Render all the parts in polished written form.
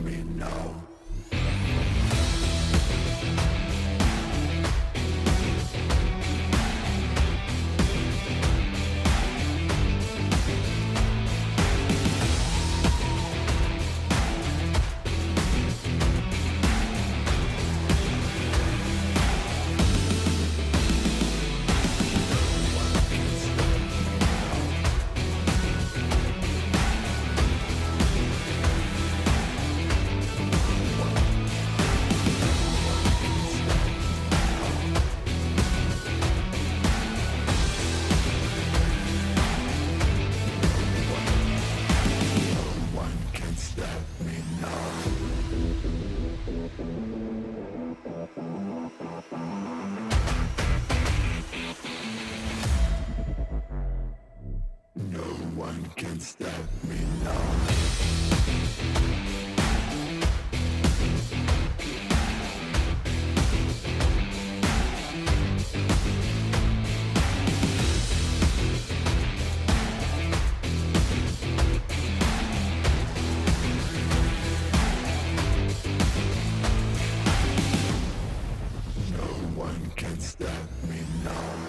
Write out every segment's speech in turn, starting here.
me now. Can stop me now. No one can stop me now.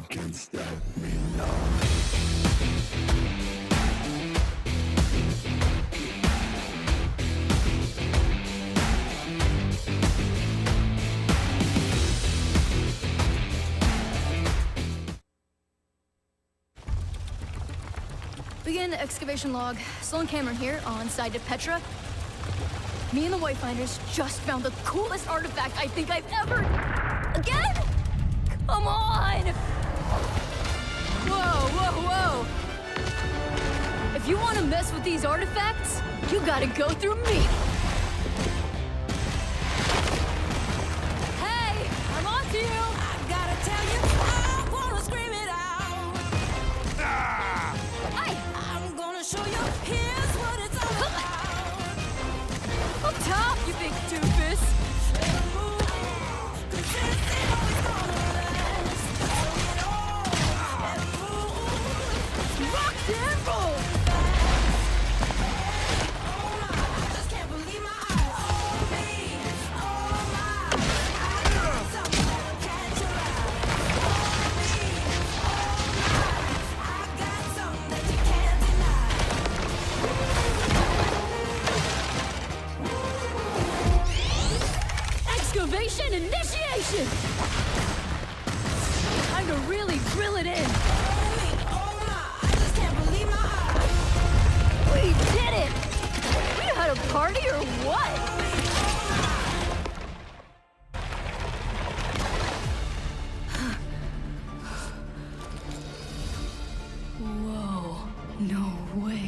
can stop me now. Begin excavation log. Sloan Cameron here on side to Petra. Me and the Wayfinders just found the coolest artifact I think I've ever... Again? Come on! Whoa. If you want to mess with these artifacts, you gotta go through me. Hey, I'm on to you! I gotta tell you, I wanna scream it out. I'm gonna show you, here's what it's all about. Up top, you big doofus! Rock and roll! Excavation initiation! Time to really drill it in! We did it! We had a party or what? Whoa, no way.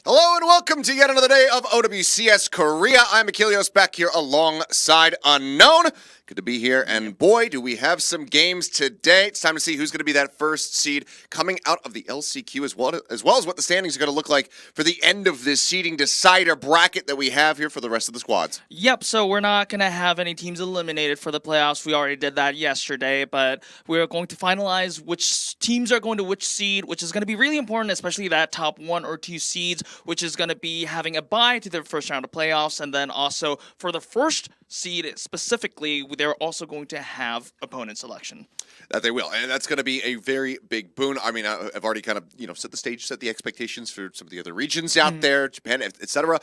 Hello and welcome to yet another day of OWCS Korea. I'm Achilles back here alongside Unknown. Good to be here, and boy, do we have some games today. It's time to see who's going to be that first seed coming out of the LCQ, as well as what the standings are going to look like for the end of this seeding decider bracket that we have here for the rest of the squads. Yep, so we're not going to have any teams eliminated for the playoffs. We already did that yesterday, but we're going to finalize which teams are going to which seed, which is going to be really important, especially that top 1 or 2 seeds, which is going to be having a bye to their first round of playoffs, and then also for the first seed specifically, they're also going to have opponent selection. That they will, and that's going to be a very big boon. I mean, I've already kind of set the stage, set the expectations for some of the other regions out there, Japan, etc.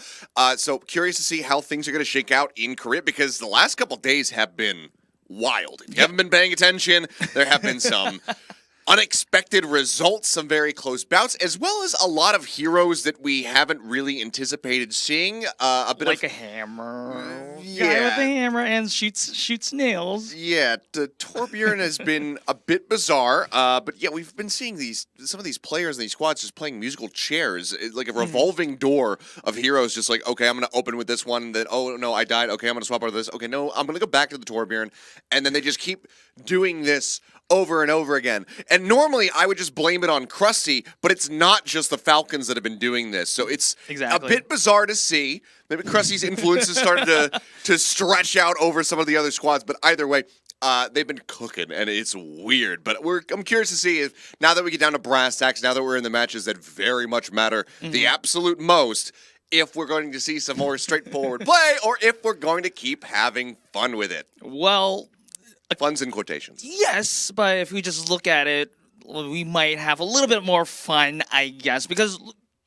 So curious to see how things are going to shake out in Korea, because the last couple days have been wild. If you haven't been paying attention, there have been some unexpected results, some very close bouts, as well as a lot of heroes that we haven't really anticipated seeing. A bit like of a hammer, yeah, guy with a hammer and shoots nails. Yeah, Torbjorn has been a bit bizarre, but yeah, we've been seeing some of these players in these squads just playing musical chairs, like a revolving door of heroes. Just like, okay, I'm gonna open with this one, then oh no, I died. Okay, I'm gonna swap out of this. Okay, no, I'm gonna go back to the Torbjorn, and then they just keep doing this over and over again. And normally I would just blame it on Krusty, but it's not just the Falcons that have been doing this. So it's a bit bizarre to see. Maybe Krusty's influence has started to stretch out over some of the other squads, but either way, they've been cooking, and it's weird. But I'm curious to see if, now that we get down to brass tacks, now that we're in the matches that very much matter the absolute most, if we're going to see some more straightforward play, or if we're going to keep having fun with it. Well, fun's in quotations. Yes, but if we just look at it, we might have a little bit more fun, I guess. Because,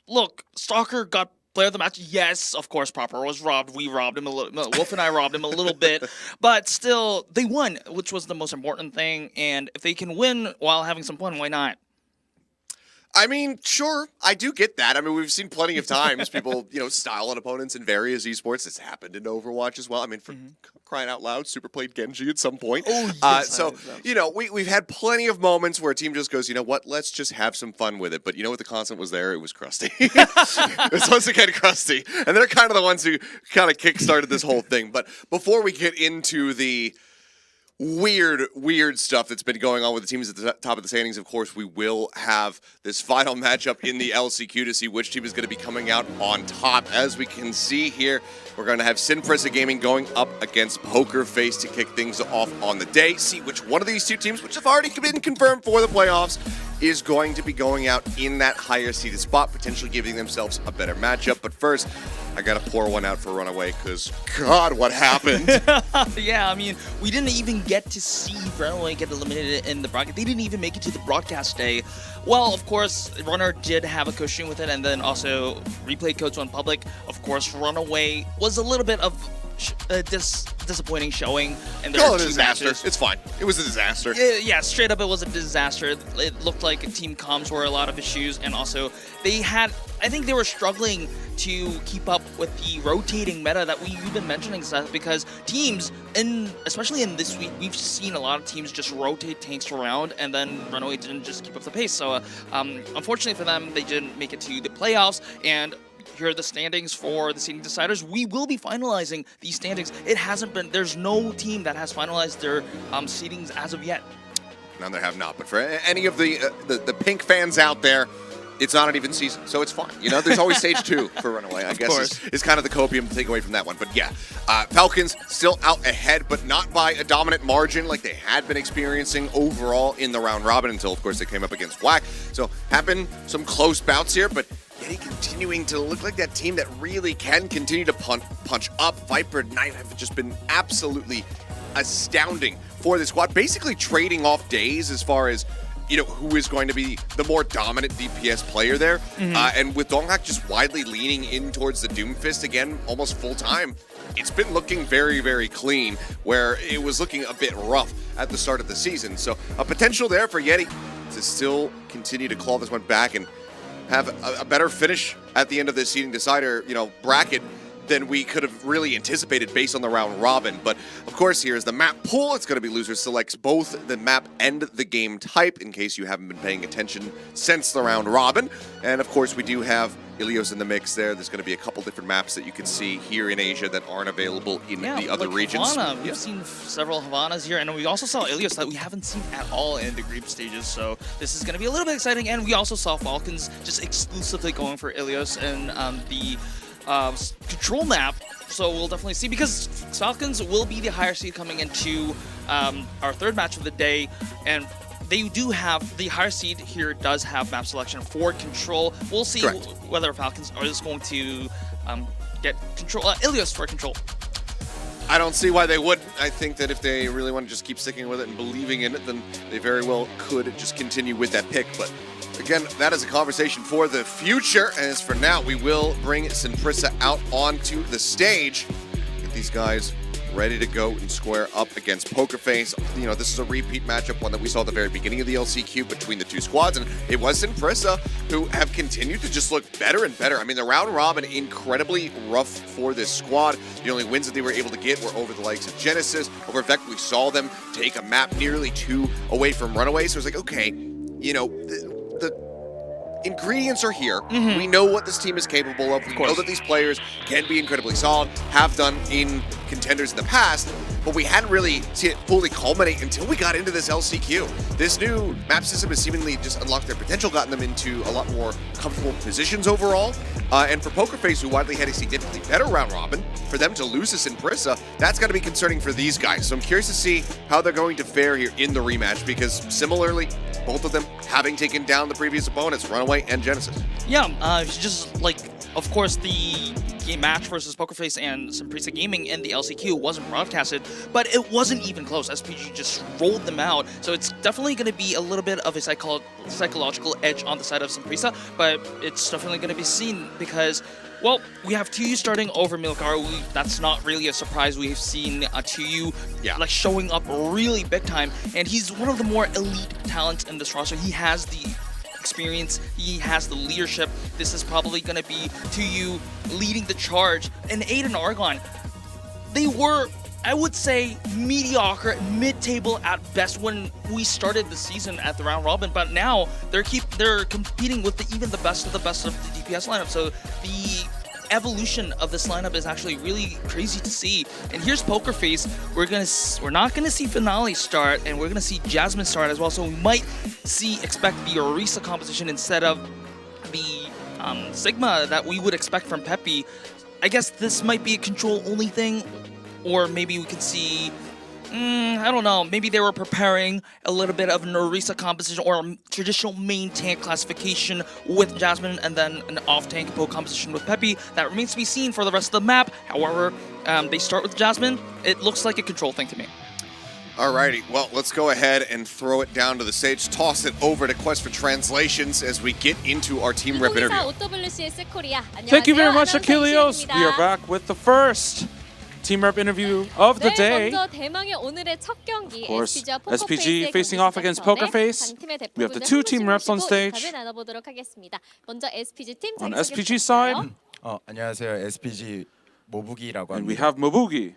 look, Stalker got player of the match. Yes, of course, Proper was robbed. We robbed him a little. Wolf and I robbed him a little bit. But still, they won, which was the most important thing. And if they can win while having some fun, why not? I mean, sure, I do get that. I mean, we've seen plenty of times people, style on opponents in various esports. It's happened in Overwatch as well. I mean, for crying out loud, Super played Genji at some point. Oh, yes. We've had plenty of moments where a team just goes, you know what, let's just have some fun with it. But you know what the constant was there? It was Krusty. It was once again Krusty. And they're kind of the ones who kind of kickstarted this whole thing. But before we get into the weird stuff that's been going on with the teams at the top of the standings, of course, we will have this final matchup in the LCQ to see which team is going to be coming out on top. As we can see here, we're going to have Sinpressa Gaming going up against Poker Face to kick things off on the day. See which one of these two teams, which have already been confirmed for the playoffs, is going to be going out in that higher seeded spot, potentially giving themselves a better matchup. But first, I gotta pour one out for Runaway, because God, what happened? Yeah, I mean, we didn't even get to see Runaway get eliminated in the broadcast. They didn't even make it to the broadcast day. Well, of course, Runner did have a cushion with it, and then also replay codes on public. Of course, Runaway was a little bit of disappointing showing, and there Call are it a two disaster. matches. It's fine. It was a disaster. Yeah, straight up, it was a disaster. It looked like team comms were a lot of issues, and also I think they were struggling to keep up with the rotating meta that we've been mentioning, Seth, because teams, especially in this week, we've seen a lot of teams just rotate tanks around, and then Runaway didn't just keep up the pace. So, unfortunately for them, they didn't make it to the playoffs, and here are the standings for the seeding deciders. We will be finalizing these standings. There's no team that has finalized their seedings as of yet. No, they have not. But for any of the pink fans out there, it's not an even season, so it's fine. There's always stage 2 for Runaway, I guess, is kind of the copium to take away from that one. But yeah, Falcons still out ahead, but not by a dominant margin like they had been experiencing overall in the round robin until, of course, they came up against WAC. So have been some close bouts here, but Yeti continuing to look like that team that really can continue to punch up. Viper and Knight have just been absolutely astounding for this squad, basically trading off days as far as who is going to be the more dominant DPS player there. And with Donghak just widely leaning in towards the Doomfist again, almost full time, it's been looking very, very clean, where it was looking a bit rough at the start of the season. So a potential there for Yeti to still continue to claw this one back and have a better finish at the end of the seeding decider, bracket than we could have really anticipated based on the round robin. But of course, here's the map pool. It's going to be loser selects both the map and the game type, in case you haven't been paying attention since the round robin. And of course, we do have Ilios in the mix there. There's going to be a couple different maps that you can see here in Asia that aren't available in the other regions. Havana. We've seen several Havanas here, and we also saw Ilios that we haven't seen at all in the group stages, so this is going to be a little bit exciting. And we also saw Falcons just exclusively going for Ilios and the control map, so we'll definitely see, because Falcons will be the higher seed coming into our third match of the day, and they do have the higher seed here does have map selection for control. We'll see whether Falcons are just going to get control Ilios for control. I don't see why they wouldn't. I think that if they really want to just keep sticking with it and believing in it, then they very well could just continue with that pick. But again, that is a conversation for the future. As for now, we will bring Sinpressa out onto the stage. Get these guys ready to go and square up against Poker Face. This is a repeat matchup, one that we saw at the very beginning of the LCQ between the two squads, and it was Sinpressa who have continued to just look better and better. I mean, the round robin, incredibly rough for this squad. The only wins that they were able to get were over the likes of Genesis. Over in fact, we saw them take a map nearly 2 away from Runaway, so it's like, okay, the ingredients are here. We know what this team is capable of. We know that these players can be incredibly solid, have done in contenders in the past, but we hadn't really seen it fully culminate until we got into this LCQ. This new map system has seemingly just unlocked their potential, gotten them into a lot more comfortable positions overall. And for Poker Face, who widely had a significantly better round robin, for them to lose this in Prissa, that's got to be concerning for these guys. So I'm curious to see how they're going to fare here in the rematch, because similarly, both of them having taken down the previous opponents, Runaway and Genesis. Yeah, just like, of course, the game match versus Pokerface and Simprisa Gaming in the LCQ wasn't broadcasted, but it wasn't even close. SPG just rolled them out, so it's definitely going to be a little bit of a psychological edge on the side of Simprisa, but it's definitely going to be seen because, well, we have TU starting over Milkar. That's not really a surprise. We've seen TU like showing up really big time, and he's one of the more elite talents in this roster. He has the experience, he has the leadership. This is probably going to be TU leading the charge. And Aiden Argon, they were, I would say, mediocre, mid-table at best when we started the season at the round robin, but now they're competing with even the best of the DPS lineup. So the evolution of this lineup is actually really crazy to see. And here's Pokerface. We're not gonna see Finale start, and we're gonna see Jasmine start as well. So we might expect the Orisa composition instead of the Sigma that we would expect from Peppy. I guess this might be a control-only thing, or maybe we could see, I don't know, maybe they were preparing a little bit of an Orisa composition or a traditional main tank classification with Jasmine and then an off-tank poke composition with Peppy. That remains to be seen for the rest of the map. However, they start with Jasmine. It looks like a control thing to me. Alrighty, well, let's go ahead and throw it down to the stage, toss it over to Quest for Translations as we get into our team rep interview. OWCS 코리아. Thank you very much, 안녕하세요, Achilleos. 이시입니다. We are back with the first team rep interview of the 네, day. 먼저 대망의 오늘의 첫 경기 Of course, SPG와 SPG 포커페이스의 facing 경기 off against 시작 전에 Pokerface. 각 팀의 We have the 대표분들 two 한 team 분씩 reps on 모시고 stage. 인터뷰 나눠보도록 하겠습니다. 먼저 SPG 팀 On 자기소개 SPG 부탁드려요. side, 안녕하세요. SPG 모부기라고 and we 합니다. have Mobugi.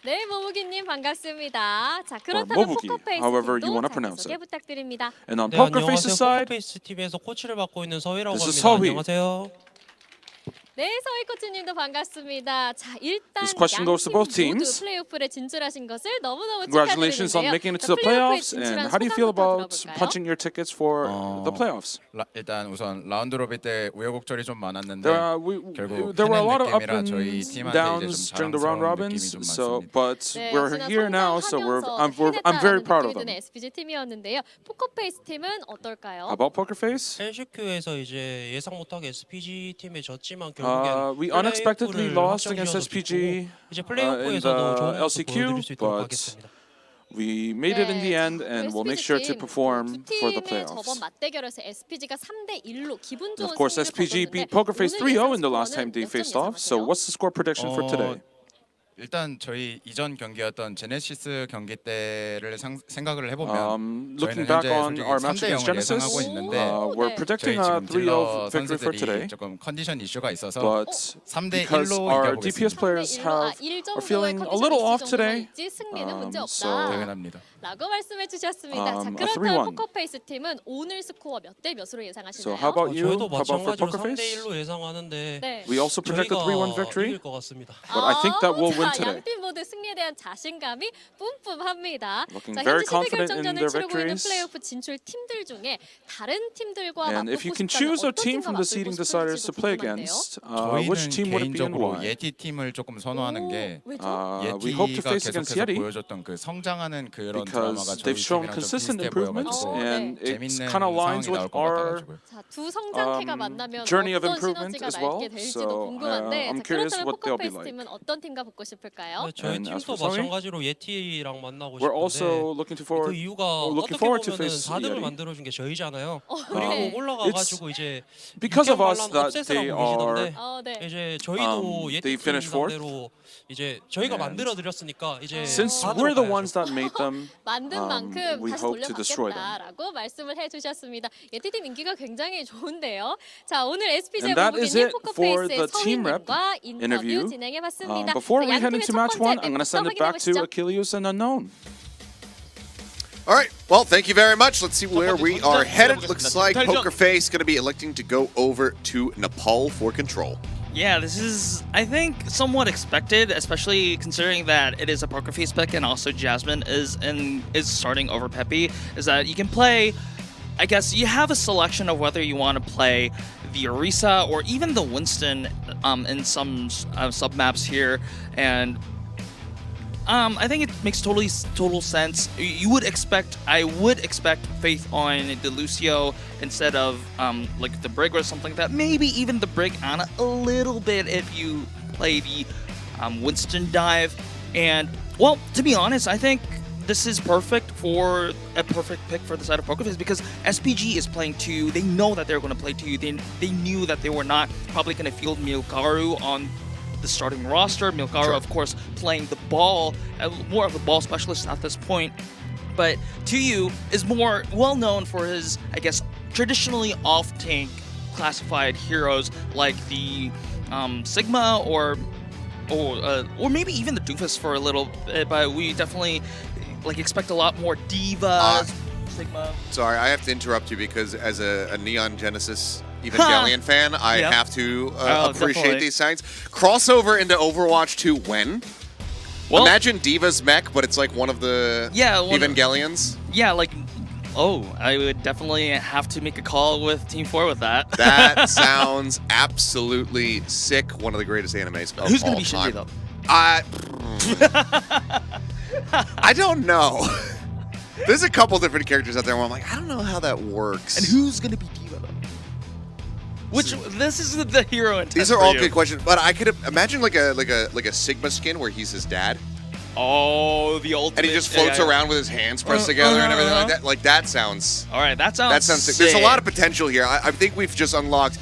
네, 모무기님 반갑습니다. 자, 그렇다면 모무기, 포커페이스 however you 팀도 wanna pronounce 자기소개 it. 부탁드립니다. And on 네, Pokerface's 안녕하세요. side, 포커페이스 팀에서 코치를 맡고 있는 서희라고 This is 합니다. 서희. 안녕하세요. 네, 서희 코치님도 반갑습니다. 자, 일단 This question goes to 양팀 both 모두 teams. 플레이오프에 진출하신 것을 너무너무 congratulations on 축하드리는데요. making it 자, to the 플레이오프에 playoffs. 진출한 And how do you feel 소감부터 about 들어볼까요? punching your tickets for the playoffs? 일단 우선 라운드 로비 때 우여곡절이 좀 많았는데 결국 There were a lot of up 게임이라 and 저희 팀한테 이제 downs 좀 during the round 자랑스러운 robins. 느낌이 좀 So, 많습니다. but 네, we're 역시나 here now, so I'm very proud of them. SPG 팀이었는데요. 포커페이스 팀은 어떨까요? How about Pokerface? LCQ에서 이제 예상 못하게 SPG 팀에 졌지만 결국엔 We unexpectedly 플레이오프를 lost against 확정지어서 SPG 기쁘고 이제 in 플레이오프에서도 the 좋은 모습 LCQ, 보여드릴 수 있도록 but 하겠습니다. we made it in the end, and we'll make sure to perform for the 팀의 저번 playoffs. 맞대결에서 SPG가 3대 1로 기분 And 좋은 of course, 승리를 SPG 거뒀는데 beat Pokerface 오늘 3-0 in the 예상 last time they 스코어는 몇 점 faced off. So 예상하세요? what's the score prediction for today? 일단 저희 이전 경기였던 제네시스 경기 때를 생각을 해보면 Looking 저희는 back 현재 on 솔직히 our match 3대 against 0을 Genesis, 예상하고 있는데 we're 네. predicting 저희 a 지금 3-0 딜러 victory for today. 선수들이 조금 컨디션 이슈가 있어서 But 3대 because 1로 our 이겨보겠습니다. DPS players are feeling a little off today, 승리는 문제 so 없다. 당연합니다. 라고 말씀해 주셨습니다. 자, a 그렇다면 3-1. 포커페이스 팀은 오늘 스코어 몇 대 몇으로 So 예상하시나요? how about you? 저희도 How about for 마찬가지로 3대 Pokerface? 1로 예상하는데 네. We also predict a 저희가 3-1 victory, 이길 것 같습니다. but I think that we'll win 자, today. 양팀 모두 승리에 대한 자신감이 뿜뿜합니다. Looking 자, very 현지 confident in 11결정전을 their 치르고 있는 victories. 플레이오프 진출 팀들 중에 다른 팀들과 And if you 맞붙고 can 싶다면 choose a 어떤 team 팀과 from the 맞붙고 seeding 싶은지도 deciders to play 궁금한데요. against, which 저희는 team would it be and 개인적으로 why? 예티 팀을 조금 선호하는 게 왜죠? We hope to 예티가 face against 계속해서 Yeti 보여줬던 그 성장하는 그런 드라마가 because 저희 they've shown 팀이랑 좀 consistent 비슷해 improvements, 보여가지고 and it 재밌는 kind of aligns 상황이 with 나올 것 our 같아가지고요. 자, 두 성장태가 만나면 journey of 어떤 improvement 시너지가 as well. 날게 될지도 So, 궁금한데 I'm 자, curious 그렇다면 what they'll be 포커페이스 like. 팀은 어떤 팀과 붙고 싶을까요? 네, 저희 And as 팀도 for Zoe? 마찬가지로 예티랑 만나고 We're 싶은데 also looking 그 forward. 이유가 looking 어떻게 forward to 보면은 face 4등을 Yeti. 만들어준 게 저희잖아요. 네. 그리고 올라가가지고 이제 Because of us 육경만란 that 업셋이라고 they 보시던데 are. 네. 이제 저희도 they 예티 팀 finished fourth. 상대로 이제 저희가 And 만들어 드렸으니까 이제 Since 4등으로 we're the 가야죠. ones that made them, 만든 만큼 we 다시 hope to destroy them. 돌려받겠다라고 말씀을 해주셨습니다. 예티팀 인기가 굉장히 좋은데요. 자, 오늘 SPG And that is 모부기님 it for 포커페이스의 the team rep 서희님과 인터뷰 interview. 진행해봤습니다. Before we 자, head 양팀의 into 첫 match 번째 one, I'm going to 맵부터 send it back to 확인해보시죠. Achilleus and Unknown. All right, well, thank you very much. Let's see where we are headed. Looks like Pokerface going to be electing to go over to Nepal for control. Yeah, this is, I think, somewhat expected, especially considering that it is a poker face pick and also Jasmine is starting over Peppy, is that you can play, I guess you have a selection of whether you want to play the Orisa or even the Winston in some sub-maps here, and I think it makes total sense. I would expect Faith on the Lucio instead of like the Brig or something like that. Maybe even the Brig Ana a little bit if you play the Winston dive. And well, to be honest, I think this is perfect pick for the side of Pokerface because SPG is playing 2. They know that they're going to play 2. They knew that they were not probably going to field Milkaru on the starting roster. Milkaru, of course, playing the ball, more of a ball specialist at this point. But Tuyu is more well known for his, I guess, traditionally off-tank classified heroes like the Sigma or maybe even the Doofus for a little bit. But we definitely expect a lot more Divas. Sigma. Sorry, I have to interrupt you because as a Neon Genesis Evangelion fan, I have to appreciate definitely. these signs. Crossover into Overwatch 2 when? Well, imagine Diva's mech, but it's like one of the Evangelions. Yeah, I would definitely have to make a call with Team 4 with that. That sounds absolutely sick. One of the greatest animes of Who's all gonna be time. Shinji though? I don't know. There's a couple different characters out there where I'm like, I don't know how that works. And who's gonna be Diva though? This is the hero intent. These are all good questions, but I could imagine like a Sigma skin where he's his dad. Oh, the ultimate. And he just floats around with his hands pressed together and everything like that. Like that sounds. All right, that sounds sick. There's a lot of potential here. I think we've just unlocked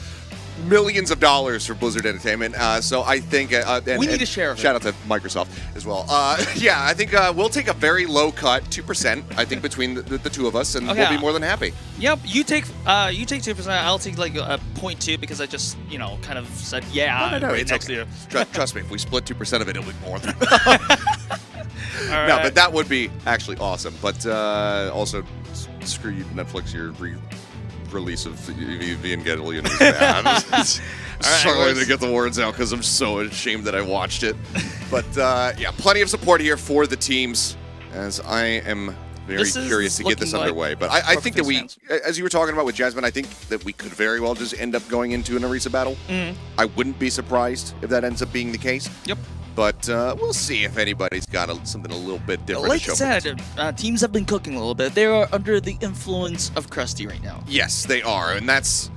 millions of dollars for Blizzard Entertainment. So I think we need a share of it. Shout out to Microsoft as well. Yeah, I think we'll take a very low cut, 2%. I think between the two of us, and we'll be more than happy. Yep, you take 2%. I'll take like a 0.2 because I just kind of said No, right it's next okay. to you. Trust me, if we split 2% of it, it'll be more than. All right. No, but that would be actually awesome. But also, screw you, Netflix. Your release of Evangelion is bad. I'm struggling to get the words out because I'm so ashamed that I watched it. But yeah, plenty of support here for the teams, as I am very curious to get this underway. But I think that we, as you were talking about with Jasmine, I think that we could very well just end up going into an Orisa battle. I wouldn't be surprised if that ends up being the case. Yep. But we'll see if anybody's got something a little bit different Like to I show. said, teams have been cooking a little bit. They are under the influence of Krusty right now. Yes, they are, and that's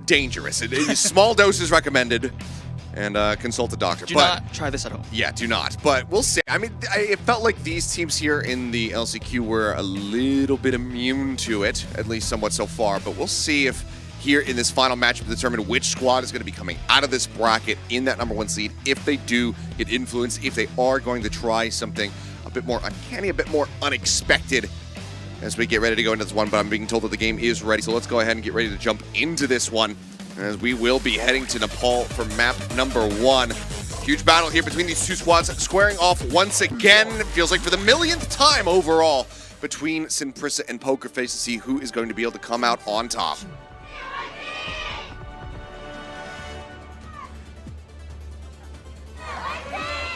dangerous. Small doses recommended, and consult a doctor. Do not try this at home. Yeah, do not. But we'll see. I mean, it felt like these teams here in the LCQ were a little bit immune to it, at least somewhat so far. But we'll see if here in this final matchup determine which squad is going to be coming out of this bracket in that #1 seed, if they do get influenced, if they are going to try something a bit more uncanny, a bit more unexpected as we get ready to go into this one. But I'm being told that the game is ready, so let's go ahead and get ready to jump into this one, as we will be heading to Nepal for map #1. Huge battle here between these two squads, squaring off once again. It feels like for the millionth time overall between Sinprissa and Pokerface to see who is going to be able to come out on top.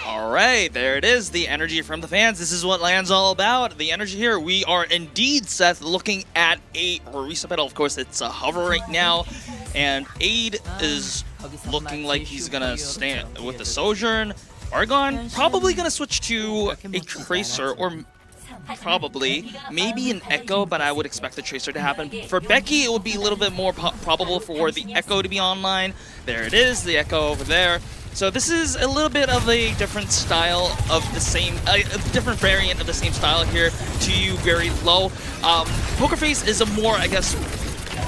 All right, there it is, the energy from the fans. This is what LAN's all about. The energy here. We are indeed, Seth, looking at a Orisa battle. Of course, it's a hover right now, and Aid is looking like he's gonna stand with the Sojourn. Argon probably gonna switch to a Tracer, or probably maybe an Echo, but I would expect the Tracer to happen. For Becky, it would be a little bit more probable for the Echo to be online. There it is, the Echo over there. So this is a little bit of a different style of the same, a different variant of the same style here. To you, very low. Pokerface is a more, I guess,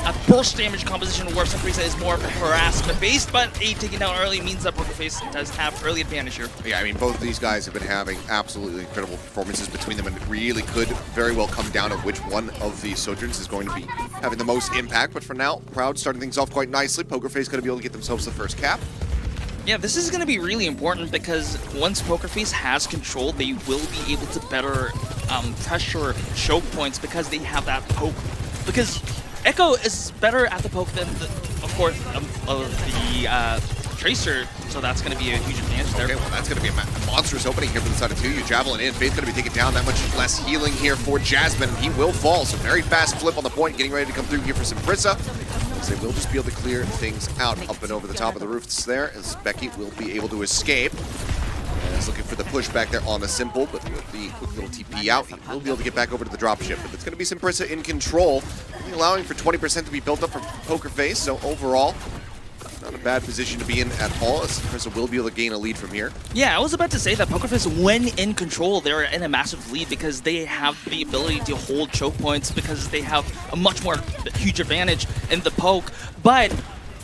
a burst damage composition, where Sinprissa is more harassment based, but Aid taking down early means that Pokerface does have early advantage here. Yeah, I mean, both of these guys have been having absolutely incredible performances between them, and it really could very well come down to which one of the Sojourns is going to be having the most impact. But for now, Proud starting things off quite nicely. Pokerface going to be able to get themselves the first cap. Yeah, this is going to be really important because once Pokerface has control, they will be able to better pressure choke points because they have that poke. Because Echo is better at the poke than, of course, the Tracer, so that's going to be a huge advantage there. Okay, well, that's going to be a monstrous opening here for the side of 2U. Javelin in. Faith's going to be taken down. That much less healing here for Jasmine. He will fall, so very fast flip on the point, getting ready to come through here for Simprissa. They will just be able to clear things out up and over the top of the roofs there, as Becky will be able to escape. And is looking for the push back there on the Simple, but with the quick little TP out, he will be able to get back over to the dropship. But it's going to be Simprissa in control, only allowing for 20% to be built up for Poker Face, so overall, not a bad position to be in at all, as Simprissa will be able to gain a lead from here. Yeah, I was about to say that Poker Face, when in control, they're in a massive lead because they have the ability to hold choke points, because they have a much more huge advantage in the poke. But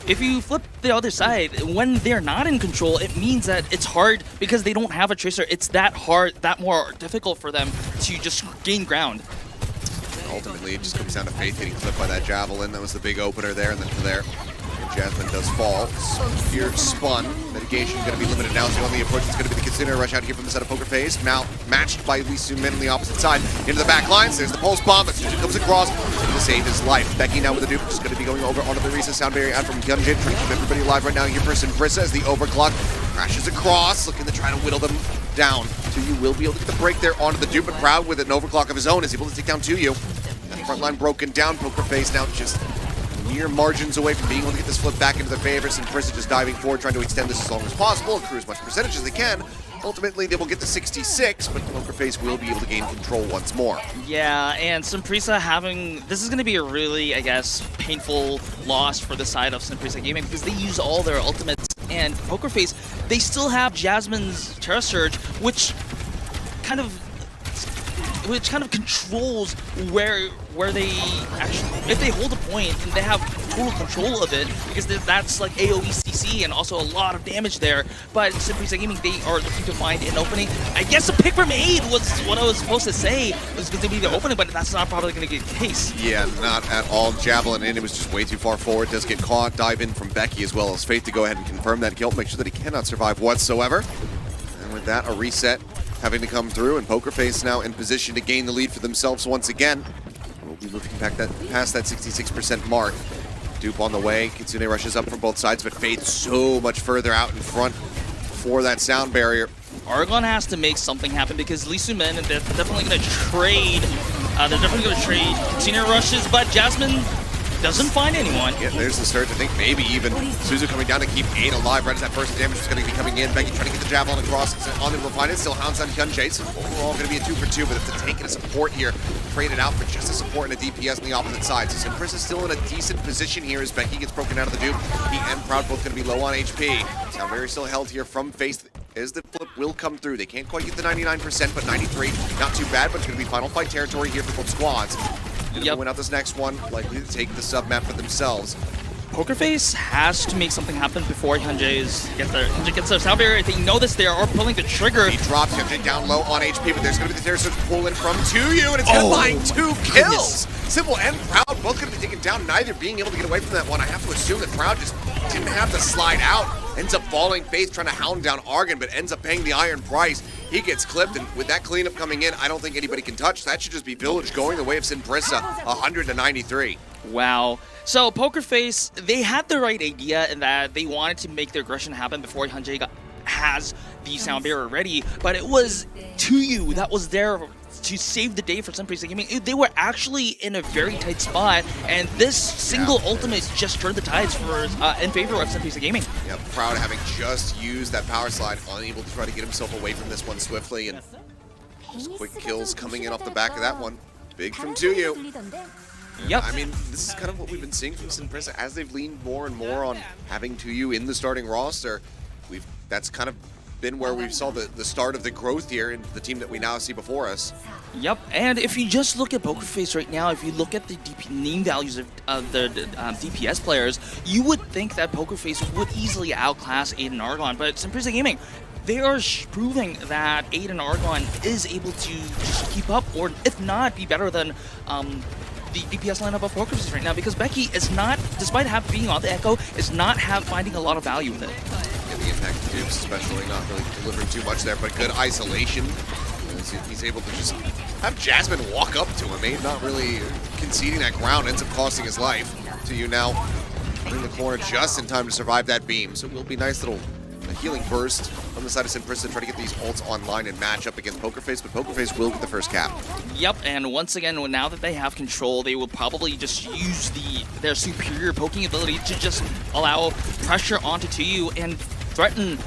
if you flip the other side, when they're not in control, it means that it's hard because they don't have a Tracer. It's that hard, that more difficult for them to just gain ground. Ultimately, it just comes down to Faith getting clipped by that Javelin. That was the big opener there, and then from there, Jasmine does fall. Spear spun. Mitigation going to be limited now, so on the approach, it's going to be the Consider rush out here from the side of Poker Face. Now matched by Lee Soo-min on the opposite side. Into the back lines, there's the pulse bomb, but Suzu comes across to save his life. Becky now with the dupe, just going to be going over onto the recent sound barrier out from Hyunjin, trying to keep everybody alive right now here for Simprissa as the overclock crashes across, looking to try to whittle them down. 2U will be able to get the break there onto the dupe, but Proud with an overclock of his own is able to take down 2U. Front line broken down, Poker Face now just mere margins away from being able to get this flip back into their favor. Simprissa just diving forward, trying to extend this as long as possible, accrue as much percentage as they can. Ultimately, they will get to 66, but Poker Face will be able to gain control once more. Yeah, and Simprissa having... This is going to be a really, I guess, painful loss for the side of Simprissa Gaming because they use all their ultimates, and Poker Face, they still have Jasmine's Terra Surge, which kind of controls where they actually, if they hold a point, and they have total control of it, because that's like AOECC and also a lot of damage there. But Simprissa Gaming, they are looking to find an opening. I guess a pick from aid was what I was supposed to say. It was going to be the opening, but that's not probably going to get the case. Yeah, not at all. Javelin in, it was just way too far forward. Does get caught, dive in from Becky as well as Faith to go ahead and confirm that kill, make sure that he cannot survive whatsoever. And with that, a reset having to come through, and Poker Face now in position to gain the lead for themselves once again. We'll be looking past that 66% mark. Dupe on the way. Kitsune rushes up from both sides, but Faith so much further out in front for that sound barrier. Argon has to make something happen because Lee Soo-min, they're definitely going to trade. Kitsune rushes, but Jasmine doesn't find anyone. Yeah, there's the surge. I think maybe even Suzu coming down to keep 8 alive right as that first damage is going to be coming in. Becky trying to get the Javelin across. On able to find it. Still hounds on Hyunjae. So overall going to be a 2 for 2, but if the tank and a support here, traded out for just a support and a DPS on the opposite side. So Simprissa still in a decent position here as Becky gets broken out of the dupe. He and Proud both going to be low on HP. Now very still held here from Face as the flip will come through. They can't quite get the 99%, but 93, not too bad, but it's going to be final fight territory here for both squads. Yep. Win out this next one, likely to take the sub-map for themselves. Poker Face has to make something happen before Hyunjae gets their sound barrier. They know this, they are pulling the trigger. He drops Hyunjae down low on HP, but there's going to be the terror surge pull in from 2U, and it's going to find 2 kills. Simple and Proud both going to be taken down, neither being able to get away from that one. I have to assume that Proud just didn't have to slide out. Ends up falling. Faith trying to hound down Argon, but ends up paying the iron price. He gets clipped, and with that cleanup coming in, I don't think anybody can touch. That should just be Village going the way of Simprissa, 100-93. Wow. So Poker Face, they had the right idea in that they wanted to make their aggression happen before Hyunjae has the sound barrier ready, but it was 2U that was there to save the day for Simprissa Gaming. They were actually in a very tight spot, and this single ultimate just turned the tides for in favor of Simprissa Gaming. Yeah, Proud having just used that power slide, unable to try to get himself away from this one swiftly, and just quick kills coming in off the back of that one. Big from 2U. Yep. I mean, this is kind of what we've been seeing from Simprissa as they've leaned more and more on having 2U in the starting roster. That's kind of been where we saw the start of the growth here in the team that we now see before us. Yep, and if you just look at Poker Face right now, if you look at the name values of the DPS players, you would think that Poker Face would easily outclass Aiden Argon, but Simprissa Gaming, they are proving that Aiden Argon is able to just keep up, or if not, be better than the DPS lineup of Poker Face right now, because Becky is not, despite being on the Echo, is not finding a lot of value with it. The impact to Dukes especially, not really delivering too much there, but good isolation. He's able to just have Jasmine walk up to him, not really conceding that ground, ends up costing his life. 2U now turning the corner just in time to survive that beam. So it will be a nice little healing burst from the side of Simprissa, try to get these ults online and match up against Pokerface, but Pokerface will get the first cap. Yep, and once again, now that they have control, they will probably just use their superior poking ability to just allow pressure onto Tuyu and threaten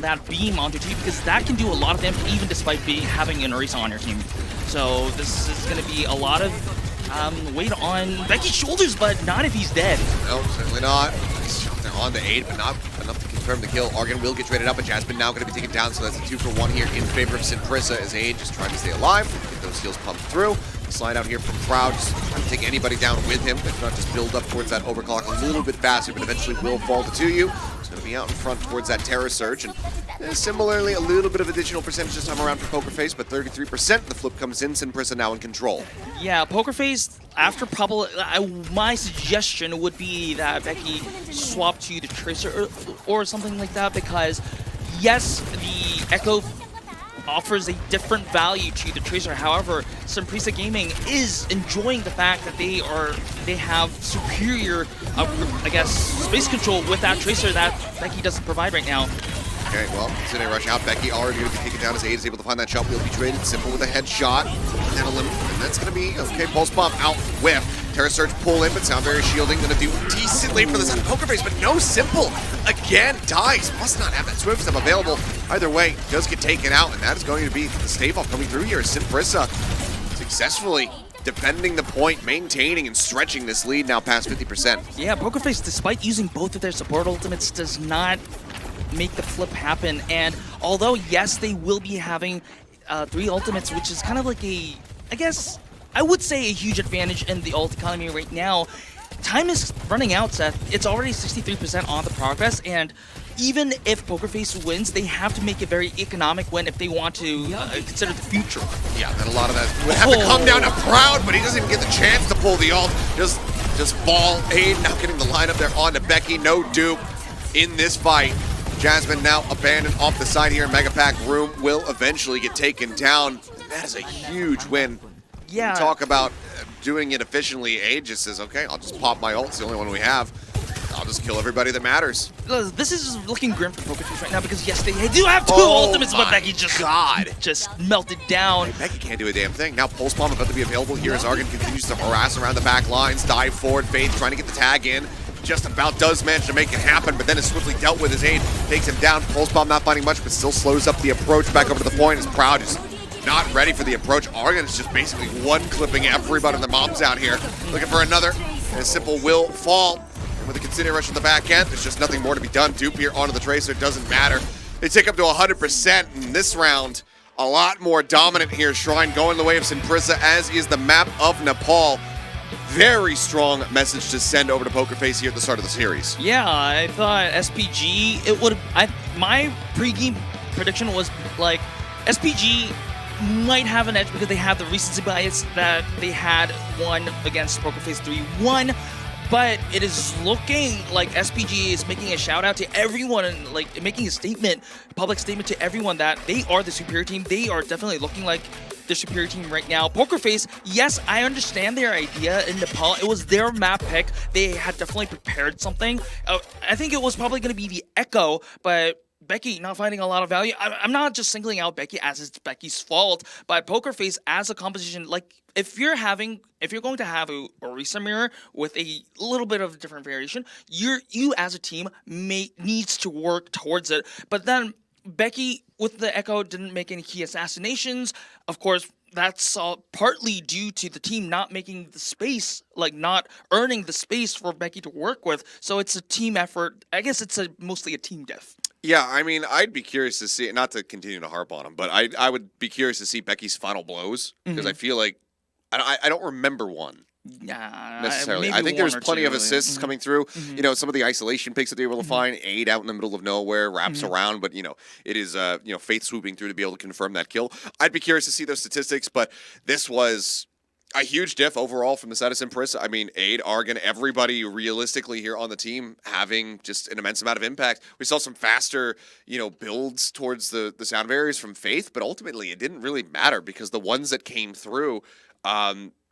that beam onto Tuyu, because that can do a lot of damage even despite having an Orisa on your team. So this is going to be a lot of weight on Becky's shoulders, but not if he's dead. No, certainly not. He's shot down on the 8, but not enough to confirm the kill. Argon will get traded up, but Jasmine now going to be taken down, so that's a 2-for-1 here in favor of Simprissa as Aid just trying to stay alive, get those heals pumped through. Slide out here from Proud, just trying to take anybody down with him, if not just build up towards that overclock a little bit faster, but eventually will fall to Tuyu. He's going to be out in front towards that Terror Surge, and similarly, a little bit of additional percentage this time around for Pokerface, but 33%. The flip comes in, Simprissa now in control. Yeah, Pokerface, after probably, my suggestion would be that Becky swap to the Tracer or something like that, because yes, the Echo offers a different value to the Tracer. However, Simprissa Gaming is enjoying the fact that they have superior, I guess, space control with that Tracer that Becky doesn't provide right now. Okay, well, Sine rush out. Becky already going to take it down as Aid is able to find that shot. Will be traded. Simple with a headshot. And then a limit. And that's going to be, okay, Pulse Bomb out. Whiff. Terror Surge pull in, but Soundberry shielding. Going to do decently for the side of Pokerface, but no Simple. Again, dies. Must not have that Swift step available. Either way, does get taken out, and that is going to be the stave off coming through here. Simprissa successfully defending the point, maintaining and stretching this lead now past 50%. Yeah, Pokerface, despite using both of their support ultimates, does not make the flip happen. And although, yes, they will be having 3 ultimates, which is kind of like I guess, I would say a huge advantage in the ult economy right now. Time is running out, Seth. It's already 63% on the progress, and even if Pokerface wins, they have to make a very economic win if they want to consider the future. Yeah, and a lot of that would have to come down to Proud, but he doesn't even get the chance to pull the ult. Just fall. Aid now getting the lineup there onto Becky. No dupe in this fight. Jasmine now abandoned off the side here. Mega Pack Room will eventually get taken down. That is a huge win. Yeah. Talk about doing it efficiently. Aid just says, okay, I'll just pop my ult. It's the only one we have. I'll just kill everybody that matters. This is looking grim for Pokerface right now because, yes, they do have 2 ultimates, but Becky just melted down. Hey, Becky can't do a damn thing. Now Pulse Bomb about to be available here as Argon continues to harass around the back lines. Dive forward, Faith trying to get the tag in. Just about does manage to make it happen, but then is swiftly dealt with. His Aid takes him down. Pulse Bomb not finding much, but still slows up the approach back over to the point. Is Proud is not ready for the approach. Argon is just basically one-clipping everybody in the bombs out here. Looking for another, and Simple will fall. And with the Consider rush on the back end, there's just nothing more to be done. Dupe here onto the Tracer, it doesn't matter. They take up to 100% in this round. A lot more dominant here. Shrine going the way of Simprissa, as is the map of Nepal. Very strong message to send over to Pokerface here at the start of the series. Yeah, I thought SPG, my pregame prediction was like SPG might have an edge because they have the recency bias that they had won against Pokerface 3-1. But it is looking like SPG is making a shout out to everyone and like making a statement, public statement to everyone that they are the superior team. They are definitely looking like the superior team right now. Pokerface, yes, I understand their idea in Nepal. It was their map pick. They had definitely prepared something. I think it was probably going to be the Echo, but Becky not finding a lot of value. I'm not just singling out Becky as it's Becky's fault, but Pokerface as a composition, like if you're going to have a Orisa mirror with a little bit of a different variation, you as a team needs to work towards it. But then Becky with the Echo didn't make any key assassinations. Of course, that's partly due to the team not making the space, like not earning the space for Becky to work with. So it's a team effort. I guess it's mostly a team diff. Yeah, I mean, I'd be curious to see, not to continue to harp on him, but I would be curious to see Becky's final blows, because I feel like, I don't remember one. Necessarily. I think there's plenty of assists coming through. You know, some of the isolation picks that they were able to find, Aid out in the middle of nowhere, wraps around, but, you know, it is, Faith swooping through to be able to confirm that kill. I'd be curious to see those statistics, but this was a huge diff overall from the side of Simprissa. I mean, Aid, Argon, everybody realistically here on the team having just an immense amount of impact. We saw some faster, builds towards the sound barriers from Faith, but ultimately it didn't really matter because the ones that came through,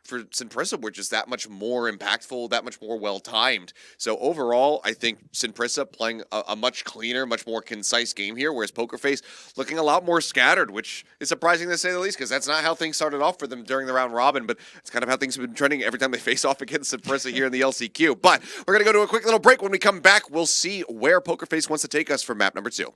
for Sinprissa were just that much more impactful, that much more well-timed. So overall, I think Sinprissa playing a much cleaner, much more concise game here, whereas Poker Face looking a lot more scattered, which is surprising to say the least, because that's not how things started off for them during the round robin, but it's kind of how things have been trending every time they face off against Sinprissa here in the LCQ. But we're going to go to a quick little break. When we come back, we'll see where Poker Face wants to take us for map number 2.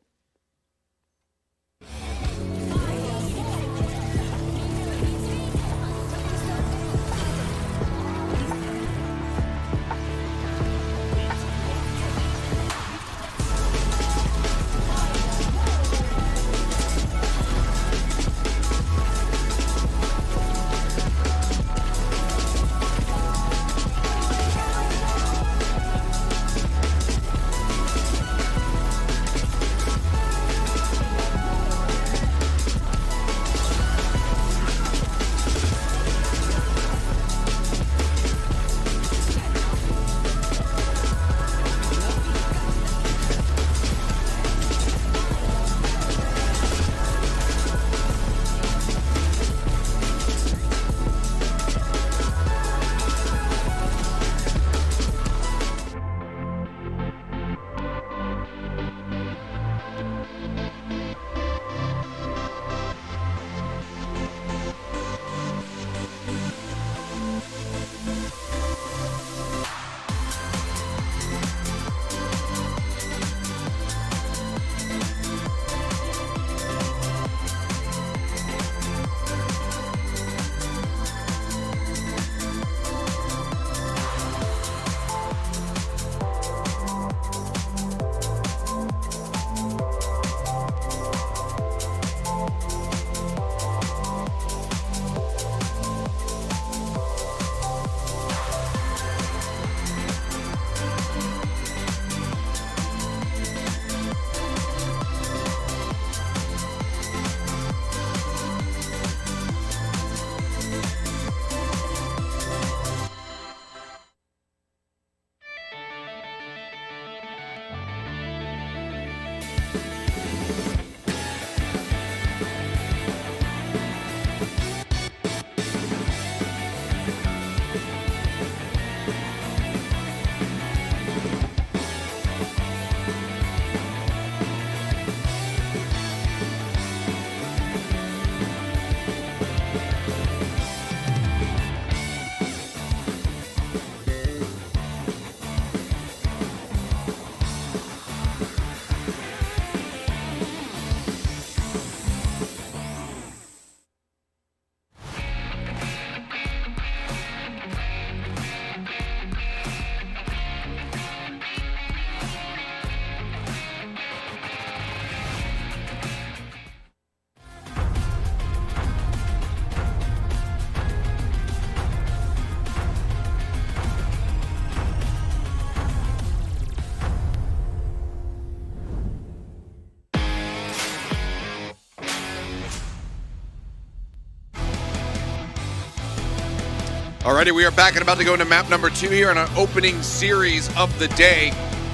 Alrighty, we are back and about to go into map number 2 here on our opening series of the day.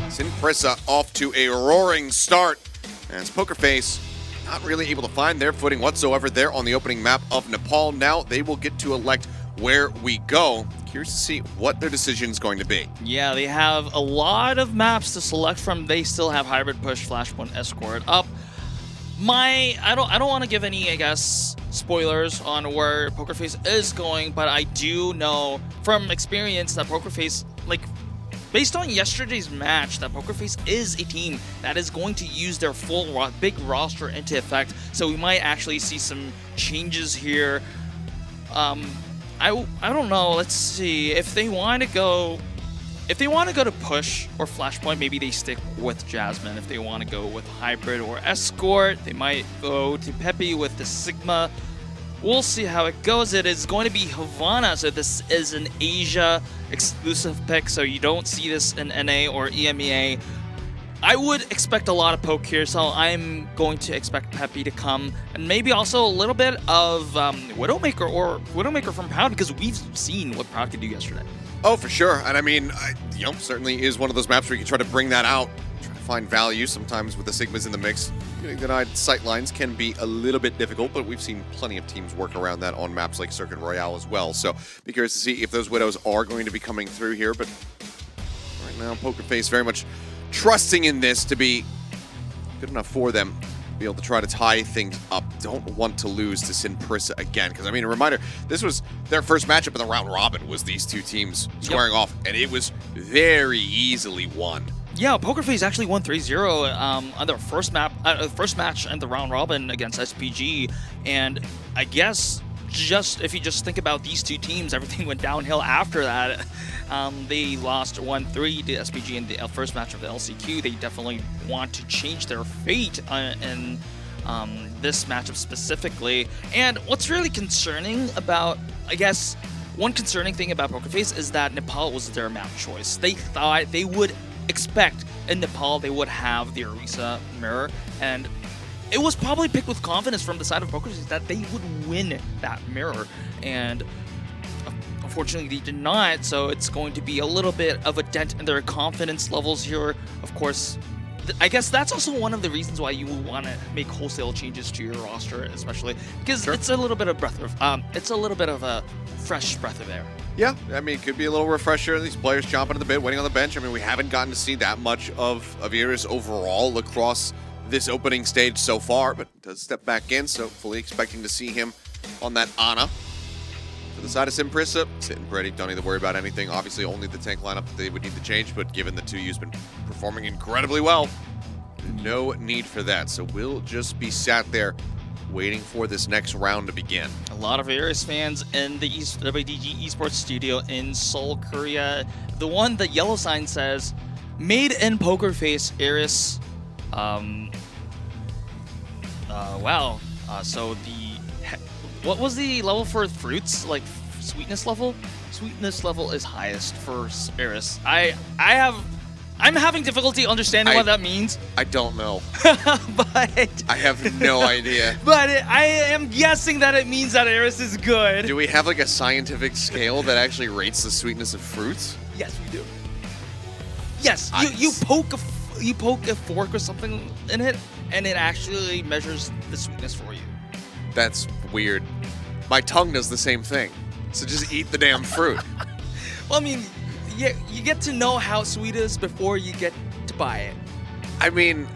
Sinprissa off to a roaring start as Poker Face not really able to find their footing whatsoever there on the opening map of Nepal. Now they will get to elect where we go. Curious to see what their decision is going to be. Yeah, they have a lot of maps to select from. They still have Hybrid Push, Flashpoint, Escort up. I don't want to give any, I guess, spoilers on where Poker Face is going, but I do know from experience that Poker Face, like, based on yesterday's match, that Poker Face is a team that is going to use their full big roster into effect. So we might actually see some changes here. I don't know. Let's see if they want to go. If they want to go to Push or Flashpoint, maybe they stick with Jasmine. If they want to go with Hybrid or Escort, they might go to Peppy with the Sigma. We'll see how it goes. It is going to be Havana, so this is an Asia exclusive pick, so you don't see this in NA or EMEA. I would expect a lot of poke here, so I'm going to expect Peppy to come, and maybe also a little bit of Widowmaker or Widowmaker from Proud, because we've seen what Proud could do yesterday. Oh, for sure. And I mean, certainly is one of those maps where you can try to bring that out, try to find value. Sometimes with the Sigmas in the mix, getting denied sight lines can be a little bit difficult, but we've seen plenty of teams work around that on maps like Circuit Royale as well. So be curious to see if those Widows are going to be coming through here. But right now, PokerFace very much trusting in this to be good enough for them. Be able to try to tie things up. Don't want to lose to Sinprissa again. Because, I mean, a reminder, this was their first matchup in the round robin was these two teams squaring off, and it was very easily won. Yeah, PokerFace actually won 3-0 on their first match in the round robin against SPG. And I guess if you just think about these two teams, everything went downhill after that. They lost 1-3 to SPG in the first match of the LCQ. They definitely want to change their fate in this matchup specifically. And what's really concerning about, I guess, one concerning thing about PokerFace is that Nepal was their map choice. They thought they would expect in Nepal they would have the Orisa mirror, and it was probably picked with confidence from the side of PokerFace that they would win that mirror, and unfortunately they did not, so it's going to be a little bit of a dent in their confidence levels here. Of course, I guess that's also one of the reasons why you want to make wholesale changes to your roster, especially because it's a little bit of a fresh breath of air. Yeah, I mean, it could be a little refresher. These players chomping at the bit, waiting on the bench. I mean, we haven't gotten to see that much of Iris overall across this opening stage so far, but does step back in, so fully expecting to see him on that Ana. To the side of Sinprissa, sitting pretty, don't need to worry about anything. Obviously, only the tank lineup that they would need to change, but given the 2U's been performing incredibly well, no need for that. So we'll just be sat there waiting for this next round to begin. A lot of Aris fans in the WDG Esports studio in Seoul, Korea. The one, the yellow sign says, "Made in PokerFace Aris." Wow. So what was the level for fruits? Like sweetness level? Sweetness level is highest for Aris. I'm having difficulty understanding what that means. I don't know. But I have no idea. But I am guessing that it means that Aris is good. Do we have like a scientific scale that actually rates the sweetness of fruits? Yes, we do. Yes, you poke a fork or something in it, and it actually measures the sweetness for you. That's weird. My tongue does the same thing. So just eat the damn fruit. Well, I mean, you get to know how sweet it is before you get to buy it. I mean,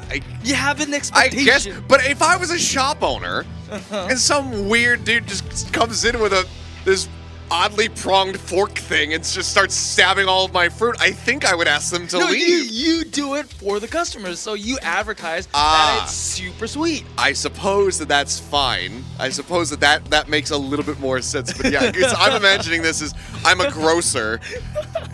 you have an I expectation. guess, but if I was a shop owner and some weird dude just comes in with this oddly pronged fork thing and just starts stabbing all of my fruit, I think I would ask them to leave. You do it for the customers, so you advertise that it's super sweet. I suppose that's fine. I suppose that makes a little bit more sense. But yeah, I'm imagining this as I'm a grocer,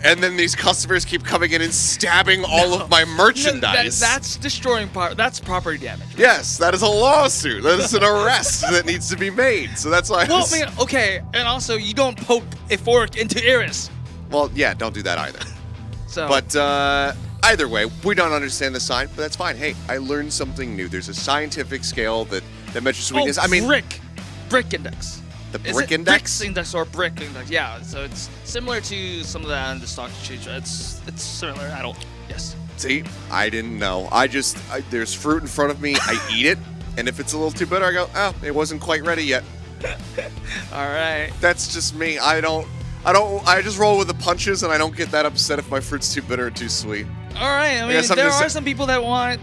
and then these customers keep coming in and stabbing all of my merchandise. That's destroying that's property damage. Right? Yes, that is a lawsuit. That is an arrest that needs to be made. So that's why. Well, I mean, okay, and also you don't poke a fork into Iris. Well, yeah, don't do that either. So, but either way, we don't understand the sign, but that's fine. Hey, I learned something new. There's a scientific scale that measures sweetness. I mean, brick index. The brick index? Brick index or brick index? Yeah. So it's similar to some of that in the stock exchange. It's similar. Yes. See, I didn't know. There's fruit in front of me. I eat it, and if it's a little too bitter, I go, oh, it wasn't quite ready yet. All right. That's just me. I just roll with the punches, and I don't get that upset if my fruit's too bitter or too sweet. All right. I mean, there are some people that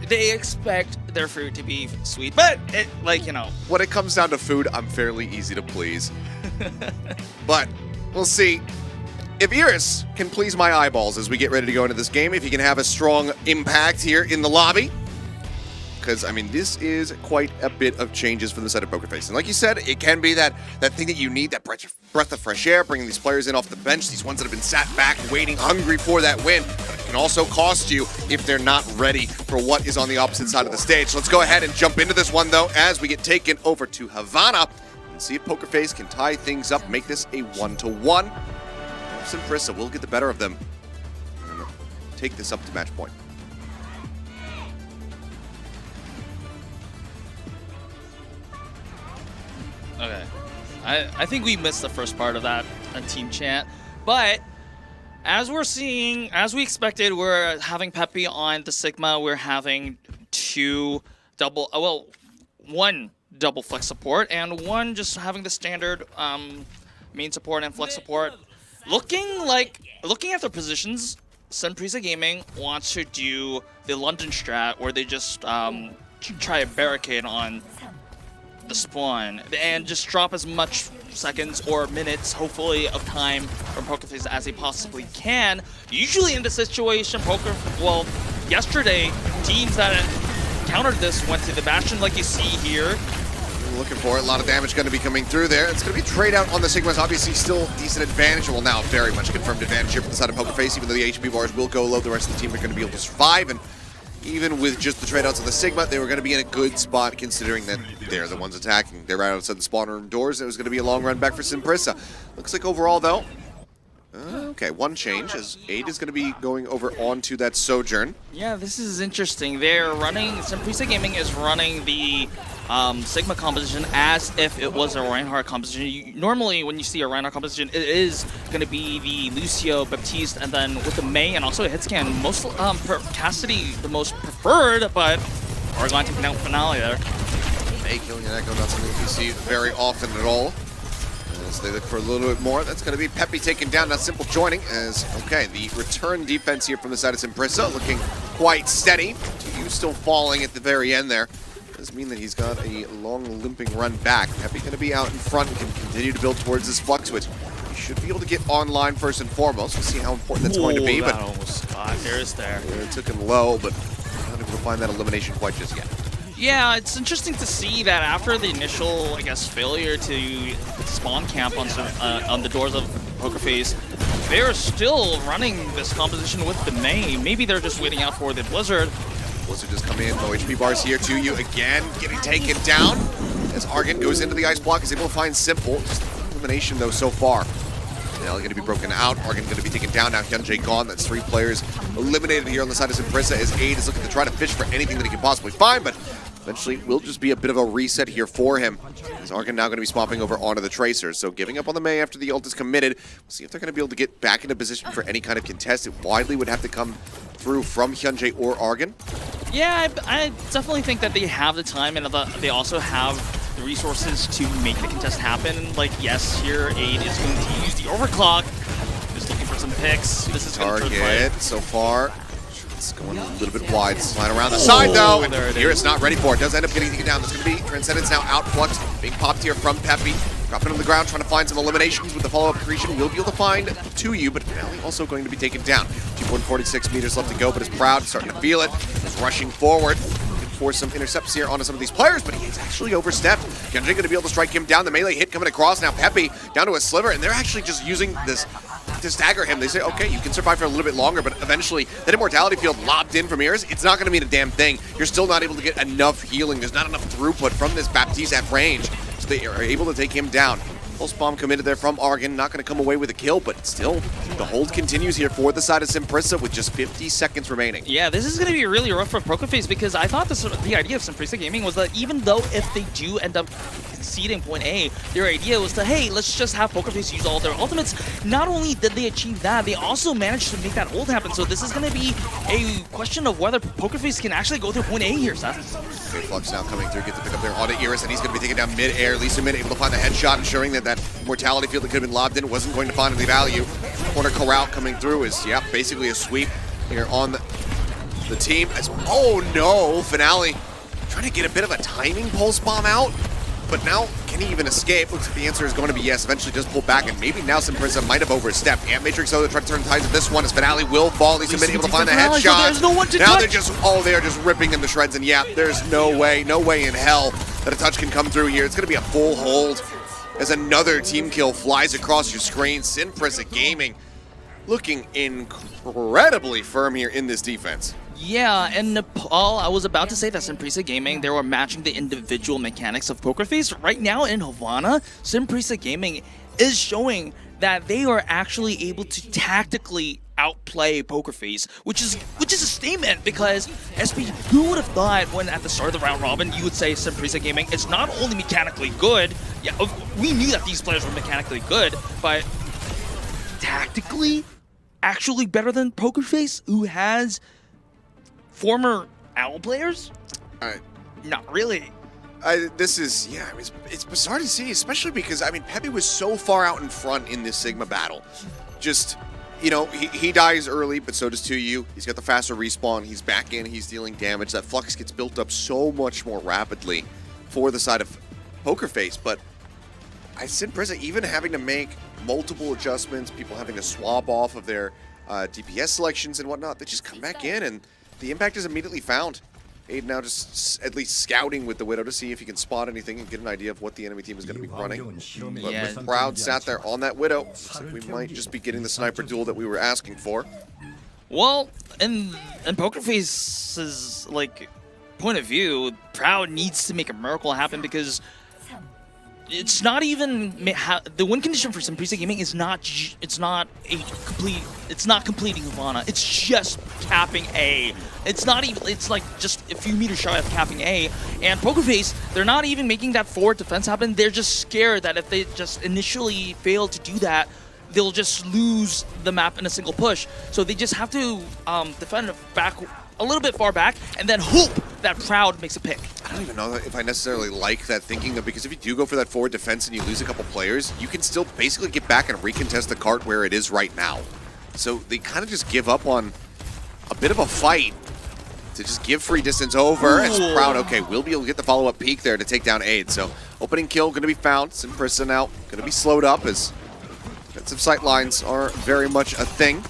they expect their fruit to be sweet, but when it comes down to food, I'm fairly easy to please. But we'll see if Iris can please my eyeballs as we get ready to go into this game. If he can have a strong impact here in the lobby. Because, I mean, this is quite a bit of changes for the side of PokerFace. And like you said, it can be that thing that you need, that breath of fresh air, bringing these players in off the bench, these ones that have been sat back, waiting, hungry for that win. But it can also cost you if they're not ready for what is on the opposite side of the stage. So let's go ahead and jump into this one, though, as we get taken over to Havana and see if PokerFace can tie things up, make this a 1-1. Sinprissa will get the better of them and take this up to match point. Okay. I think we missed the first part of that team chant, but As we're seeing, as we expected, we're having Pepe on the Sigma. We're having one double flex support and one just having the standard main support and flex support. Looking at their positions, Sunprisa Gaming wants to do the London strat where they just try a barricade on the spawn and just drop as much seconds or minutes, hopefully, of time from PokerFace as they possibly can. Usually in this situation, yesterday, teams that countered this went to the Bastion like you see here. Looking for it. A lot of damage going to be coming through there. It's going to be trade out on the Sigmas. Obviously, still decent advantage. Well, now very much confirmed advantage here from the side of PokerFace. Even though the HP bars will go low, the rest of the team are going to be able to survive. And even with just the trade outs of the Sigma, they were going to be in a good spot considering that they're the ones attacking. They're right outside the spawn room doors. And it was going to be a long run back for Sunprisa. Looks like overall, though, okay, one change as 8 is going to be going over onto that Sojourn. Yeah, this is interesting. They're running, Sunprisa Gaming is running the Sigma composition as if it was a Reinhardt composition. Normally, when you see a Reinhardt composition, it is going to be the Lucio, Baptiste, and then with the Mei and also a hitscan. Most Cassidy, the most preferred, but Argon taking out Finale there. Mei killing an Echo, not something you see very often at all. As they look for a little bit more, that's going to be Pepe taken down. Now Simple joining as, okay, the return defense here from the side of Sunprisa looking quite steady. TU still falling at the very end there. Does mean that he's got a long limping run back. Pepe going to be out in front and can continue to build towards this Flux Switch. He should be able to get online first and foremost. We'll see how important that's going to be. That But almost got there. It took him low, but not able to find that elimination quite just yet. Yeah, it's interesting to see that after the initial, I guess, failure to spawn camp on the doors of PokerFace, they're still running this composition with the Mei. Maybe they're just waiting out for the Blizzard. Blizzard just come in, no HP bars here to you again, getting taken down. As Argon goes into the ice block, is able to find Simple. Just elimination though so far. Now going to be broken out. Argon going to be taken down. Now Hyunjae gone. That's 3 players eliminated here on the side of Sunprisa as 8 is looking to try to fish for anything that he can possibly find, but eventually will just be a bit of a reset here for him. As Argon now going to be swapping over onto the Tracers. So giving up on the Mei after the ult is committed. We'll see if they're going to be able to get back into position for any kind of contest. It widely would have to come through from Hyunjae or Argon. Yeah, I definitely think that they have the time and they also have the resources to make the contest happen. Like, yes, here 8 is going to use the overclock. Just looking for some picks. This is going to target so far. It's going a little bit wide. Slide around the side though. And here it's not ready for it. Does end up getting taken down. There's going to be Transcendence now out. Flux being popped here from Pepe. Dropping on the ground, trying to find some eliminations with the follow-up accretion. We'll be able to find 2U, but Finale also going to be taken down. 2.46 meters left to go, but is proud, starting to feel it. Is rushing forward. For some intercepts here onto some of these players, but he's actually overstepped. Hyunjae going to be able to strike him down. The melee hit coming across. Now Pepe down to a sliver, and they're actually just using this to stagger him. They say, okay, you can survive for a little bit longer, but eventually that immortality field lobbed in from Iris, it's not going to mean a damn thing. You're still not able to get enough healing. There's not enough throughput from this Baptiste at range, so they are able to take him down. Pulse bomb committed there from Argon, not going to come away with a kill, but still, the hold continues here for the side of Sunprisa with just 50 seconds remaining. Yeah, this is going to be really rough for PokerFace because I thought the idea of Sunprisa Gaming was that even though if they do end up conceding point A, their idea was to, hey, let's just have PokerFace use all their ultimates. Not only did they achieve that, they also managed to make that ult happen. So this is going to be a question of whether PokerFace can actually go through point A here, Seth. Okay, Flux now coming through, get the pick up there onto Iris, and he's going to be taken down mid-air. Lisa Min able to find the headshot, ensuring that that mortality field that could have been lobbed in wasn't going to find any value. Corner corral coming through is, yeah, basically a sweep here on the team. Oh no, Finale trying to get a bit of a timing pulse bomb out, but now can he even escape? Looks like the answer is going to be yes. Eventually just pull back, and maybe now Sunprisa might have overstepped. Yeah, Matrix Oda trying to turn tides at this one as Finale will fall. Lisa Min able to find the headshot. There's no one to now touch. they're just, they are just ripping him to shreds, and yeah, there's no way in hell that a touch can come through here. It's going to be a full hold as another team kill flies across your screen. Sunprisa Gaming looking incredibly firm here in this defense. Yeah, and Nepal, I was about to say that Sunprisa Gaming, they were matching the individual mechanics of PokerFace. Right now in Havana, Sunprisa Gaming is showing that they are actually able to tactically outplay PokerFace, which is a statement because SP, who would have thought when at the start of the round robin you would say Sunprisa Gaming is not only mechanically good, yeah, we knew that these players were mechanically good, but tactically actually better than Poker Face, who has former OWL players? Not really. This is, it's bizarre to see, especially because, Pepe was so far out in front in this Sigma battle. Just, he dies early, but so does 2U. He's got the faster respawn. He's back in. He's dealing damage. That flux gets built up so much more rapidly for the side of Poker Face. But Sinprissa even having to make multiple adjustments, people having to swap off of their DPS selections and whatnot, they just come back in, and the impact is immediately found. Aid now just at least scouting with the Widow to see if he can spot anything and get an idea of what the enemy team is going to be running. But with Proud sat there on that Widow, looks like we might just be getting the sniper duel that we were asking for. Well, in Poker Face's point of view, Proud needs to make a miracle happen because it's not even the win condition for Sinprissa Gaming is not completing Havana. It's just capping A. It's not even. It's like just a few meters shy of capping A. And Poker Face, they're not even making that forward defense happen. They're just scared that if they just initially fail to do that, they'll just lose the map in a single push. So they just have to defend back a little bit far back and then hope that Proud makes a pick. I don't even know if I necessarily like that thinking, though, because if you do go for that forward defense and you lose a couple players, you can still basically get back and recontest the cart where it is right now. So they kind of just give up on a bit of a fight to just give free distance over. As Proud, okay, will be able to get the follow-up peek there to take down Aid. So opening kill going to be found. Sinprissa now going to be slowed up as defensive sight lines are very much a thing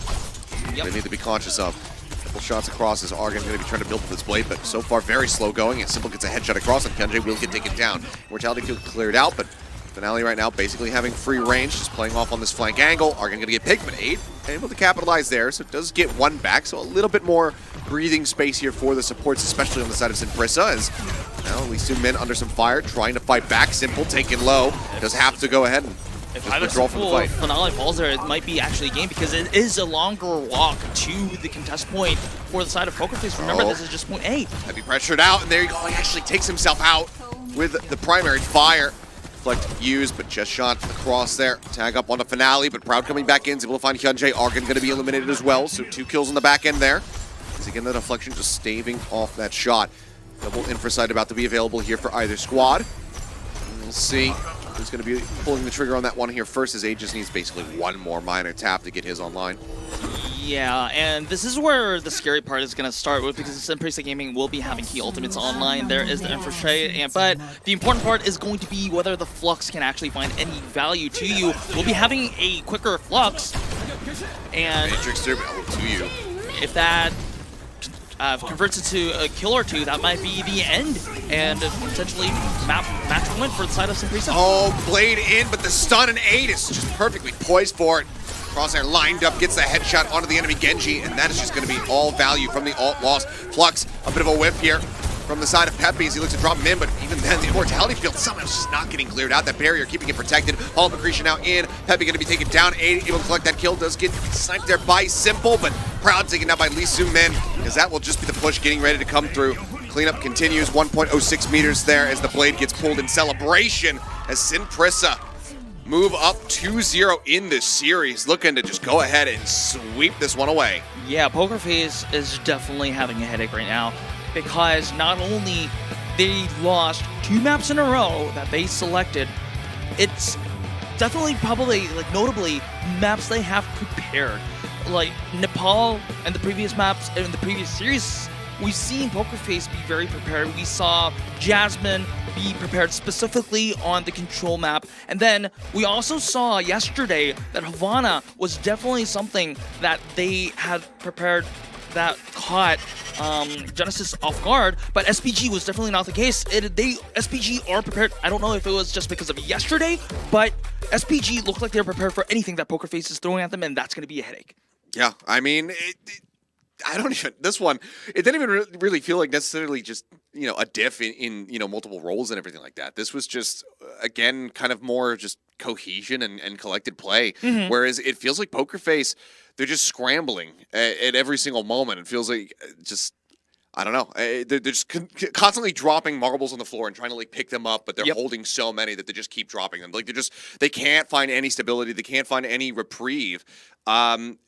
they need to be conscious of. Couple shots across as Argon going to be trying to build this blade, but so far very slow going. And Simple gets a headshot across, and Kenji will get taken down. Mortality field cleared out, but Finale right now basically having free range, just playing off on this flank angle. Argon going to get picked, but Aid able to capitalize there, so it does get one back. So a little bit more breathing space here for the supports, especially on the side of Sinprissa, as now Lee Soon-min under some fire, trying to fight back. Simple taken low, does have to go ahead and if either Finale falls there, it might be actually a game because it is a longer walk to the contest point for the side of Poker Face. Remember, this is just point A. Heavy pressured out, and there you go. He actually takes himself out with the primary fire. Deflect used, but just shot across there. Tag up on the Finale, but Proud coming back in. Is able to find Hyunjae. Argon going to be eliminated as well, so 2 kills on the back end there. As again, the deflection just staving off that shot. Double infrasight about to be available here for either squad. And we'll see who's going to be pulling the trigger on that one here first, as Aid just needs basically one more minor tap to get his online. Yeah, and this is where the scary part is going to start with, because Sinprissa Gaming will be having key ultimates online. There is the infrasight, but the important part is going to be whether the flux can actually find any value to you. We'll be having a quicker flux, and Matrixter to you. If that converts it to a kill or two, that might be the end, and potentially match win for the side of Sinprissa. Oh, blade in, but the stun and Aid is just perfectly poised for it. Crosshair lined up, gets the headshot onto the enemy Genji, and that is just going to be all value from the ult loss. Flux, a bit of a whiff here from the side of Pepe as he looks to drop him in, but even then, the immortality field somehow is just not getting cleared out. That barrier keeping it protected. All Accretion now in. Pepe going to be taken down. Aid able to collect that kill. Does get sniped there by Simple, but Proud taken down by Lee Soon-min, because that will just be the push getting ready to come through. Cleanup continues. 1.06 meters there as the blade gets pulled in celebration as Sinprissa move up 2-0 in this series, looking to just go ahead and sweep this one away. Yeah, Poker Face is definitely having a headache right now, because not only they lost 2 maps in a row that they selected, it's definitely probably, notably, maps they have prepared. Like Nepal and the previous maps in the previous series, we've seen Poker Face be very prepared. We saw Jasmine be prepared specifically on the control map. And then we also saw yesterday that Havana was definitely something that they had prepared that caught Genesis off guard, but SPG was definitely not the case. SPG are prepared. I don't know if it was just because of yesterday, but SPG looked like they were prepared for anything that Poker Face is throwing at them, and that's going to be a headache. Yeah, I mean, I don't even, this one, it didn't even really feel like necessarily just, a diff in multiple roles and everything like that. This was just, again, kind of more just cohesion and collected play. Whereas it feels like Poker Face, they're just scrambling at every single moment. It feels like just, I don't know. They're just constantly dropping marbles on the floor and trying to like pick them up, but they're holding so many that they just keep dropping them. Like they can't find any stability. They can't find any reprieve. And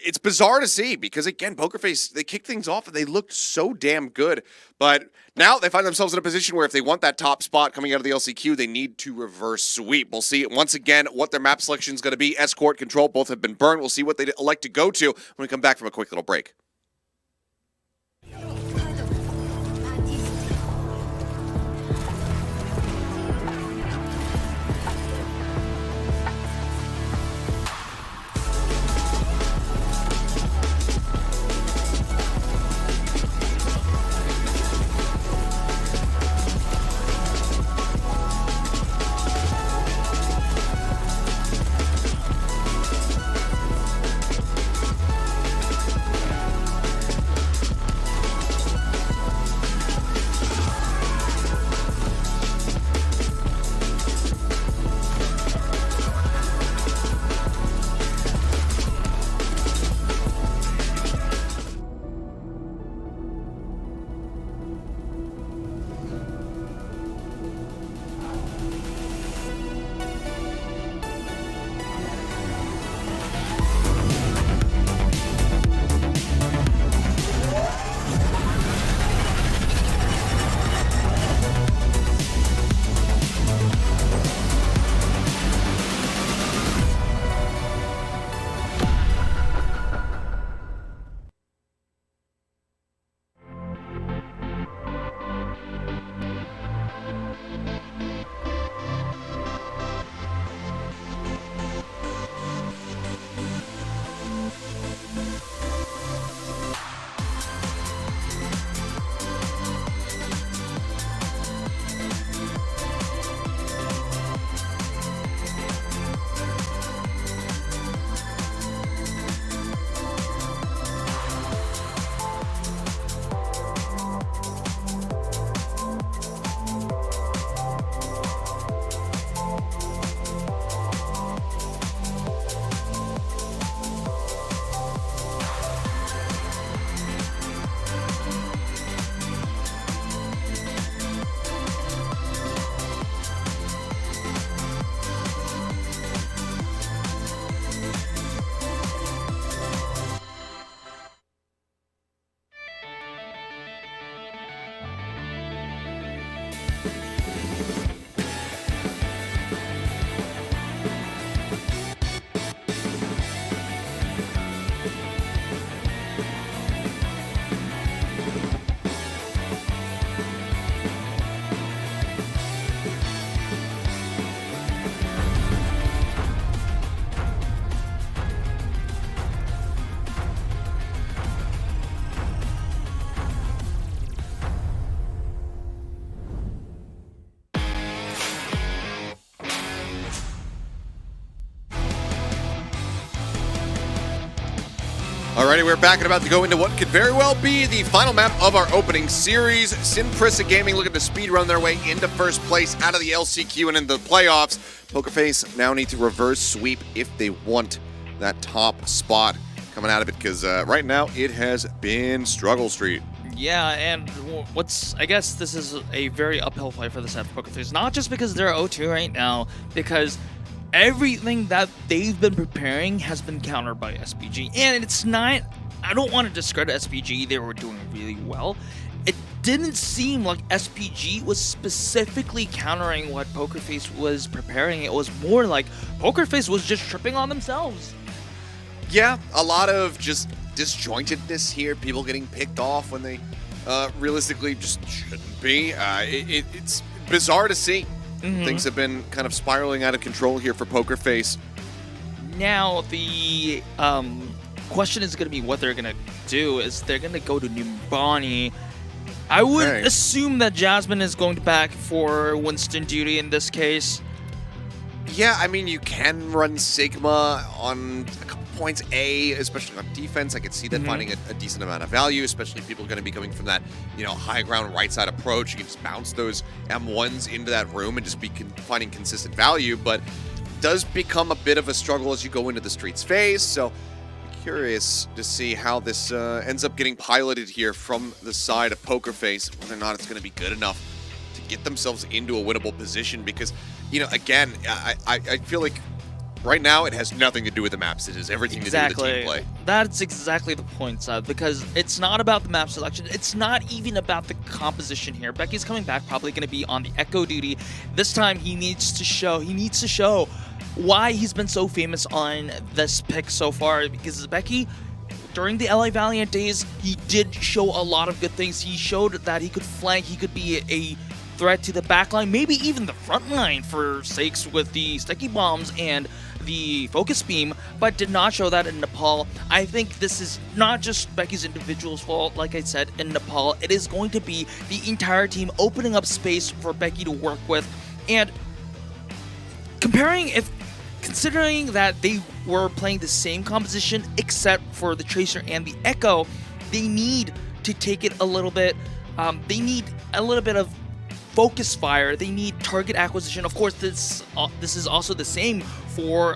it's bizarre to see because again, Pokerface, they kicked things off and they looked so damn good. But now they find themselves in a position where if they want that top spot coming out of the LCQ, they need to reverse sweep. We'll see once again what their map selection is going to be. Escort, Control, both have been burned. We'll see what they elect to go to when we come back from a quick little break. Alrighty, we're back and about to go into what could very well be the final map of our opening series. Sinprissa Gaming looking to speed run their way into first place out of the LCQ and into the playoffs. Pokerface now need to reverse sweep if they want that top spot coming out of it, because right now it has been struggle street. Yeah, and I guess this is a very uphill fight for the San Pokerface, not just because they're 0-2 right now, because everything that they've been preparing has been countered by SPG. And it's not, I don't want to discredit SPG, they were doing really well. It didn't seem like SPG was specifically countering what Pokerface was preparing. It was more like Pokerface was just tripping on themselves. Yeah, a lot of just disjointedness here, people getting picked off when they realistically just shouldn't be. It's bizarre to see. Things have been kind of spiraling out of control here for Pokerface. Now, the question is going to be what they're going to do. Is they're going to go to Numbani. I would assume that Jasmine is going to back for Winston duty in this case. Yeah, I mean, you can run Sigma on a couple points A, especially on defense. I could see that finding a decent amount of value, especially if people are going to be coming from that, high ground right side approach. You can just bounce those M1s into that room and just be finding consistent value, but it does become a bit of a struggle as you go into the streets phase. So curious to see how this ends up getting piloted here from the side of Poker Face, whether or not it's going to be good enough to get themselves into a winnable position. Because, you know, again, I feel like right now it has nothing to do with the maps. It has everything to do with the team play. That's exactly the point, Seth, because it's not about the map selection. It's not even about the composition here. Becky's coming back, probably going to be on the Echo duty. This time he needs to show why he's been so famous on this pick so far, because Becky, during the LA Valiant days, he did show a lot of good things. He showed that he could flank, he could be a threat to the backline, maybe even the front line for sakes with the sticky bombs and the focus beam, but did not show that in Nepal. I think this is not just Becky's individual's fault, like I said, in Nepal. It is going to be the entire team opening up space for Becky to work with. And considering that they were playing the same composition except for the Tracer and the Echo, they need to take it a little bit. They need a little bit of focus fire. They need target acquisition. Of course, this is also the same for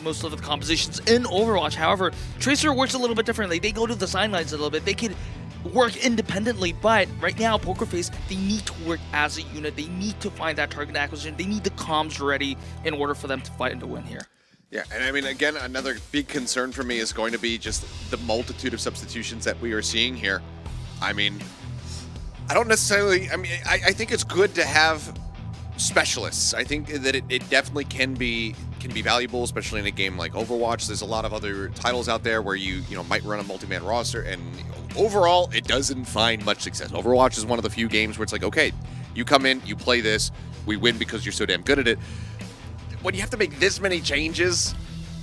most of the compositions in Overwatch. However, Tracer works a little bit differently. They go to the sidelines a little bit. They can work independently, but right now, Poker Face, they need to work as a unit. They need to find that target acquisition. They need the comms ready in order for them to fight and to win here. Yeah, and I mean, again, another big concern for me is going to be just the multitude of substitutions that we are seeing here. I mean, I don't necessarily, I think it's good to have specialists. I think that it definitely can be valuable, especially in a game like Overwatch. There's a lot of other titles out there where you might run a multi-man roster, and overall, it doesn't find much success. Overwatch is one of the few games where it's like, okay, you come in, you play this, we win because you're so damn good at it. When you have to make this many changes,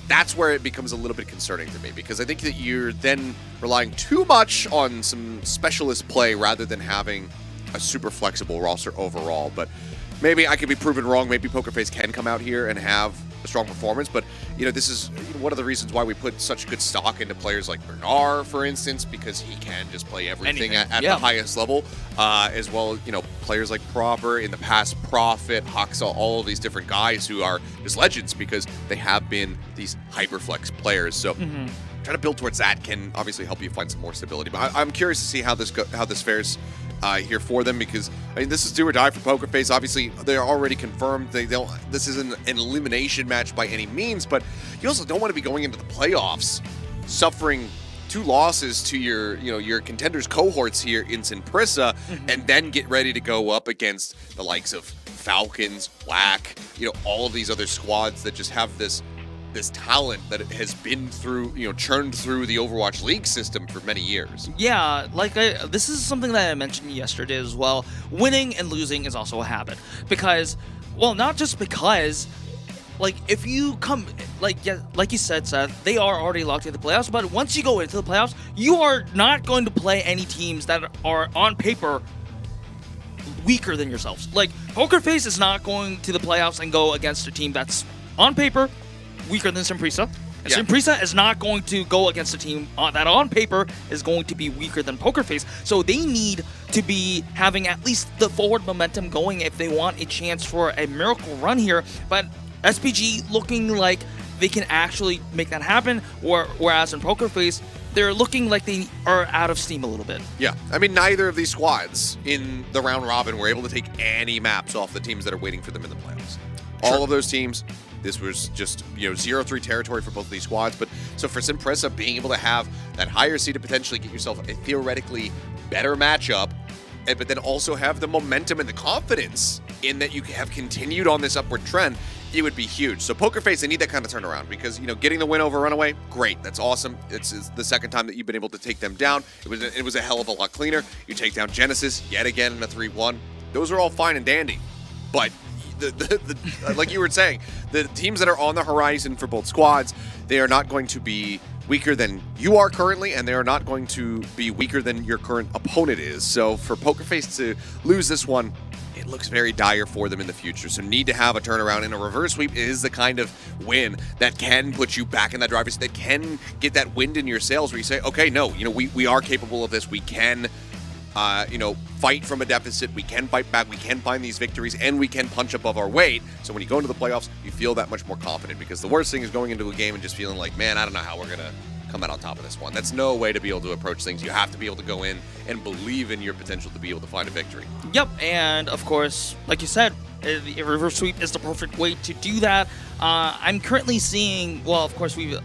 that's where it becomes a little bit concerning to me, because I think that you're then relying too much on some specialist play rather than having a super flexible roster overall. But maybe I could be proven wrong. Maybe Poker Face can come out here and have a strong performance, but this is one of the reasons why we put such good stock into players like Bernard, for instance, because he can just play everything at the highest level, as well as players like Proper, in the past Prophet, Haxa, all of these different guys who are just legends because they have been these hyperflex players. So trying to build towards that can obviously help you find some more stability. But I'm curious to see how this fares here for them, because this is do or die for Poker Face. Obviously, they're already confirmed. This isn't an elimination match by any means, but you also don't want to be going into the playoffs suffering 2 losses to your contenders cohorts here in Sinprissa, and then get ready to go up against the likes of Falcons, WAC, all of these other squads that just have this talent that it has been through, churned through the Overwatch League system for many years. Yeah, this is something that I mentioned yesterday as well. Winning and losing is also a habit, because, well, not just because, if you come, like you said, Seth, they are already locked into the playoffs, but once you go into the playoffs, you are not going to play any teams that are on paper weaker than yourselves. Poker Face is not going to the playoffs and go against a team that's on paper weaker than Sinprissa. And Sinprissa is not going to go against a team that on paper is going to be weaker than Poker Face. So they need to be having at least the forward momentum going if they want a chance for a miracle run here. But SPG looking like they can actually make that happen, whereas in Poker Face, they're looking like they are out of steam a little bit. Yeah, neither of these squads in the round robin were able to take any maps off the teams that are waiting for them in the playoffs. All of those teams, this was just 0-3 territory for both of these squads. But so for Sinprissa, being able to have that higher seed to potentially get yourself a theoretically better matchup, but then also have the momentum and the confidence in that you have continued on this upward trend, it would be huge. So Poker Face, they need that kind of turnaround, because getting the win over Runaway, great, that's awesome. It's the second time that you've been able to take them down. It was a hell of a lot cleaner. You take down Genesis yet again in a 3-1. Those are all fine and dandy, but like you were saying, the teams that are on the horizon for both squads, they are not going to be weaker than you are currently, and they are not going to be weaker than your current opponent is. So for Poker Face to lose this one, it looks very dire for them in the future. So need to have a turnaround, and a reverse sweep is the kind of win that can put you back in that driver's seat, that can get that wind in your sails where you say, okay, no, we are capable of this. We can fight from a deficit, we can fight back, we can find these victories, and we can punch above our weight. So when you go into the playoffs, you feel that much more confident, because the worst thing is going into a game and just feeling like, man, I don't know how we're gonna come out on top of this one. That's no way to be able to approach things. You have to be able to go in and believe in your potential to be able to find a victory. Yep, and of course, like you said, the reverse sweep is the perfect way to do that. I'm currently seeing, well, of course, we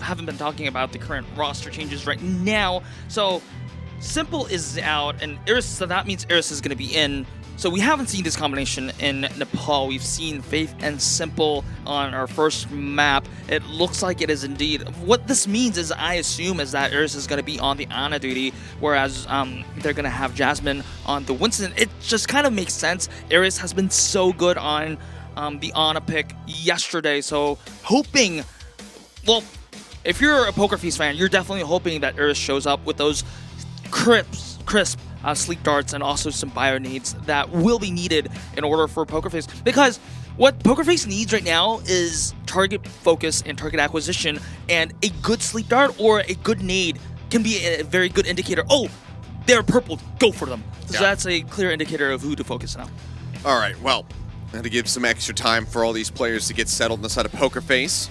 haven't been talking about the current roster changes right now. So Simple is out, and Iris, so that means Iris is going to be in. So we haven't seen this combination in Nepal. We've seen Faith and Simple on our first map. It looks like it is indeed. What this means is, I assume, is that Iris is going to be on the Ana duty, whereas they're going to have Jasmine on the Winston. It just kind of makes sense. Iris has been so good on the Ana pick yesterday, so hoping, well, if you're a Poker Face fan, you're definitely hoping that Iris shows up with those crisp sleep darts and also some bio nades that will be needed in order for Poker Face. Because what Poker Face needs right now is target focus and target acquisition, and a good sleep dart or a good nade can be a very good indicator. Oh, they're purple, go for them. So that's a clear indicator of who to focus on. All right, well, I had to give some extra time for all these players to get settled on the side of Poker Face.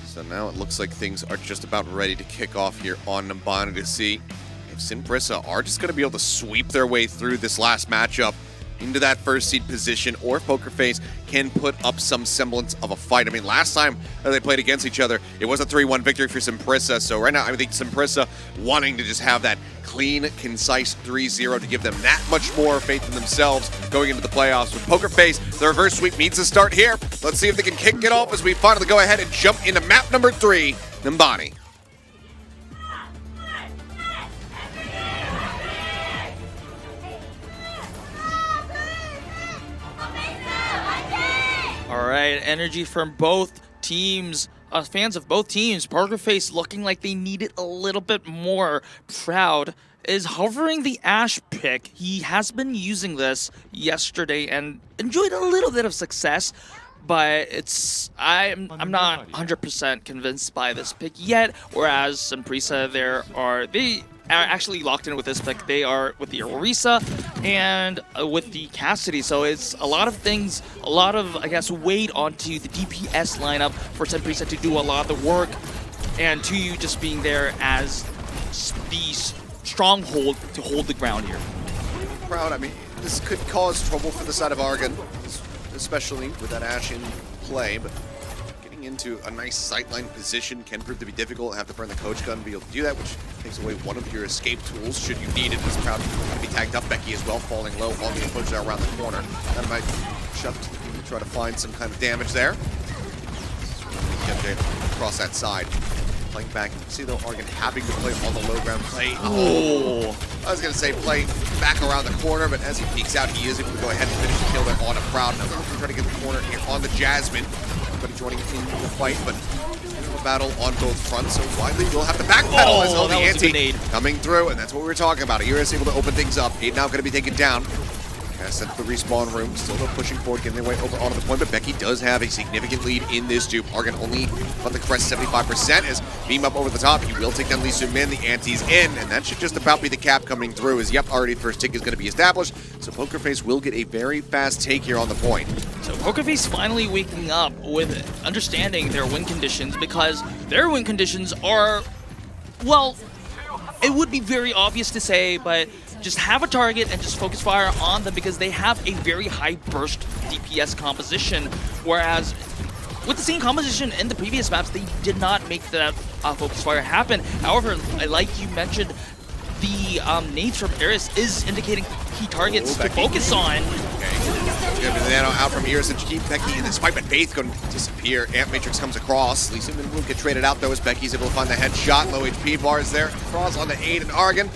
So now it looks like things are just about ready to kick off here on Nimbana to see if Simprissa are just going to be able to sweep their way through this last matchup into that first seed position, or if Poker Face can put up some semblance of a fight. I mean, last time that they played against each other, it was a 3-1 victory for Simprissa. So right now, I think Simprissa wanting to just have that clean, concise 3-0 to give them that much more faith in themselves going into the playoffs. With Poker Face, the reverse sweep needs to start here. Let's see if they can kick it off as we finally go ahead and jump into map number 3, Nimbani. All right, energy from both teams. Fans of both teams. Poker Face looking like they need it a little bit more. Proud is hovering the Ash pick. He has been using this yesterday and enjoyed a little bit of success, but I'm not 100% convinced by this pick yet. Whereas Simprissa, they are actually locked in with this pick. They are with the Orisa and with the Cassidy. So it's a lot of things, a lot of, I guess, weight onto the DPS lineup for Simprissa to do a lot of the work, and to you just being there as the stronghold to hold the ground here. Proud, I mean, this could cause trouble for the side of Argon, especially with that Ash in play, but getting into a nice sightline position can prove to be difficult. Have to burn the coach gun to be able to do that, which takes away one of your escape tools should you need it. As Proud to be tagged up. Becky as well, falling low on the approach there around the corner. That might shove to try to find some kind of damage there. MJ across that side. Playing back. You can see though Argon having to play on the low ground play. Oh, I was going to say play back around the corner, but as he peeks out, he is able to go ahead and finish the kill there on a Proud. Now they're trying to get the corner here on the Jasmine. Everybody joining in the fight, but a battle on both fronts, so Wiley will have to backpedal as well. The Yeti coming through, and that's what we were talking about. Here is able to open things up. Aid now going to be taken down. Sent to the respawn room, still though pushing forward, getting their way over onto the point, but Becky does have a significant lead in this dupe. Argon only about the crest 75% as beam up over the top. He will take down Lee Soo-min, the anti's in, and that should just about be the cap coming through as, yep, already first tick is going to be established, so Poker Face will get a very fast take here on the point. So Poker Face finally waking up with understanding their win conditions, because their win conditions are, well, it would be very obvious to say, but just have a target and just focus fire on them because they have a very high burst DPS composition, whereas with the same composition in the previous maps, they did not make that focus fire happen. However, like you mentioned, the nades from Eris is indicating key targets to focus on. Okay, the nano out from Iris and keep Becky in this fight, but Faith going to disappear. Amp Matrix comes across. Lee Soo-min will get traded out though as Becky's able to find the headshot. Low HP bars there. Cross on the Aid and Argon.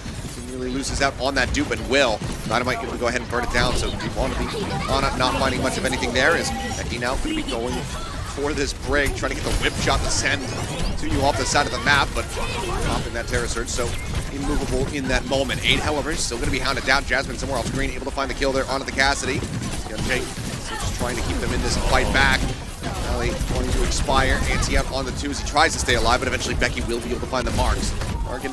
Really loses out on that dupe and will. Dynamite able to go ahead and burn it down, so we want to be on it, not finding much of anything there. Is Becky now going to be going for this break, trying to get the whip shot to send to you off the side of the map, but popping that Terror Surge, so immovable in that moment. 8, however, still going to be hounded down. Jasmine somewhere off screen, able to find the kill there onto the Cassidy. MJ just trying to keep them in this fight back. Ellie wanting to expire. Anti out on the 2 as he tries to stay alive, but eventually Becky will be able to find the marks. Argon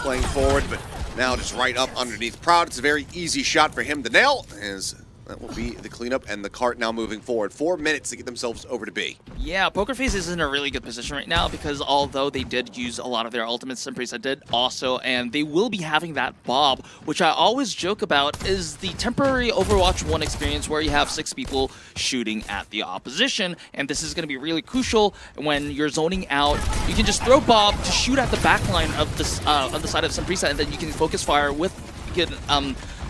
playing forward, but now just right up underneath Proud. It's a very easy shot for him to nail as that will be the cleanup and the cart now moving forward. 4 minutes to get themselves over to B. Yeah, Pokerface is in a really good position right now because although they did use a lot of their ultimates, Simprisa did also, and they will be having that Bob, which I always joke about is the temporary Overwatch 1 experience where you have 6 people shooting at the opposition, and this is going to be really crucial when you're zoning out. You can just throw Bob to shoot at the back line of this on the side of Simprisa, and then you can focus fire with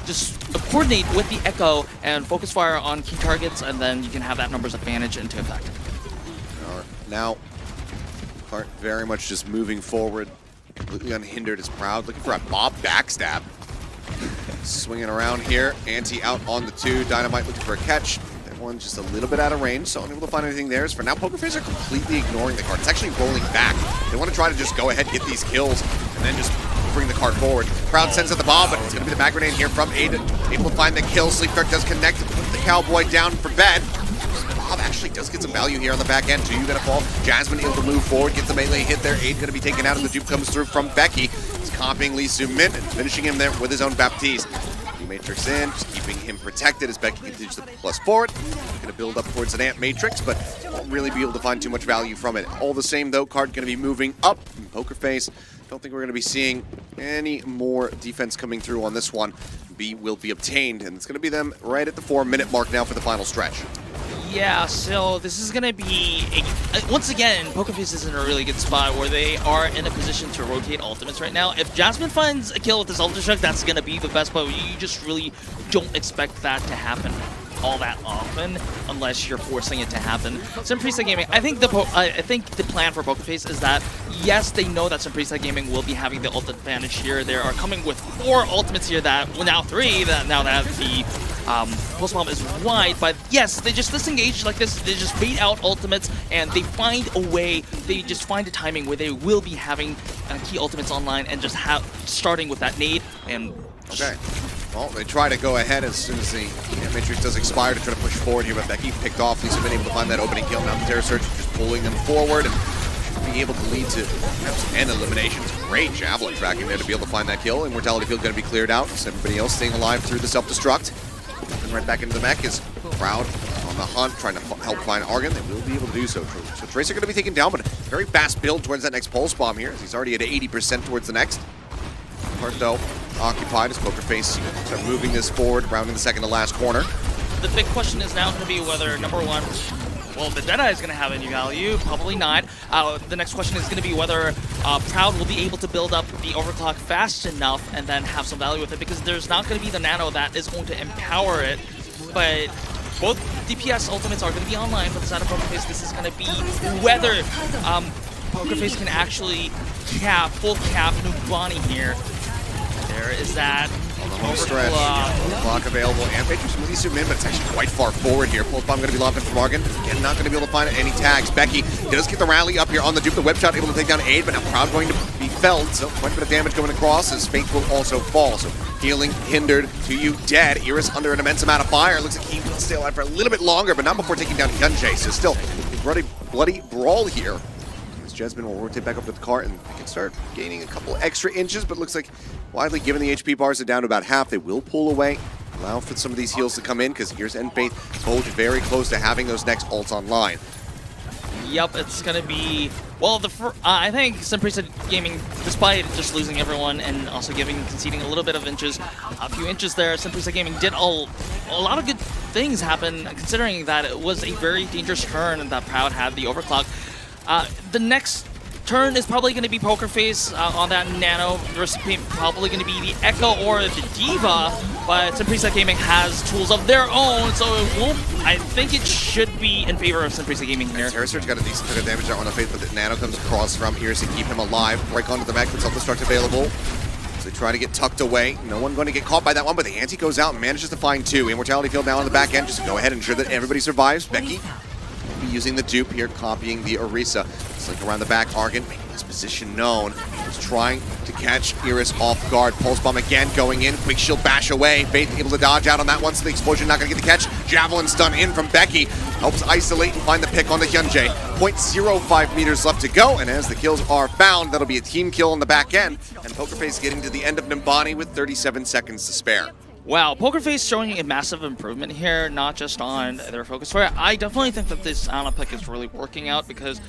just coordinate with the Echo and focus fire on key targets, and then you can have that numbers advantage into effect. Now, Cart very much just moving forward, completely unhindered as Proud, looking for a Bob backstab. Swinging around here, Anti out on the 2, Dynamite looking for a catch. That one just a little bit out of range, so unable to find anything there. As for now, Pokerface are completely ignoring the cart. It's actually rolling back. They want to try to just go ahead, get these kills, and then just bring the cart forward. Proud sends out the Bob, but it's going to be the mag grenade here from Aiden. Able to find the kill. Sleep Dark does connect, put the Cowboy down for bed. Bob actually does get some value here on the back end. 2 gonna fall. Jasmine able to move forward, gets the melee hit there. Aiden gonna be taken out, and the dupe comes through from Becky. He's copying Lee Soo-min and finishing him there with his own Baptiste. Matrix in, just keeping him protected as Becky continues to plus forward. Gonna build up towards an Ant Matrix, but won't really be able to find too much value from it. All the same though, card gonna be moving up. Pokerface, don't think we're gonna be seeing any more defense coming through on this one. B will be obtained, and it's gonna be them right at the 4-minute mark now for the final stretch. Yeah, so this is going to be, once again, Pokerface is in a really good spot where they are in a position to rotate ultimates right now. If Jasmine finds a kill with this Ultra Shock, that's going to be the best, but you just really don't expect that to happen all that often unless you're forcing it to happen. Simprisa Gaming, I think the plan for Pokerface is that, yes, they know that Simprisa Gaming will be having the ult advantage here. They are coming with 4 ultimates here that, well, now 3, that now that the Pulse Bomb is wide, but yes, they just disengage like this, they just bait out ultimates, and they find a way, they just find a timing where they will be having key ultimates online and just starting with that nade, and okay. Well, they try to go ahead as soon as the Matrix does expire to try to push forward here, but Becky picked off. Lisa been able to find that opening kill. Now the Terror Surge just pulling them forward and should be able to lead to perhaps an eliminations. Great Javelin tracking there to be able to find that kill. Immortality Field going to be cleared out, so everybody else staying alive through the self-destruct. And right back into the mech is Proud on the hunt, trying to help find Argon. They will be able to do so. So Tracer going to be taken down, but a very fast build towards that next Pulse Bomb here, as he's already at 80% towards the next. Part though occupied as Pokerface start moving this forward, rounding the second to last corner. The big question is now going to be whether, number one, well, the Deadeye is going to have any value. Probably not. The next question is going to be whether Proud will be able to build up the overclock fast enough and then have some value with it, because there's not going to be the nano that is going to empower it. But both DPS ultimates are going to be online for the side of Pokerface. This is going to be whether Pokerface can actually full cap Nubani here. There is that. On the home stretch, clock available. And Matrix with Lee Min, but it's actually quite far forward here. Pulse Bomb going to be locked in from Argon. Again, not going to be able to find any tags. Becky does get the rally up here on the dupe. The web shot able to take down Aid, but now Proud going to be felled. So quite a bit of damage going across as Faith will also fall. So healing hindered to you dead. Iris under an immense amount of fire. Looks like he will stay alive for a little bit longer, but not before taking down Hyunjae. So still a bloody brawl here. Jasmine will rotate back up to the cart, and they can start gaining a couple extra inches, but looks like widely given the HP bars are down to about half. They will pull away, allow for some of these heals to come in, because Iris and Faith both very close to having those next ults online. Yep, it's going to be, well, I think Simprisa Gaming, despite just losing everyone and also conceding a little bit of inches, a few inches there, Simprisa Gaming did a lot of good things happen, considering that it was a very dangerous turn and that Proud had the overclock. The next turn is probably going to be Pokerface on that nano. The recipient probably going to be the Echo or the Diva, but Simprisa Gaming has tools of their own, so it won't. I think it should be in favor of Simprisa Gaming here. Terror Surge got a decent bit of damage there on the Faith, but the nano comes across from Iris to keep him alive. Break onto the mech with self-destruct available. So they try to get tucked away. No one going to get caught by that one, but the Anti goes out and manages to find 2. Immortality Field now on the back end, just to go ahead and ensure that everybody survives. Becky using the dupe here, copying the Orisa. Slink around the back, Argon making his position known. He's trying to catch Iris off guard. Pulse Bomb again going in, quick shield bash away. Faith able to dodge out on that one, so the explosion not going to get the catch. Javelin stun in from Becky. Helps isolate and find the pick on the Hyunjae. 0.05 meters left to go, and as the kills are found, that'll be a team kill on the back end. And Pokerface getting to the end of Nimbani with 37 seconds to spare. Wow, Pokerface showing a massive improvement here, not just on their focus fire. I definitely think that this Ana pick is really working out because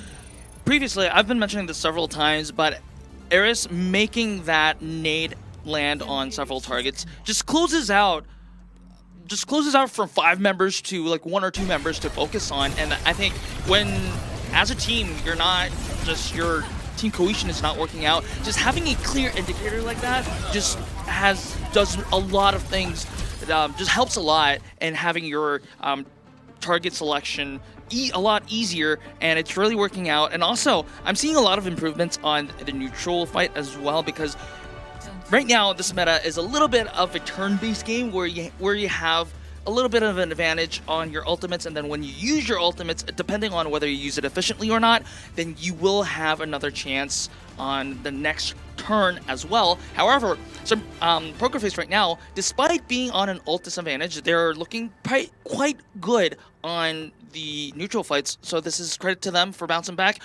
previously, I've been mentioning this several times, but Eris making that nade land on several targets just closes out from 5 members to like 1 or 2 members to focus on. And I think when, as a team, you're not just your team cohesion is not working out, just having a clear indicator like that just does a lot of things. Just helps a lot, and having your target selection a lot easier, and it's really working out. And also, I'm seeing a lot of improvements on the neutral fight as well, because right now this meta is a little bit of a turn-based game where you have a little bit of an advantage on your ultimates, and then when you use your ultimates, depending on whether you use it efficiently or not, then you will have another chance on the next turn as well. However, some Pokerface right now, despite being on an ult disadvantage, they're looking quite good on the neutral fights, so this is credit to them for bouncing back.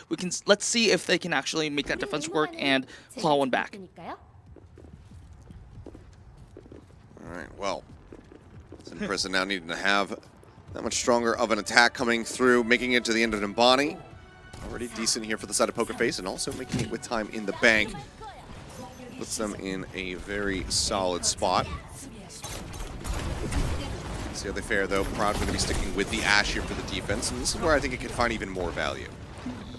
Let's see if they can actually make that defense work and claw one back. All right, well, Prison now needing to have that much stronger of an attack coming through, making it to the end of Nimbani. Already decent here for the side of Pokerface, and also making it with time in the bank. Puts them in a very solid spot. See how they fare, though. Proud going to be sticking with the Ashe here for the defense, and this is where I think it could find even more value.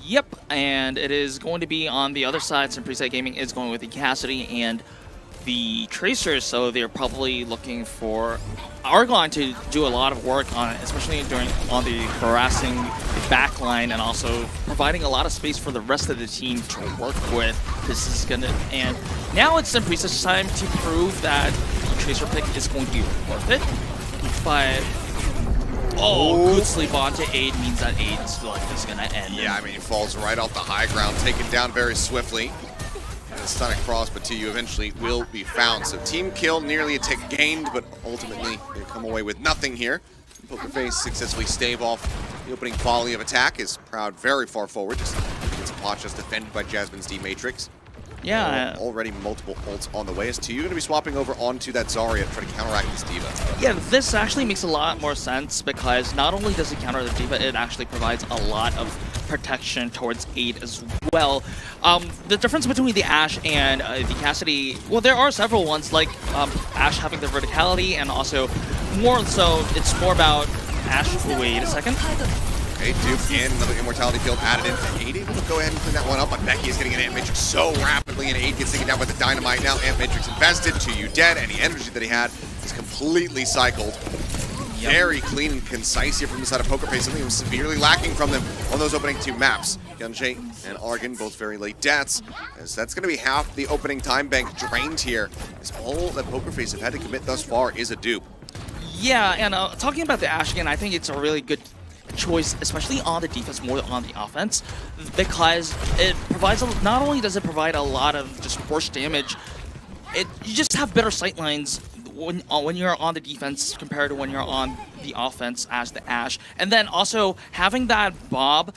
Yep, and it is going to be on the other side. Some Preset Gaming is going with the Cassidy and the Tracers, so they're probably looking for Argon to do a lot of work on it, especially on the harassing backline, and also providing a lot of space for the rest of the team to work with. This is gonna, and now it's Preset's time to prove that the Tracer pick is going to be worth it. But good sleep onto Aid means that Aid's life is gonna end. Yeah, I mean, he falls right off the high ground, taken down very swiftly. And a stunning cross, but TU eventually will be found. So team kill, nearly a tick gained, but ultimately they come away with nothing here. Pokerface successfully stave off the opening volley of attack. Is Proud very far forward, just gets a pot just defended by Jasmine's D-Matrix. Yeah. Already multiple ults on the way. Is TU going to be swapping over onto that Zarya to try to counteract this D.Va? Yeah, this actually makes a lot more sense, because not only does it counter the D.Va, it actually provides a lot of protection towards Aid as well. The difference between the Ashe and the Cassidy, well, there are several ones, like Ashe having the verticality, and also more so, it's more about Ashe. Wait a second. Okay, Duke and another Immortality field added in. Aid able to go ahead and clean that one up, but Becky is getting an Ant Matrix so rapidly, and Aid gets taken down by the Dynamite. Now Ant Matrix invested, TU dead, and the energy that he had is completely cycled. Yep. Very clean and concise here from the side of Pokerface. Something was severely lacking from them on those opening 2 maps. Yunjay and Argon, both very late deaths, as that's going to be half the opening time bank drained here, as all that Pokerface have had to commit thus far is a dupe. Yeah, and talking about the Ashe again, I think it's a really good choice, especially on the defense more than on the offense, because it provides not only does it provide a lot of just burst damage, you just have better sightlines when you're on the defense compared to when you're on the offense as the Ashe. And then also having that Bob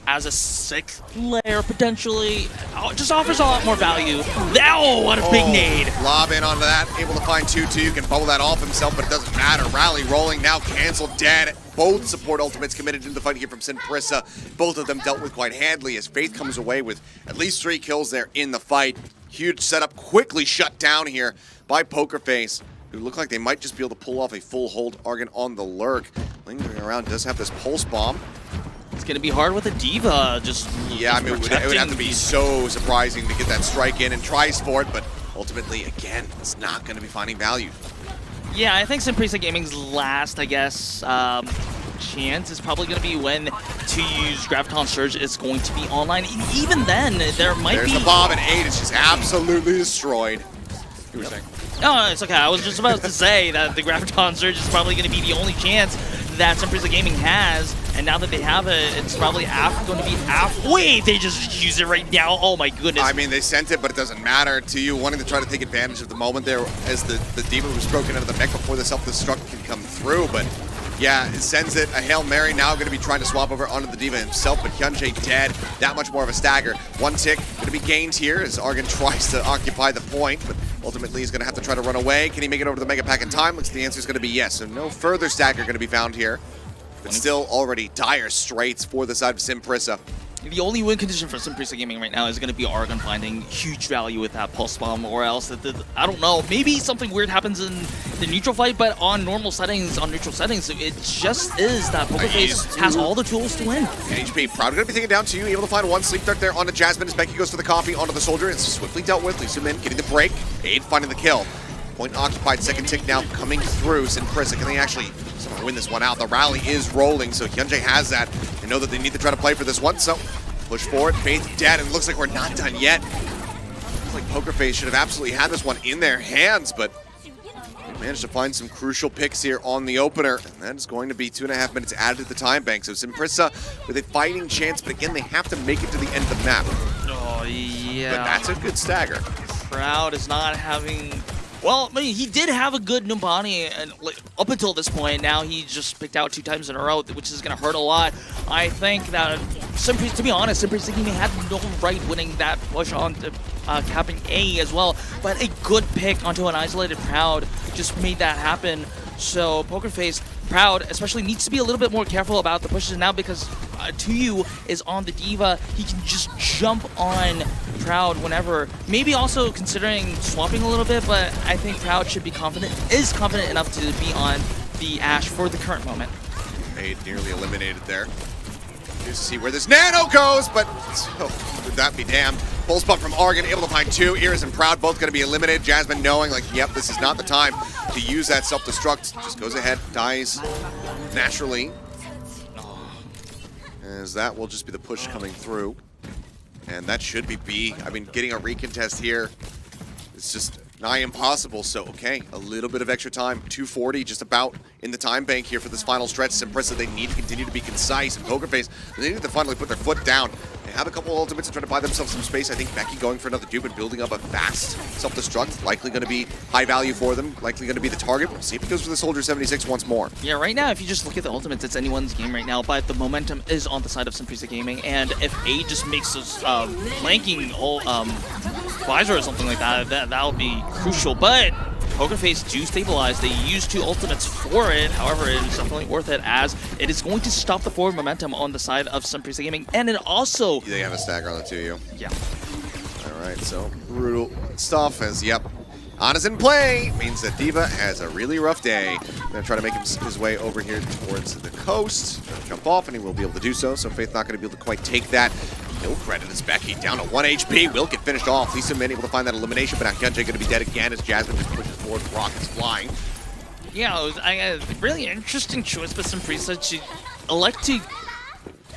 as a 6th layer potentially just offers a lot more value. Oh, what a big nade! Lob in onto that, able to find 2-2, can bubble that off himself, but it doesn't matter. Rally rolling, now canceled, dead. Both support ultimates committed into the fight here from Sinprissa. Both of them dealt with quite handily, as Faith comes away with at least 3 kills there in the fight. Huge setup, quickly shut down here by Pokerface, who look like they might just be able to pull off a full hold. Argon on the lurk, lingering around, does have this pulse bomb. It's going to be hard with a D.Va, yeah, I mean, it would have to be so surprising to get that strike in, and tries for it, but ultimately, again, it's not going to be finding value. Yeah, I think Sinprissa Gaming's last, I guess, chance is probably going to be when to use Graviton Surge is going to be online. And even then, there might There's be... the bomb, and 8 is just absolutely destroyed. You were saying? No, it's okay. I was just about to say that the Graviton Surge is probably going to be the only chance that Sinprissa Gaming has, and now that they have it, it's probably going to be after. Wait, they just use it right now? Oh my goodness. I mean, they sent it, but it doesn't matter. TU wanting to try to take advantage of the moment there as the D.Va was broken out of the mech before the self-destruct can come through, but yeah, it sends it. A Hail Mary now going to be trying to swap over onto the D.Va himself, but Hyunjae dead. That much more of a stagger. 1 tick going to be gained here as Argon tries to occupy the point, but Ultimately, he's going to have to try to run away. Can he make it over to the Mega Pack in time? Looks the answer is going to be yes. So no further stagger going to be found here. But still already dire straits for the side of Simprissa. The only win condition for Simprissa Gaming right now is going to be Argon finding huge value with that pulse bomb, or else I don't know, maybe something weird happens in the neutral fight, but on normal settings, on neutral settings, it just is that Pokerface has all the tools to win. HP, Proud going to be taken down to you, able to find one sleep dart there onto Jasmine as Becky goes for the coffee onto the soldier. It's swiftly dealt with. Lisa Min getting the break. Aid finding the kill. Point occupied, second tick now coming through. Simprissa, can they actually somehow win this one out? The rally is rolling, so Hyunjae has that. They know that they need to try to play for this one, so push forward. Faith dead, and it looks like we're not done yet. Looks like Pokerface should have absolutely had this one in their hands, but they managed to find some crucial picks here on the opener, and that is going to be 2.5 minutes added to the time bank. So Simprissa with a fighting chance, but again, they have to make it to the end of the map. Oh, yeah. But that's a good stagger. Proud is not having... Well, I mean, he did have a good Numbani and up until this point. Now he just picked out 2 times in a row, which is going to hurt a lot. I think that, to be honest, Simprissa Gaming had no right winning that push on capping A as well. But a good pick onto an isolated Proud just made that happen. So Pokerface, Proud especially needs to be a little bit more careful about the pushes now, because Tuyu is on the Diva. He can just jump on Proud whenever. Maybe also considering swapping a little bit, but I think Proud should be is confident enough to be on the Ashe for the current moment. Aid nearly eliminated there. Here's to see where this Nano goes, but would that be damned. Full spot from Argon, able to find 2. Iris and Proud both going to be eliminated. Jasmine knowing, like, yep, this is not the time to use that self-destruct. Just goes ahead, dies naturally. As that will just be the push coming through. And that should be B. I mean, getting a recontest here, it's just nigh impossible. So, okay, a little bit of extra time. 2:40 just about in the time bank here for this final stretch. Simprissa, they need to continue to be concise. And Pokerface, they need to finally put their foot down. They have a couple ultimates to try to buy themselves some space. I think Becky going for another dupe and building up a fast self-destruct. Likely going to be high value for them. Likely going to be the target. We'll see if it goes for the Soldier 76 once more. Yeah, right now, if you just look at the ultimates, it's anyone's game right now, but the momentum is on the side of Simprissa Gaming. And if A just makes those flanking visor or something like that, that'll be crucial. But Pokerface do stabilize. They use 2 ultimates for it. However, it is definitely worth it, as it is going to stop the forward momentum on the side of Simprissa Gaming. And it also... They have a stagger on the 2U. Yeah. All right, so brutal stuff as, yep, Anna's in play. Means that Diva has a really rough day. Gonna try to make his way over here towards the coast. Gonna jump off, and he will be able to do so. So Faith not going to be able to quite take that. No credit as Becky down to 1 HP. Will get finished off. Lisa Min able to find that elimination, but now Hyunjae going to be dead again as Jasmine just pushes forward. Rockets flying. Yeah, it was a really interesting choice by Simprissa to elect to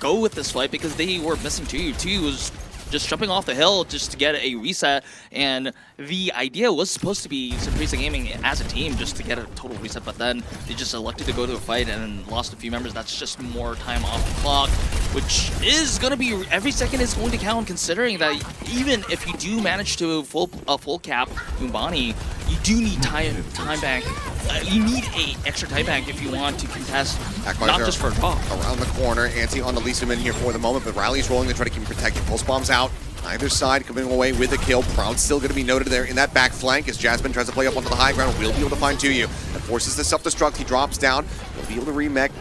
go with this fight, because they were missing Tuyu. Tuyu was just jumping off the hill just to get a reset, and the idea was supposed to be Simprissa Gaming as a team just to get a total reset, but then they just elected to go to a fight and lost a few members. That's just more time off the clock, which is going to be, every second is going to count, considering that even if you do manage to full cap Umbani, you do need time bank. You need a extra time bank if you want to contest, not just for a draw. Around the corner, Anti on the Lisa Min here for the moment, but Riley's rolling to try to keep him protected. Pulse bombs out. Either side coming away with a kill. Proud still going to be noted there in that back flank as Jasmine tries to play up onto the high ground. Will be able to find Tuyu. That forces the self-destruct. He drops down. He'll be able to remech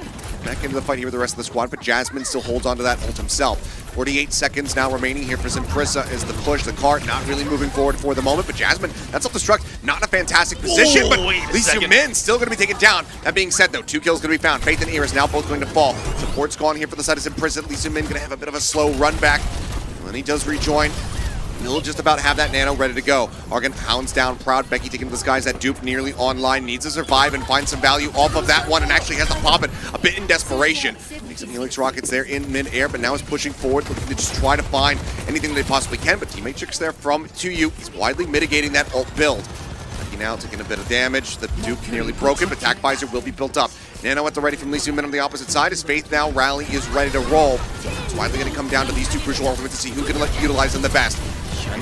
back into the fight here with the rest of the squad, but Jasmine still holds onto that ult himself. 48 seconds now remaining here for Simprissa as the push, the cart not really moving forward for the moment, but Jasmine, that self-destruct, not in a fantastic position, but Lisa Min still going to be taken down. That being said, though, 2 kills going to be found. Faith and Iris now both going to fall. Support's gone here for the side of Simprissa. Lisa Min going to have a bit of a slow run back. When he does rejoin, he'll just about have that nano ready to go. Argon hounds down Proud. Becky taking the skies. That dupe nearly online. Needs to survive and find some value off of that one, and actually has to pop it a bit in desperation. Makes some Helix rockets there in mid-air, but now is pushing forward, looking to just try to find anything they possibly can. But teammate tricks there from Tuyu. He's widely mitigating that ult build. Becky now taking a bit of damage. The dupe nearly broken, but attack visor will be built up. Nano at the ready from Lisa Min on the opposite side. His Faith now rally is ready to roll. It's widely going to come down to these 2 crucial ultimates to see who can utilize them the best.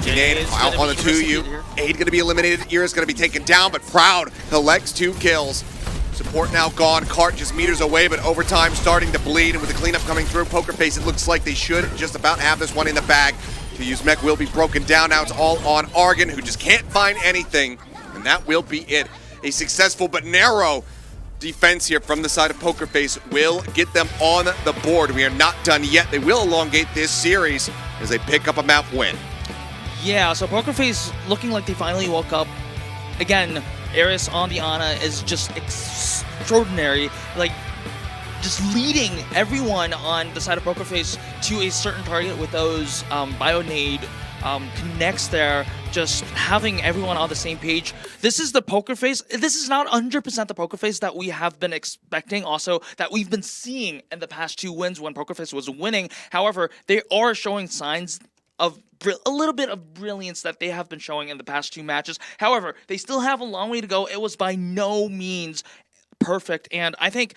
Aid out on the 2U. Aid going to be eliminated. Ira's going to be taken down, but Proud collects 2 kills. Support now gone. Cart just meters away, but overtime starting to bleed, and with the cleanup coming through, Pokerface, it looks like they should just about have this one in the bag. Fuse mech will be broken down. Now it's all on Argon, who just can't find anything, and that will be it. A successful but narrow defense here from the side of Pokerface will get them on the board. We are not done yet. They will elongate this series as they pick up a map win. Yeah, so Pokerface looking like they finally woke up. Again, Eris on the Ana is just extraordinary. Like, just leading everyone on the side of Pokerface to a certain target with those Bionade connects there, just having everyone on the same page. This is the Pokerface. This is not 100% the Pokerface that we have been expecting, also that we've been seeing in the past 2 wins when Pokerface was winning. However, they are showing signs of a little bit of brilliance that they have been showing in the past 2 matches. However, they still have a long way to go. It was by no means perfect, and I think,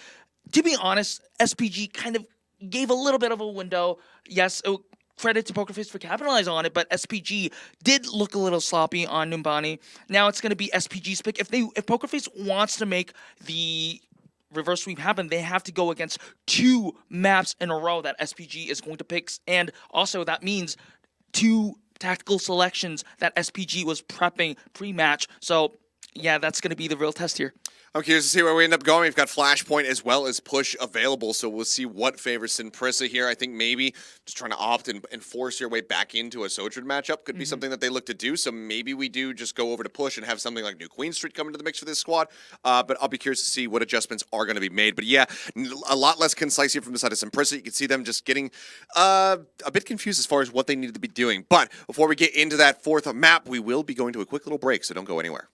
to be honest, SPG kind of gave a little bit of a window. Yes, credit to Pokerface for capitalizing on it, but SPG did look a little sloppy on Numbani. Now it's going to be SPG's pick. If Pokerface wants to make the reverse sweep happen, they have to go against 2 maps in a row that SPG is going to pick, and also that means 2 tactical selections that SPG was prepping pre-match. So yeah, that's going to be the real test here. I'm curious to see where we end up going. We've got Flashpoint as well as Push available, so we'll see what favors Sinprissa here. I think maybe just trying to opt and force your way back into a Sotred matchup could be something that they look to do, so maybe we do just go over to Push and have something like New Queen Street come into the mix for this squad, but I'll be curious to see what adjustments are going to be made. But yeah, a lot less concise here from the side of Sinprissa. You can see them just getting a bit confused as far as what they needed to be doing. But before we get into that 4th map, we will be going to a quick little break, so don't go anywhere.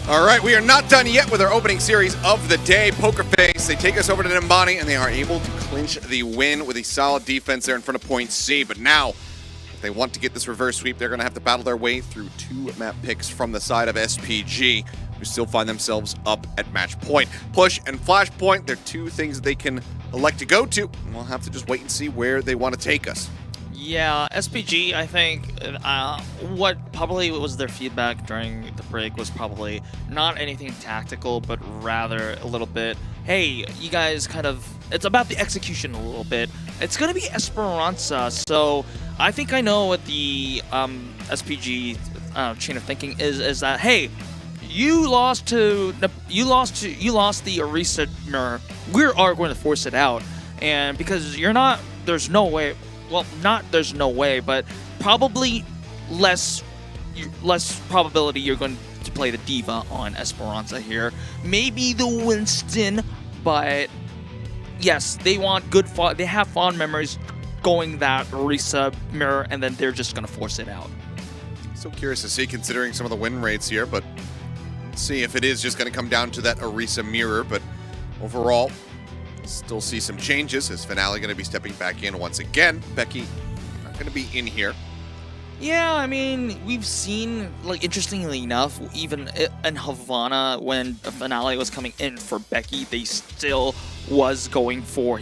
All right, we are not done yet with our opening series of the day. Poker Face, they take us over to Nimbani, and they are able to clinch the win with a solid defense there in front of point C. But now, if they want to get this reverse sweep, they're going to have to battle their way through 2 map picks from the side of SPG, who still find themselves up at match point. Push and Flashpoint, they're 2 things that they can elect to go to. And we'll have to just wait and see where they want to take us. Yeah, SPG, I think what probably was their feedback during the break was probably not anything tactical, but rather a little bit, hey, you guys kind of, it's about the execution a little bit. It's going to be Esperanza, so I think I know what the SPG chain of thinking is that, hey, you lost the Orisa mirror. We are going to force it out, and because you're not, there's no way. Well, not there's no way, but probably less probability you're going to play the Diva on Esperanza here. Maybe the Winston, but yes, they want good. They have fond memories going that Orisa mirror, and then they're just going to force it out. So curious to see, considering some of the win rates here, but let's see if it is just going to come down to that Orisa mirror. But overall, still see some changes. Is Finale going to be stepping back in once again? Becky not going to be in here. Yeah, I mean, we've seen, like, interestingly enough, even in Havana, when the Finale was coming in for Becky, he was still going for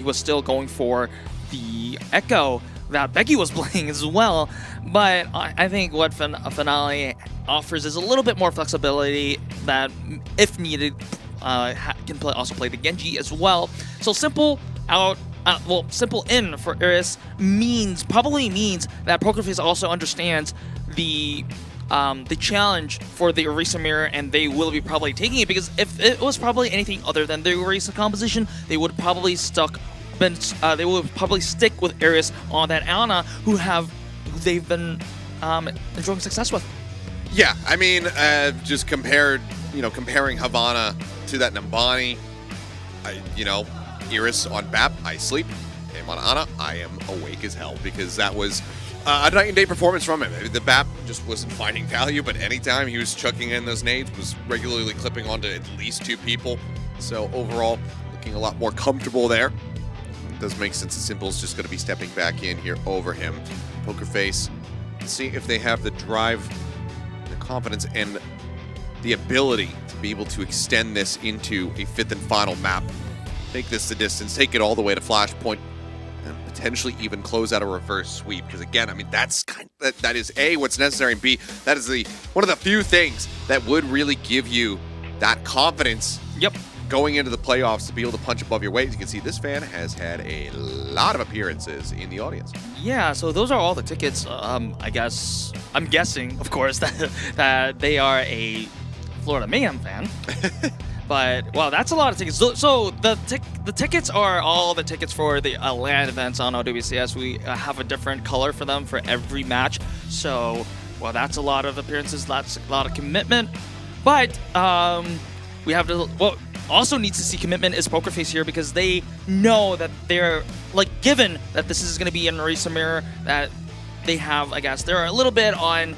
the Echo that Becky was playing as well. But I think what Finale offers is a little bit more flexibility that, if needed, can also play the Genji as well. So simple in for Iris probably means that Poker Face also understands the challenge for the Orisa mirror, and they will be probably taking it, because if it was probably anything other than the Orisa composition, they would probably stick with Iris on that Ana, who they've been enjoying success with. Yeah, I mean, just comparing Havana to that Nimbani, Iris on BAP, I sleep. And on Ana, I am awake as hell, because that was a night and day performance from him. The BAP just wasn't finding value, but anytime he was chucking in those nades, was regularly clipping onto at least 2 people. So overall, looking a lot more comfortable there. It does make sense that Simple's just going to be stepping back in here over him. Poker Face, let's see if they have the drive, the confidence, and the ability to be able to extend this into a 5th and final map. Take this the distance, take it all the way to Flashpoint, and potentially even close out a reverse sweep. Because again, I mean, that is A, what's necessary, and B, that is one of the few things that would really give you that confidence. Yep. Going into the playoffs to be able to punch above your weight. As you can see, this fan has had a lot of appearances in the audience. Yeah, so those are all the tickets. I'm guessing, of course, that they are a Florida Mayhem fan. But, well, that's a lot of tickets. So the tickets are all the tickets for the LAN events on OWCS. We have a different color for them for every match. So, well, that's a lot of appearances. That's a lot of commitment. But we have to... Well, also needs to see commitment is Poker Face here, because they know that they're, like, given that this is going to be an Orisa mirror, that they have, I guess, they're a little bit on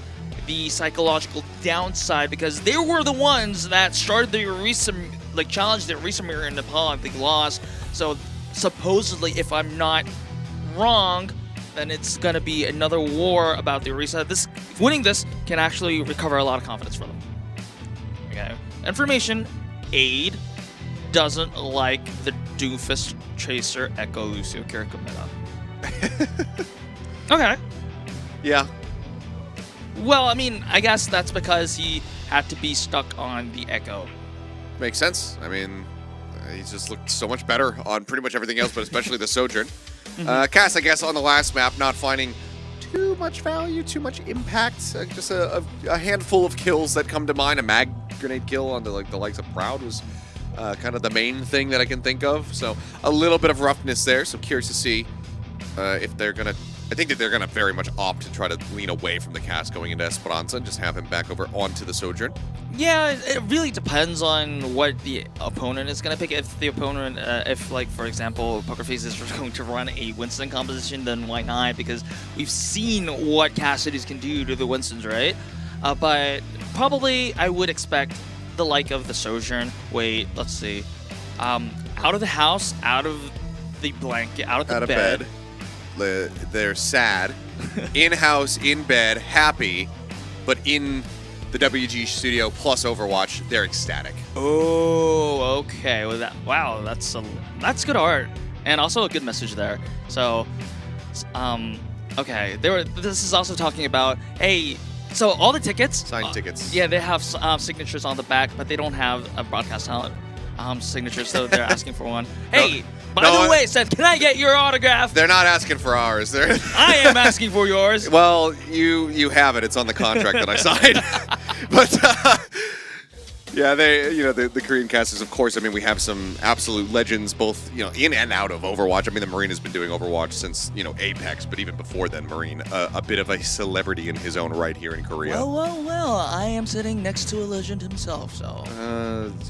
the psychological downside, because they were the ones that started the Orisa, like, challenged the Orisa mirror in Nepal, and they lost. So supposedly, if I'm not wrong, then it's going to be another war about the Orisa. Winning this can actually recover a lot of confidence for them. Okay. Information, Aid doesn't like the Doofus Chaser Echo Lucio Kirikameta. Okay. Yeah. Well, I mean, I guess that's because he had to be stuck on the Echo. Makes sense. I mean, he's just looked so much better on pretty much everything else, but especially the Sojourn. Cass, I guess, on the last map, not finding too much value, too much impact. Just a handful of kills that come to mind. A mag grenade kill on the likes of Proud was kind of the main thing that I can think of. So a little bit of roughness there. So curious to see if they're going to... I think that they're going to very much opt to try to lean away from the cast going into Esperanza and just have him back over onto the Sojourn. Yeah, it really depends on what the opponent is going to pick. If the opponent, like, for example, Poker Face is going to run a Winston composition, then why not? Because we've seen what Cassidy's can do to the Winstons, right? But probably I would expect the like of the Sojourn. Wait, let's see. Out of the house, out of the blanket, out of the bed. They're sad. In-house, in bed, happy, but in the WG studio plus Overwatch, they're ecstatic. Oh, okay. Well, wow, that's good art, and also a good message there. So, okay. This is also talking about, hey, so all the tickets, Signed tickets. yeah, they have signatures on the back, but they don't have a broadcast talent signature, so they're asking for one. Hey, by the way, said, can I get your autograph? They're not asking for ours. They're I am asking for yours. Well, you have it. It's on the contract that I signed. But yeah, the Korean casters, of course. I mean, we have some absolute legends, both in and out of Overwatch. I mean, the Marine has been doing Overwatch since Apex, but even before then, Marine, a bit of a celebrity in his own right here in Korea. Well. I am sitting next to a legend himself, so.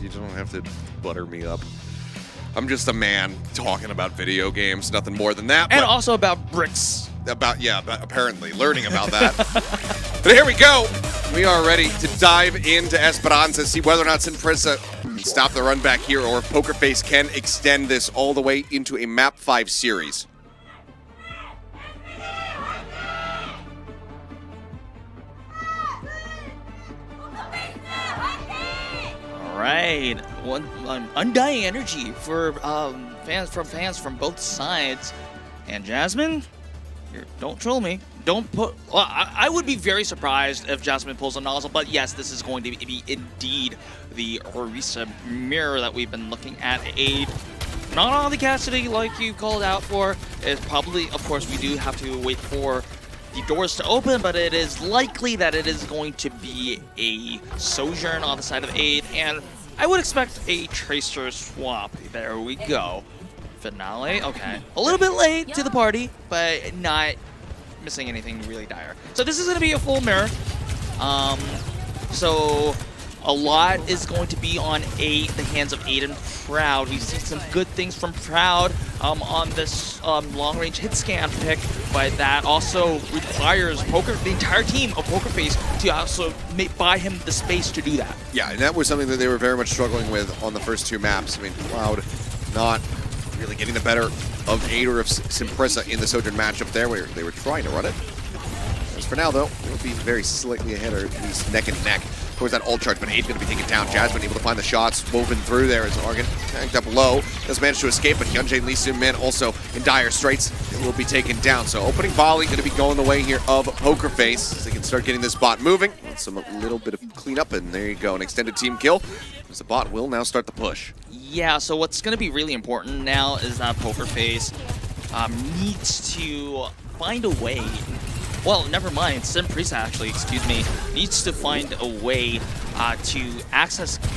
You don't have to butter me up. I'm just a man talking about video games, nothing more than that. And but also about bricks. about apparently learning about that. But here we go. We are ready to dive into Esperanza, see whether or not Simprisa can stop the run back here, or if Pokerface can extend this all the way into a map 5 series. All right, undying energy for fans from both sides. And Jasmine, don't troll me. Don't put. Well, I would be very surprised if Jasmine pulls a nozzle, but yes, this is going to be indeed the Orisa mirror that we've been looking at. Not all the Cassidy like you called out for. It's probably, of course, we do have to wait for the doors to open, but it is likely that it is going to be a Sojourn on the side of 8, and I would expect a Tracer swap. There we go. Finale, okay. A little bit late to the party, but not missing anything really dire. So this is going to be a full mirror. So a lot is going to be on the hands of Aiden Proud. We've seen some good things from Proud on this long-range hit scan pick, but that also requires the entire team of Pokerface to also buy him the space to do that. Yeah, and that was something that they were very much struggling with on the first 2 maps. I mean, Cloud not really getting the better of Aid or of Simprisa in the Sojourn matchup there, where they were trying to run it. As for now, though, it will be very slightly ahead, or at least neck and neck towards that ult charge, but Aid's going to be taken down. Jasmine able to find the shots woven through there as Argon tanked up low. Does manage to escape, but Hyunjae and Lee Seung-min also in dire straits. It will be taken down. So opening volley going to be going the way here of Pokerface as they can start getting this bot moving. With some little bit of cleanup, and there you go, an extended team kill. As the bot will now start the push. Yeah, so what's going to be really important now is that Pokerface needs to find a way. Well, never mind. Simprisa actually, needs to find a way to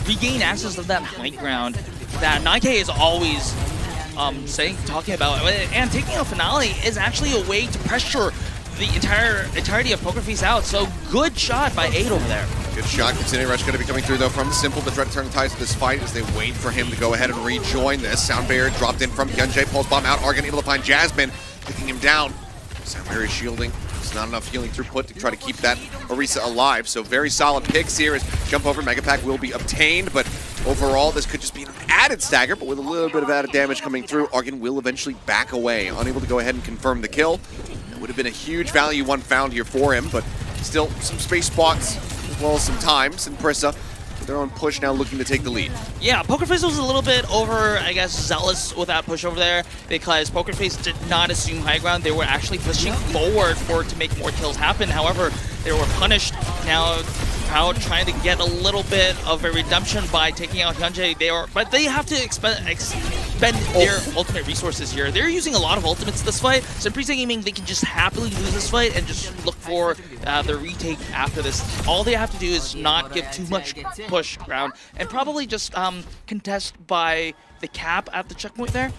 regain access to that high ground that 9K is always talking about. And taking a Finale is actually a way to pressure the entirety of Pokerface out. So good shot by 8 over there. Good shot. Continuing rush going to be coming through, though, from the Simple. The threat to turn the tides of this fight as they wait for him to go ahead and rejoin this. Sound barrier dropped in from Hyunjae. Pulse bomb out. Argon able to find Jasmine, picking him down. Sound barrier shielding. There's not enough healing throughput to try to keep that Orisa alive. So very solid picks here as jump over Mega Pack will be obtained. But overall, this could just be an added stagger, but with a little bit of added damage coming through, Argon will eventually back away, unable to go ahead and confirm the kill. It would have been a huge value one found here for him, but still some space spots as well as some time. Simprisa with their own push now looking to take the lead. Yeah, Pokerface was a little bit zealous with that push over there because Pokerface did not assume high ground. They were actually pushing forward to make more kills happen. However, they were punished. Now Proud trying to get a little bit of a redemption by taking out Hyunjae. But they have to expend their ultimate resources here. They're using a lot of ultimates this fight. Simprisa Gaming, they can just happily lose this fight and just look for the retake after this. All they have to do is not give too much push ground and probably just contest by the cap at the checkpoint there.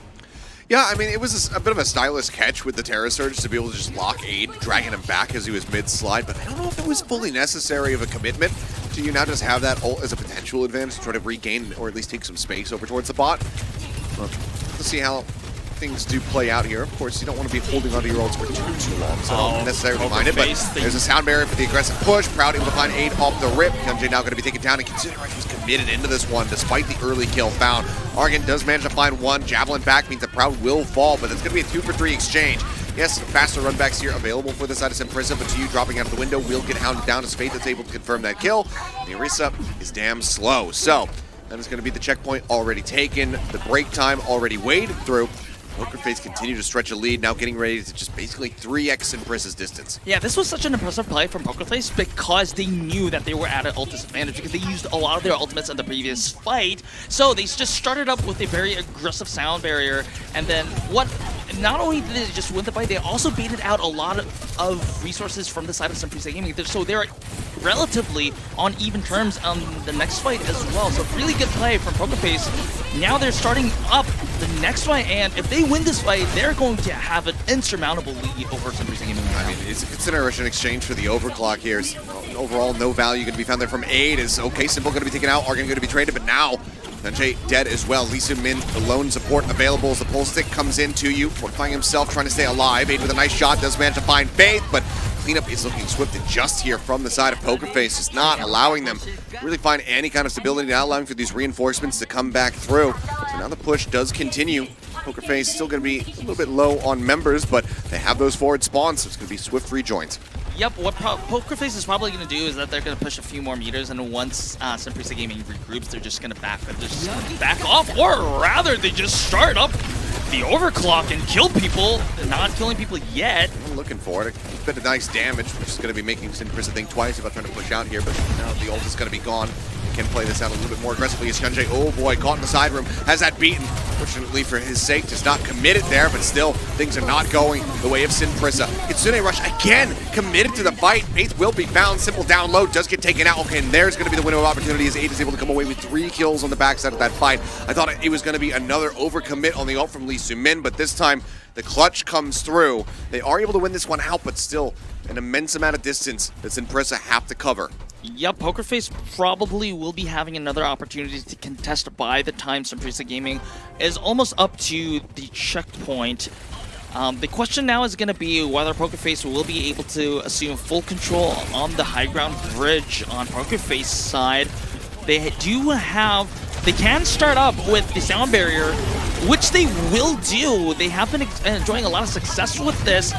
Yeah, I mean, it was a bit of a stylist catch with the Terra Surge to be able to just lock Aid, dragging him back as he was mid-slide, but I don't know if it was fully necessary of a commitment to you now just have that ult as a potential advantage to try to regain or at least take some space over towards the bot. Let's see how things do play out here. Of course, you don't want to be holding onto your ults for too long, so don't necessarily mind it. But there's a sound barrier for the aggressive push. Proud able to find aid off the rip. Hyunjae now going to be taken down, and considering he's committed into this one despite the early kill found. Argan does manage to find one. Javelin back means that Proud will fall, but it's going to be a 2-for-3 exchange. Yes, faster runbacks here available for the side of Simprissa, but to you dropping out of the window will get hounded down as Faith that's able to confirm that kill. The Orisa is damn slow. So that is going to be the checkpoint already taken. The break time already waded through. Poker Face continue to stretch a lead, now getting ready to just basically 3x Simprissa's distance. Yeah, this was such an impressive play from Poker Face because they knew that they were at an ult disadvantage because they used a lot of their ultimates in the previous fight. So they just started up with a very aggressive sound barrier, and then not only did they just win the fight, they also baited out a lot of resources from the side of Simprissa Gaming. So they're relatively on even terms on the next fight as well. So really good play from Poker Face. Now they're starting up the next fight, and if they win this fight, they're going to have an insurmountable lead over Simprissa Gaming. I mean, it's a consideration exchange for the overclock here. Overall, no value going to be found there from Aid. Is okay, Simple going to be taken out, Argan going to be traded, but now Hyunjae dead as well. Lee Soo-min, the lone support available as the pull stick comes in to you, fortifying himself, trying to stay alive. Aid with a nice shot, does manage to find Faith, but cleanup is looking swift and just here from the side of Poker Face, just not allowing them to really find any kind of stability, not allowing for these reinforcements to come back through. So now the push does continue. Poker Face still going to be a little bit low on members, but they have those forward spawns, so it's going to be swift rejoins. Yep, what Poker Face is probably going to do is that they're going to push a few more meters, and once Simprissa Gaming regroups, they're just going to back off, or rather, they just start up the overclock and kill people, not killing people yet. I'm looking for it. A bit of nice damage, which is going to be making Simprissa think twice about trying to push out here, but now the ult is going to be gone. Can play this out a little bit more aggressively as Hyunjae, oh boy, caught in the side room, has that beaten. Fortunately for his sake, does not commit it there, but still, things are not going the way of Simprissa. Kitsune Rush again, committed to the fight. Faith will be found, Simple down low, does get taken out. Okay, and there's going to be the window of opportunity as Aid is able to come away with 3 kills on the backside of that fight. I thought it was going to be another overcommit on the ult from Lee Soo-min, but this time, the clutch comes through. They are able to win this one out, but still, an immense amount of distance that Simprissa have to cover. Yep, Poker Face probably will be having another opportunity to contest by the time Simprissa Gaming is almost up to the checkpoint. The question now is going to be whether Poker Face will be able to assume full control on the high ground bridge on Poker Face side. They can start up with the sound barrier, which they will do. They have been enjoying a lot of success with this.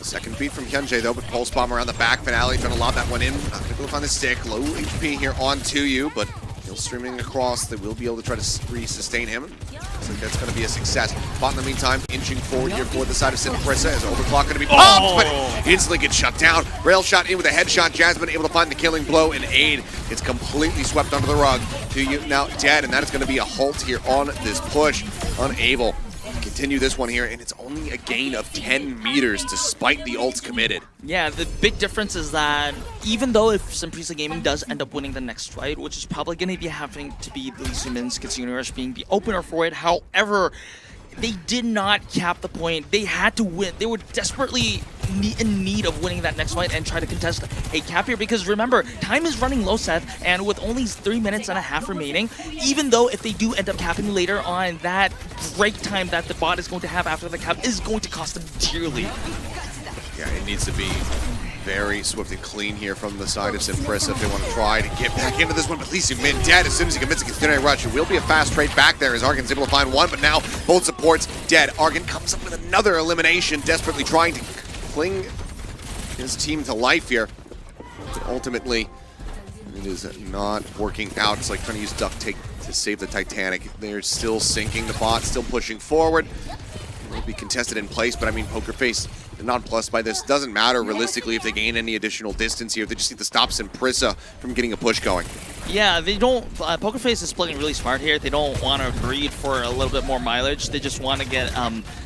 Second beat from Hyunjae though, but Pulse Bomb around the back. Finale trying to lob that one in. Not going to go find the stick. Low HP here on to you, but he'll streaming across. They will be able to try to re-sustain him. So that's going to be a success. Bot in the meantime, inching forward here for the side of Simprissa. Is Overclock going to be pumped, but instantly gets shut down. Rail shot in with a headshot. Jasmine able to find the killing blow, and Aid gets completely swept under the rug. To you now dead, and that is going to be a halt here on this push. Unable to continue this one here, and it's only a gain of 10 meters despite the ults committed. Yeah, the big difference is that even though if Simprissa Gaming does end up winning the next fight, which is probably going to be having to be Lee Soo-min's Kitsune Rush being the opener for it, however, they did not cap the point. They had to win. They were desperately in need of winning that next fight and try to contest a cap here, because remember, time is running low, Seth, and with only 3 minutes and a half remaining, even though if they do end up capping later on, that break time that the bot is going to have after the cap is going to cost them dearly. Yeah, it needs to be very swift and clean here from the side of Simprissa if they want to try to get back into this one. But Lee Soo-min dead as soon as he commits a Kitsune Rush. It will be a fast trade back there as Argan's able to find one, but now both supports dead. Argan comes up with another elimination, desperately trying to cling his team to life here. But ultimately, it is not working out. It's like trying to use duct tape to save the Titanic. They're still sinking, the bot still pushing forward. It will be contested in place, but I mean, Poker Face, they're not plussed by this. Doesn't matter realistically if they gain any additional distance here. They just need to stop Simprissa from getting a push going. Yeah, they don't. Poker Face is playing really smart here. They don't want to breed for a little bit more mileage. They just want to get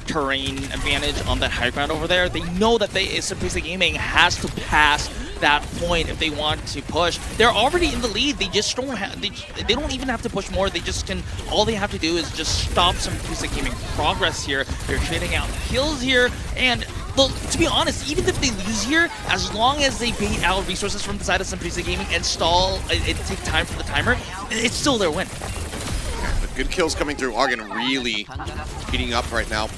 terrain advantage on that high ground over there. They know that Simprissa Gaming has to pass that point if they want to push. They're already in the lead. They just don't have. They don't even have to push more. They just can. All they have to do is just stop Simprissa Gaming progress here. They're trading out kills here, and well, to be honest, even if they lose here, as long as they bait out resources from the side of Simprissa Gaming and stall and take time for the timer, it's still their win. Yeah, but good kills coming through. Argan really heating up right now.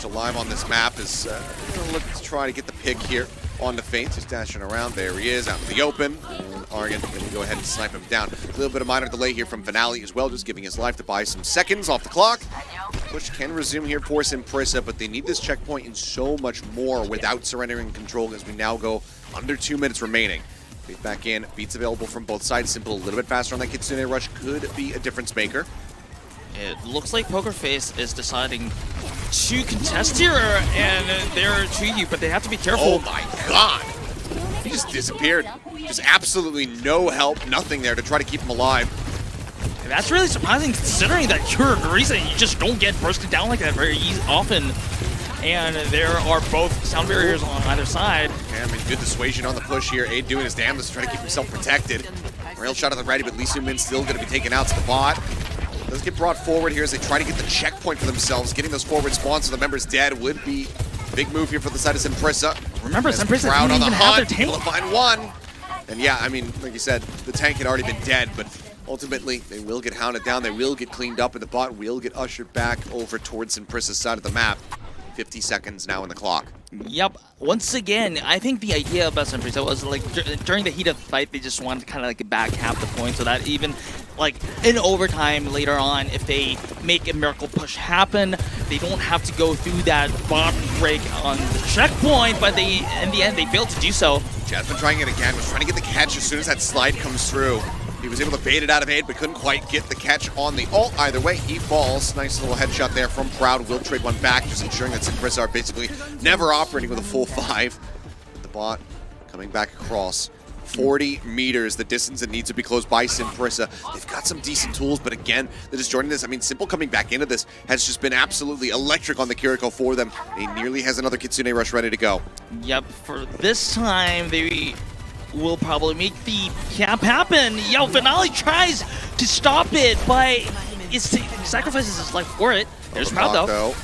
alive on this map is gonna look to try to get the pick here on the feint. He's dashing around. There he is, out in the open. And Argan going to go ahead and snipe him down. A little bit of minor delay here from Finale as well, just giving his life to buy some seconds off the clock. Push can resume here for Simprissa, but they need this checkpoint and so much more without surrendering control as we now go under 2 minutes remaining. Beat back in, beats available from both sides. Simple a little bit faster on that Kitsune rush could be a difference maker. It looks like Pokerface is deciding to contest here, and they're treating you, but they have to be careful. Oh my god! He just disappeared. Just absolutely no help, nothing there to try to keep him alive. And that's really surprising considering that you're Arisa and you just don't get bursted down like that very often. And there are both sound barriers on either side. Yeah, I mean, good dissuasion on the push here. Aid doing his damnedest to try to keep himself protected. Rail shot at the ready, but Lee Soo-min still going to be taken out to the bot. Does get brought forward here as they try to get the checkpoint for themselves. Getting those forward spawns so the members dead would be a big move here for the side of Simprissa. Remember, Simprissa Proud didn't on the even have their hunt, tank. able to find one. And yeah, I mean, like you said, the tank had already been dead, but ultimately they will get hounded down. They will get cleaned up, and the bot will get ushered back over towards Simprissa's side of the map. 50 seconds now in the clock. Yep. Once again, I think the idea about Simprissa was like during the heat of the fight, they just wanted to kind of like back half the point so that even like in overtime later on, if they make a miracle push happen, they don't have to go through that bot break on the checkpoint, but they, in the end, they failed to do so. Jasmine trying it again, was trying to get the catch as soon as that slide comes through. He was able to bait it out of Aid, but couldn't quite get the catch on the ult. Either way, he falls. Nice little headshot there from Proud. Will trade one back, just ensuring that Simprissa are basically never operating with a full 5. But the bot coming back across. 40 meters, the distance that needs to be closed by Simprissa. They've got some decent tools, but again, they're just joining this. I mean, Simple coming back into this has just been absolutely electric on the Kiriko for them. He nearly has another Kitsune rush ready to go. Yep, for this time, they will probably make the cap happen. Yo, Finale tries to stop it, but he sacrifices his life for it. There's Proud, though.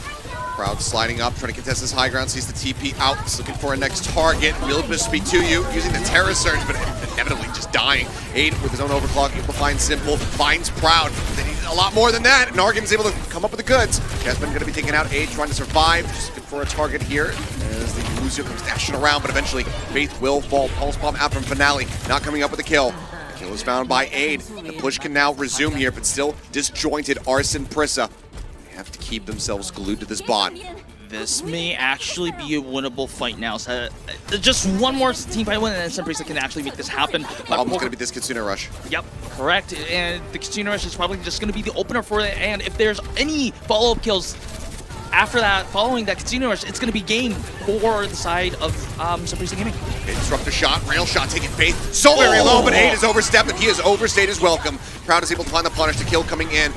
Proud sliding up, trying to contest this high ground, sees the TP out, he's looking for a next target. Will just be to you, using the Terra Surge, but inevitably just dying. Aid with his own overclock, able to find Simple, finds Proud. They need a lot more than that, and Argan's able to come up with the goods. Jasmine going to be taking out Aid, trying to survive, just looking for a target here as the Lucio comes dashing around, but eventually Faith will fall. Pulse Bomb out from Finale, not coming up with a kill. Kill is found by Aid. The push can now resume here, but still disjointed Arson Prissa. Have to keep themselves glued to this bot. This may actually be a winnable fight now. So just one more team fight win, and then Simprissa can actually make this happen. Problem's going to be this Kitsune rush. Yep, correct. And the Kitsune rush is probably just going to be the opener for it. And if there's any follow-up kills after that, following that Kitsune rush, it's going to be game for the side of Simprissa Gaming. Disruptor shot, rail shot, taking Faith so very low, but Aid is overstepped, and he has overstayed his welcome. Proud is able to find the punish, the kill coming in.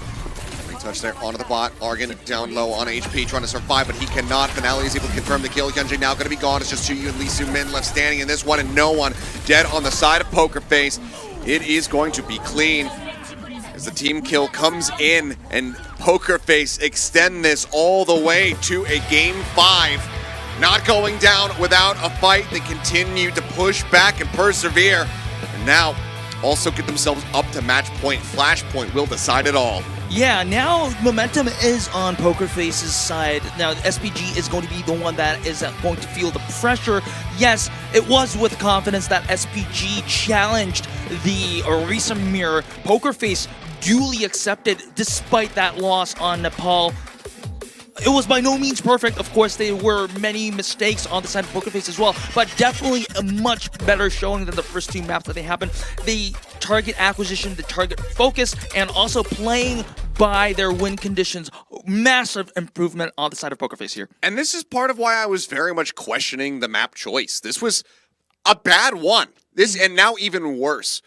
Touch there onto the bot. Argan down low on HP, trying to survive, but he cannot. Finale is able to confirm the kill. Hyunjae now going to be gone. It's just Chuyu and Lee Soo-min left standing in this one, and no one dead on the side of Pokerface. It is going to be clean as the team kill comes in, and Pokerface extend this all the way to a Game 5. Not going down without a fight. They continue to push back and persevere, and now also get themselves up to match point. Flashpoint will decide it all. Yeah, now momentum is on Pokerface's side. Now, SPG is going to be the one that is going to feel the pressure. Yes, it was with confidence that SPG challenged the Orisa Mirror. Pokerface duly accepted despite that loss on Nepal. It was by no means perfect. Of course, there were many mistakes on the side of Pokerface as well, but definitely a much better showing than the first two maps that they happened. The target acquisition, the target focus, and also playing by their win conditions. Massive improvement on the side of Pokerface here. And this is part of why I was very much questioning the map choice. This was a bad one. This, and now even worse.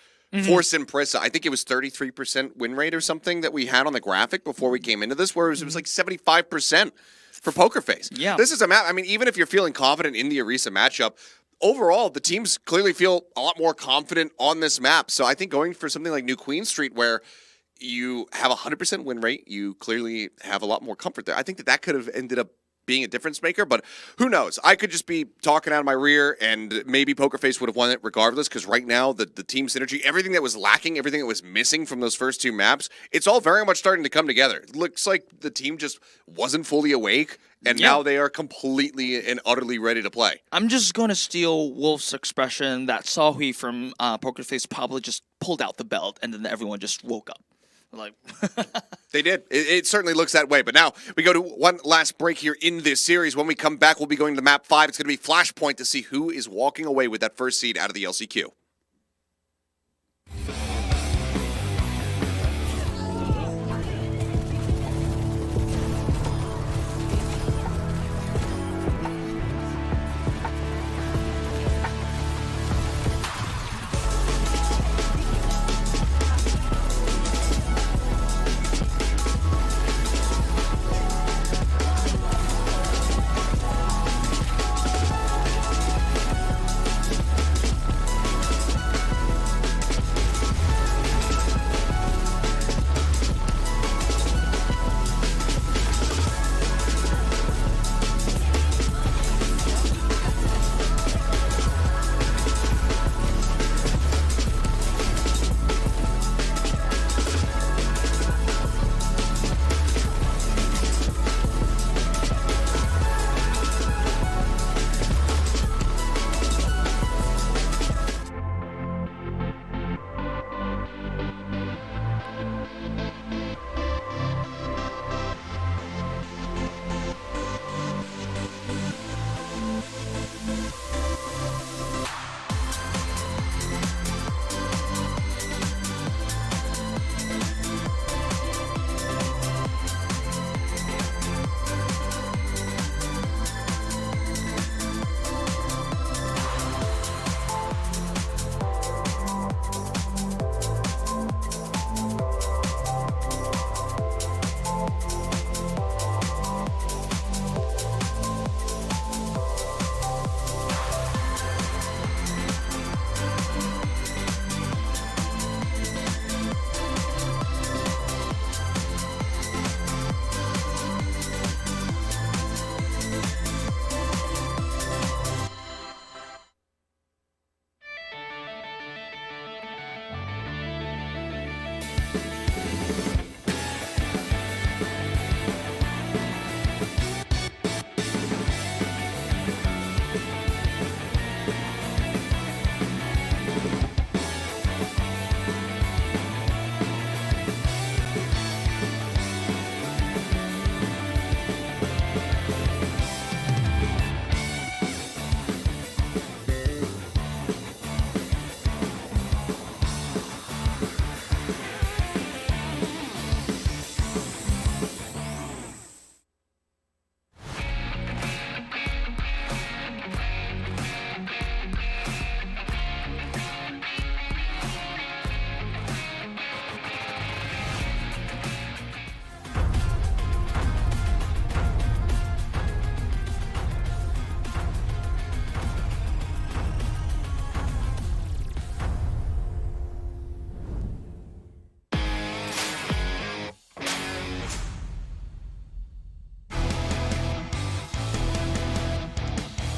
For Simprissa, I think it was 33% win rate or something that we had on the graphic before we came into this, whereas it was like 75% for Pokerface. Yeah. This is a map, I mean, even if you're feeling confident in the Orisa matchup, overall, the teams clearly feel a lot more confident on this map. So I think going for something like New Queen Street, where you have 100% win rate, you clearly have a lot more comfort there. I think that could have ended up being a difference maker, but who knows? I could just be talking out of my rear, and maybe Pokerface would have won it regardless, because right now, the team synergy, everything that was lacking, everything that was missing from those first 2 maps, it's all very much starting to come together. It looks like the team just wasn't fully awake, and now they are completely and utterly ready to play. I'm just going to steal Wolf's expression that Sahui from Pokerface probably just pulled out the belt, and then everyone just woke up. Like They did. It certainly looks that way. But now we go to one last break here in this series. When we come back, we'll be going to map 5. It's going to be Flashpoint to see who is walking away with that first seed out of the LCQ.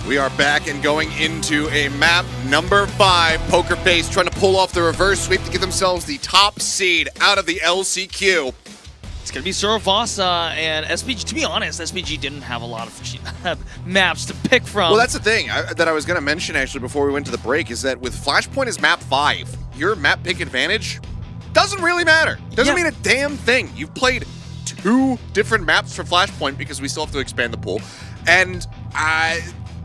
We are back and going into a map number 5. Pokerface trying to pull off the reverse sweep to give themselves the top seed out of the LCQ. It's going to be Suravasa and SPG. To be honest, SPG didn't have a lot of maps to pick from. Well, that's the thing that I was going to mention actually before we went to the break, is that with Flashpoint as map 5, your map pick advantage doesn't really matter. Doesn't mean a damn thing. You've played 2 different maps for Flashpoint because we still have to expand the pool. And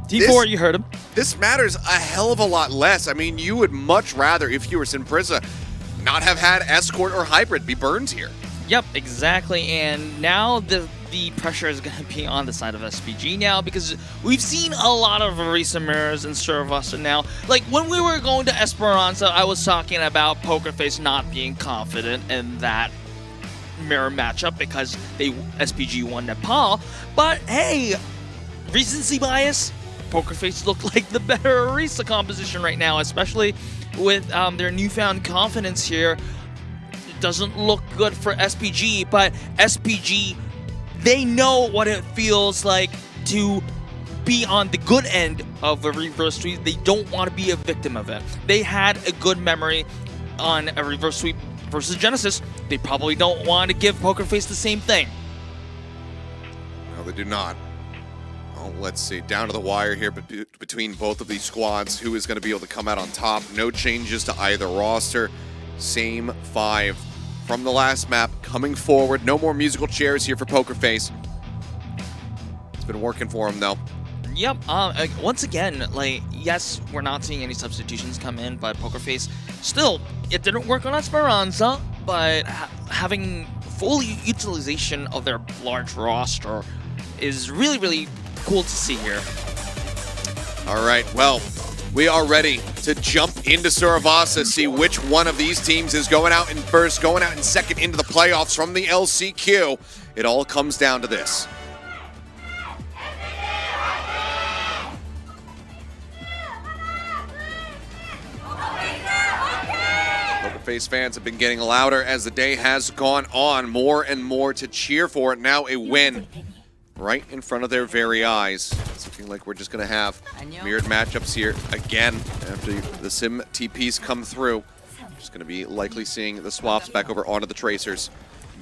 T4, you heard him. This matters a hell of a lot less. I mean, you would much rather, if you were Simprisa, not have had Escort or Hybrid be burned here. Yep, exactly. And now the pressure is going to be on the side of SPG now, because we've seen a lot of recent mirrors in Suravasa now. Like, when we were going to Esperanza, I was talking about Pokerface not being confident in that mirror matchup because SPG won Nepal. But hey, recency bias, Pokerface looked like the better Orisa composition right now, especially with their newfound confidence here. It doesn't look good for SPG, but SPG, they know what it feels like to be on the good end of a reverse sweep. They don't want to be a victim of it. They had a good memory on a reverse sweep versus Genesis. They probably don't want to give Poker Face the same thing. No, they do not. Well, let's see. Down to the wire here between both of these squads. Who is going to be able to come out on top? No changes to either roster. Same 5 from the last map coming forward. No more musical chairs here for Poker Face. It's been working for him, though. Yep. Once again, like, yes, we're not seeing any substitutions come in, but Poker Face, still, it didn't work on Esperanza, but having full utilization of their large roster is really, really cool to see here. All right, well, we are ready to jump into Suravasa, see which one of these teams is going out in first, going out in second into the playoffs from the LCQ. It all comes down to this. Face fans have been getting louder as the day has gone on. More and more to cheer for. Now a win right in front of their very eyes. It's looking like we're just going to have mirrored matchups here again after the Sim TPs come through. Just going to be likely seeing the swaps back over onto the Tracers.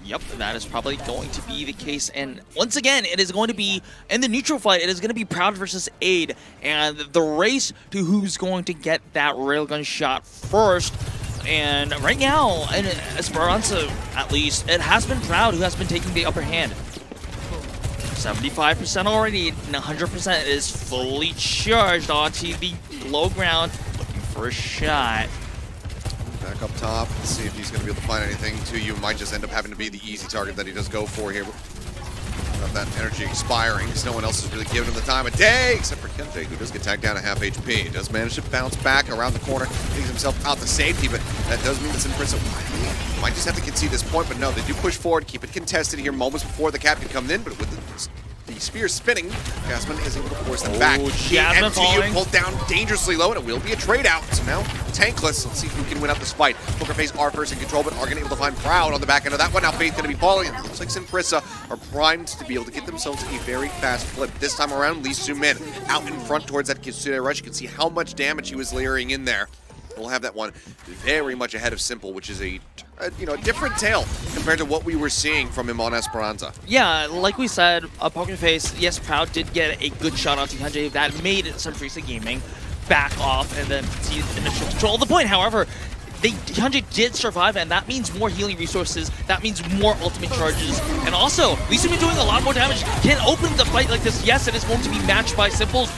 Yep, that is probably going to be the case. And once again, it is going to be, in the neutral fight, it is going to be Proud versus Aid. And the race to who's going to get that railgun shot first. And right now, in Esperanza, at least, it has been Proud who has been taking the upper hand. 75% already, and 100% is fully charged onto the low ground, looking for a shot. Back up top, let's see if he's going to be able to find anything to you. Might just end up having to be the easy target that he does go for here. Got that energy expiring because no one else is really giving him the time of day, except for Kente, who does get tagged down at half HP. He does manage to bounce back around the corner, leaves himself out to safety, but that does mean that Impressive might just have to concede this point, but no, they do push forward, keep it contested here moments before the cap can come in, but with the spear spinning, Jasmine is able to force them back. Jasmine MTU pulled down dangerously low, and it will be a trade out. So now, tankless. Let's see who can win out this fight. Poker Face are first in control, but are going to be able to find Proud on the back end of that one. Now Faith going to be falling, and it looks like Simprissa are primed to be able to get themselves a very fast flip. This time around, Lee Su-min out in front towards that Kitsune rush. You can see how much damage he was layering in there. We'll have that one very much ahead of Simple, which is a different tale compared to what we were seeing from him on Esperanza. Yeah, like we said, Poker Face, yes, Proud did get a good shot onto Hyunjae that made Sunfreeza Gaming back off and then see initial control of the point. However, Hyunjae did survive, and that means more healing resources. That means more ultimate charges. And also, Lee Su-min doing a lot more damage. Can open the fight like this. Yes, it is going to be matched by Simple's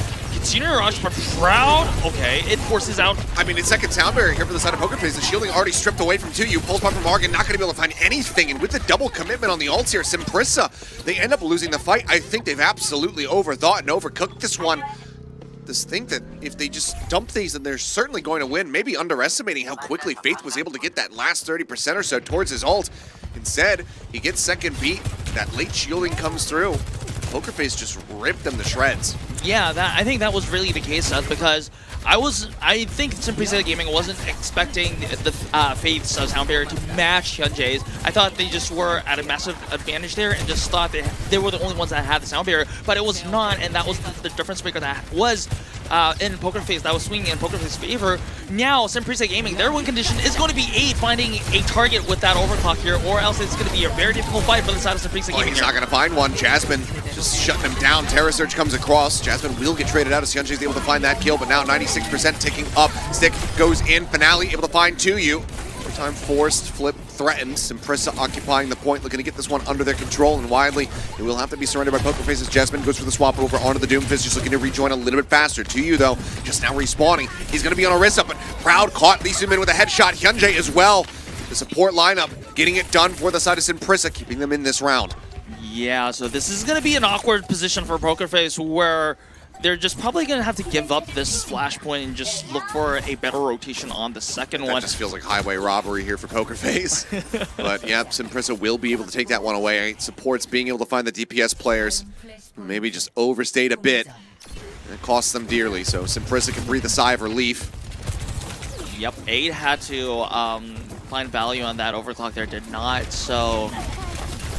Senior Rush, but Proud, okay, it forces out. I mean, it's second sound barrier here for the side of Poker Face. The shielding already stripped away from 2U. Pulse bomb from Morgan, not going to be able to find anything. And with the double commitment on the ults here, Simprissa, they end up losing the fight. I think they've absolutely overthought and overcooked this one. Just think that if they just dump these, then they're certainly going to win. Maybe underestimating how quickly Faith was able to get that last 30% or so towards his ult. Instead, he gets second beat. That late shielding comes through. Poker Face just ripped them to shreds. Yeah, I think that was really the case, because I think Simprisa Gaming wasn't expecting the Faith's sound barrier to match Hyunjae's. I thought they just were at a massive advantage there and just thought they were the only ones that had the sound barrier, but it was not, and that was the difference maker that was in Poker Face, that was swinging in Poker Face's favor. Now, Simprisa Gaming, their win condition is going to be 8, finding a target with that overclock here, or else it's going to be a very difficult fight for the side of Simprisa Gaming. He's not going to find one. Jasmine just shutting him down. Terra Surge comes across. Jasmine will get traded out as Hyunjae's able to find that kill, but now 96% ticking up. Stick goes in. Finale able to find 2U. Time forced, flip threatened. Simprissa occupying the point, looking to get this one under their control, and widely it will have to be surrendered by Poker Face as Jasmine goes for the swap over onto the Doomfist, just looking to rejoin a little bit faster. 2U though, just now respawning. He's going to be on Orisa, but Proud caught Lee Su-min with a headshot. Hyunjae as well. The support lineup getting it done for the side of Simprissa, keeping them in this round. Yeah, so this is going to be an awkward position for Poker Face where they're just probably going to have to give up this flashpoint and just look for a better rotation on the second one. That just feels like highway robbery here for Poker Face. But yeah, Simprissa will be able to take that one away. Supports being able to find the DPS players. Maybe just overstayed a bit. And it costs them dearly, so Simprissa can breathe a sigh of relief. Yep, 8 had to find value on that overclock there, did not, so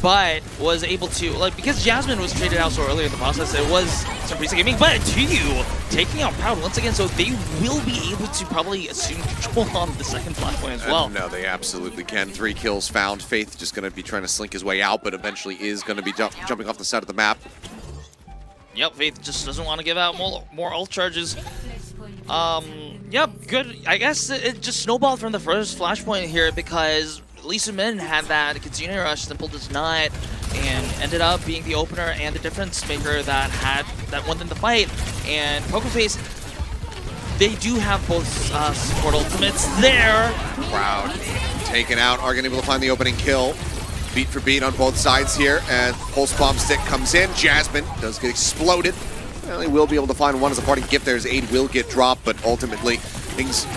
but was able to, like, because Jasmine was traded out so early in the process, it was Sunprisa Gaming, but TU taking out Proud once again, so they will be able to probably assume control on the second flashpoint as well. No, they absolutely can. 3 kills found. Faith just going to be trying to slink his way out, but eventually is going to be jumping off the side of the map. Yep, Faith just doesn't want to give out more ult charges. Yep, good. I guess it just snowballed from the first flashpoint here because Lisa Min had that Kitsune rush, Simple does not, and ended up being the opener and the difference maker that won them the fight. And Pokerface, they do have both support ultimates there. Proud taken out, Argon able to find the opening kill. Beat for beat on both sides here, and Pulse Bomb Stick comes in. Jasmine does get exploded. Well, he will be able to find one as a parting gift there. His aid will get dropped, but ultimately things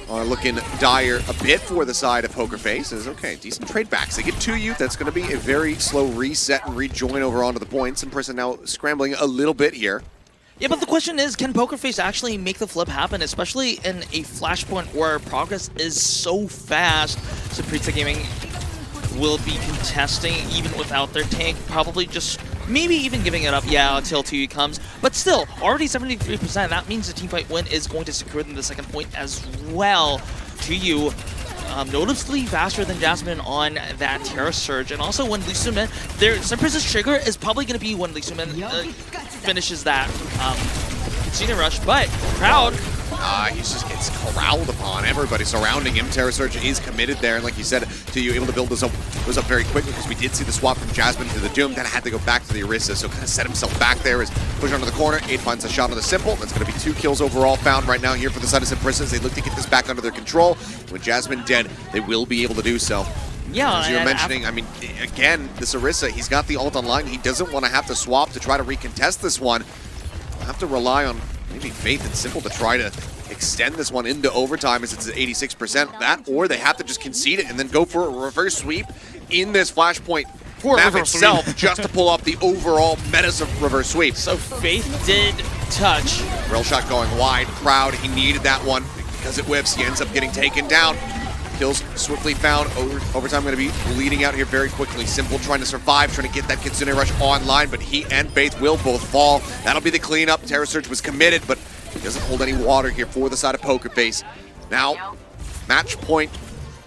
are looking dire a bit for the side of Pokerface. Is okay, decent trade backs. They get 2 youth. That's going to be a very slow reset and rejoin over onto the points. And Prissa now scrambling a little bit here. Yeah, but the question is, can Pokerface actually make the flip happen, especially in a flashpoint where progress is so fast? So Pizza Gaming will be contesting even without their tank, probably just maybe even giving it up, yeah, until TU comes. But still, already 73%, that means the teamfight win is going to secure them the second point as well. TU noticeably faster than Jasmine on that Terra Surge, and also when Lee Sumin, Sunprisa's trigger is probably going to be when Lee Sumin finishes that Kitsune rush, but Proud. He just gets corralled upon. Everybody surrounding him. Terra Surge is committed there, and like you said, TU able to build those up very quickly because we did see the swap from Jasmine to the Doom. Then had to go back to the Orisa, so kind of set himself back there. Is push onto the corner. 8 finds a shot on the Simple. That's going to be 2 kills overall found right now here for the side of Sunprisa. They look to get this back under their control. With Jasmine dead, they will be able to do so. Yeah, as you were mentioning, I mean, again, this Orisa, he's got the ult online. He doesn't want to have to swap to try to recontest this one. We'll have to rely on maybe Faith and Simple to try to extend this one into overtime as it's at 86%. That, or they have to just concede it and then go for a reverse sweep in this flashpoint map itself just to pull off the overall metas of reverse sweep. So Faith did touch. Rail shot going wide. Proud, he needed that one because it whips. He ends up getting taken down. Kills swiftly found. Overtime going to be leading out here very quickly. Simple trying to survive, trying to get that Kitsune rush online, but he and Faith will both fall. That'll be the cleanup. Terra Surge was committed, but he doesn't hold any water here for the side of Pokerface. Now, match point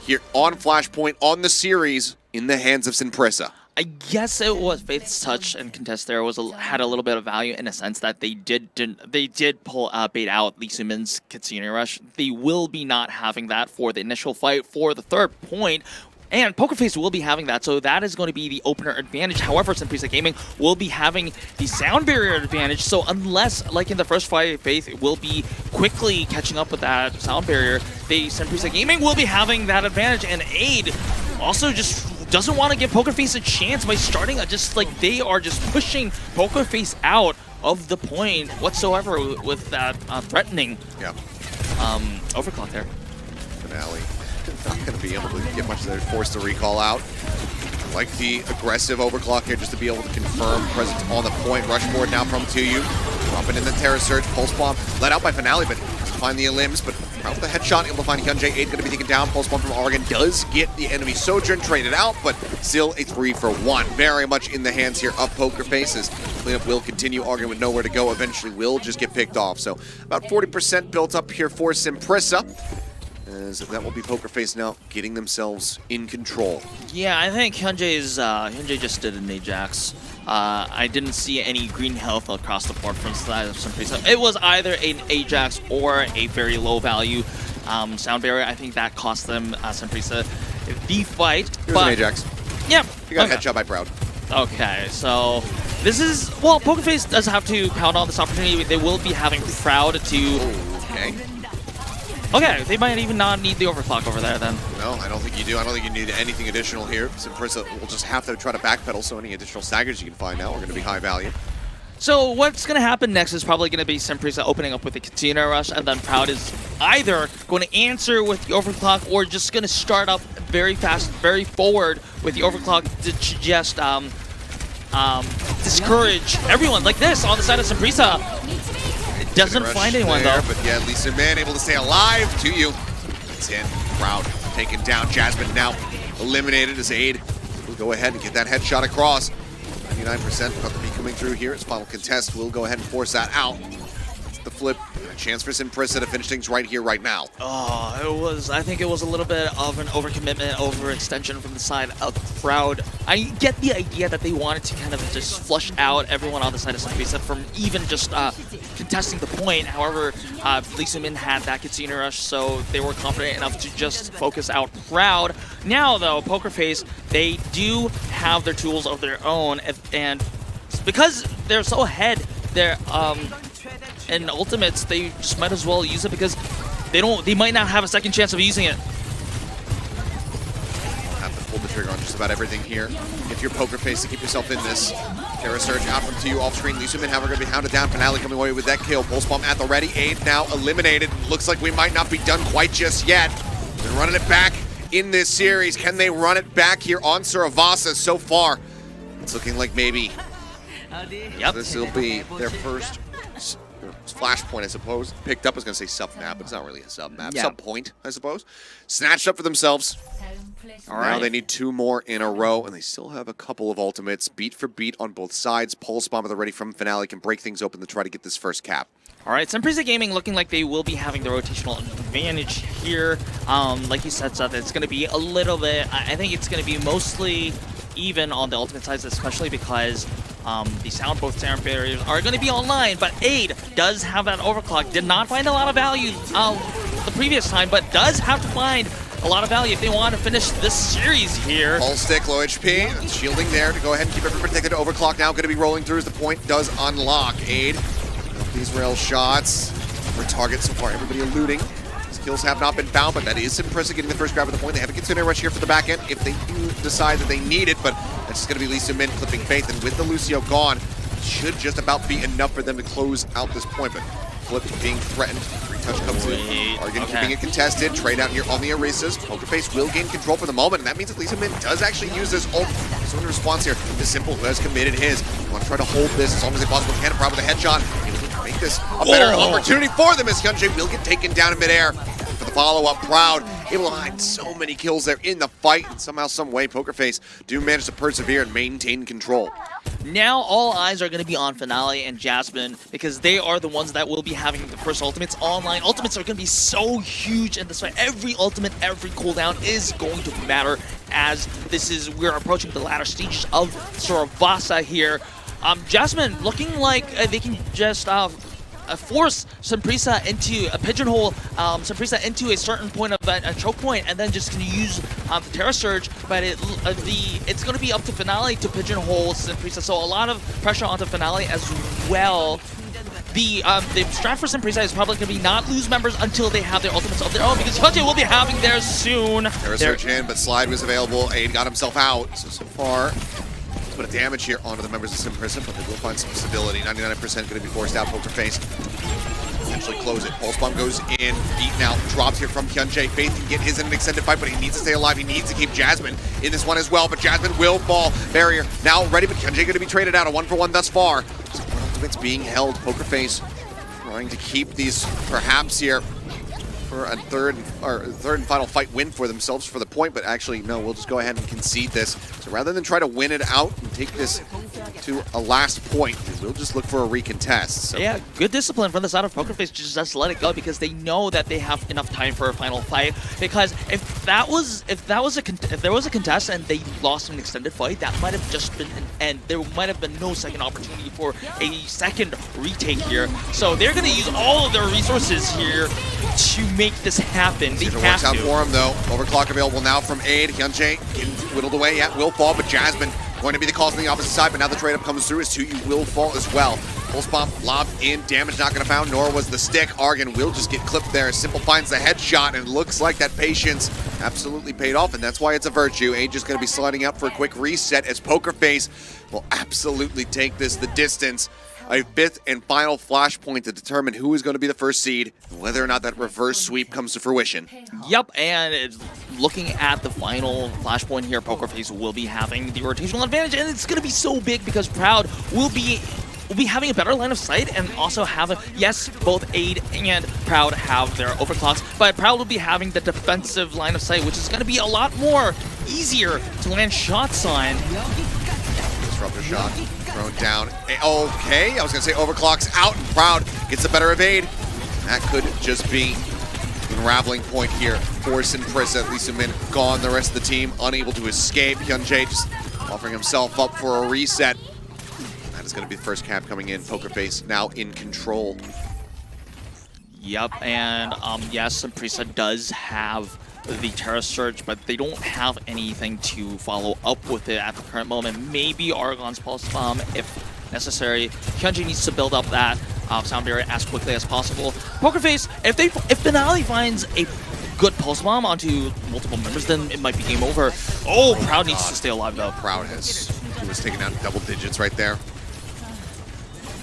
here on Flashpoint on the series in the hands of Sunprisa. I guess it was Faith's touch and contest there had a little bit of value in a sense that they did pull bait out Lee Sumin's Kitsune rush. They will be not having that for the initial fight for the third point. And Pokerface will be having that, so that is going to be the opener advantage. However, Sunprisa Gaming will be having the sound barrier advantage, so unless, like in the first fight, Faith will be quickly catching up with that sound barrier, Sunprisa Gaming will be having that advantage, and Aid also just doesn't want to give Pokerface a chance by starting just like they are just pushing Pokerface out of the point whatsoever with that threatening overclock there. Finale. Not going to be able to get much of that, forced to recall out. Like the aggressive overclock here just to be able to confirm presence on the point. Rushboard now from 2U. Dropping in the Terra Surge. Pulse Bomb let out by Finale, but doesn't find the limbs. But Proud with the headshot, able to find Hyunjae. 8 going to be taken down. Pulse Bomb from Oregon does get the enemy Sojourn traded out, but still a 3-for-1. Very much in the hands here of Pokerfaces. Cleanup will continue. Oregon with nowhere to go. Eventually will just get picked off. So about 40% built up here for Sunprisa. As that will be Pokerface now getting themselves in control. Yeah, I think Hyunjae just did an Ajax. I didn't see any green health across the board from Sunprisa. It was either an Ajax or a very low value sound barrier. I think that cost them Sunprisa the fight. Here's an Ajax. Yeah. You got a headshot by Proud. Okay, so this is, well, Pokerface does have to pound on this opportunity. They will be having Proud to... Okay. Okay, they might even not need the overclock over there then. No, I don't think you do. I don't think you need anything additional here. Sunprisa will just have to try to backpedal, so any additional staggers you can find now are going to be high value. So what's going to happen next is probably going to be Sunprisa opening up with the Kitsune rush, and then Proud is either going to answer with the overclock or just going to start up very fast, very forward with the overclock to just discourage everyone like this on the side of Sunprisa. Doesn't find anyone there, though. But yeah, Lisa Man able to stay alive. 2U. It's in. Proud taken down. Jasmine now eliminated as Aid go ahead and get that headshot across. 99% about to be coming through here. Its final contest will go ahead and force that out. That's the flip. A chance for Simprissa to finish things right here, right now. I think it was a little bit of an overcommitment, overextension from the side of Proud. I get the idea that they wanted to kind of just flush out everyone on the side of Simprissa from even just contesting the point. However, Lee Soo-min had that Kitsune rush, so they were confident enough to just focus out Proud. Now, though, Pokerface, they do have their tools of their own, and because they're so ahead, they're in ultimates, they just might as well use it because they might not have a second chance of using it. Have to pull the trigger on just about everything here. If you're Pokerface to keep yourself in this. Terra Surge out from to you off screen. Lee Soo-min, however, going to be hounded down. Finale coming away with that kill. Pulse Bomb at the ready. Aid now eliminated. Looks like we might not be done quite just yet. They're running it back in this series. Can they run it back here on Suravasa so far? It's looking like maybe. Yep. This will be their first flashpoint, I suppose. Picked up, I was going to say sub-map, but it's not really a sub-map. Yeah. Sub-point, I suppose. Snatched up for themselves. All Now right. they need 2 more in a row, and they still have a couple of ultimates, beat for beat on both sides. Pulse Bomb at the ready from Finale can break things open to try to get this first cap. All right, Simprissa Gaming looking like they will be having the rotational advantage here. Like you said, Seth, it's going to be a little bit, I think it's going to be mostly even on the ultimate sides, especially because the both sound barriers are going to be online, but Aid does have that overclock. Did not find a lot of value the previous time, but does have to find a lot of value if they want to finish this series here. Pulse stick, low HP, shielding there to go ahead and keep everybody protected. Overclock now going to be rolling through as the point does unlock. Aid, these rail shots for target so far. Everybody eluding. Kills have not been found, but that is Simprissa getting the first grab of the point. They have a Kitsune rush here for the back end if they do decide that they need it, but that's just going to be Lee Soo-min clipping Faith, and with the Lucio gone, it should just about be enough for them to close out this point, but Flip being threatened. Free touch comes in. Argon keeping it contested. Trade out here on the Arisas. Pokerface will gain control for the moment, and that means that Lee Soo-min does actually use this ult. So in response here, the Simple who has committed his. Want to try to hold this as long as they possibly can. Proud with a headshot. Make this a better opportunity for them as Hyunjae will get taken down in midair. For the follow-up, Proud able to hide so many kills there in the fight, and somehow, some way, Pokerface do manage to persevere and maintain control. Now all eyes are going to be on Finale and Jasmine because they are the ones that will be having the first ultimates online. Ultimates are going to be so huge in this fight. Every ultimate, every cooldown is going to matter as we're approaching the latter stages of Suravasa here. Jasmine looking like they can just force Simprissa into a pigeonhole, Simprissa into a certain point of a choke point, and then just can use the Terra Surge. But it's going to be up to Finale to pigeonhole Simprissa, so a lot of pressure onto Finale as well. The strat for Simprissa is probably going to be not lose members until they have their ultimates of their own, because Hyunjae will be having theirs soon. Terra Surge in, but Slide was available. Aid got himself out, so far a bit of damage here onto the members of Simprissa, but they will find some stability. 99% going to be forced out. Pokerface eventually close it. Pulse Bomb goes in, beaten out, drops here from Hyunjae. Faith can get his in an extended fight, but he needs to stay alive. He needs to keep Jasmine in this one as well, but Jasmine will fall. Barrier now ready, but Hyunjae going to be traded out. A 1-for-1 thus far. So ultimates being held. Pokerface trying to keep these perhaps here for a third and final fight win for themselves for the point, but actually no, we'll just go ahead and concede this. So rather than try to win it out and take this to a last point, we'll just look for a recontest. So. Yeah, good discipline from the side of Pokerface to just let it go because they know that they have enough time for a final fight. Because if there was a contest and they lost an extended fight, that might have just been an end. There might have been no second opportunity for a second retake here. So they're going to use all of their resources here to make this happen. They If it have works out to. for him though. Overclock available now from Aid. Hyunjae getting whittled away. Yeah, will fall, but Jasmine going to be the cause on the opposite side, but now the trade-up comes through as 2U will fall as well. Pulse Bomb lobbed in, damage not going to found, nor was the stick. Argon will just get clipped there. Simple finds the headshot, and looks like that patience absolutely paid off, and that's why it's a virtue. Aid just going to be sliding up for a quick reset as Pokerface will absolutely take this the distance. A fifth and final flashpoint to determine who is going to be the first seed and whether or not that reverse sweep comes to fruition. Yep, and looking at the final flashpoint here, Pokerface will be having the rotational advantage, and it's going to be so big because Proud will be having a better line of sight and also yes, both Aid and Proud have their overclocks, but Proud will be having the defensive line of sight, which is going to be a lot more easier to land shots on. Disruptor shot thrown down. Okay, I was gonna say overclocks out, and Proud gets a better evade. That could just be an unraveling point here for Simprissa. Lee Soo-min gone, the rest of the team unable to escape. Hyunjae just offering himself up for a reset. That is gonna be the first cap coming in. Poker Face now in control. Yep, and yes, Simprissa does have the Terra Surge, but they don't have anything to follow up with it at the current moment. Maybe Argon's Pulse Bomb if necessary. Hyunjae needs to build up that sound barrier as quickly as possible. Poker Face, if Finale finds a good Pulse Bomb onto multiple members, then it might be game over. Oh, Proud needs to stay alive though. Proud he was taking down double digits right there.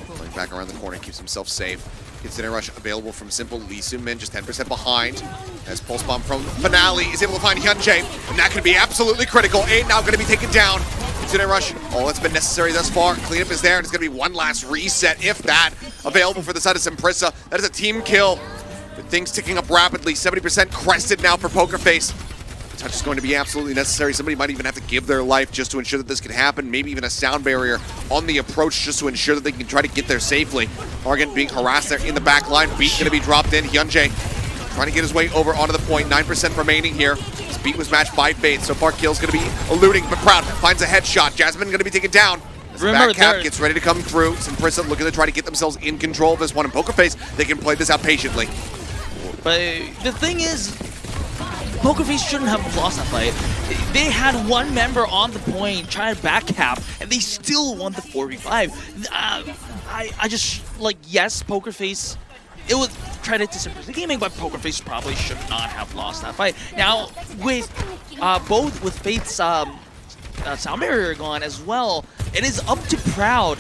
Going back around the corner, keeps himself safe. Incident Rush available from Simple. Lee Soo-min just 10% behind. As Pulse Bomb from Finale is able to find Hyunjae, and that could be absolutely critical. 8 now going to be taken down. Incident Rush, all that's been necessary thus far. Cleanup is there, and it's going to be one last reset, if that, available for the side of Simprissa. That is a team kill, with things ticking up rapidly. 70% crested now for Poker Face. Touch is going to be absolutely necessary. Somebody might even have to give their life just to ensure that this can happen. Maybe even a sound barrier on the approach just to ensure that they can try to get there safely. Argon being harassed there in the back line. Beat going to be dropped in. Hyunjae trying to get his way over onto the point. 9% remaining here. His beat was matched by Faith. So far, Kill's going to be eluding, but Proud finds a headshot. Jasmine going to be taken down. As the back cap gets ready to come through. Simprissa looking to try to get themselves in control of this one. In Poker Face, they can play this out patiently. But the thing is, Poker Face shouldn't have lost that fight. They had one member on the point trying to back cap, and they still won the 4v5. I just, like, yes, Poker Face, it was credit to Simprissa Gaming, but Poker Face probably should not have lost that fight. Now, with both with Faith's sound barrier gone as well, it is up to Proud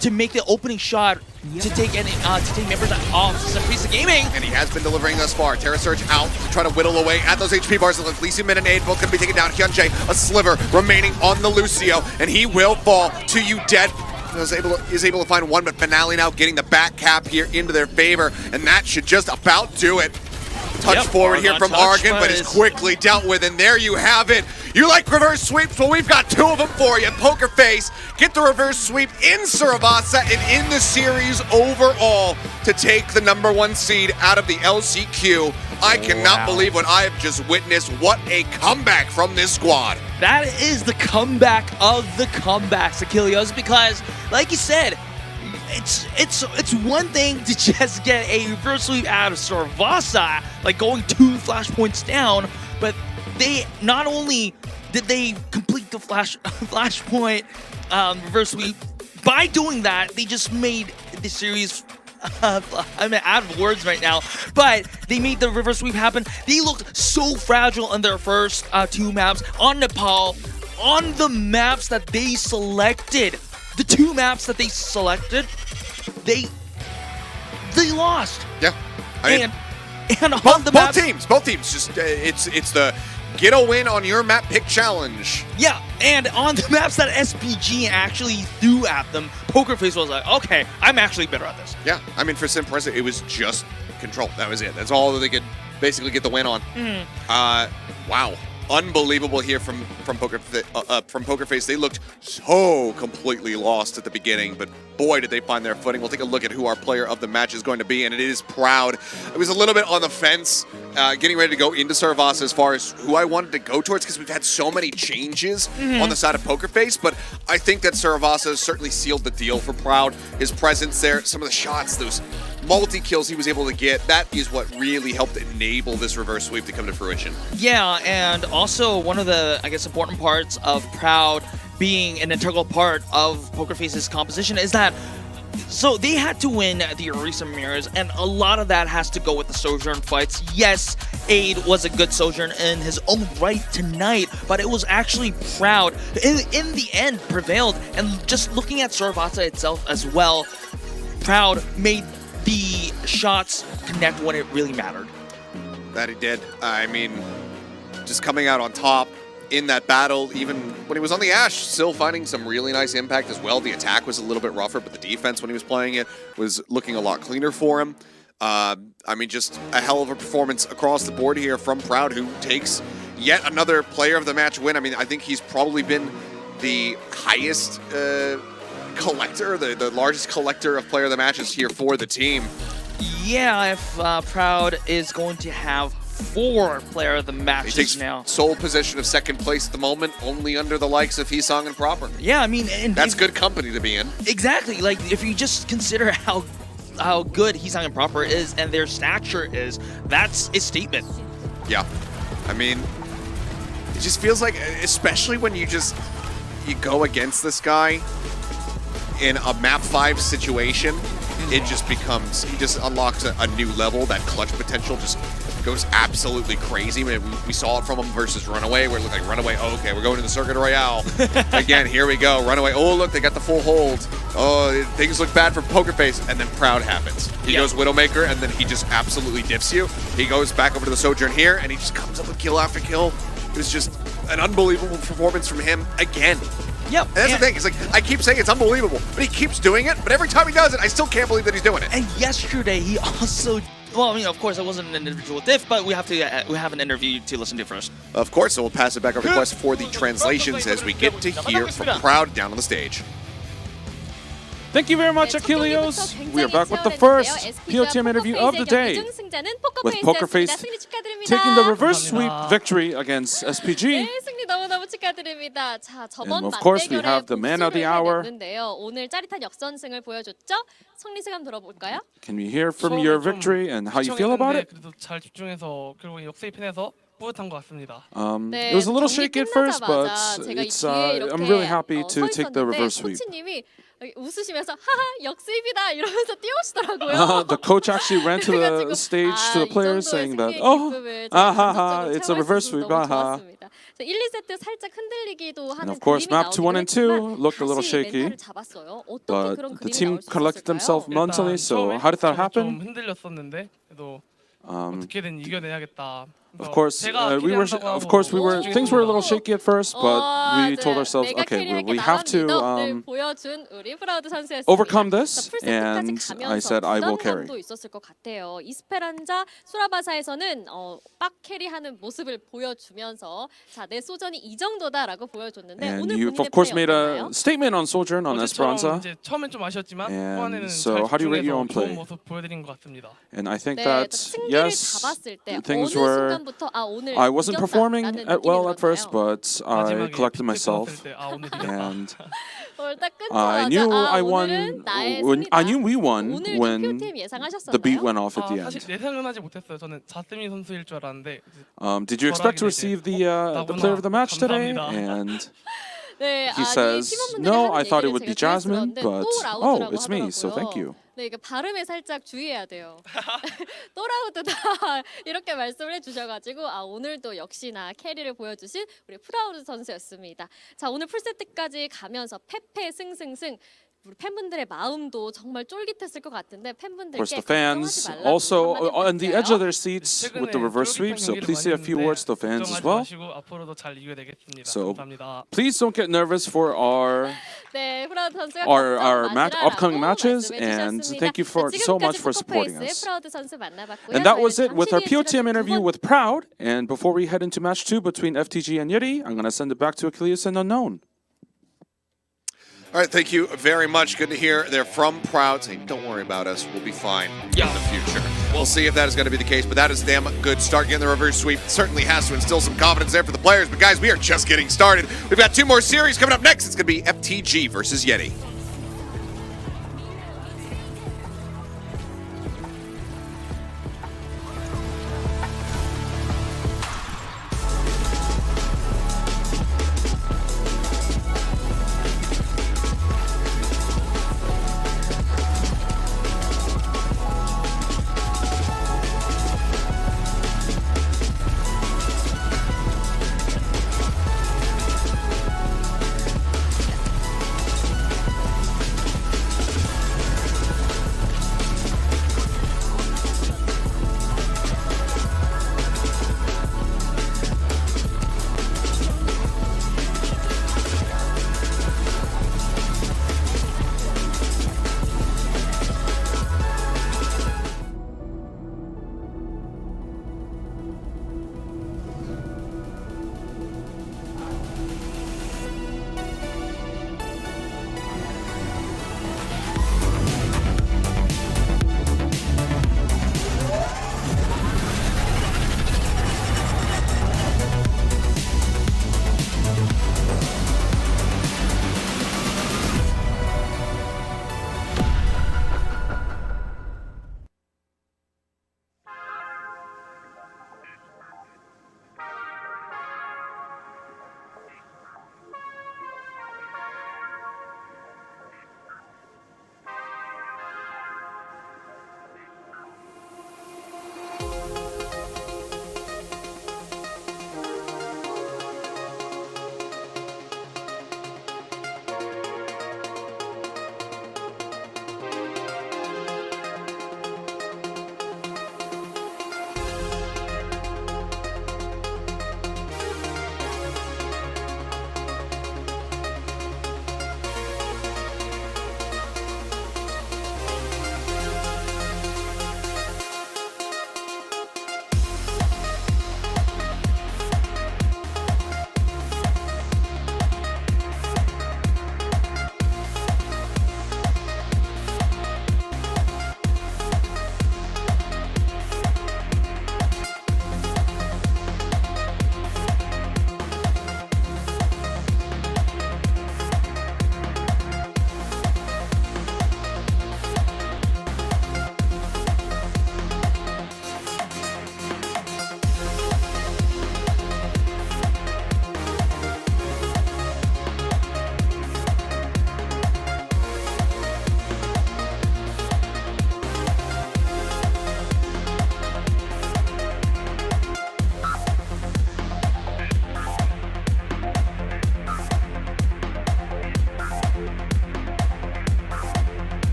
to make the opening shot to take members off Simprissa Gaming. And he has been delivering thus far. Terra Surge out to try to whittle away at those HP bars. Lee Soo-min and Aid both going to be taken down. Hyunjae, a sliver remaining on the Lucio, and he will fall to you dead. Is able to find one, but Finale now getting the back cap here into their favor, and that should just about do it. Touch forward here from Argon, but is quickly dealt with, and there you have it. You like reverse sweeps? Well, we've got 2 of them for you. Poker Face, get the reverse sweep in Saravasa and in the series overall to take the #1 seed out of the LCQ. I cannot believe what I have just witnessed. What a comeback from this squad. That is the comeback of the comebacks, Achilles, because, like you said, it's one thing to just get a reverse sweep out of Saravasa, like going 2 flashpoints down, but they not only did they complete the flashpoint reverse sweep, by doing that, they just made the series. I'm out of words right now, but they made the reverse sweep happen. They looked so fragile in their first 2 maps on Nepal, on the maps that they selected. The 2 maps that they selected, they lost. Yeah, I mean, and on the maps, both teams. Just it's the get a win on your map pick challenge. Yeah, and on the maps that SPG actually threw at them, Poker Face was like, okay, I'm actually better at this. Yeah, I mean, for Simprissa, it was just control. That was it. That's all that they could basically get the win on. Wow. Unbelievable here from Poker Face. They looked so completely lost at the beginning, but boy, did they find their footing. We'll take a look at who our player of the match is going to be, and it is Proud. I was a little bit on the fence, getting ready to go into Saravasa as far as who I wanted to go towards, because we've had so many changes on the side of Poker Face, but I think that Saravasa certainly sealed the deal for Proud. His presence there, some of the shots, those multi-kills he was able to get, that is what really helped enable this reverse sweep to come to fruition. Yeah, and also one of the, I guess, important parts of Proud being an integral part of Poker Face's composition is that, so they had to win the Orisa Mirrors, and a lot of that has to go with the Sojourn fights. Yes, Aid was a good Sojourn in his own right tonight, but it was actually Proud in the end prevailed. And just looking at Saravasa itself as well, Proud made the shots connect when it really mattered. That he did. I mean, just coming out on top in that battle, even when he was on the Ash, still finding some really nice impact as well. The attack was a little bit rougher, but the defense when he was playing it was looking a lot cleaner for him. I mean, just a hell of a performance across the board here from Proud, who takes, yet another player of the match win. I mean, I think he's probably been the highest collector, the largest collector of player of the matches here for the team. Yeah, if Proud is going to have 4 player of the matches He takes now. sole position of second place at the moment, only under the likes of Hisong and Proper. Yeah, I mean, and That's good company to be in. Exactly. Like, if you just consider how good Hisong and Proper is and their stature is, that's a statement. Yeah. I mean, it just feels like, especially when you go against this guy in a map 5 situation, it just becomes, he just unlocks a new level. That clutch potential just goes absolutely crazy. I mean, we saw it from him versus Runaway, where it looked like Runaway, oh, okay, we're going to the Circuit Royale. Again, here we go. Runaway, oh, look, they got the full hold. Oh, things look bad for Poker Face, and then Proud happens. He goes Widowmaker, and then he just absolutely diffs you. He goes back over to the Sojourn here, and he just comes up with kill after kill. It was just an unbelievable performance from him again. Yep. And that's the thing. It's like, I keep saying it's unbelievable, but he keeps doing it. But every time he does it, I still can't believe that he's doing it. And yesterday, he also, well, I mean, of course, it wasn't an individual diff, but we have an interview to listen to first. Of course, so we'll pass it back over to Quest for the translations as we get to hear from Proud down on the stage. Thank you very much, Achilleos. We are back with the first POTM interview of the day with Poker Face taking the reverse sweep victory against SPG. 네, 승리 너무너무 축하드립니다. 자, 저번 And of course, we 맞대결에 have the man of the hour. 복수를 오늘 짜릿한 역전승을 보여줬죠? 성리 소감 들어볼까요? Can we hear from your victory and how you feel about it? 그래도 잘 집중해서 결국 역세입해내서 뿌듯한 것 같습니다. 네, It was a little 경기 shaky at first, but 끝나자마자 제가 이 it's 뒤에 이렇게 I'm really happy 서 to take the 있었는데 reverse sweep. 코치님이 웃으시면서 하하 역수입이다 이러면서 뛰어오시더라고요. The coach actually ran to the stage to the players saying that, oh, it's a reverse sweep, 아하. 1, 2세트 살짝 흔들리기도 하는 And of course, 그림이 map 2, 1, and 2 나오긴 looked a little 다시 shaky, 멘탈을 잡았어요. 어떻게 but 그런 the 그림이 team 나올 수 collected themselves 있었을까요? mentally. So how did that 좀 happen? 흔들렸었는데 그래도 어떻게든 이겨내야겠다. Of course, 제가 we were. 기대한다고 Of course, we were. 하고 Things were a little shaky at first, but we 네, told ourselves, 내가 okay, 캐리할 게 we have to 나랍니다.를 보여준 우리 프라우드 선수였습니다. overcome this. 자, 풀세트까지 And I 가면서 said I will carry. 부담감도 있었을 것 같아요. 이스페란자 수라바사에서는 빡 캐리하는 모습을 보여주면서 자, 내 소전이 이 정도다라고 보여줬는데 And 오늘 you've 본인의 of course 플레이 made 어땠나요? a statement on Sojourn on 어제처럼 Esperanza, 이제 처음엔 좀 아쉬웠지만 And 후반에는 so 잘 how do you rate your 집중해서 own play? 좋은 모습 보여드린 것 같습니다. and I think 네, that 승기를 yes, 잡았을 때 things 어느 were. 순간부터 아 오늘 I wasn't performing well at first, 느낌이 but I 마지막에 collected 빅 myself, 들어갔을 때, 아, 오늘 이겼다. and 오늘 딱 I 끝자마자 knew 아, I 오늘은 won. 나의 When I knew 승리다. we won 오늘 when POTM 예상하셨었나요? the beat went off at the 사실 end. 예상은 하지 못했어요. 저는 자스민 선수일 줄 알았는데 Did you expect to receive the player of the match today? 감사합니다. And 네, he 아니, says, 팀원분들이 no, 하는 I thought it 얘기를 would be 제가 Jasmine, 들었었는데 but 또 라우드라고 oh, it's me, so thank you. 네, 이게 발음에 살짝 주의해야 돼요. 또 라우드다 이렇게 말씀을 해주셔가지고 아 오늘도 역시나 캐리를 보여주신 우리 프라우드 선수였습니다. 자 오늘 풀세트까지 가면서 패패 승승승. 우리 팬분들의 마음도 정말 쫄깃했을 것 같은데 Of 팬분들께 course, the fans 걱정하지 말라고 also 한마디 on the edge of 부탁드려요. their seats with the 최근에 reverse sweep, so 쫄깃한 please say a few 경기를 words to the fans as 걱정하지 well. 마시고 앞으로도 잘 이겨내겠습니다. So 감사합니다. please don't get nervous for our 네, 프라우드 선수가 upcoming matches, and thank you so much for supporting us. 프라우드 선수 만나봤고요. And that was it 저희는 with our 잠시 뒤에 POTM 두 interview 번- with Proud. And before we head into match 2 between FTG and Yeti, I'm going to send it back to Achilles and Unknown. All right, thank you very much. Good to hear they're from Proud saying, don't worry about us, we'll be fine in the future. We'll see if that is going to be the case, but that is a damn good start. Getting the reverse sweep certainly has to instill some confidence there for the players. But guys, we are just getting started. We've got 2 more series coming up next. It's going to be FTG versus Yeti.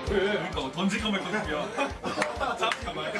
그러니까 던질까 말까 준비야. 잡을까 말까.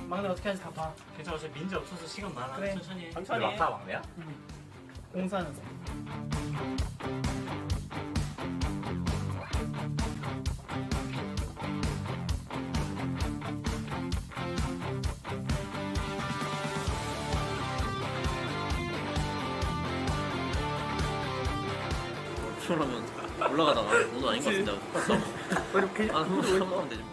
막내 어떻게 하지 다 봐. 괜찮아, 어차피 민지 없어서 시간 많아. 그래. 천천히 해. 천천히 해. 막타 막내야? 공사하면서. 프로라면 올라가다가 너도 아닌 것 같은데. 이렇게 아, 한번 하면 되지 뭐.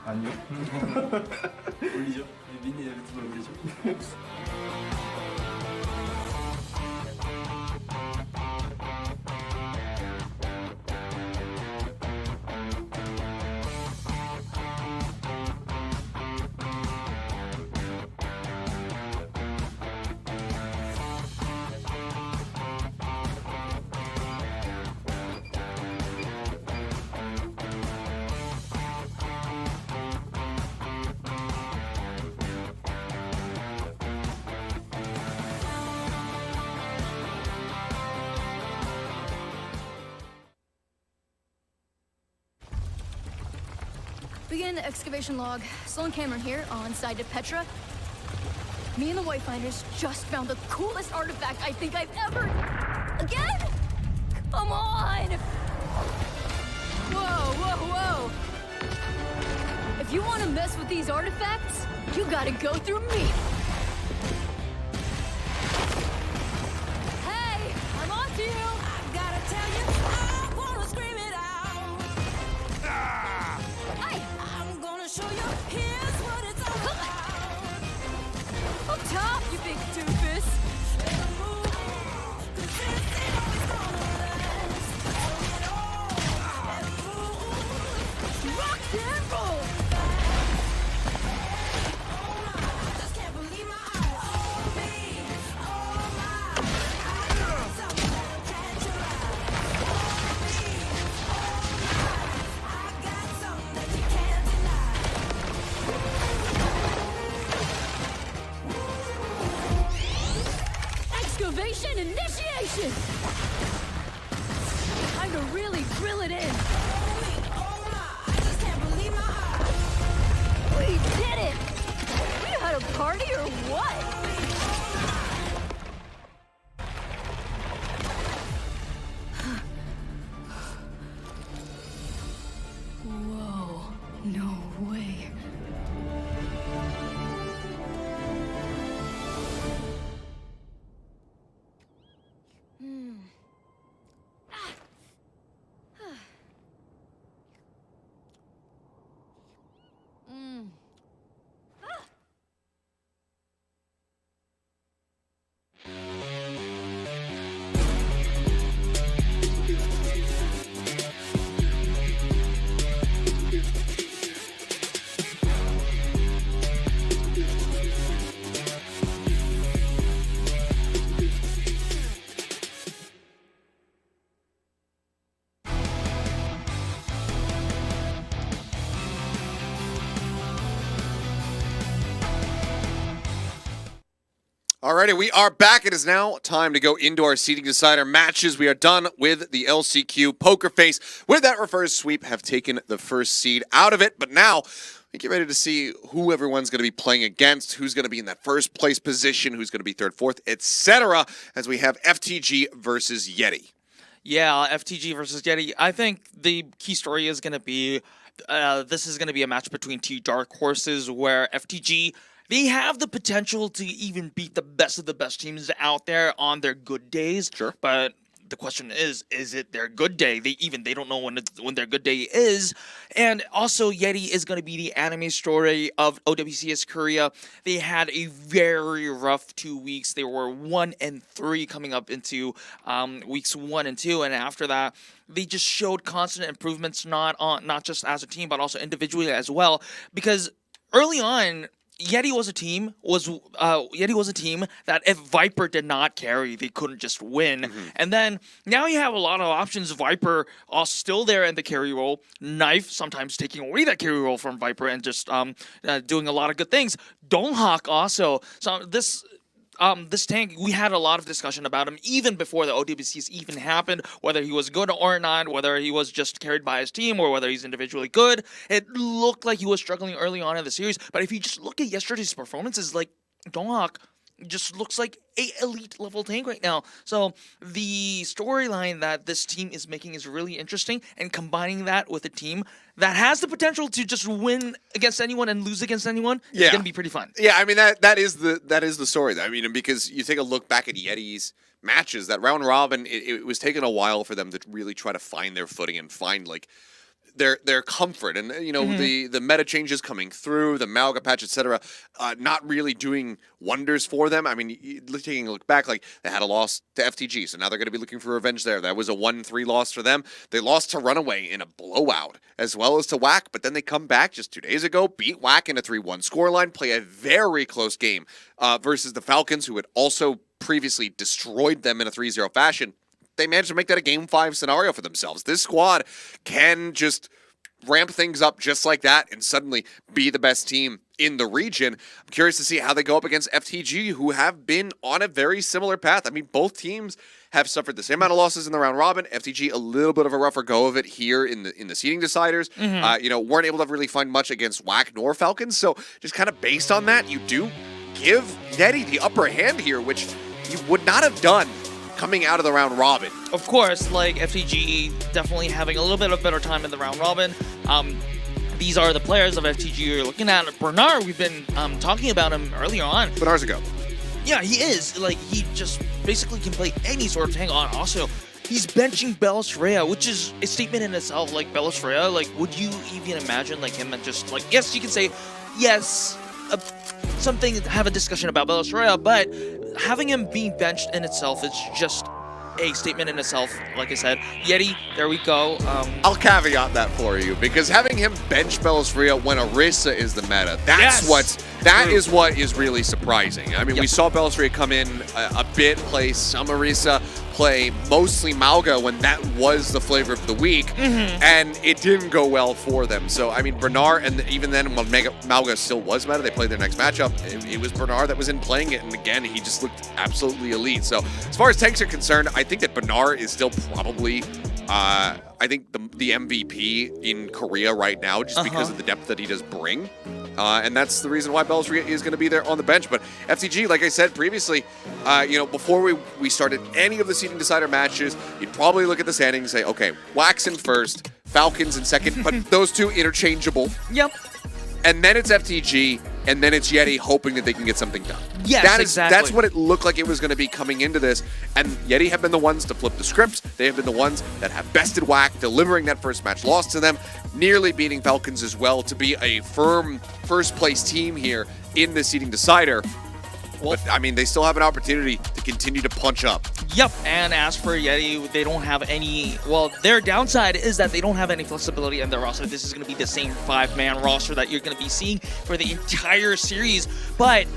아니요. 올리죠. 미니 유튜브에 올리죠. Begin excavation log. Sloan Cameron here on side to Petra. Me and the Wayfinders just found the coolest artifact I think I've ever... Again? Come on! Whoa, whoa, whoa! If you want to mess with these artifacts, you gotta go through me. Hey, I'm on to you! I gotta tell you, I wanna scream it out. Hey! I'm gonna show you, here's what it's all about. Up top, you big doofus! Rock and roll! Excavation initiation! Time to really drill it in. We did it! We had a party or what? Whoa, no way. Alrighty, we are back. It is now time to go into our seeding decider matches. We are done with the LCQ Poker Face. With that reverse sweep, have taken the first seed out of it. But now, we get ready to see who everyone's going to be playing against, who's going to be in that first place position, who's going to be third, fourth, etc. As we have FTG versus Yeti. Yeah, FTG versus Yeti. I think the key story is going to be this is going to be a match between two dark horses where FTG, they have the potential to even beat the best of the best teams out there on their good days. Sure. But the question is it their good day? They don't know when their good day is. And also, Yeti is going to be the anime story of OWCS Korea. They had a very rough 2 weeks. They were 1-3 coming up into weeks 1 and 2, and after that, they just showed constant improvements, not just as a team, but also individually as well. Because early on, Yeti was a team that if Viper did not carry, they couldn't just win. And then now you have a lot of options. Viper are still there in the carry role. Knife sometimes taking away that carry role from Viper and just doing a lot of good things. Donghak also. So this tank, we had a lot of discussion about him even before the OWCS even happened, whether he was good or not, whether he was just carried by his team or whether he's individually good. It looked like he was struggling early on in the series, but if you just look at yesterday's performances, like Donghak just looks like a elite level tank right now. So the storyline that this team is making is really interesting, and combining that with a team that has the potential to just win against anyone and lose against anyone is going to be pretty fun. Yeah, I mean that is the story. I mean, because you take a look back at Yeti's matches, that round robin, it was taking a while for them to really try to find their footing and find like their comfort, and you know the meta changes coming through, the Malga patch, etc. Not really doing wonders for them. I mean, taking a look back, like they had a loss to FTG, so now they're going to be looking for revenge there. That was a 1-3 loss for them. They lost to Runaway in a blowout, as well as to WAC, but then they come back just 2 days ago, beat WAC in a 3-1 scoreline, play a very close game versus the Falcons, who had also previously destroyed them in a 3-0 fashion. They managed to make that a Game 5 scenario for themselves. This squad can just ramp things up just like that and suddenly be the best team in the region. I'm curious to see how they go up against FTG, who have been on a very similar path. I mean, both teams have suffered the same amount of losses in the round robin. FTG a little bit of a rougher go of it here in the seeding deciders. Weren't able to really find much against WAC nor Falcons. So just kind of based on that, you do give Yeti the upper hand here, which you would not have done coming out of the round robin. Of course, like FTG definitely having a little bit of better time in the round robin. These are the players of FTG you're looking at. Bernard, we've been talking about him earlier on. Bernard's a go. Yeah, he is. Like, he just basically can play any sort of tank on. Also, he's benching Bellis Freya, which is a statement in itself. Like, Bellis Freya, like, would you even imagine, like, him and just, like, yes, you can say, yes, something, have a discussion about Bellis Freya, but having him being benched in itself is just a statement in itself. Like I said, Yeti, there we go. I'll caveat that for you, because having him bench Bellis Freya when Orisa is the meta, that is what is really surprising. I mean, we saw Bellis Freya come in a bit, play some Orisa, play mostly Malga when that was the flavor of the week, and it didn't go well for them. So, I mean, Bernard, and even then when Malga still was meta, they played their next matchup, it was Bernard that was in playing it, and again, he just looked absolutely elite. So, as far as tanks are concerned, I think that Bernard is still probably, I think, the MVP in Korea right now, just because of the depth that he does bring. And that's the reason why Bellis Freya is going to be there on the bench. But FTG, like I said previously, before we started any of the seeding decider matches, you'd probably look at the standings and say, okay, WAC's in first, Falcons in second, but those two interchangeable. Yep. And then it's FTG, and then it's Yeti hoping that they can get something done. Yes, exactly. That's what it looked like it was going to be coming into this. And Yeti have been the ones to flip the script. They have been the ones that have bested WAC, delivering that first match loss to them, nearly beating Falcons as well to be a firm first-place team here in the seeding decider. But, I mean, they still have an opportunity to continue to punch up. Yep, and as for Yeti, they don't have any, well, their downside is that they don't have any flexibility in their roster. This is going to be the same 5-man roster that you're going to be seeing for the entire series. But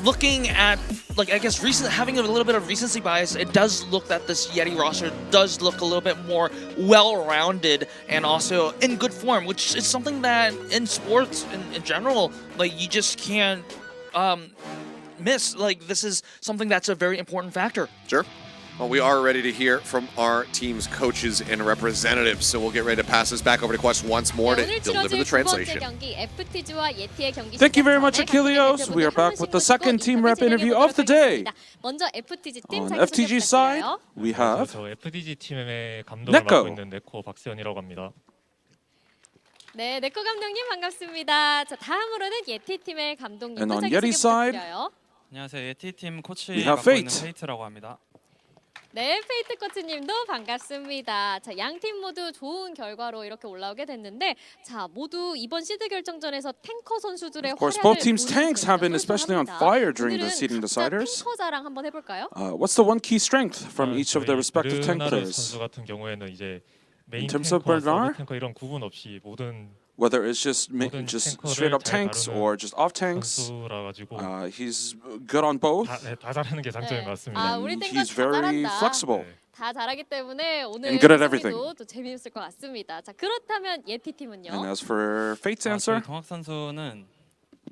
looking at, like, I guess having a little bit of recency bias, it does look that this Yeti roster does look a little bit more well-rounded and also in good form, which is something that in sports in general, like, you just can't miss. Like, this is something that's a very important factor. Sure. Well, we are ready to hear from our team's coaches and representatives, so we'll get ready to pass this back over to Quest once more to deliver the translation. Thank you very much, Achilleos. We are back with the second team rep interview of the day. On FTG side, we have 저 FDG 팀의 감독을 네코. 맡고 있는 네코 박세현이라고 합니다. 네, 네코 감독님 반갑습니다. 자, 다음으로는 예티 팀의 감독님 And on 자기소개 Yeti side, 부탁드려요. 안녕하세요. 예티 팀 코치 We have 맡고 있는 Fate. 페이트라고 합니다. 네, 페이트 코치님도 반갑습니다. 자, 양 팀 모두 좋은 결과로 이렇게 올라오게 됐는데, 자, 모두 이번 시드 결정전에서 탱커 선수들의 of course, 활약을 both teams' tanks have been especially on fire during the 오늘은 seeding 각자 deciders. 탱커 자랑 한번 해볼까요? What's the one key strength from each of their respective tank 베르나르 players? 선수 같은 경우에는 이제 메인 In terms of 탱커, Bernard? 서브 탱커 이런 구분 없이 모든 Whether it's just 모든 just 탱커를 straight up 잘 tanks 다루는 or just off tanks, 선수라 가지고 he's good on both. 다 잘하는 게 장점인 네. 것 같습니다. 아, 우리 And 탱커 he's 다 very 잘한다. flexible. 네. 다 잘하기 때문에 오늘 And good at everything. 경기도 또 재미있을 것 같습니다. 자, 그렇다면 예티 팀은요? And as for Fate's 저희 answer, 동학 선수는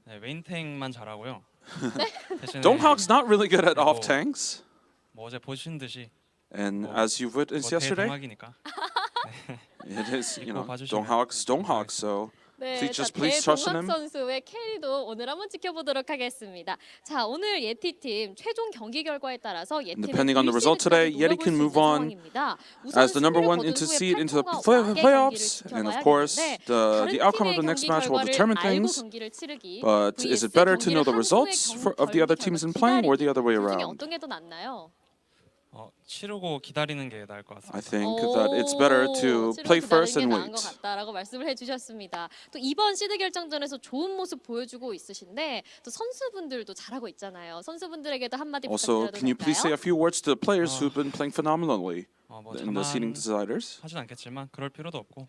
네, 메인탱만 잘하고요. 대신에 Donghawk's not really good at off 뭐, tanks. 뭐 어제 보신 듯이 And 뭐, as you've witnessed yesterday, 대동학이니까. it is, you know, 봐주시면 Donghawk's Donghawk. So 네, please 자, just please trust in 대동학 him. 선수의 캐리도 오늘 한번 지켜보도록 하겠습니다. 자, 오늘 예티 팀 최종 경기 결과에 따라서 예티는 depending on the result today, Yeti can move on as the number one into seed into the playoffs. And of course, the outcome of the next match will determine things. But is it better to know the results of the other teams in playing or the other way 중에 around? 어떤 게 더 낫나요? 치르고 기다리는 게 나을 것 같습니다. I think that it's better to play first and 나은 것 wait. 같다라고 말씀을 해주셨습니다. 또 이번 시드 결정전에서 좋은 모습 보여주고 있으신데 또 선수분들도 잘하고 있잖아요. 선수분들에게도 한마디 Also, 부탁드려도 can you please say 될까요? a few words to the players who've been playing phenomenally 뭐 in the seeding deciders? 하진 않겠지만 그럴 필요도 없고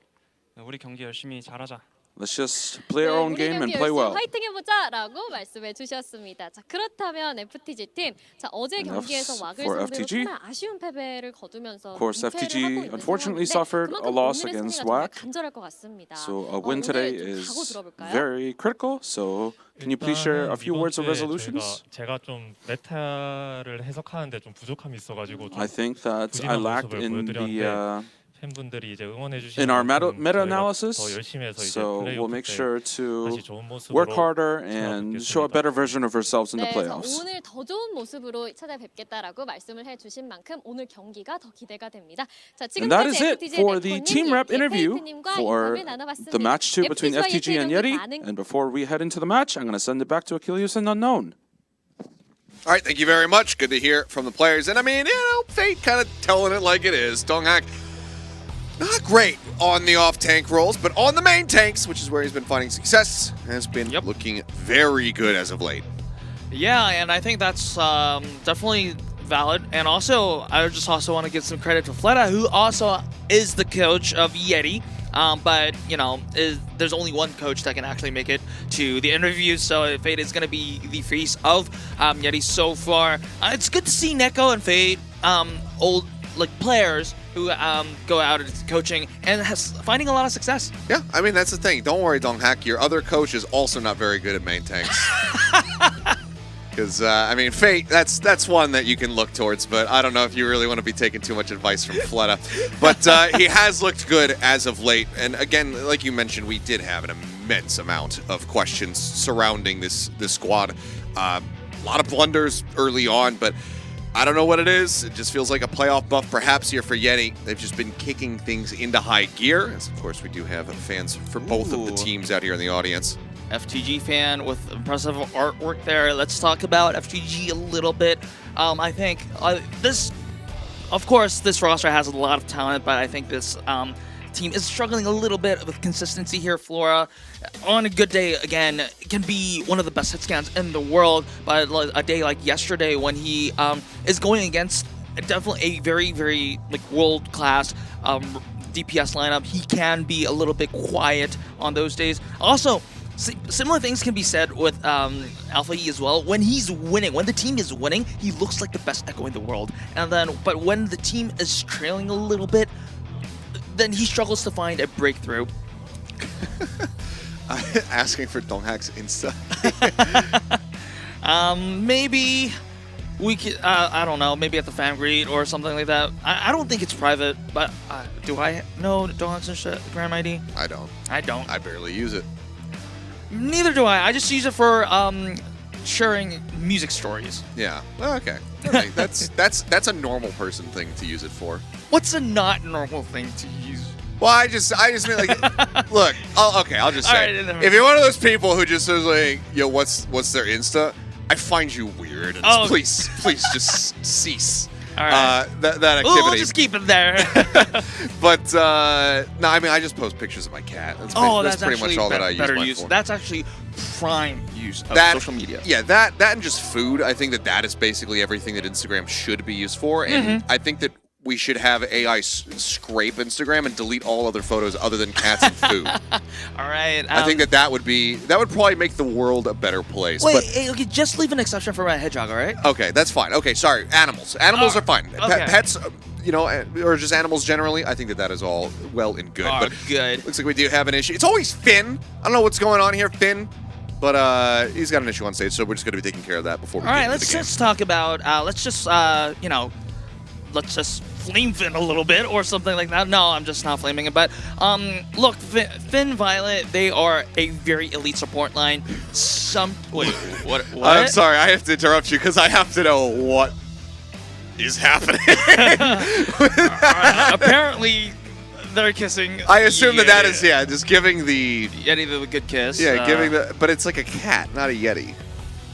우리 경기 열심히 잘하자. Let's just play our own 우리 game and 경기 play 열심히 well. 화이팅 해보자라고 말씀해 주셨습니다. 자, 그렇다면 FTG 팀, 자, 어제 And 경기에서 왁을 for 상대로 FTG, 정말 아쉬운 패배를 거두면서 Of course, 은퇴를 FTG 하고 있는 unfortunately 상황인데 suffered a 그만큼 loss 오늘의 against 승리가 정말 WAC. 간절할 것 같습니다. So a win today 오늘 좀 is 각오 들어볼까요? very critical. So can you please share a few words of resolutions? 제가 좀 메타를 해석하는데 좀 부족함이 있어가지고 좀 I think that I 부진한 lacked 모습을 in 보여드렸는데 팬분들이 이제 응원해 주시는 in our 만큼 meta-analysis. 더 열심히 해서 이제 So 플레이오프 we'll make 때 sure to 다시 좋은 모습으로 work harder and show a 찾아뵙겠습니다. better version of ourselves in the 네, playoffs. 오늘 더 좋은 모습으로 찾아뵙겠다라고 말씀을 해주신 만큼 오늘 경기가 더 기대가 됩니다. 자, And that is 지금까지 it for the FTG team rep interview 페이트님과 for 인터뷰 나눠봤습니다. the match 2 between FTG와 FTG and 예티 Yeti. 경기 And before we head into the match, I'm going to send it back to Achilleos and Unknown. All right, thank you very much. Good to hear from the players. And I mean, you know, Fate kind of telling it like it is. Donghak, not great on the off-tank roles, but on the main tanks, which is where he's been finding success, has been looking very good as of late. Yeah, and I think that's definitely valid. And also, I just also want to give some credit to Fleta, who also is the coach of Yeti. But, you know, there's only one coach that can actually make it to the interview, so Fate is going to be the face of Yeti so far. It's good to see Neko and Fate, old players who go out into coaching and finding a lot of success. Yeah, I mean, that's the thing. Don't worry, Donghak. Your other coach is also not very good at main tanks. Because, I mean, Fate, that's one that you can look towards, but I don't know if you really want to be taking too much advice from Fleta. But he has looked good as of late. And again, like you mentioned, we did have an immense amount of questions surrounding this squad. A lot of blunders early on, but I don't know what it is. It just feels like a playoff buff perhaps here for Yeti. They've just been kicking things into high gear. As of course, we do have fans for both of the teams out here in the audience. FTG fan with impressive artwork there. Let's talk about FTG a little bit. I think of course, this roster has a lot of talent, but I think this team is struggling a little bit with consistency here. Flora, on a good day, again, can be one of the best hit scans in the world, but a day like yesterday when he is going against definitely a very, very world-class DPS lineup, he can be a little bit quiet on those days. Also, similar things can be said with Alpha E as well. When he's winning, when the team is winning, he looks like the best Echo in the world. But when the team is trailing a little bit, then he struggles to find a breakthrough. Asking for Donghak's Insta. Maybe we could, I don't know, maybe at the fan greet or something like that. I don't think it's private, but do I know Dohan's Instagram ID? I don't. I don't. I barely use it. Neither do I. I just use it for sharing music stories. Yeah. Well, okay. Okay, that's a normal person thing to use it for. What's a not normal thing to use? Well, I just mean like, look. I'll just say, All right, if you're one of those people who just says like, yo, what's their Insta? I find you weird. And please just cease. All right. That activity. We'll just keep it there. But no, I mean I just post pictures of my cat. That's pretty much all that I use mine for. That's actually prime use of social media. Yeah, that and just food. I think that is basically everything that Instagram should be used for, and I think that we should have AI scrape Instagram and delete all other photos other than cats and food. All right. I think that would probably make the world a better place. Wait, but, okay, just leave an exception for my hedgehog, all right? Okay, that's fine. Okay, sorry. Animals are fine. Okay. Pets, or just animals generally. I think that is all well and good. Oh, but good. Looks like we do have an issue. It's always Finn. I don't know what's going on here, Finn. But he's got an issue on stage, so we're just going to be taking care of that before we get into the game. All right, let's just talk about, let's just flame Finn a little bit or something like that. No, I'm just not flaming it. But look, Finn Violet, they are a very elite support line. Wait, what? I'm sorry, I have to interrupt you because I have to know what is happening. Apparently, they're kissing. I assume that is just giving the Yeti the good kiss. Yeah, but it's like a cat, not a Yeti.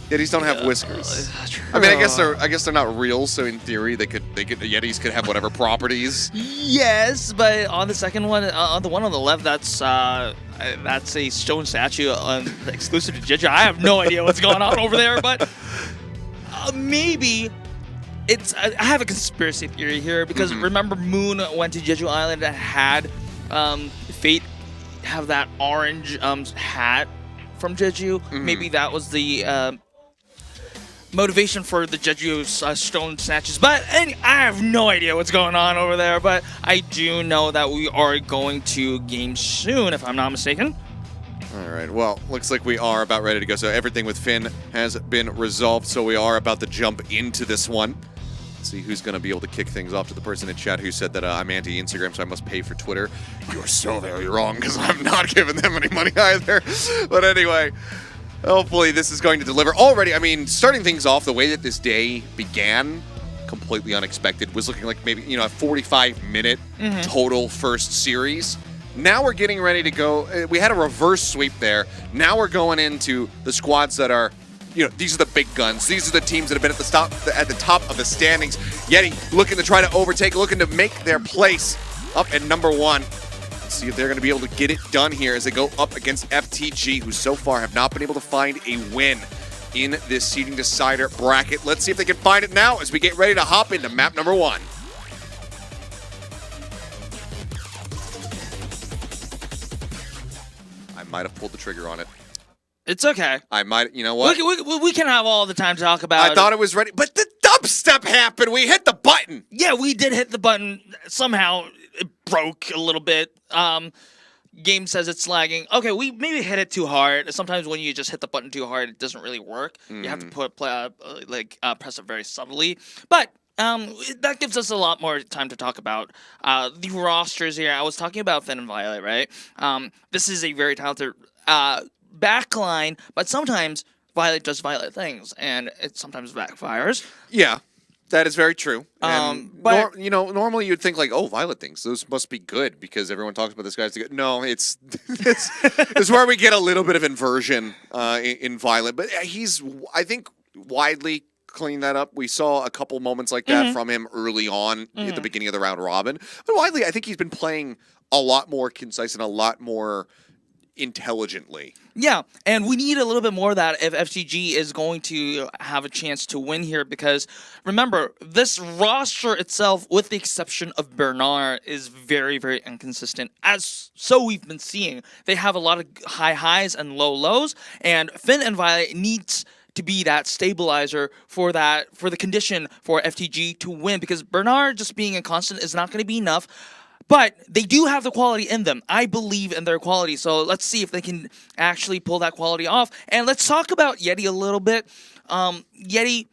Yetis don't have whiskers. I mean, I guess they're not real, so in theory the Yetis could have whatever properties. Yes, but on the second one, on the one on the left, that's a stone statue exclusive to Jeju. I have no idea what's going on over there, but maybe it's. I have a conspiracy theory here because remember Moon went to Jeju Island and had Fate have that orange hat from Jeju. Maybe that was the motivation for the Jeju stone statues. But I have no idea what's going on over there. But I do know that we are going to game soon, if I'm not mistaken. All right. Well, looks like we are about ready to go. So everything with Finn has been resolved. So we are about to jump into this one. Let's see who's going to be able to kick things off to the person in chat who said that I'm anti-Instagram, so I must pay for Twitter. You are so very wrong because I'm not giving them any money either. But anyway, hopefully this is going to deliver. Already, I mean, starting things off, the way that this day began, completely unexpected, was looking like maybe, a 45-minute total first series. Now we're getting ready to go. We had a reverse sweep there. Now we're going into the squads that are, these are the big guns. These are the teams that have been at the top of the standings. Yeti looking to try to overtake, looking to make their place up at number 1. Let's see if they're going to be able to get it done here as they go up against FTG, who so far have not been able to find a win in this seeding decider bracket. Let's see if they can find it now as we get ready to hop into map number 1. I might have pulled the trigger on it. It's okay. I might, you know what? We can have all the time to talk about it. I thought it was ready, but the dubstep happened. We hit the button. Yeah, we did hit the button. Somehow it broke a little bit. Game says it's lagging. Okay, we maybe hit it too hard. Sometimes when you just hit the button too hard, it doesn't really work. You have to press it very subtly. But that gives us a lot more time to talk about the rosters here. I was talking about Finn and Violet, right? This is a very talented backline, but sometimes Violet does Violet things, and it sometimes backfires. Yeah, that is very true. But normally you'd think like, oh, Violet things, those must be good because everyone talks about this guy's good. No, it's where we get a little bit of inversion in Violet, but I think widely cleaned that up. We saw a couple moments like that from him early on at the beginning of the round robin, but widely I think he's been playing a lot more concise and a lot more intelligently. Yeah, and we need a little bit more of that if FTG is going to have a chance to win here, because remember, this roster itself, with the exception of Bernard, is very, very inconsistent, as so we've been seeing. They have a lot of high highs and low lows, and Finn and Violet needs to be that stabilizer for the condition for FTG to win, because Bernard just being inconstant is not going to be enough. But they do have the quality in them. I believe in their quality. So let's see if they can actually pull that quality off. And let's talk about Yeti a little bit. Yeti,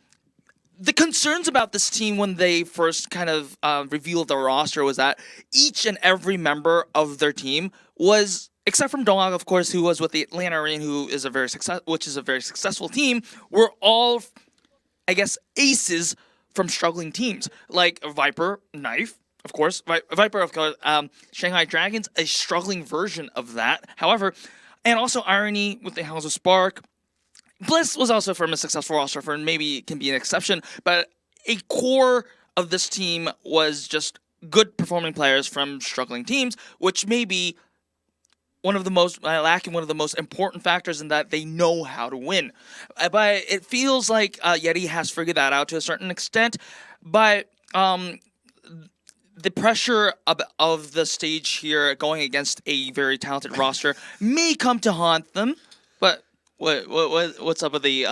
the concerns about this team when they first kind of revealed the roster was that each and every member of their team was, except from Donghak, of course, who was with the Atlanta Reign, which is a very successful team, were all, I guess, aces from struggling teams like Viper, Knife, of course, Viper, of course, Shanghai Dragons, a struggling version of that. However, and also Irony with the House of Spark. Bliss was also from a successful roster, and maybe can be an exception, but a core of this team was just good performing players from struggling teams, which may be one of the most lacking one of the most important factors in that they know how to win. But it feels like Yeti has figured that out to a certain extent. But the pressure of the stage here going against a very talented roster may come to haunt them. But what's up with the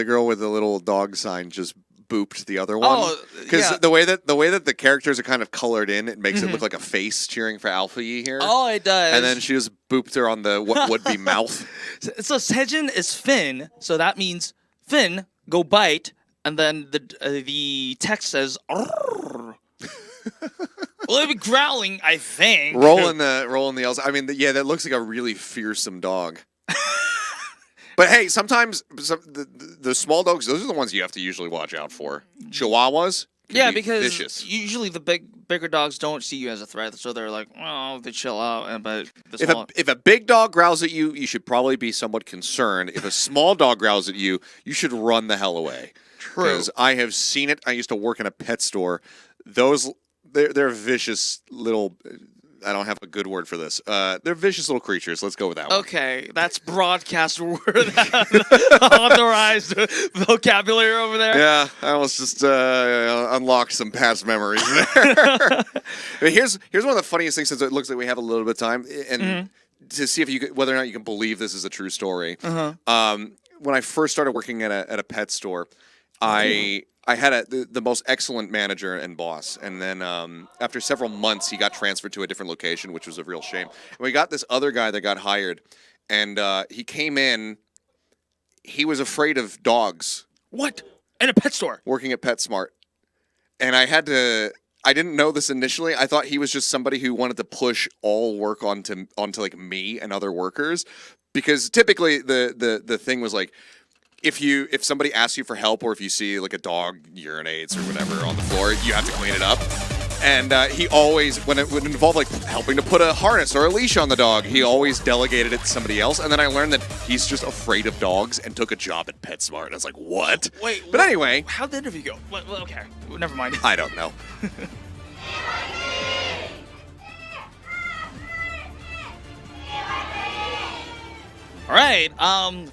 girl with the little dog sign just booped the other one? Oh, because yeah. the way that the characters are kind of colored in, it makes it look like a face cheering for Alpha Yi here. Oh, it does. And then she just booped her on the what would be mouth. So Sejin is Finn, so that means Finn, go bite, and then the text says, "Arrrr." Well, it'd be growling, I think. Rolling the L's. I mean, yeah, that looks like a really fearsome dog. But hey, sometimes the small dogs, those are the ones you have to usually watch out for. Chihuahuas, can be because vicious. usually the bigger dogs don't see you as a threat, so they're like, oh, they chill out. But If a big dog growls at you, you should probably be somewhat concerned. If a small dog growls at you, you should run the hell away. True. Because I have seen it. I used to work in a pet store. They're vicious little. I don't have a good word for this. They're vicious little creatures. Let's go with that one. Okay, that's broadcast word authorized vocabulary over there. Yeah, I almost just unlocked some past memories there. But here's one of the funniest things, since it looks like we have a little bit of time, and to see if whether or not you can believe this is a true story. When I first started working at a pet store, I had the most excellent manager and boss, and then after several months, he got transferred to a different location, which was a real shame. And we got this other guy that got hired, and he came in. He was afraid of dogs. What? In a pet store? Working at PetSmart. And I didn't know this initially. I thought he was just somebody who wanted to push all work onto like me and other workers, because typically the thing was like, if somebody asks you for help, or if you see like a dog urinates or whatever on the floor, you have to clean it up. And he always, when it would involve like helping to put a harness or a leash on the dog, he always delegated it to somebody else. And then I learned that he's just afraid of dogs and took a job at PetSmart. And I was like, what? Wait. But anyway, how'd the interview go? Well, okay, never mind. I don't know. All right,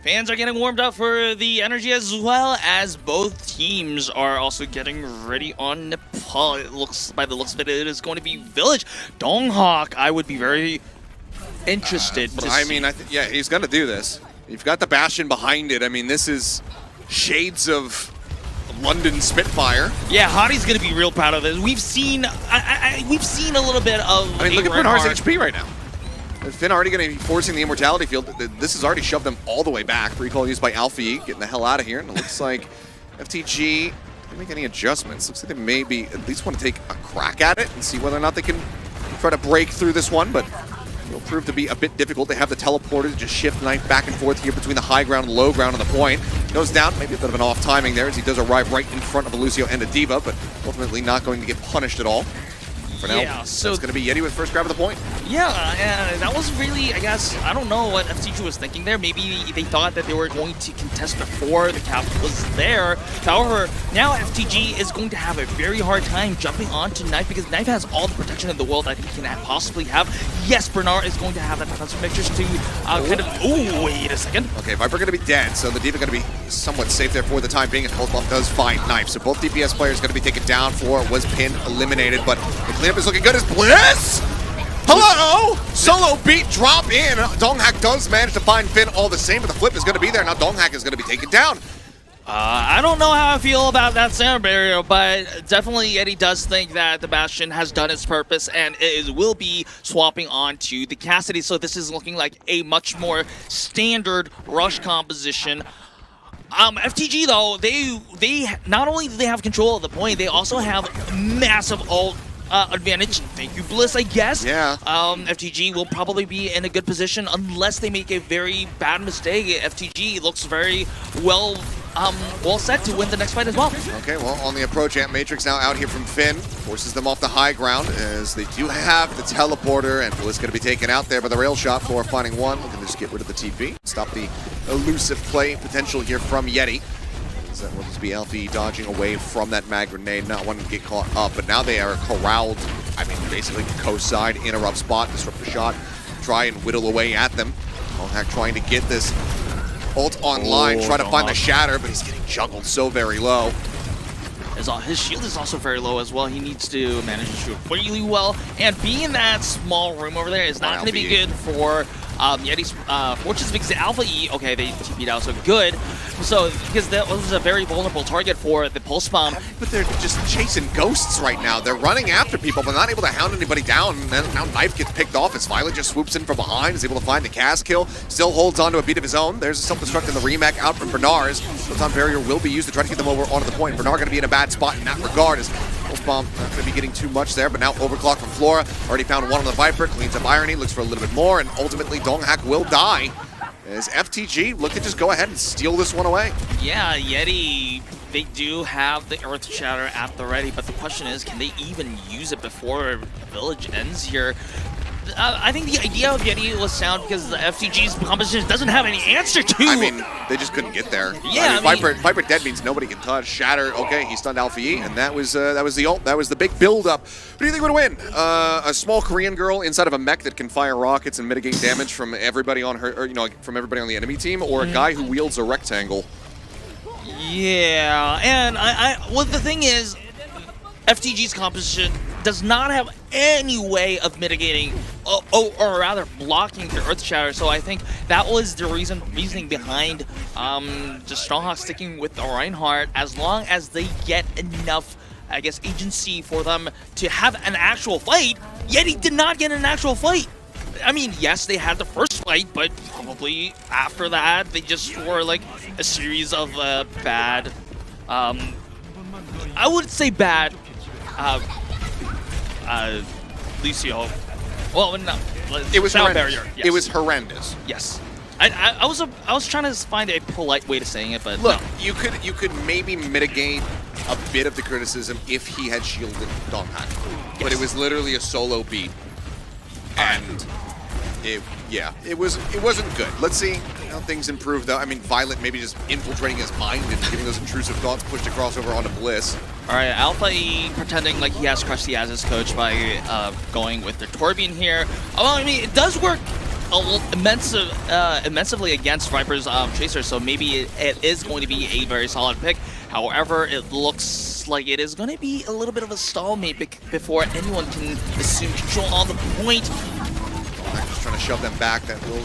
fans are getting warmed up for the energy, as well as both teams are also getting ready on Nepal. It looks, by the looks of it, it is going to be Village. Donghak, I would be very interested to I see. mean, yeah, he's going to do this. You've got the Bastion behind it. I mean, this is shades of London Spitfire. Yeah, Hotti's going to be real proud of this. We've seen a little bit of. I mean, look at Bernard's HP right now. Finn already going to be forcing the Immortality Field. This has already shoved them all the way back. Recall used by Alpha Yi, getting the hell out of here. And it looks like FTG didn't make any adjustments. Looks like they maybe at least want to take a crack at it and see whether or not they can try to break through this one. But it'll prove to be a bit difficult. They have the teleporter to just shift Knife back and forth here between the high ground and low ground on the point. Goes down, maybe a bit of an off timing there as he does arrive right in front of a Lucio and a D.Va, but ultimately not going to get punished at all. For now, Yeah, so it's going to be Yeti with first grab of the point. Yeah, that was really, I guess, I don't know what FTG was thinking there. Maybe they thought that they were going to contest before the cap was there. However, now FTG is going to have a very hard time jumping onto Knife, because Knife has all the protection in the world that he can possibly have. Yes, Bernard is going to have that defensive pictures to kind of... Oh, wait a second. Okay, Viper going to be dead, so the D.Va going to be somewhat safe there for the time being, as Pulse Buff does find Knife. So both DPS players going to be taken down for, was pinned, eliminated, but the cleanup is looking good as Bliss! Hello! Solo beat, drop in. Donghak does manage to find Finn all the same, but the flip is going to be there. Now Donghak is going to be taken down. I don't know how I feel about that sound barrier, but definitely Yeti does think that the Bastion has done its purpose, and it will be swapping on to the Cassidy. So this is looking like a much more standard rush composition. FTG though, they not only do they have control of the point, they also have massive ult advantage. Thank you, Bliss, I guess. Yeah. FTG will probably be in a good position unless they make a very bad mistake. FTG looks very well set to win the next fight as well. Okay, well, on the approach, Ant Matrix now out here from Finn. Forces them off the high ground as they do have the teleporter, and Bliss going to be taken out there by the rail shot. Floor finding one. Looking to just get rid of the TP. Stop the elusive play potential here from Yeti. That will just be Alfie dodging away from that mag grenade, not wanting to get caught up, but now they are corralled. I mean, basically coast side in a rough spot, disrupt the shot, try and whittle away at them. Donghak trying to get this ult online, try to find the shatter, but he's getting juggled so very low. His shield is also very low as well. He needs to manage to shoot really well, and being in that small room over there is not going to be good for Yeti's fortunes, because Alpha E, okay, they TP'd out, so good. So, because that was a very vulnerable target for the pulse bomb. But they're just chasing ghosts right now. They're running after people, but not able to hound anybody down. And then now Knife gets picked off as Violet just swoops in from behind, is able to find the cast kill, still holds on to a beat of his own. There's a self-destruct in the remake out from Bernard's. Photon Barrier will be used to try to get them over onto the point. Bernard going to be in a bad spot in that regard, as Pulse Bomb not going to be getting too much there, but now overclock from Flora. Already found one on the Viper, cleans up Irony, looks for a little bit more, and ultimately Donghak will die. As FTG look to just go ahead and steal this one away. Yeah, Yeti, they do have the Earth Shatter at the ready, but the question is, can they even use it before Village ends here? I think the idea of Yeti was sound because the FTG's composition doesn't have any answer to. I mean, they just couldn't get there. Yeah, I mean, Viper dead means nobody can touch. Shatter, okay, he stunned Alpha E, and that was the ult. That was the big build-up. Who do you think would win? A small Korean girl inside of a mech that can fire rockets and mitigate damage from everybody on her, or from everybody on the enemy team, or a guy who wields a rectangle? Yeah, and well, the thing is, FTG's composition does not have any way of mitigating, or rather blocking the Earth Shatter. So I think that was the reasoning behind just Stronghold sticking with the Reinhardt, as long as they get enough, I guess, agency for them to have an actual fight. Yeti did not get an actual fight. I mean, yes, they had the first fight, but probably after that, they just were like a series of bad, I would say bad, Lucio. Well, no, it was sound horrendous. barrier. Yes. It was horrendous. Yes. I was trying to find a polite way to saying it, but look, no. you could maybe mitigate a bit of the criticism if he had shielded Donghak, but it was literally a solo beat, and it wasn't good. Let's see how things improve though. I mean, Violet maybe just infiltrating his mind and getting those intrusive thoughts pushed across over onto Bliss. All right, Alpha E pretending like he has Krusty as his coach by going with the Torbjorn here. Well, I mean, it does work immensively against Viper's Tracer, so maybe it is going to be a very solid pick. However, it looks like it is going to be a little bit of a stalemate before anyone can assume control on the point. Just trying to shove them back. That will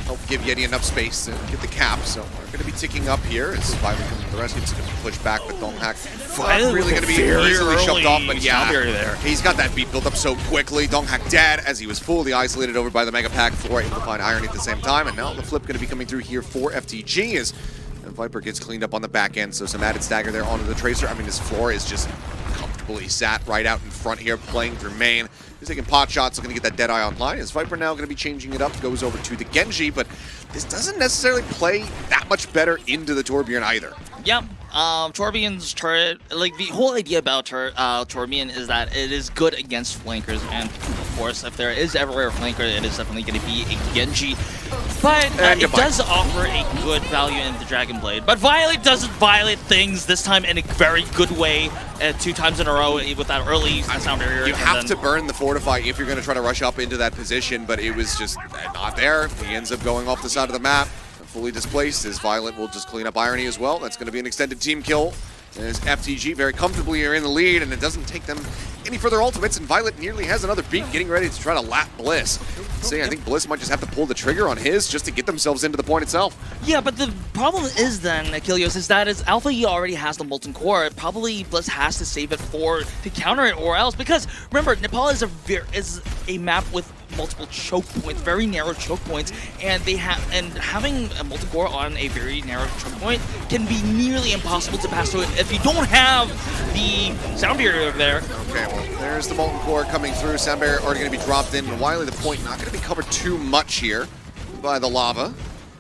help give Yeti enough space to get the cap. So we're going to be ticking up here as Violet comes to the rescue. It's going to push back, but Donghak really going to be easily shoved off. But yeah, he's got that beat built up so quickly. Donghak dead as he was fully isolated over by the Mega Pack. Flora able to find Irony at the same time. And now the flip going to be coming through here for FTG as Viper gets cleaned up on the back end. So some added stagger there onto the Tracer. I mean, this Flora is just comfortably sat right out in front here, playing through main. He's taking pot shots, looking to get that Deadeye online. As Viper now going to be changing it up, goes over to the Genji, but this doesn't necessarily play that much better into the Torbjorn either. Yep. Torbjorn's turret, like the whole idea about Torbjorn is that it is good against flankers, and of course, if there is ever a flanker, it is definitely going to be a Genji. But it does offer a good value in the Dragon Blade. But Violet doesn't Violet things this time in a very good way, 2 times in a row with that early sound barrier. You have to burn the Fortify if you're going to try to rush up into that position, but it was just not there. He ends up going off the side of the map. Fully displaced as Violet will just clean up Irony as well. That's going to be an extended team kill. As FTG very comfortably are in the lead, and it doesn't take them any further ultimates, and Violet nearly has another beat, getting ready to try to lap Bliss. Saying I think Bliss might just have to pull the trigger on his just to get themselves into the point itself. Yeah, but the problem is then, Achilles, is that as Alpha E already has the Molten Core, probably Bliss has to save it to counter it or else. Because remember, Nepal is a map with multiple choke points, very narrow choke points, and having a Molten Core on a very narrow choke point can be nearly impossible to pass through it if you don't have the sound barrier there. Okay, well, there's the Molten Core coming through. Sound barrier already going to be dropped in. And Wiley, the point, not going to be covered too much here by the lava.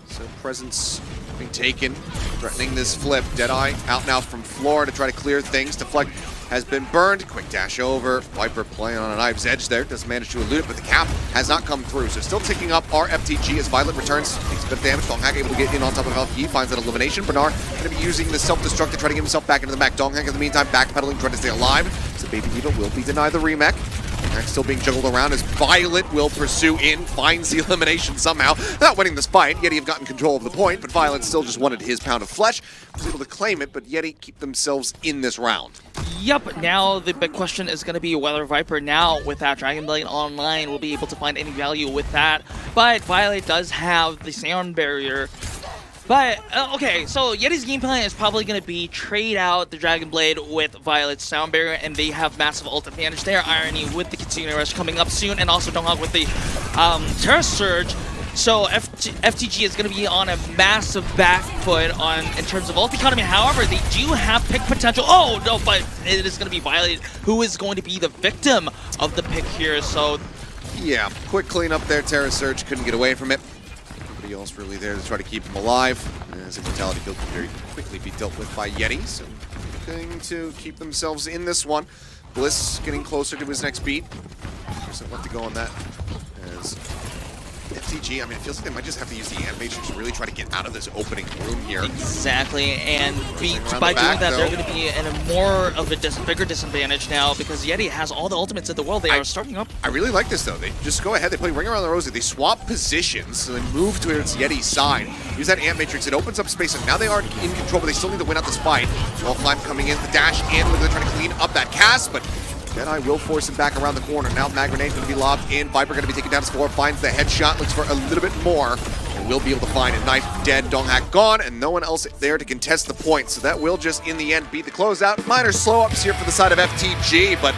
So presence being taken, threatening this flip. Deadeye out now from floor to try to clear things. Deflect has been burned. Quick dash over. Viper playing on a knife's edge there. Doesn't manage to elude it, but the cap has not come through. So still ticking up our FTG as Violet returns. Takes a bit of damage. Donghak able to get in on top of LP. Finds that elimination. Bernard going to be using the self-destruct to try to get himself back into the mech. Donghak in the meantime backpedaling, trying to stay alive. So Baby Diva will be denied the remech. Still being juggled around as Violet will pursue in, finds the elimination somehow. Not winning this fight. Yeti have gotten control of the point, but Violet still just wanted his pound of flesh. Was able to claim it, but Yeti keep themselves in this round. Yep, now the big question is going to be whether Viper now, with that Dragon Blade online, will be able to find any value with that. But Violet does have the sound barrier. But, okay, so Yeti's game plan is probably going to be trade out the Dragon Blade with Violet's sound barrier, and they have massive ult advantage there. Irony with the Kitsune Rush coming up soon, and also Donghak with the Terra Surge. So FTG is going to be on a massive back foot in terms of ult economy. However, they do have pick potential. Oh, no, but it is going to be Violet who is going to be the victim of the pick here. So, yeah, quick cleanup there. Terra Surge couldn't get away from it. Nobody else really there to try to keep him alive. As a Vitality build can very quickly be dealt with by Yeti. So, looking to keep themselves in this one. Bliss getting closer to his next beat. There's left to go on that. As FTG, I mean, it feels like they might just have to use the Ant Matrix to really try to get out of this opening room here. Exactly, and by doing that, they're going to be in a more of a bigger disadvantage now because Yeti has all the ultimates in the world. They are starting up. I really like this, though. They just go ahead, they play Ring Around the Rosie, they swap positions, so they move towards Yeti's side. Use that Ant Matrix, it opens up space, and now they are in control, but they still need to win out this fight. Wall Climb coming in, the dash in, they're trying to clean up that cast, but Deadeye will force him back around the corner. Now Mag Grenade's going to be lobbed in. Viper going to be taken down to floor, finds the headshot, looks for a little bit more, and will be able to find a knife dead. Donghak gone, and no one else there to contest the point. So that will just, in the end, beat the closeout. Minor slow-ups here for the side of FTG, but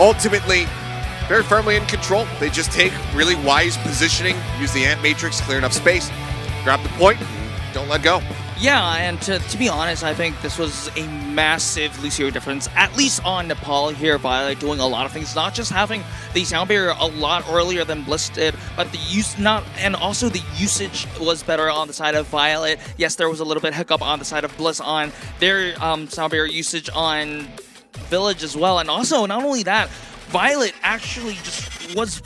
ultimately, very firmly in control. They just take really wise positioning, use the Ant Matrix, clear enough space, grab the point, and don't let go. Yeah, and to be honest, I think this was a massive Lucio difference, at least on Nepal here. Violet doing a lot of things, not just having the sound barrier a lot earlier than Bliss did, but and also the usage was better on the side of Violet. Yes, there was a little bit hiccup on the side of Bliss on their sound barrier usage on Village as well, and also not only that, Violet actually just was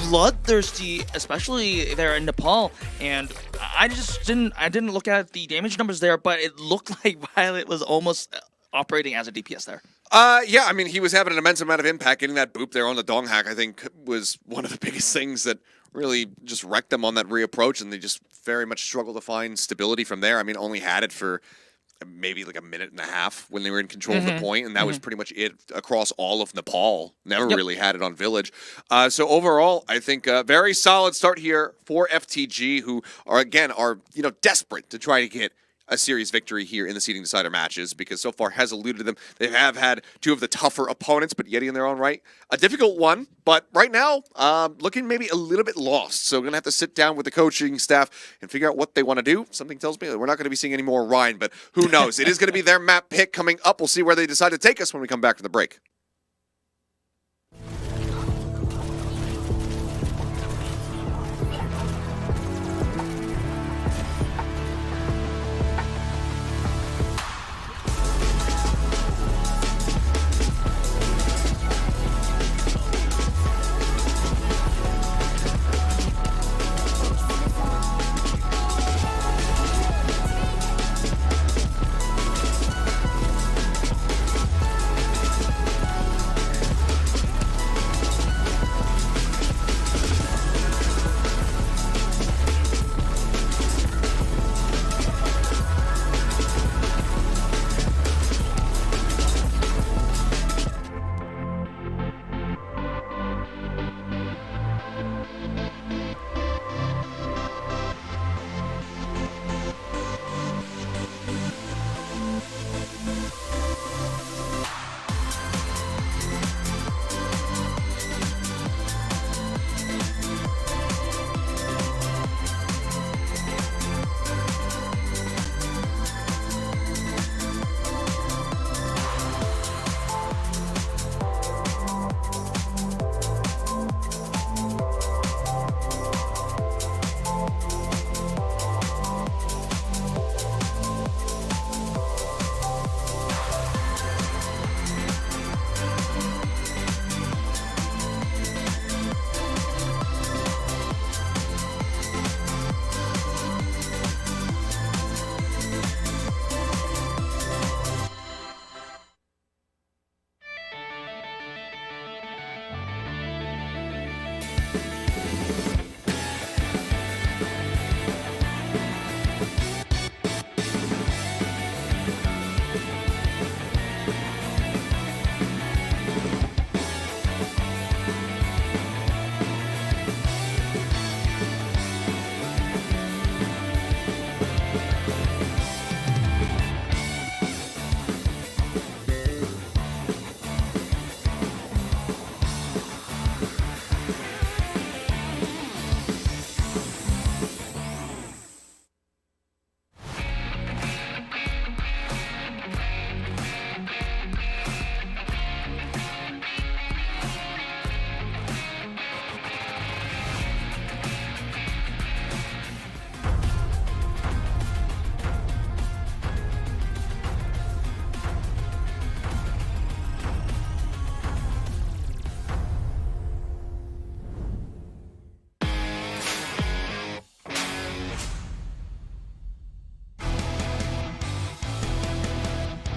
bloodthirsty, especially there in Nepal, and I didn't look at the damage numbers there, but it looked like Violet was almost operating as a DPS there. Yeah, I mean, he was having an immense amount of impact. Getting that boop there on the Donghak, I think, was one of the biggest things that really just wrecked them on that reapproach, and they just very much struggled to find stability from there. I mean, only had it for maybe like a minute and a half when they were in control of the point, and that was pretty much it across all of Nepal. Never really had it on Village. So overall, I think a very solid start here for FTG, who are desperate to try to get a series victory here in the seeding decider matches, because so far has eluded them. They have had two of the tougher opponents, but Yeti in their own right, a difficult one, but right now looking maybe a little bit lost. So gonna have to sit down with the coaching staff and figure out what they want to do. Something tells me that we're not going to be seeing any more Ryan, but who knows? It is going to be their map pick coming up. We'll see where they decide to take us when we come back from the break.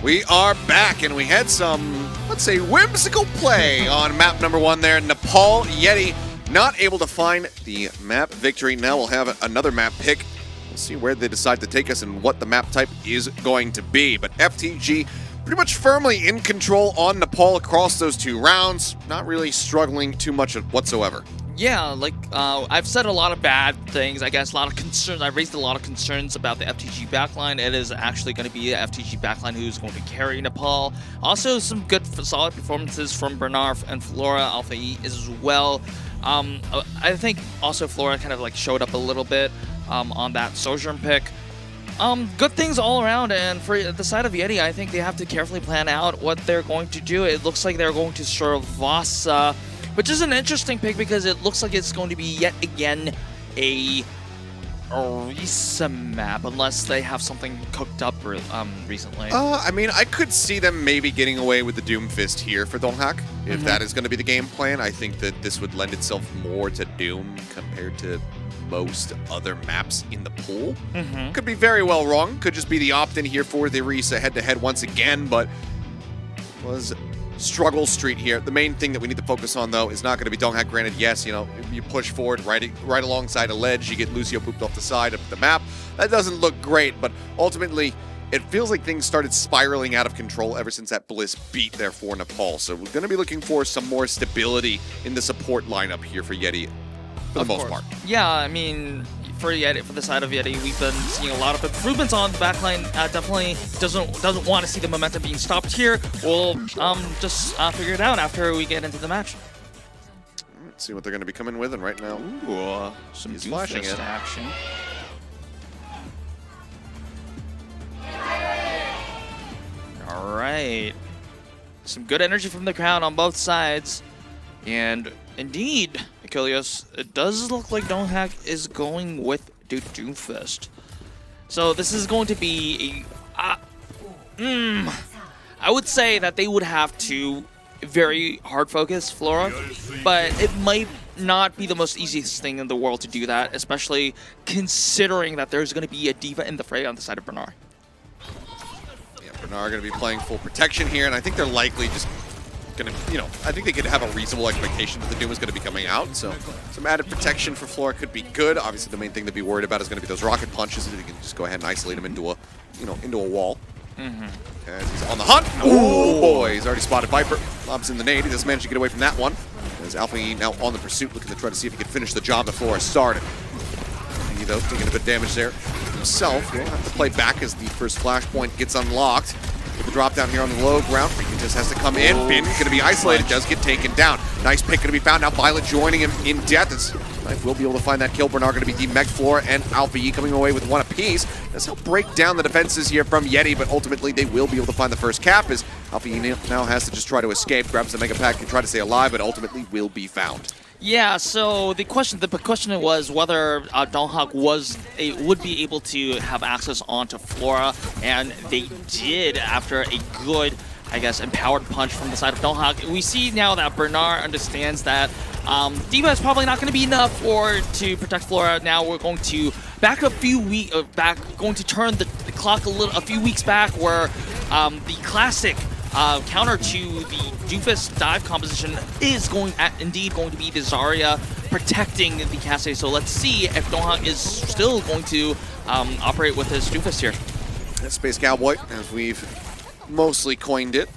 We are back, and we had some, let's say, whimsical play on map number 1 there. Nepal Yeti not able to find the map victory. Now we'll have another map pick. We'll see where they decide to take us and what the map type is going to be. But FTG pretty much firmly in control on Nepal across those 2 rounds. Not really struggling too much whatsoever. Yeah, like I've said a lot of bad things, I guess, a lot of concerns. I've raised a lot of concerns about the FTG backline. It is actually going to be the FTG backline who's going to carry Nepal. Also, some good, solid performances from Bernard and Flora, Alpha E as well. I think also Flora kind of like showed up a little bit on that Sojourn pick. Good things all around, and for the side of Yeti, I think they have to carefully plan out what they're going to do. It looks like they're going to serve Vasa, which is an interesting pick because it looks like it's going to be yet again a Orisa map, unless they have something cooked up recently. I mean, I could see them maybe getting away with the Doomfist here for Donghak. If that is going to be the game plan, I think that this would lend itself more to Doom compared to most other maps in the pool. Could be very well wrong. Could just be the opt-in here for the Orisa head-to-head once again, but was struggle street here. The main thing that we need to focus on, though, is not going to be Donghak. Granted, yes, you know, you push forward right alongside a ledge, you get Lucio pooped off the side of the map. That doesn't look great, but ultimately, it feels like things started spiraling out of control ever since that Bliss beat there for Nepal. So we're going to be looking for some more stability in the support lineup here for Yeti, for the most part. Yeah, I mean, for Yeti, for the side of Yeti, we've been seeing a lot of improvements on the backline. Definitely doesn't want to see the momentum being stopped here. We'll just figure it out after we get into the match. Let's see what they're going to be coming with, and right now, some he's flashing it. Action. All right, some good energy from the crowd on both sides, and indeed, Achilles, it does look like Donghak is going with the Doomfist. So this is going to be a... I would say that they would have to very hard focus Flora, but it might not be the most easiest thing in the world to do that, especially considering that there's going to be a diva in the fray on the side of Bernard. Yeah, Bernard going to be playing full protection here, and I think they're likely just gonna, you know, I think they could have a reasonable expectation that the Doom is going to be coming out, so some added protection for Flora could be good. Obviously, the main thing to be worried about is going to be those rocket punches, and you can just go ahead and isolate him into a, you know, into a wall. As he's on the hunt. Oh boy, he's already spotted Viper. Lobs in the nade. He doesn't manage to get away from that one. As Alpha E now on the pursuit, looking to try to see if he can finish the job that Flora started. He, though, taking a bit of damage there himself. Will have to play back as the first flashpoint gets unlocked. With the drop down here on the low ground, he just has to come in. Finn going to be isolated, does get taken down. Nice pick going to be found. Now Violet joining him in death. As Knife will be able to find that kill. Bernard going to be demech Flora and Alpha E coming away with one apiece. That's help break down the defenses here from Yeti, but ultimately they will be able to find the first cap as Alpha E now has to just try to escape, grabs the mega pack and try to stay alive, but ultimately will be found. Yeah, so the question was whether Donghak would be able to have access onto Flora, and they did after a good, I guess, empowered punch from the side of Donghak. We see now that Bernard understands that Diva is probably not going to be enough to protect Flora. Now we're going to back a few weeks going to turn the clock a few weeks back, where the classic counter to the Doofus dive composition is indeed going to be the Zarya protecting the Cassidy. So let's see if Donghak is still going to operate with his Doofus here. That's Space Cowboy, as we've mostly coined it.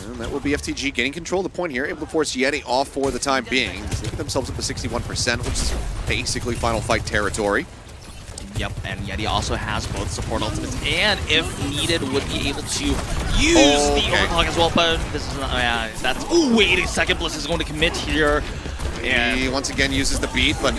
And that will be FTG gaining control of the point here, able to force Yeti off for the time being. They get themselves up to 61%, which is basically final fight territory. Yep, and Yeti also has both support ultimates, and if needed, would be able to use the overclock as well. But this is that's. Oh, wait a second! Bliss is going to commit here. And he once again uses the beat, but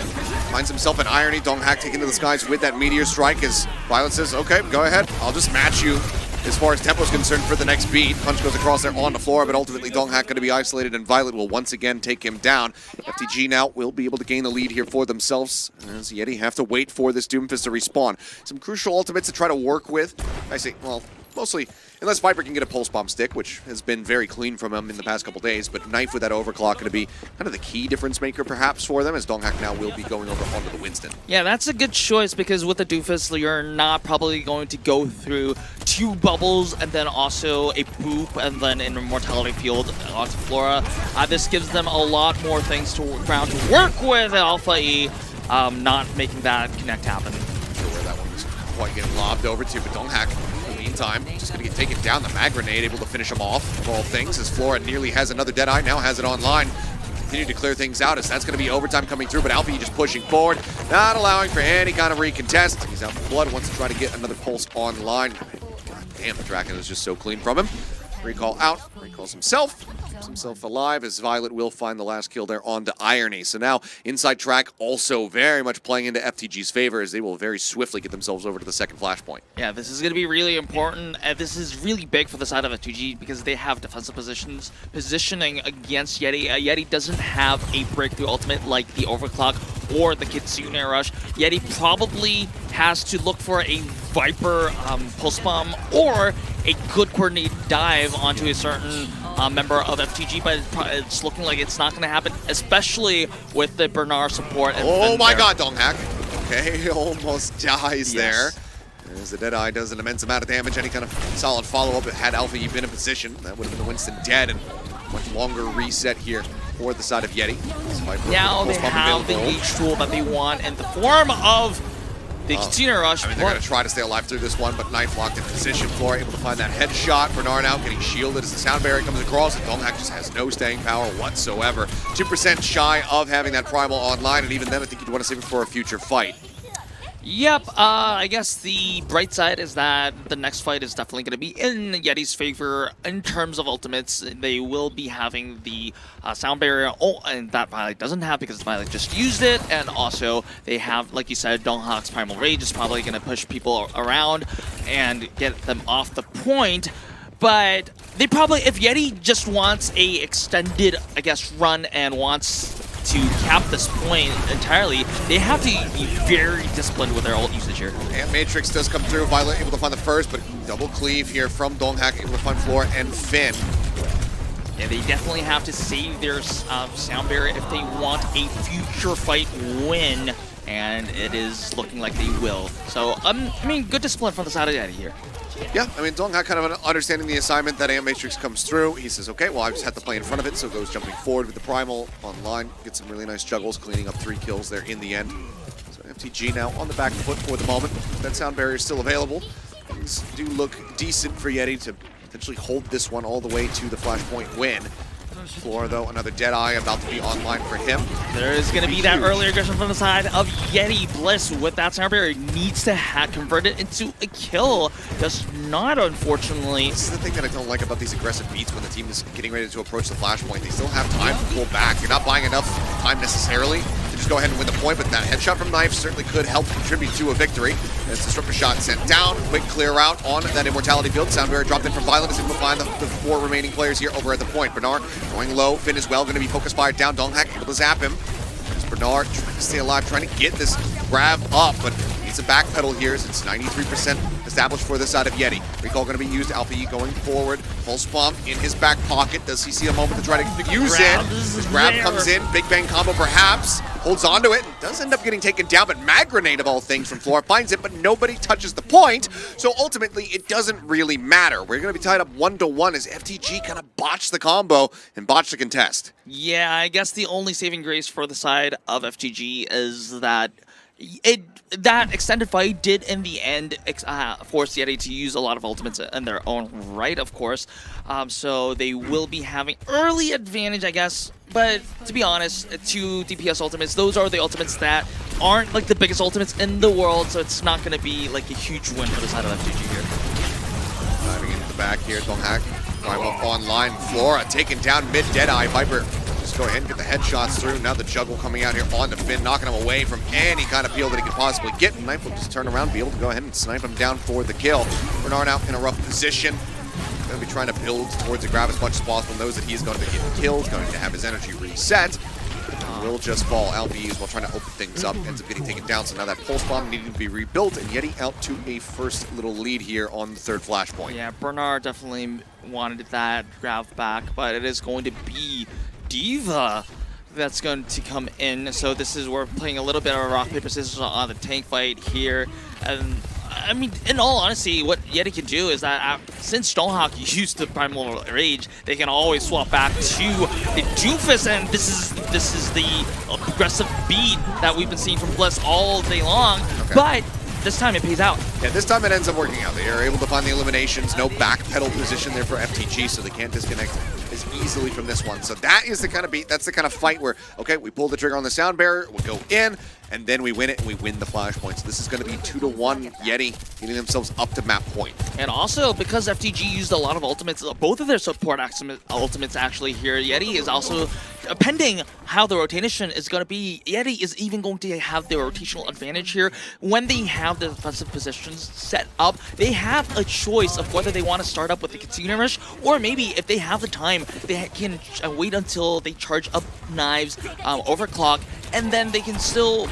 finds himself in irony. Donghak taking to the skies with that meteor strike as Violet says, "Okay, go ahead. I'll just match you." As far as tempo is concerned for the next beat, punch goes across there on the floor, but ultimately Donghak going to be isolated, and Violet will once again take him down. FTG now will be able to gain the lead here for themselves, as Yeti have to wait for this Doomfist to respawn. Some crucial ultimates to try to work with. I say, well, mostly, unless Viper can get a pulse bomb stick, which has been very clean from him in the past couple days, but Knife with that overclock going to be kind of the key difference maker perhaps for them, as Donghak now will be going over onto the Winston. Yeah, that's a good choice, because with the Doofus, you're not probably going to go through 2 bubbles and then also a boop and then an immortality field onto Flora. This gives them a lot more things to ground to work with. Alpha E not making that connect happen. Not sure where that one was quite getting lobbed over to, but Donghack, in the meantime, just going to get taken down. The mag grenade able to finish him off, of all things, as Flora nearly has another Deadeye, now has it online. Continue to clear things out as that's going to be overtime coming through, but Alfie just pushing forward, not allowing for any kind of recontest. He's out for blood, wants to try to get another pulse online. God damn, the Draken was just so clean from him. Recall out, recalls himself, keeps himself alive as Violet will find the last kill there on the Irony. So now inside track also very much playing into FTG's favor as they will very swiftly get themselves over to the second flashpoint. Yeah, this is going to be really important. This is really big for the side of FTG because they have defensive positioning against Yeti. Yeti doesn't have a breakthrough ultimate like the Overclock or the Kitsune Rush. Yeti probably has to look for a Viper pulse bomb or a good coordinated dive onto a certain member of FTG, but it's looking like it's not going to happen, especially with the Bernard support. Oh my god, Donghack. Okay, almost dies there. As the Deadeye does an immense amount of damage, any kind of solid follow-up had Alpha E been in position, that would have been the Winston dead, and much longer reset here for the side of Yeti. Now they have the H tool that they want in the form of the Kitsune Rush. I mean, they're going to try to stay alive through this one, but Knife locked in position. Flora able to find that headshot. Bernard out getting shielded as the sound barrier comes across, and Donghack just has no staying power whatsoever. 2% shy of having that Primal online, and even then I think you'd want to save it for a future fight. Yep, I guess the bright side is that the next fight is definitely going to be in Yeti's favor in terms of ultimates. They will be having the sound barrier, and that Violet doesn't have because Violet just used it, and also they have, like you said, Donghack's Primal Rage is probably going to push people around and get them off the point. But they probably, if Yeti just wants a extended, I guess, run and wants to cap this point entirely, they have to be very disciplined with their ult usage here. And Matrix does come through. Violet able to find the first, but double cleave here from Donghack, able to find Flora and Finn. Yeah, they definitely have to save their sound barrier if they want a future fight win, and it is looking like they will. So, I mean, good discipline from the side of Yeti here. Yeah, I mean, Donghack kind of understanding the assignment that AM Matrix comes through. He says, okay, well, I just have to play in front of it, so goes jumping forward with the Primal online. Gets some really nice juggles, cleaning up 3 kills there in the end. So FTG now on the back foot for the moment. That sound barrier is still available. Things do look decent for Yeti to potentially hold this one all the way to the Flashpoint win. Flora, though, another Deadeye about to be online for him. There is going to be that early aggression from the side of Yeti. Bliss with that sound barrier needs to convert it into a kill. Does not, unfortunately. This is the thing that I don't like about these aggressive beats when the team is getting ready to approach the flashpoint. They still have time to pull back. You're not buying enough time necessarily to just go ahead and win the point, but that headshot from Knife certainly could help contribute to a victory. As the Disruptor shot sent down, quick clear out on that immortality field. Sound barrier dropped in from Violet, is able to find the 4 remaining players here over at the point. Bernard going low, Finn as well, going to be focus fired down. Donghack able to zap him. As Bernard trying to stay alive, trying to get this grab up, but needs a backpedal here as it's 93% established for the side of Yeti. Recall going to be used. Alpha E going forward. Pulse bomb in his back pocket. Does he see a moment to try to use it? His grab comes in. Big bang combo perhaps. Holds onto it and does end up getting taken down, but mag grenade of all things from Flora finds it, but nobody touches the point. So ultimately, it doesn't really matter. We're going to be tied up 1-1 as FTG kind of botched the combo and botched the contest. Yeah, I guess the only saving grace for the side of FTG is that that extended fight did in the end force Yeti to use a lot of ultimates in their own right, of course. So they will be having early advantage, I guess. But to be honest, 2 DPS ultimates, those are the ultimates that aren't like the biggest ultimates in the world, so it's not going to be like a huge win for the side of FTG here. Diving into the back here, Donghack. Primal online. Flora taken down mid Deadeye. Viper just go ahead and get the headshots through. Now the juggle coming out here on the Finn, knocking him away from any kind of peel that he could possibly get. And Knife will just turn around, be able to go ahead and snipe him down for the kill. Bernard out in a rough position. Going to be trying to build towards the grab as much as possible. Knows that he's going to get killed, going to have his energy reset. Will just fall. LBUs while trying to open things up. Ends up getting taken down, so now that pulse bomb needing to be rebuilt, and Yeti out to a first little lead here on the 3rd flashpoint. Yeah, Bernard definitely wanted that grab back, but it is going to be Diva that's going to come in. So this is, we're playing a little bit of a rock, paper, scissors on the tank fight here. And I mean, in all honesty, what Yeti can do is that since Stonehawk used the Primal Rage, they can always swap back to the Doofus, and this is the aggressive beat that we've been seeing from Bliss all day long. Okay. But this time it pays out. Yeah, this time it ends up working out. They are able to find the eliminations. No backpedal position there for FTG, so they can't disconnect as easily from this one. So that is the kind of beat, that's the kind of fight where, okay, we pull the trigger on the sound barrier, we'll go in, and then we win it, and we win the flashpoint. So this is going to be 2-1 Yeti getting themselves up to map point. And also, because FTG used a lot of ultimates, both of their support ultimates actually here, Yeti is also, pending how the rotation is going to be, Yeti is even going to have the rotational advantage here. When they have the defensive positions set up, they have a choice of whether they want to start up with the Katsuna Rush, or maybe if they have the time, they can wait until they charge up knives, overclock, and then they can still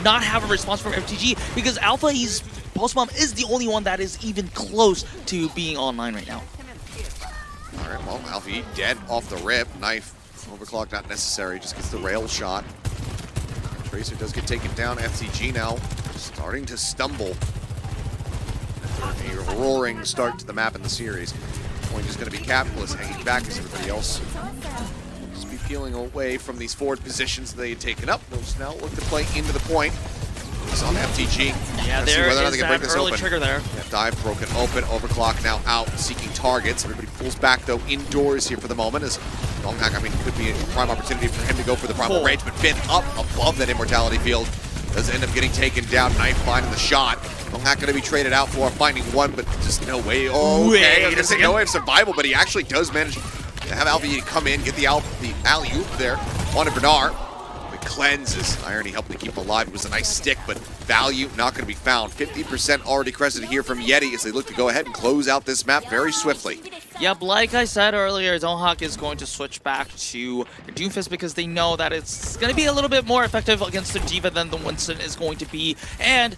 not have a response from FTG, because Alpha E's Pulse Bomb is the only one that is even close to being online right now. All right, well, Alpha E dead off the rip. Knife, overclock not necessary, just gets the rail shot. Tracer does get taken down. FTG now starting to stumble. A roaring start to the map in the series. Point is going to be Capitalist hanging back as everybody else just be peeling away from these forward positions they had taken up. They'll now look to play into the point. It's on FTG. Yeah, there is they can break this early open. trigger there. Yeah, dive broken open. Overclock now out, seeking targets. Everybody pulls back though indoors here for the moment. As Longhak, I mean, could be a prime opportunity for him to go for the Primal Rage, but Finn up above that Immortality field does end up getting taken down. Knife finding the shot. Longhak going to be traded out for finding one, but just no way. Okay, I was going to say no way of survival, but he actually does manage to have Alpha Yeti come in, get the alley-oop there. Wanted Bernard. Cleanses. Irony helping to keep him alive. It was a nice stick, but value not going to be found. 50% already crested here from Yeti as they look to go ahead and close out this map very swiftly. Yep, like I said earlier, Zonhawk is going to switch back to the Doomfist because they know that it's going to be a little bit more effective against the Diva than the Winston is going to be. And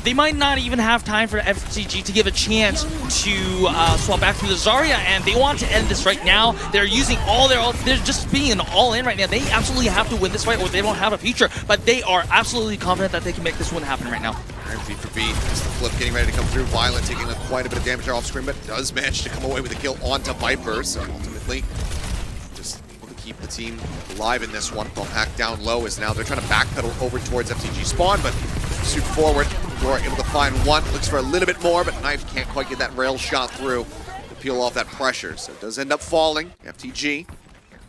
they might not even have time for FCG to give a chance to swap back to the Zarya, and they want to end this right now. They're using all their they're just being all in right now. They absolutely have to win this fight or they don't have a future, but they are absolutely confident that they can make this one happen right now. Empty for B, just the flip getting ready to come through. Violent taking quite a bit of damage there off screen, but does manage to come away with a kill onto Viper, so ultimately just able to keep the team alive in this one. Hack down low is now they're trying to backpedal over towards FCG spawn, but shoot forward. Dora able to find one, looks for a little bit more, but Knife can't quite get that rail shot through to peel off that pressure. So it does end up falling. FTG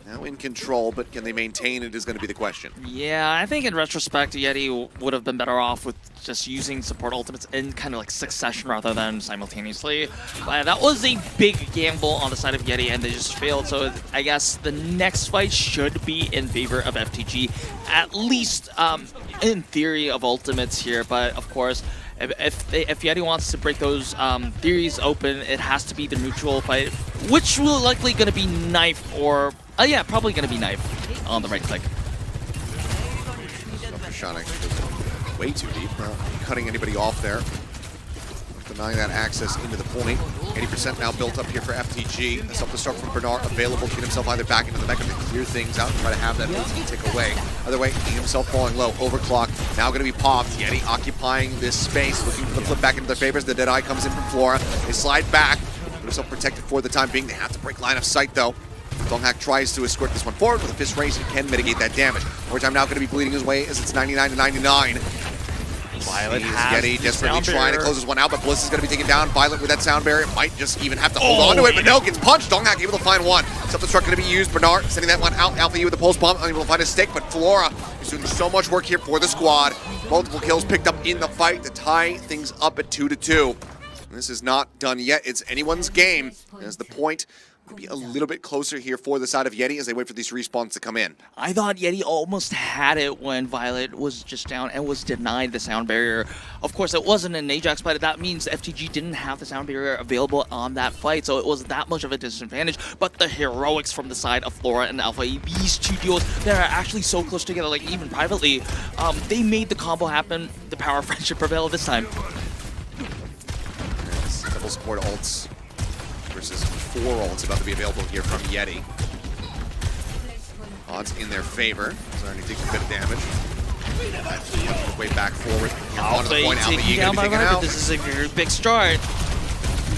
now in control, but can they maintain it is going to be the question. Yeah, I think in retrospect, Yeti would have been better off with just using support ultimates in kind of like succession rather than simultaneously. But that was a big gamble on the side of Yeti, and they just failed. So I guess the next fight should be in favor of FTG, at least in theory of ultimates here. But of course, if Yeti wants to break those theories open, it has to be the neutral fight, which will likely going to be Knife or yeah, probably going to be Knife on the right click. Shot actually goes way too deep, not cutting anybody off there. Denying that access into the point. 80% now built up here for FTG. A self-destruct from Bernard available to get himself either back into the mech or to clear things out and try to have that OT tick away. Other way, he himself falling low. Overclock now going to be popped. Yeti occupying this space, looking for the flip back into their favors. The Deadeye comes in from Flora. They slide back. Put himself protected for the time being. They have to break line of sight though. Donghak tries to escort this one forward with a fist raise and can mitigate that damage. Overtime now going to be bleeding his way as it's 99 to 99. Violet has Yeti desperately trying to close this one out, but Bliss is going to be taken down. Violet with that sound barrier might just even have to hold on to it, but no, gets punched. Donghak able to find one. Self-destruct going to be used. Bernard sending that one out. Alpha E with the pulse bomb, unable to find a stick, but Flora is doing so much work here for the squad. Multiple kills picked up in the fight to tie things up at 2-2. This is not done yet. It's anyone's game as the point will be a little bit closer here for the side of Yeti as they wait for these respawns to come in. I thought Yeti almost had it when Violet was just down and was denied the sound barrier. Of course, it wasn't an Ajax fight. That means FTG didn't have the sound barrier available on that fight, so it was that much of a disadvantage. But the heroics from the side of Flora and Alpha E, these two duos that are actually so close together, like even privately, they made the combo happen. The power of friendship prevailed this time. Double support ults versus 4 ults about to be available here from Yeti. Odds in their favor. Zarni takes a bit of damage. Way back forward. Onto the Alpha point. Alpha taken E down gonna by be taken Viper. out. This is a very big start.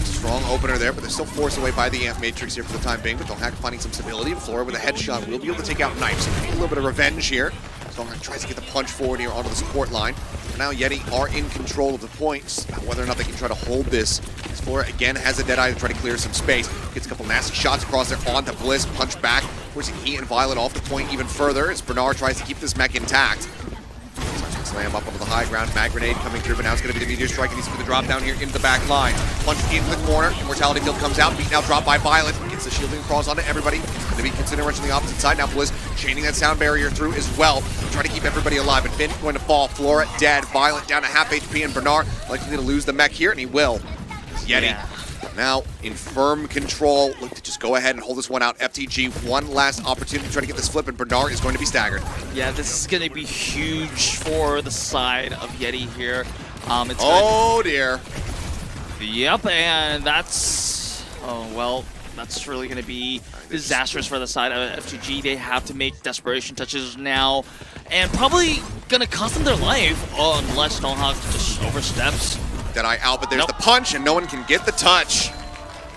Strong opener there, but they're still forced away by the Amp Matrix here for the time being. But Donghak finding some stability. Flora with a headshot will be able to take out Knife. So a little bit of revenge here. Donghak tries to get the punch forward here onto the support line. For now, Yeti are in control of the points. Whether or not they can try to hold this. Flora again has a Deadeye to try to clear some space. Gets a couple nasty shots across there onto Bliss. Punch back. Forcing Heat and Violet off the point even further as Bernard tries to keep this mech intact. Slam up onto the high ground. Mag grenade coming through, but now it's going to be the meteor strike. He needs to put the drop down here into the back line. Punch into the corner. Immortality field comes out. Beat now dropped by Violet. Gets the shielding cross onto everybody. Going to be considering rushing the opposite side. Now Bliss chaining that sound barrier through as well. Trying to keep everybody alive. And Finn going to fall. Flora dead. Violet down to half HP. And Bernard likely to lose the mech here, and he will. Yeti now in firm control. Look to just go ahead and hold this one out. FTG, one last opportunity to try to get this flip, and Bernard is going to be staggered. Yeah, this is going to be huge for the side of Yeti here. Oh dear. Yep, and that's... Oh, well, that's really going to be disastrous for the side of FTG. They have to make desperation touches now, and probably going to cost them their life unless Donghak just oversteps. Deadeye out, but there's the punch, and no one can get the touch.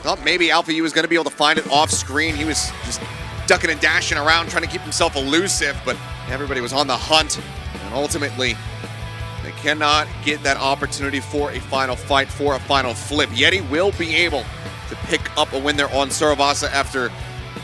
Thought maybe Alpha U was going to be able to find it off screen. He was just ducking and dashing around, trying to keep himself elusive, but everybody was on the hunt, and ultimately, they cannot get that opportunity for a final fight, for a final flip. Yeti will be able to pick up a win there on Saravasa after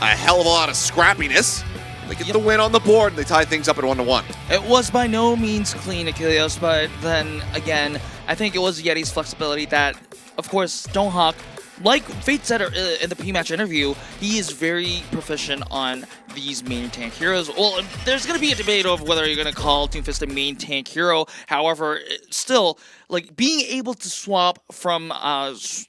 a hell of a lot of scrappiness. They get the win on the board, and they tie things up at 1-1. It was by no means clean, Achilles, but then again, I think it was Yeti's flexibility that, of course, Donghak, like Fate said in the pre-match interview, he is very proficient on these main tank heroes. Well, there's going to be a debate of whether you're going to call Doomfist a main tank hero. However, still, like being able to swap from,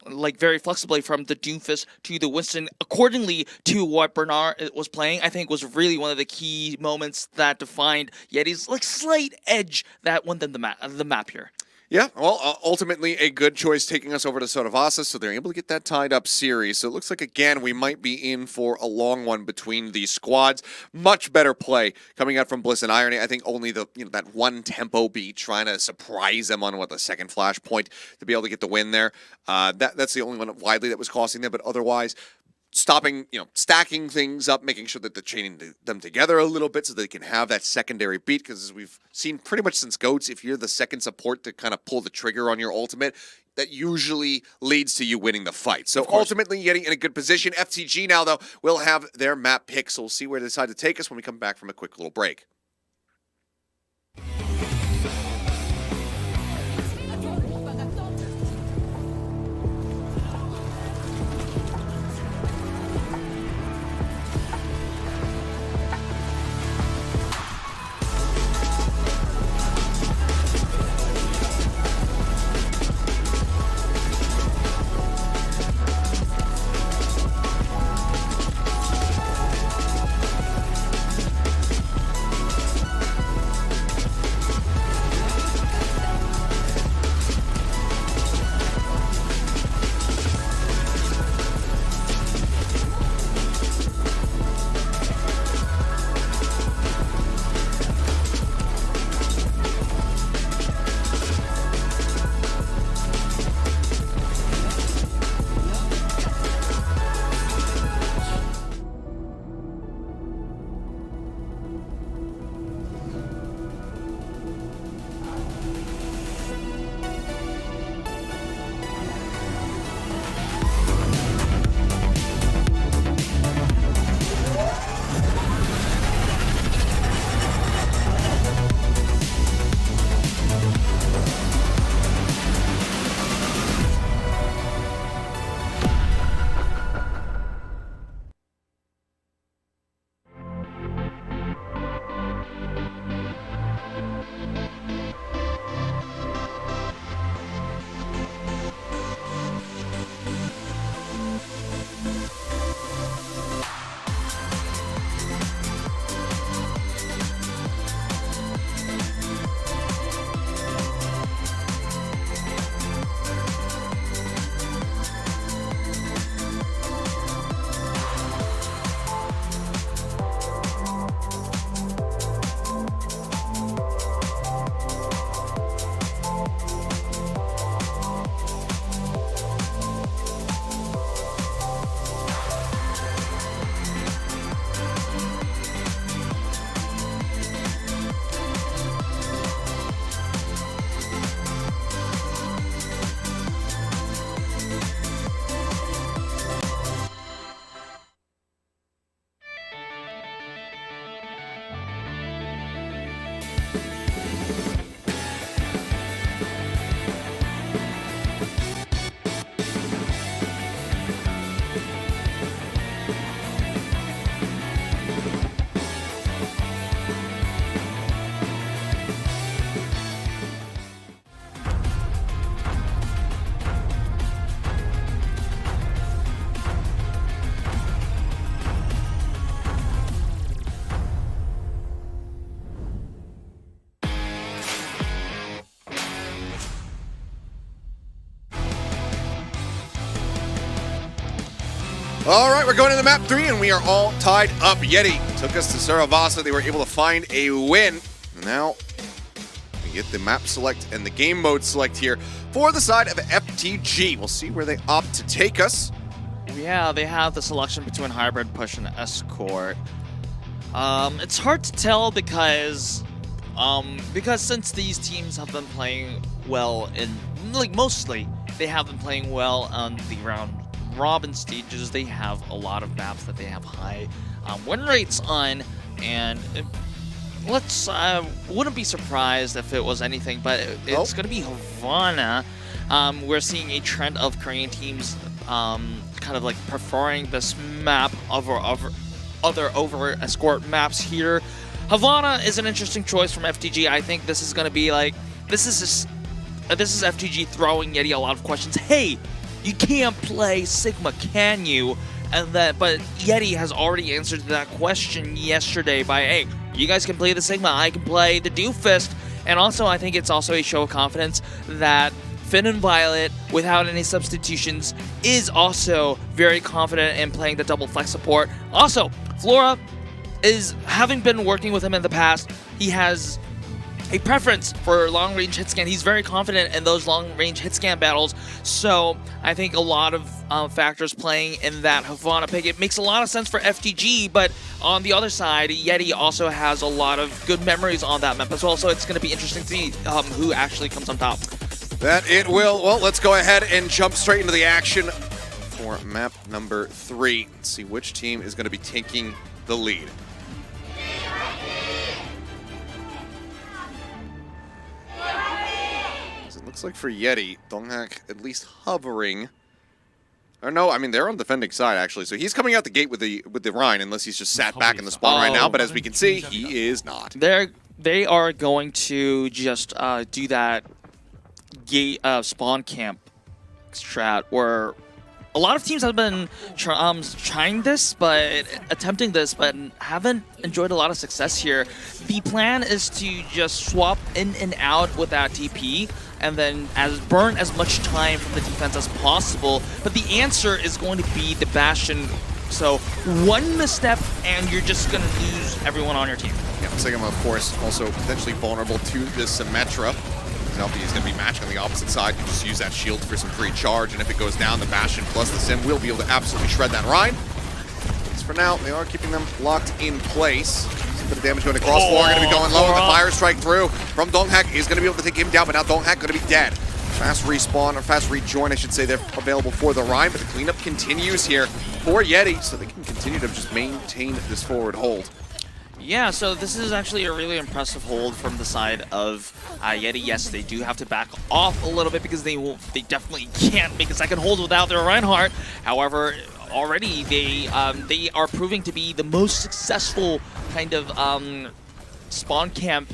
like very flexibly from the Doomfist to the Winston, accordingly to what Bernard was playing, I think was really one of the key moments that defined Yeti's like slight edge that won them the map here. Yeah, well, ultimately a good choice taking us over to Saravasa, so they're able to get that tied up series. So it looks like, again, we might be in for a long one between these squads. Much better play coming out from Bliss and Irony. I think only the that one tempo beat trying to surprise them on the second flashpoint to be able to get the win there. That's the only one widely that was costing them, but otherwise stopping, stacking things up, making sure that they're chaining them together a little bit so they can have that secondary beat, because as we've seen pretty much since GOATS, if you're the second support to kind of pull the trigger on your ultimate, that usually leads to you winning the fight. So ultimately getting in a good position. FTG now, though, will have their map pick, so we'll see where they decide to take us when we come back from a quick little break. All right, we're going into map 3, and we are all tied up. Yeti took us to Saravasa. They were able to find a win. Now we get the map select and the game mode select here for the side of FTG. We'll see where they opt to take us. Yeah, they have the selection between Hybrid, Push, and Escort. It's hard to tell because since these teams have been playing well in, like, mostly they have been playing well on the round robin stages. They have a lot of maps that they have high win rates on, and wouldn't be surprised if it was anything, but it's going to be Havana. We're seeing a trend of Korean teams kind of like preferring this map over other Escort maps here. Havana is an interesting choice from FTG. I think this is going to be like, this is FTG throwing Yeti a lot of questions. Hey, you can't play Sigma, can you? But Yeti has already answered that question yesterday by, hey, you guys can play the Sigma, I can play the Doofist. And also, I think it's also a show of confidence that Finn and Violet, without any substitutions, is also very confident in playing the double flex support. Also, Flora is, having been working with him in the past, he has a preference for long-range hit scan. He's very confident in those long-range hit scan battles, so I think a lot of factors playing in that Havana pick. It makes a lot of sense for FTG, but on the other side, Yeti also has a lot of good memories on that map as well, so it's going to be interesting to see who actually comes on top. That it will. Well, let's go ahead and jump straight into the action for map number 3. Let's see which team is going to be taking the lead. Looks like for Yeti, Donghak at least hovering. Or no, I mean they're on the defending side actually. So he's coming out the gate with the Rhine, unless he's just sat back in the spawn right now. But as we can see, he is not. They are going to just do that gate spawn camp strat where a lot of teams have been trying this, attempting this, but haven't enjoyed a lot of success here. The plan is to just swap in and out with that TP, and then burn as much time from the defense as possible. But the answer is going to be the Bastion. So one misstep, and you're just going to lose everyone on your team. Yeah, Sigma, of course, also potentially vulnerable to this Symmetra. Zelfie is going to be matched on the opposite side. You just use that shield for some free charge, and if it goes down, the Bastion plus the Sim will be able to absolutely shred that Rhine. At least for now, they are keeping them locked in place. A bit of damage going across. Floor going to be going low, and the fire strike through from Donghak is going to be able to take him down, but now Donghak going to be dead. Fast respawn, or fast rejoin, I should say, they're available for the Rhine, but the cleanup continues here for Yeti, so they can continue to just maintain this forward hold. Yeah, so this is actually a really impressive hold from the side of Yeti. Yes, they do have to back off a little bit because they definitely can't make a second hold without their Reinhardt. However, already they are proving to be the most successful kind of spawn camp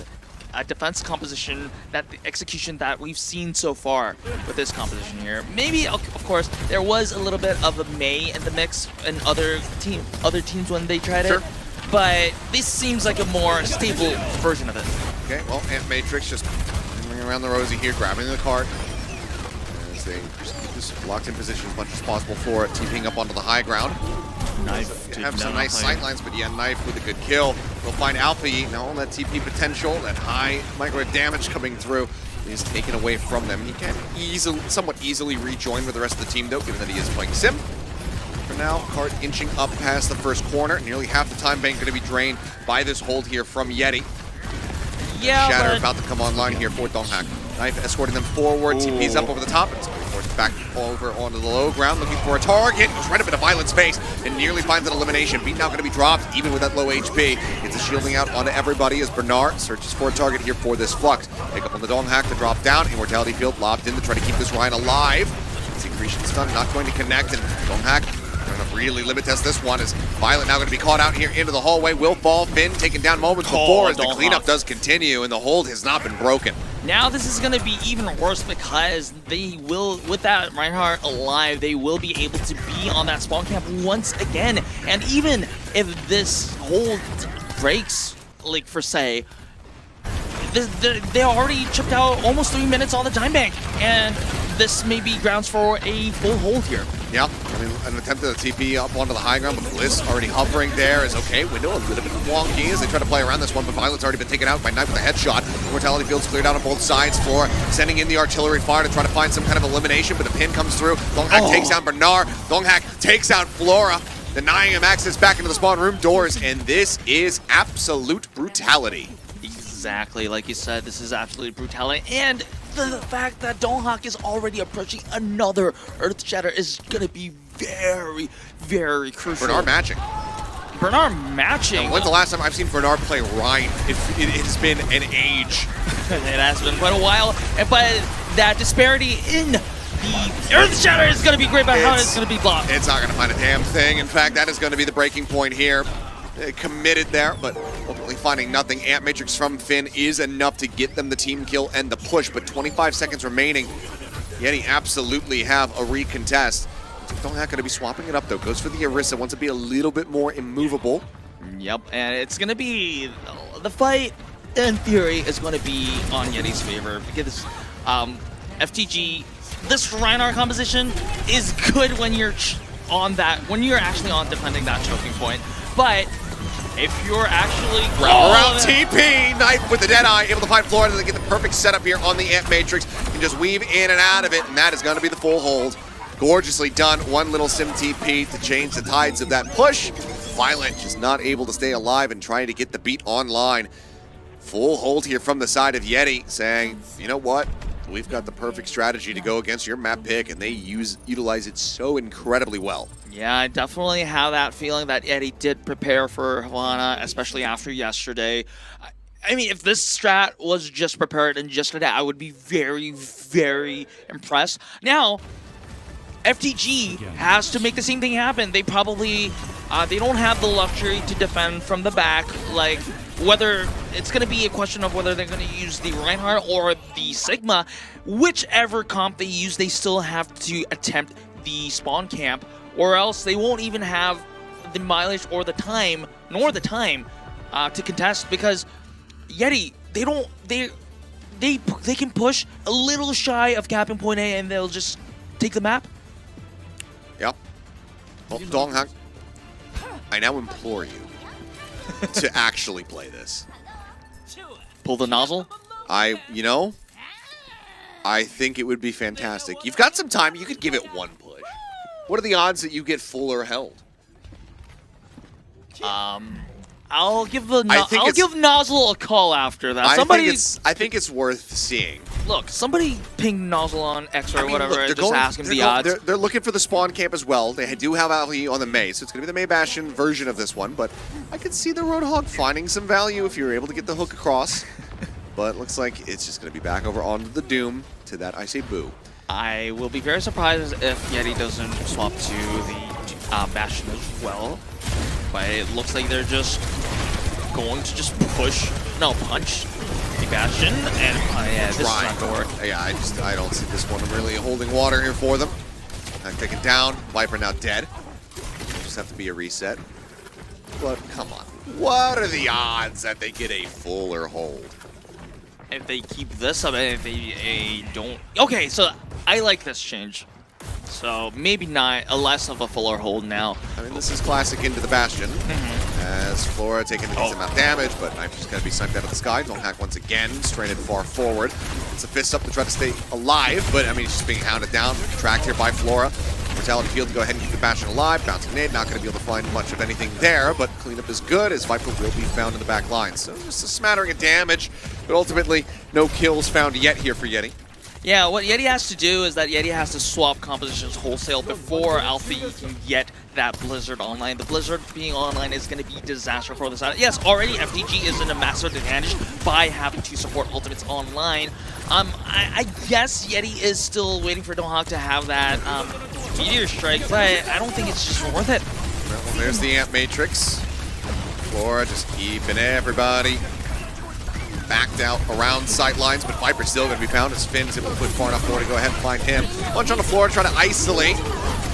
defense composition, the execution that we've seen so far with this composition here. Maybe, of course, there was a little bit of a May in the mix in other teams when they tried it. But this seems like a more stable version of it. Okay, well, Ant Matrix just moving around the Rosie here, grabbing the cart. As they keep this locked in position as much as possible for it, TPing up onto the high ground. Knife have some nice sight lines, but yeah, Knife with a good kill. We'll find Alpha now on that TP potential, that high micro damage coming through is taken away from them. He can somewhat easily rejoin with the rest of the team though, given that he is playing Sim. For now, Cart inching up past the first corner. Nearly half the time bank going to be drained by this hold here from Yeti. Yeah, Shatter about to come online here for Donghak. Knife escorting them forward. TP's up over the top. It's going to force back over onto the low ground, looking for a target. Goes right up into Violet's face and nearly finds an elimination. Beat now going to be dropped, even with that low HP. Gets a shielding out onto everybody as Bernard searches for a target here for this Flux. Pick up on the Donghak to drop down. Immortality Field lobbed in to try to keep this Ryan alive. Secretion stun not going to connect, and Donghak going to really limit test this one as Violet now going to be caught out here into the hallway. Will fall. Finn taken down moments before as the cleanup does continue, and the hold has not been broken. Now this is going to be even worse because they will, with that Reinhardt alive, they will be able to be on that spawn camp once again. And even if this hold breaks, like for say, they already chipped out almost 3 minutes on the time bank, and this may be grounds for a full hold here. Yep, I mean, an attempt at a TP up onto the high ground, but Bliss already hovering there is okay. Window a little bit wonky as they try to play around this one, but Violet's already been taken out by Knight with a headshot. Mortality field's cleared out on both sides. Flora sending in the artillery fire to try to find some kind of elimination, but the pin comes through. Donghak takes down Bernard. Donghak takes out Flora, denying him access back into the spawn room doors, and this is absolute brutality. Exactly, like you said, this is absolute brutality, and the fact that Donghak is already approaching another Earth Shatter is gonna be very, very crucial. Bernard matching. Bernard matching. Now, when's the last time I've seen Bernard play Ryan? It has been an age. It has been quite a while, but that disparity in the Earth Shatter is gonna be great, but how it's gonna be blocked. It's not gonna find a damn thing. In fact, that is gonna be the breaking point here. Committed there, but ultimately finding nothing. Amp Matrix from Finn is enough to get them the team kill and the push, but 25 seconds remaining. Yeti absolutely have a recontest. Donghak gonna be swapping it up though. Goes for the Orisa, wants to be a little bit more immovable. Yep, and it's gonna be the fight. In theory, is going to be on Yeti's favor because FTG. This Reinhardt composition is good when you're on that, when you're actually on defending that choking point, but if you're actually around TP, Knight with the Deadeye, able to find Florida to get the perfect setup here on the Amp Matrix. Can just weave in and out of it, and that is going to be the full hold. Gorgeously done. One little sim TP to change the tides of that push. Violent just not able to stay alive and trying to get the beat online. Full hold here from the side of Yeti, saying, you know what? We've got the perfect strategy to go against your map pick, and they utilize it so incredibly well. Yeah, I definitely have that feeling that Yeti did prepare for Havana, especially after yesterday. I mean, if this strat was just prepared in just today, I would be very, very impressed. Now, FTG has to make the same thing happen. They probably, they don't have the luxury to defend from the back, like, whether it's going to be a question of whether they're going to use the Reinhardt or the Sigma. Whichever comp they use, they still have to attempt the spawn camp, or else they won't even have the mileage or the time, nor the time to contest, because Yeti, they can push a little shy of capping point A and they'll just take the map. Yep. Well, Donghak, I now implore you to actually play this. Pull the nozzle? I think it would be fantastic. You've got some time. You could give it one push. What are the odds that you get full or held? I'll give Nozzle a call after that. I think it's worth seeing. Look, somebody ping Nozzle on X or whatever, look, just ask him the odds. They're looking for the spawn camp as well. They do have Ali on the May, so it's going to be the May Bastion version of this one, but I could see the Roadhog finding some value if you're able to get the hook across. But looks like it's just going to be back over onto the Doom. To that, I say boo. I will be very surprised if Yeti doesn't swap to the Bastion as well. But it looks like they're just going to just punch the Bastion, and yeah, this is not going to work. Yeah, I don't see this one really holding water here for them. Taken down, Viper now dead. Just have to be a reset. But come on, what are the odds that they get a fuller hold? If they keep this up, and if they don't... Okay, so I like this change. So maybe not a less of a fuller hold now. I mean, this is classic into the Bastion. As Flora taking a decent amount of damage, but Knife is going to be sniped out of the sky. Donghak once again, stranded far forward. It's a fist up to try to stay alive, but I mean, he's just being hounded down. Tracked here by Flora. Mortality field to go ahead and keep the Bastion alive. Bouncing nade, not going to be able to find much of anything there, but cleanup is good as Viper will be found in the back line. So just a smattering of damage, but ultimately no kills found yet here for Yeti. Yeah, what Yeti has to do is that Yeti has to swap compositions wholesale before Alpha E can get that Blizzard online. The Blizzard being online is going to be disaster for the side. Yes, already FTG is in a massive advantage by having to support Ultimates online. I guess Yeti is still waiting for Donghak to have that Meteor Strike, but I don't think it's just worth it. Well, there's the Amp Matrix. Flora just keeping everybody backed out around sight lines, but Viper's still going to be found as Finn's able to put far enough forward to go ahead and find him. Punch on the floor, try to isolate,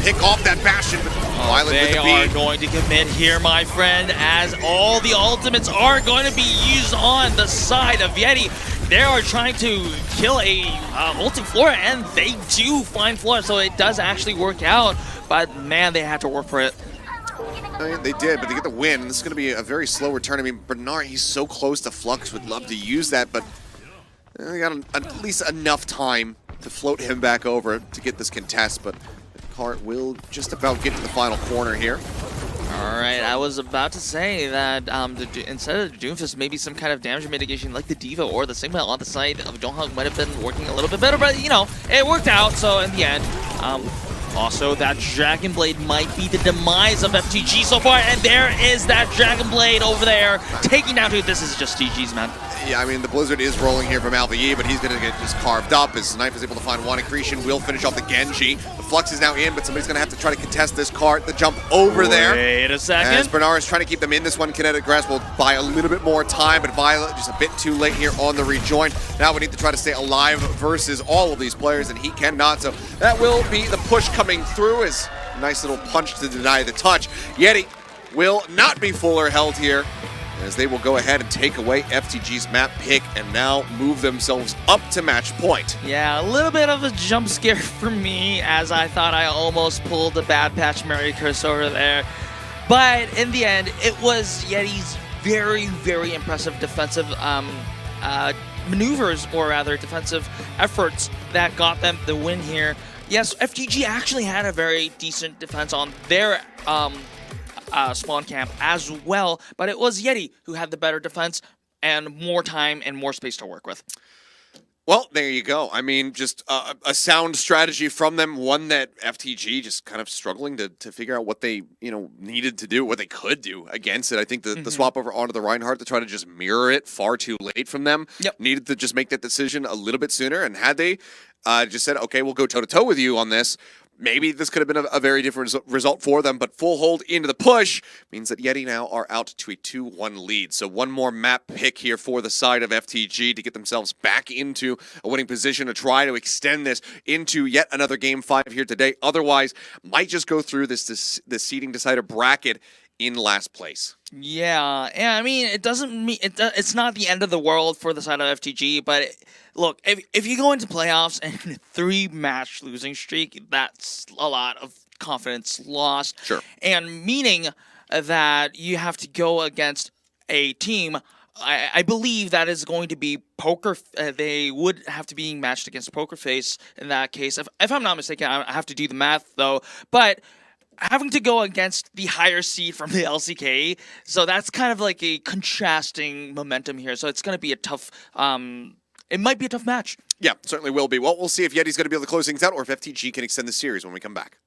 pick off that Bastion, but Violet with They the are beat. going to commit here, my friend, as all the ultimates are going to be used on the side of Yeti. They are trying to kill a ulti Flora, and they do find Flora, so it does actually work out. But man, they had to work for it. I mean, they did, but they get the win. This is going to be a very slow return. I mean, Bernard, he's so close to Flux, would love to use that, but they got at least enough time to float him back over to get this contest, but the cart will just about get to the final corner here. All right, I was about to say that instead of the Doomfist, maybe some kind of damage mitigation like the Diva or the Sigma on the side of Donghak might have been working a little bit better, but you know, it worked out, so in the end, also, that Dragon Blade might be the demise of FTG so far, and there is that Dragon Blade over there taking down. Dude, this is just GG's, man. Yeah, I mean, the Blizzard is rolling here from Alpha E, but he's going to get just carved up. His knife is able to find one. Accretion will finish off the Genji. The Flux is now in, but somebody's going to have to try to contest this cart. The jump over there. Wait a second. As Bernard is trying to keep them in this one. Kinetic Grasp will buy a little bit more time, but Violet just a bit too late here on the rejoin. Now we need to try to stay alive versus all of these players, and he cannot. So that will be the push coming through. As nice little punch to deny the touch. Yeti will not be fuller held here, as they will go ahead and take away FTG's map pick and now move themselves up to match point. Yeah, a little bit of a jump scare for me, as I thought I almost pulled a bad patch Mary curse over there. But in the end, it was Yeti's very, very impressive defensive maneuvers, or rather defensive efforts, that got them the win here. Yes, FTG actually had a very decent defense on their spawn camp as well, but it was Yeti who had the better defense and more time and more space to work with. Well, there you go. I mean, just a sound strategy from them, one that FTG just kind of struggling to figure out what they, needed to do, what they could do against it. I think the swap over onto the Reinhardt to try to just mirror it far too late from them. Yep. Needed to just make that decision a little bit sooner, and had they just said, okay, we'll go toe-to-toe with you on this, maybe this could have been a very different result for them, but full hold into the push means that Yeti now are out to a 2-1 lead. So one more map pick here for the side of FTG to get themselves back into a winning position to try to extend this into yet another Game 5 here today. Otherwise, might just go through this seeding decider bracket in last place. Yeah, I mean, it doesn't mean it's not the end of the world for the side of FTG, but look, if you go into playoffs and a 3-match losing streak, that's a lot of confidence lost. Sure. And meaning that you have to go against a team, I believe that is going to be Poker. They would have to be matched against Poker Face in that case. If I'm not mistaken, I have to do the math though, but having to go against the higher seed from the LCK, so that's kind of like a contrasting momentum here. So it's going to be a tough, it might be a tough match. Yeah, certainly will be. Well, we'll see if Yeti's going to be able to close things out or if FTG can extend the series when we come back.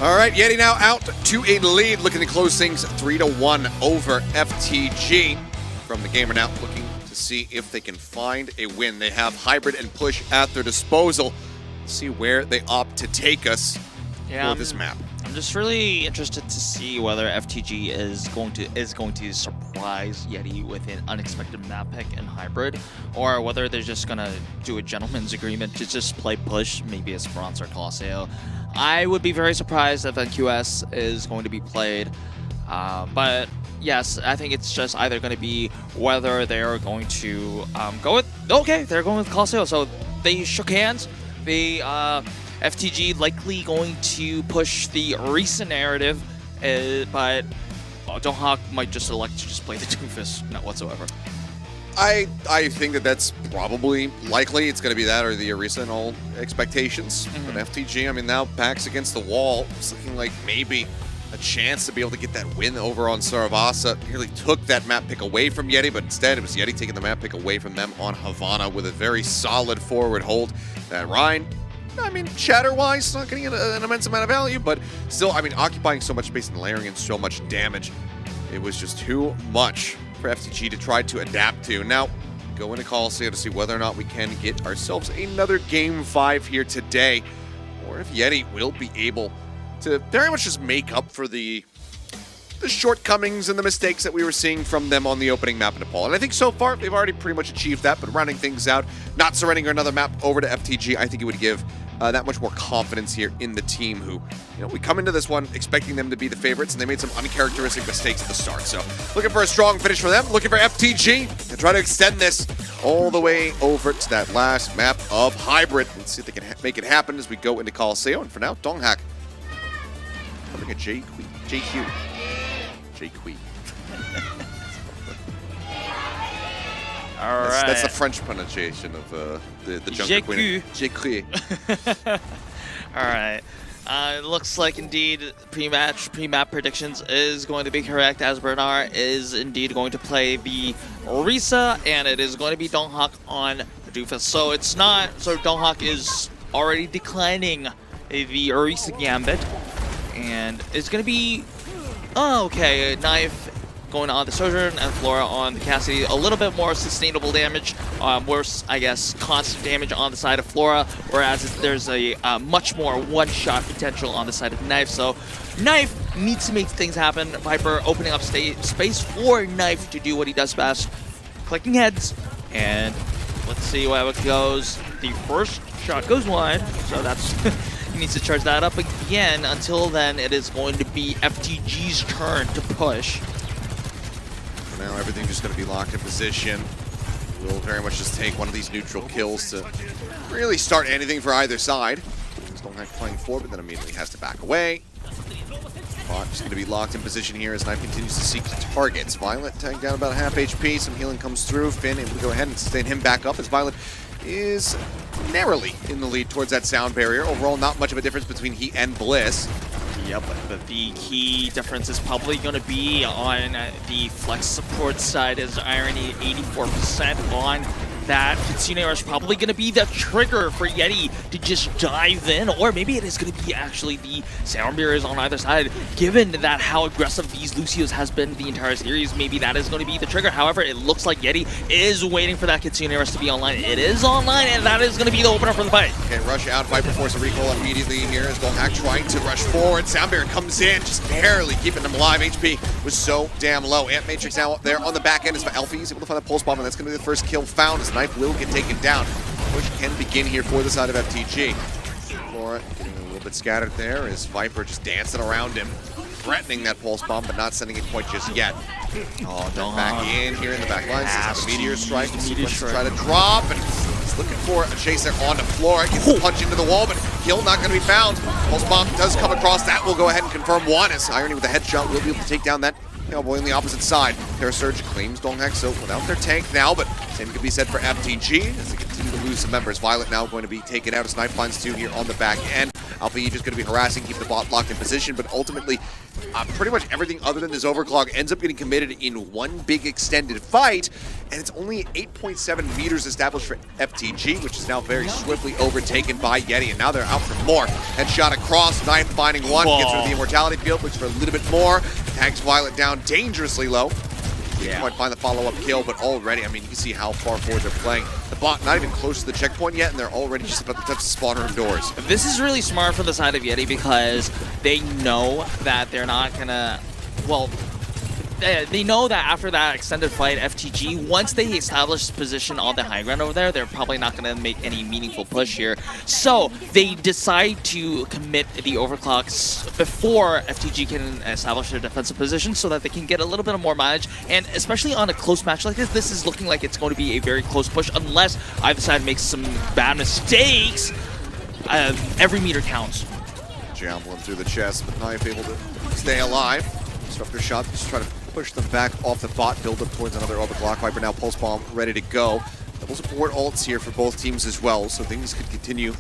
All right, Yeti now out to a lead, looking to close things 3-1 over FTG. From the gamer now, looking to see if they can find a win. They have Hybrid and Push at their disposal. Let's see where they opt to take us for this map. I'm just really interested to see whether FTG is going to surprise Yeti with an unexpected map pick in Hybrid, or whether they're just gonna do a gentleman's agreement to just play Push, maybe Esperanza or Colosseo. I would be very surprised if NQS is going to be played, but yes, I think it's just either going to be whether they are going to go with, okay, they're going with Colosseo, so they shook hands. They FTG likely going to push the recent narrative, but Donghak might just elect to just play the Doomfist, not whatsoever. I think that's probably likely. It's going to be that or the Orisa in all expectations. But FTG, I mean, now backs against the wall. It's looking like maybe a chance to be able to get that win over on Saravasa. Nearly took that map pick away from Yeti, but instead it was Yeti taking the map pick away from them on Havana with a very solid forward hold. That Ryan, I mean, chatter-wise, not getting an immense amount of value, but still, I mean, occupying so much space and layering in so much damage. It was just too much for FTG to try to adapt to. Now, go into Colosseo to see whether or not we can get ourselves another Game 5 here today, or if Yeti will be able to very much just make up for the shortcomings and the mistakes that we were seeing from them on the opening map in Nepal. And I think so far, they've already pretty much achieved that, but rounding things out, not surrendering another map over to FTG, I think it would give that much more confidence here in the team who, you know, we come into this one expecting them to be the favorites, and they made some uncharacteristic mistakes at the start. So looking for a strong finish for them, looking for FTG to try to extend this all the way over to that last map of Hybrid. Let's see if they can make it happen as we go into Colosseo. And for now, Donghak coming at JQ. All right. That's the French pronunciation of the Jungle Queen. JQ. All right. It looks like indeed pre-map predictions is going to be correct, as Bernard is indeed going to play the Orisa, and it is going to be Donghak on Doofus. So it's not, so Donghak is already declining the Orisa Gambit, and it's going to be, oh, okay, Knife going on the Sojourn and Flora on the Cassidy. A little bit more sustainable damage, worse, I guess, constant damage on the side of Flora, whereas there's a much more one-shot potential on the side of Knife. So Knife needs to make things happen. Viper opening up space for Knife to do what he does best, clicking heads, and let's see how it goes. The first shot goes wide, so that's he needs to charge that up again. Until then, it is going to be FTG's turn to push. For now, everything just going to be locked in position. We'll very much just take one of these neutral kills to really start anything for either side. Donghak playing forward, but then immediately has to back away. Bot just going to be locked in position here as Knife continues to seek targets. Violet tagged down about half HP. Some healing comes through. Finn able to go ahead and sustain him back up as Violet is narrowly in the lead towards that sound barrier. Overall, not much of a difference between he and Bliss. Yep, but the key difference is probably going to be on the flex support side, as Irony 84% on that. Kitsune is probably going to be the trigger for Yeti to just dive in, or maybe it is going to be actually the sound barriers on either side. Given that how aggressive these Lucios has been the entire series, maybe that is going to be the trigger. However, it looks like Yeti is waiting for that Kitsune to be online. It is online, and that is going to be the opener for the fight. Okay, rush out. Viper force a recall immediately here as Donghak trying to rush forward. Sound barrier comes in, just barely keeping them alive. HP was so damn low. Ant Matrix now up there on the back end as Alfie is able to find the pulse bomb, and that's going to be the first kill found as Knife will get taken down. Push can begin here for the side of FTG. Flora getting a little bit scattered there as Viper just dancing around him, threatening that pulse bomb, but not sending it quite just yet. Oh, don't back in here in the back lines. Have a meteor strike. Try to drop, and he's looking for a chase there onto Flora. Gets a punch into the wall, but kill not going to be found. Pulse bomb does come across. That will go ahead and confirm one as Irony with a headshot will be able to take down that Cowboy on the opposite side. Terra Surge claims Donghak, so without their tank now, but same could be said for FTG as they continue to lose lose some members. Violet now going to be taken out as Knife finds 2 here on the back end. Alpha E just going to be harassing, keep the bot locked in position, but ultimately, pretty much everything other than this overclock ends up getting committed in one big extended fight, and it's only 8.7 meters established for FTG, which is now very swiftly overtaken by Yeti, and now they're out for more. Headshot across, Knife finding 1, gets rid of the immortality field, looks for a little bit more, tags Violet down dangerously low. Yeah. Might find the follow-up kill, but already, I mean, you can see how far forward they're playing. The bot not even close to the checkpoint yet, and they're already just about to touch the spawn room doors. This is really smart for the side of Yeti because they know that they're not gonna, well, they know that after that extended fight, FTG, once they establish position on the high ground over there, they're probably not going to make any meaningful push here. So they decide to commit the overclocks before FTG can establish their defensive position so that they can get a little bit of more mileage. And especially on a close match like this is looking like it's going to be a very close push unless either side makes some bad mistakes. Every meter counts. Javelin through the chest, but Knife able to stay alive. Disruptor shot, just try to push them back off the bot, build up towards another overclock. Viper now pulse bomb ready to go. Double support ults here for both teams as well, so things could continue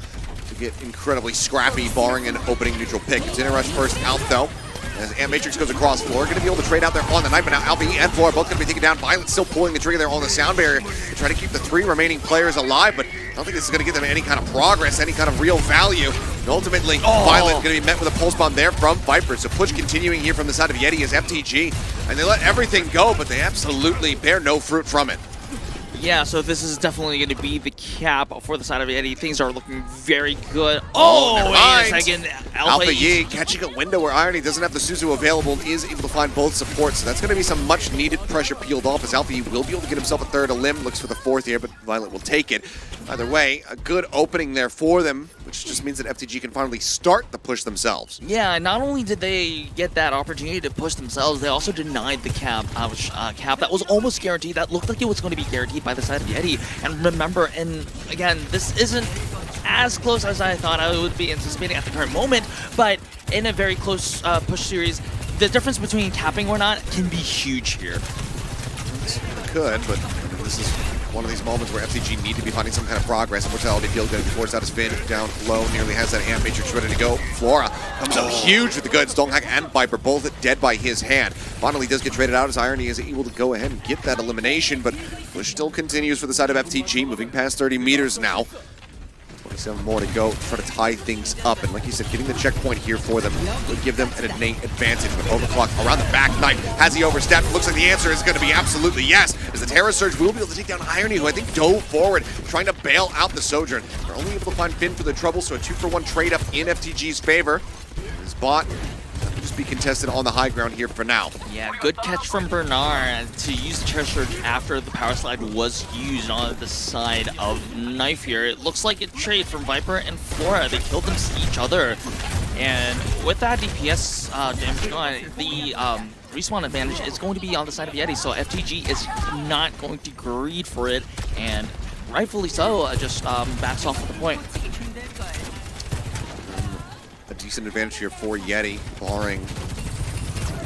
to get incredibly scrappy, barring an opening neutral pick. It's in a rush first out though. As Ant Matrix goes across, Floor going to be able to trade out there on the Knife, but now Alpha and Floor both going to be taken down. Violet still pulling the trigger there on the sound barrier to try to keep the 3 remaining players alive, but I don't think this is going to give them any kind of progress, any kind of real value. And ultimately, Violet going to be met with a pulse bomb there from Viper. So push continuing here from the side of Yeti as FTG, and they let everything go, but they absolutely bear no fruit from it. Yeah, so this is definitely going to be the cap for the side of Yeti. Things are looking very good. Oh, wait a second. Alpha Yi catching a window where Irony doesn't have the Suzu available and is able to find both supports. So that's going to be some much needed pressure peeled off as Alpha Yi will be able to get himself a 3rd limb. Looks for the 4th here, but Violet will take it. Either way, a good opening there for them, which just means that FTG can finally start the push themselves. Yeah, not only did they get that opportunity to push themselves, they also denied the cap. Cap that was almost guaranteed. That looked like it was going to be guaranteed by the side of Yeti. And remember, and again, this isn't as close as I thought I would be anticipating at the current moment, but in a very close push series, the difference between capping or not can be huge here. It could, but this is one of these moments where FTG need to be finding some kind of progress. Mortality field going to be forced out his Finn down low, nearly has that Ant Matrix ready to go. Flora comes up huge with the goods. Donghak and Viper both dead by his hand. Finally does get traded out as Irony is able to go ahead and get that elimination, but push still continues for the side of FTG, moving past 30 meters now. 27 more to go, try to tie things up, and like you said, getting the checkpoint here for them would give them an innate advantage. But overclock around the back, Knight has he overstepped? Looks like the answer is going to be absolutely yes, as the Terror Surge will be able to take down Irony, who I think dove forward, trying to bail out the Sojourn. They're only able to find Finn for the trouble, so a 2-for-1 trade up in FTG's favor. His bot will just be contested on the high ground here for now. Yeah, good catch from Bernard to use the Terror Surge after the power slide was used on the side of Knife here. It looks like a trade from Viper and Flora. They killed them each other. And with that DPS damage going, the respawn advantage is going to be on the side of Yeti, so FTG is not going to greed for it, and rightfully so, just backs off at the point. A decent advantage here for Yeti, barring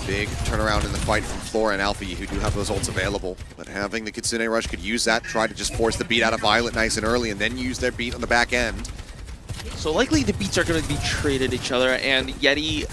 big turnaround in the fight from Flora and Alpha, who do have those ults available. But having the Kitsune Rush could use that, try to just force the beat out of Violet nice and early, and then use their beat on the back end. So likely the beats are going to be traded each other, and Yeti,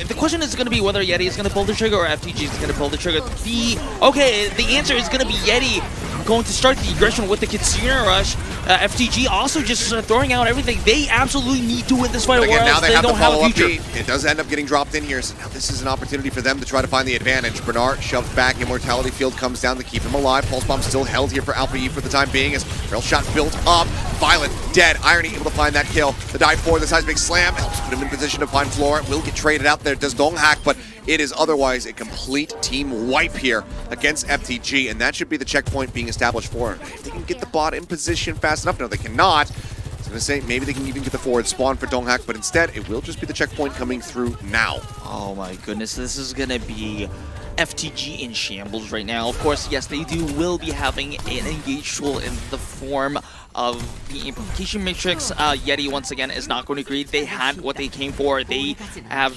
the question is going to be whether Yeti is going to pull the trigger or FTG is going to pull the trigger. The answer is going to be Yeti going to start the aggression with the Kitsune Rush. FTG also just throwing out everything. They absolutely need to win this fight, or again, else they don't have a future. It does end up getting dropped in here, so now this is an opportunity for them to try to find the advantage. Bernard shoved back, Immortality Field comes down to keep him alive. Pulse Bomb still held here for Alpha E for the time being, as Rail Shot built up. Violet dead, Irony able to find that kill. The dive forward, the seismic slam helps put him in position to find Flora. Will get traded out there, does Donghak, but it is otherwise a complete team wipe here against FTG, and that should be the checkpoint being established for him. If they can get the bot in position fast enough, no, they cannot. I was going to say, maybe they can even get the forward spawn for Donghak, but instead, it will just be the checkpoint coming through now. Oh my goodness, this is going to be FTG in shambles right now. Of course, yes, they will be having an engaged tool in the form of the Implication Matrix. Yeti, once again, is not going to agree. They had what they came for. They have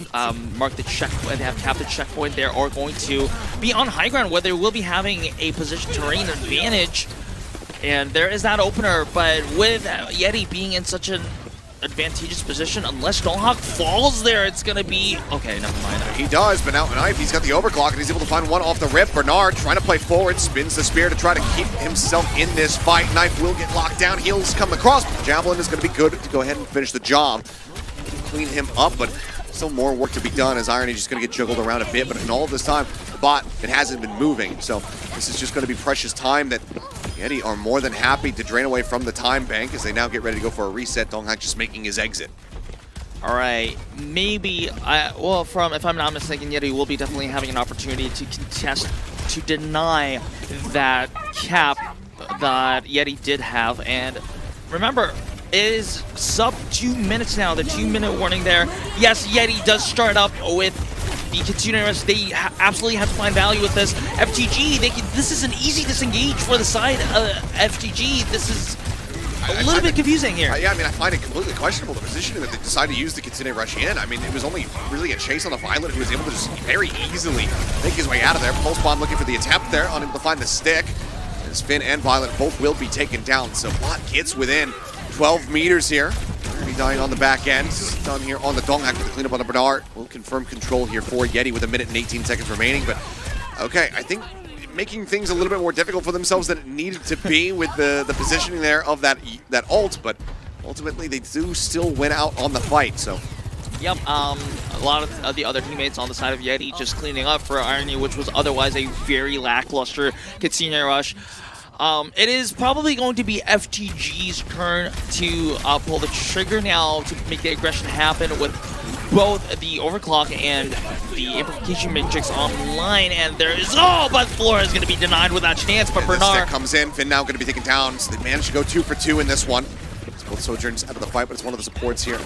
marked the checkpoint. They have capped the checkpoint. They are going to be on high ground, where they will be having a position terrain advantage. And there is that opener, but with Yeti being in such an advantageous position, unless Donghak falls there, it's going to be... Okay, never mind. He does, but now Knife, he's got the overclock, and he's able to find one off the rip. Bernard trying to play forward, spins the spear to try to keep himself in this fight. Knife will get locked down, heels come across. Javelin is going to be good to go ahead and finish the job. Clean him up, but still more work to be done as Irony just going to get juggled around a bit. But in all of this time, the bot, it hasn't been moving. So this is just going to be precious time that Yeti are more than happy to drain away from the time bank as they now get ready to go for a reset. Donghak just making his exit. All right, maybe, if I'm not mistaken, Yeti will be definitely having an opportunity to contest, to deny that cap that Yeti did have. And remember, it is sub 2 minutes now, the 2-minute warning there. Yes, Yeti does start up with the continuing rush. They absolutely have to find value with this. FTG, this is an easy disengage for the side of FTG. This is a little bit confusing here. Yeah, I mean, I find it completely questionable, the positioning that they decided to use the Kitsune rush in. I mean, it was only really a chase on the Violet who was able to just very easily make his way out of there. Pulse Bomb looking for the attempt there, unable to find the stick. As Finn and Violet both will be taken down, so Bot gets within 12 meters here. Be dying on the back end. Done here on the Donghak with the cleanup on the Bernard. We'll confirm control here for Yeti with 1 minute and 18 seconds remaining. But okay, I think making things a little bit more difficult for themselves than it needed to be with the positioning there of that ult. But ultimately, they do still win out on the fight. So. Yep, a lot of the other teammates on the side of Yeti just cleaning up for Irony, which was otherwise a very lackluster Kitsune rush. It is probably going to be FTG's turn to pull the trigger now to make the aggression happen with both the overclock and the amplification matrix online. And there is, but Flora is going to be denied with that chance. But Bernard comes in. Finn now going to be taken down. So they managed to go 2 for 2 in this one. It's both Sojourners out of the fight, but it's one of the supports here.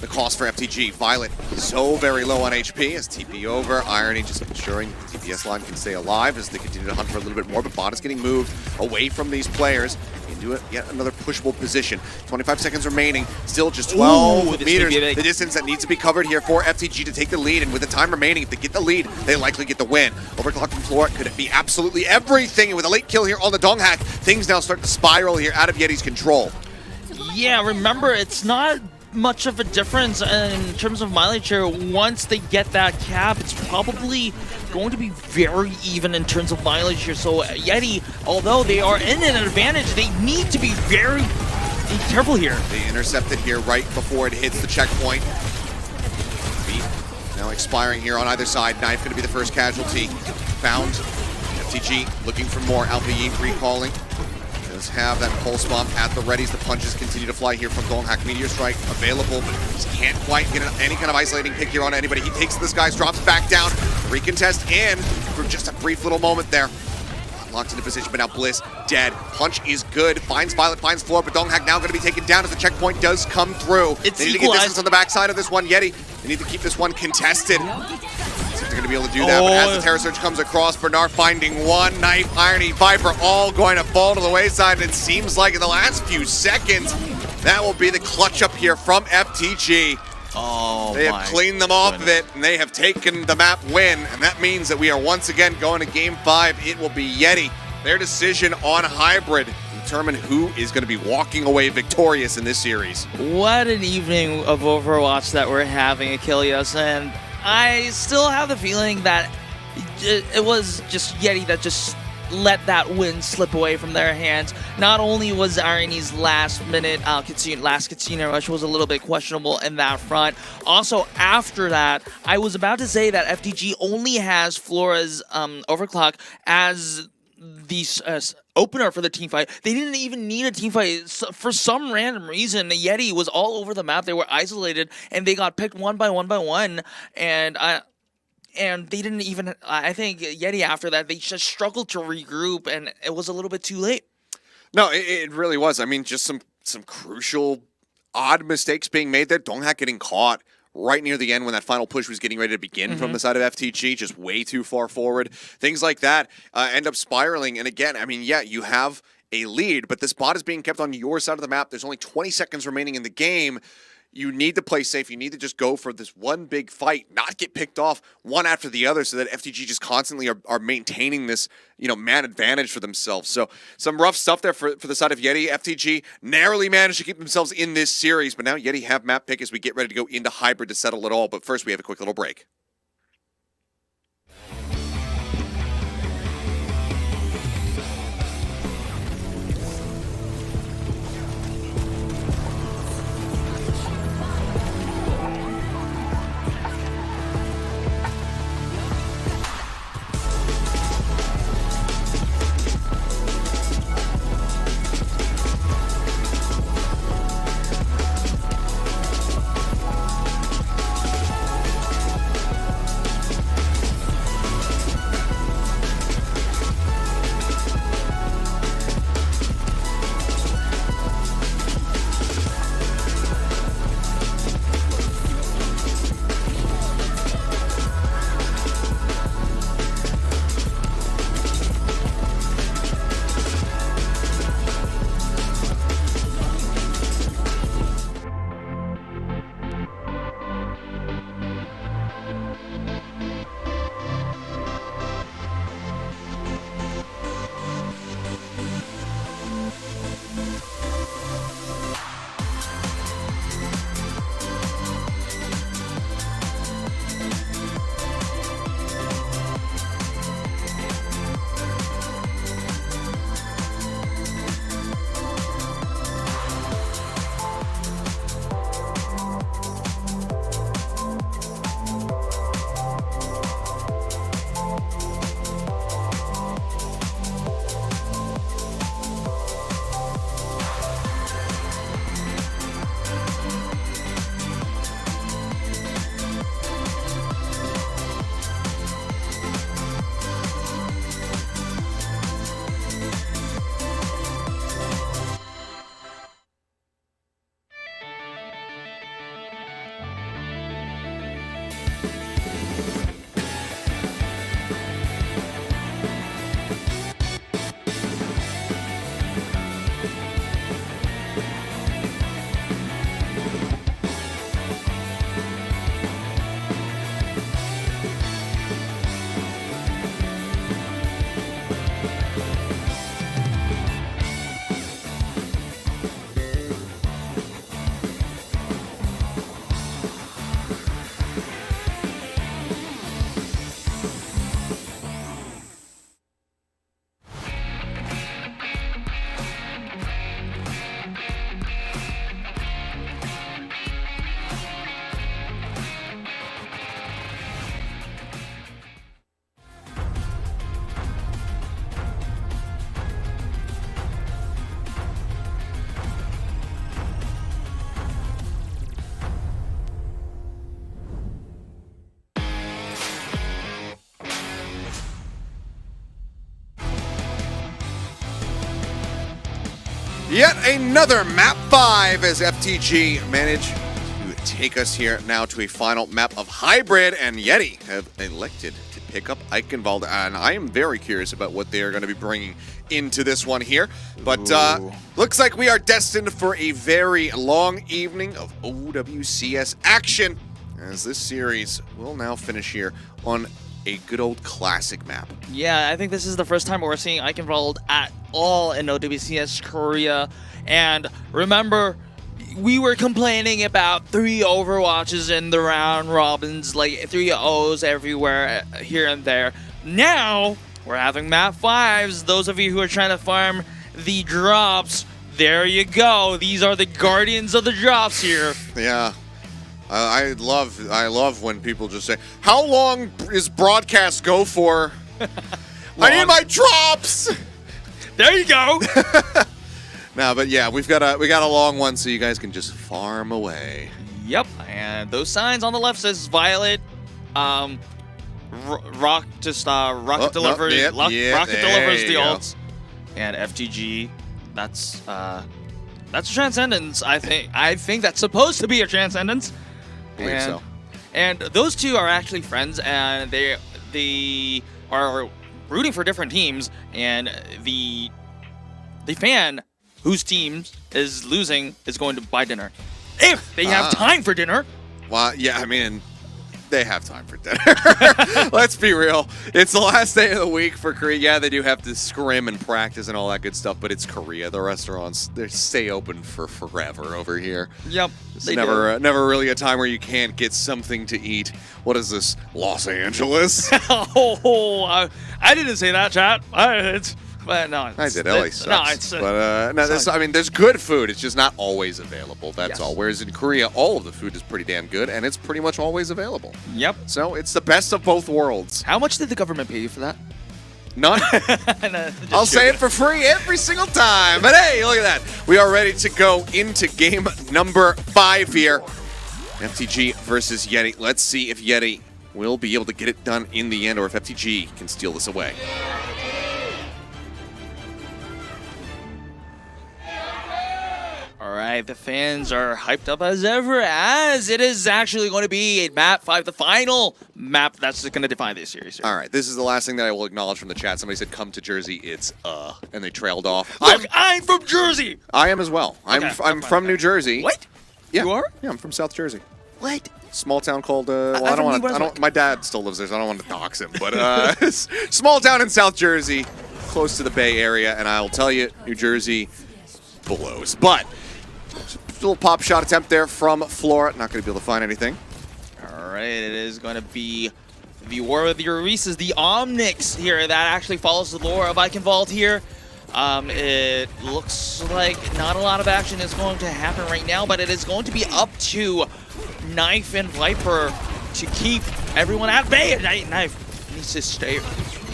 The cost for FTG. Violet so very low on HP as TP over. Irony just ensuring the TPS line can stay alive as they continue to hunt for a little bit more, but Bot is getting moved away from these players into yet another pushable position. 25 seconds remaining. Still just 12 meters. The distance that needs to be covered here for FTG to take the lead, and with the time remaining, if they get the lead, they likely get the win. Overclock from Flora could be absolutely everything, and with a late kill here on the Donghak, things now start to spiral here out of Yeti's control. Yeah, remember, it's not much of a difference in terms of mileage here. Once they get that cap, it's probably going to be very even in terms of mileage here. So Yeti, although they are in an advantage, they need to be very careful here. They intercept it here right before it hits the checkpoint. Beat now expiring here on either side. Knife going to be the first casualty. Found. FTG looking for more. Alpha Yi recalling. Does have that pulse bomb at the readies. The punches continue to fly here from Donghak. Meteor Strike available, but just can't quite get any kind of isolating pick here on anybody. He takes the skies, drops back down. Recontest in for just a brief little moment there. Locked into position, but now Bliss dead. Punch is good. Finds Violet, finds Flora, but Donghak now going to be taken down as the checkpoint does come through. It's they need to get distance on the backside of this one. Yeti, they need to keep this one contested. They're going to be able to do that, but as the Terror Surge comes across, Bernard finding one. Knife, Irony, Viper all going to fall to the wayside, and it seems like in the last few seconds, that will be the clutch up here from FTG. They have cleaned them off of it, and they have taken the map win, and that means that we are once again going to Game 5. It will be Yeti. Their decision on Hybrid will determine who is going to be walking away victorious in this series. What an evening of Overwatch that we're having, Achilles, and I still have the feeling that it was just Yeti that just let that win slip away from their hands. Not only was Irony's last Kitsune rush was a little bit questionable in that front, also after that, I was about to say that FTG only has Flora's overclock as the opener for the team fight. They didn't even need a team fight. For some random reason, the Yeti was all over the map. They were isolated, and they got picked one by one, and they didn't even, I think Yeti after that, they just struggled to regroup, and it was a little bit too late. No, it really was. I mean, just some crucial, odd mistakes being made there. Donghak getting caught right near the end when that final push was getting ready to begin from the side of FTG, just way too far forward. Things like that end up spiraling. And again, I mean, yeah, you have a lead, but this bot is being kept on your side of the map. There's only 20 seconds remaining in the game. you need to play safe. You need to just go for this one big fight, not get picked off one after the other, so that FTG just constantly are maintaining this, man advantage for themselves. So some rough stuff there for the side of Yeti. FTG narrowly managed to keep themselves in this series, but now Yeti have map pick as we get ready to go into hybrid to settle it all. But first, we have a quick little break. Yet another map 5 as FTG managed to take us here now to a final map of hybrid, and Yeti have elected to pick up Eichenwald, and I am very curious about what they are going to be bringing into this one here. But looks like we are destined for a very long evening of OWCS action, as this series will now finish here on a good old classic map. Yeah, I think this is the first time we're seeing Eichenwald at all in OWCS Korea. And remember, we were complaining about 3 Overwatches in the round robins, like 3 O's everywhere, here and there. Now, we're having map 5s. Those of you who are trying to farm the drops, there you go. These are the guardians of the drops here. Yeah. I love when people just say, "How long is broadcast go for?" I need my drops. There you go. No, but yeah, we got a long one, so you guys can just farm away. Yep, and those signs on the left says Violet, rocket delivers, yep, rocket delivers the go. ults, and FTG. That's a Transcendence. I think that's supposed to be a Transcendence. I believe so. And those two are actually friends, and they are rooting for different teams. And the fan whose team is losing is going to buy dinner. if they have time for dinner. Well, yeah, I mean, they have time for dinner. Let's be real. It's the last day of the week for Korea. Yeah, they do have to scrim and practice and all that good stuff, but it's Korea. The restaurants, they stay open for forever over here. Yep. It's never really a time where you can't get something to eat. What is this, Los Angeles? I didn't say that, chat. But no, I did. LA sucks. I mean, there's good food. It's just not always available. That's all. Whereas in Korea, all of the food is pretty damn good, and it's pretty much always available. Yep. So it's the best of both worlds. How much did the government pay you for that? None. I'll say it for free every single time. But hey, look at that. We are ready to go into game number 5 here. FTG versus Yeti. Let's see if Yeti will be able to get it done in the end, or if FTG can steal this away. All right, the fans are hyped up as ever, as it is actually going to be a map 5, the final map that's going to define this series. Here. All right, this is the last thing that I will acknowledge from the chat. Somebody said, come to Jersey, it's and they trailed off. Look, I'm from Jersey! I am as well. I'm from New Jersey. What? Yeah. You are? Yeah, I'm from South Jersey. What? Small town called, well, I don't want to, my dad still lives there, so I don't want to dox him, but small town in South Jersey, close to the Bay Area, and I'll tell you, New Jersey blows. But, a little pop shot attempt there from Flora, not going to be able to find anything. All right, it is going to be the War of the Orisas, the Omnix here that actually follows the lore of Vault here. It looks like not a lot of action is going to happen right now, but it is going to be up to Knife and Viper to keep everyone at bay. Knife needs to stay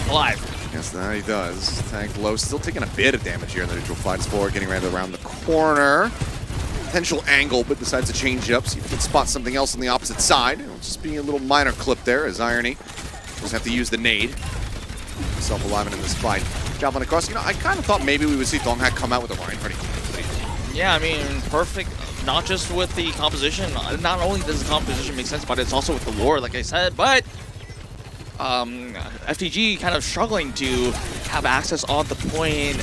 alive. Yes, that he does. Tagged low, still taking a bit of damage here in the neutral fights for getting right around the corner. Potential angle, but decides to change it up, see if he can spot something else on the opposite side. It'll just be a little minor clip there as Irony doesn't have to use the nade. Himself alive in this fight. Javelin across. You know, I kind of thought maybe we would see Donghak come out with a Ryan pretty quickly. Yeah, I mean, perfect. Not just with the composition. Not only does the composition make sense, but it's also with the lore, like I said. But FTG kind of struggling to have access on the point.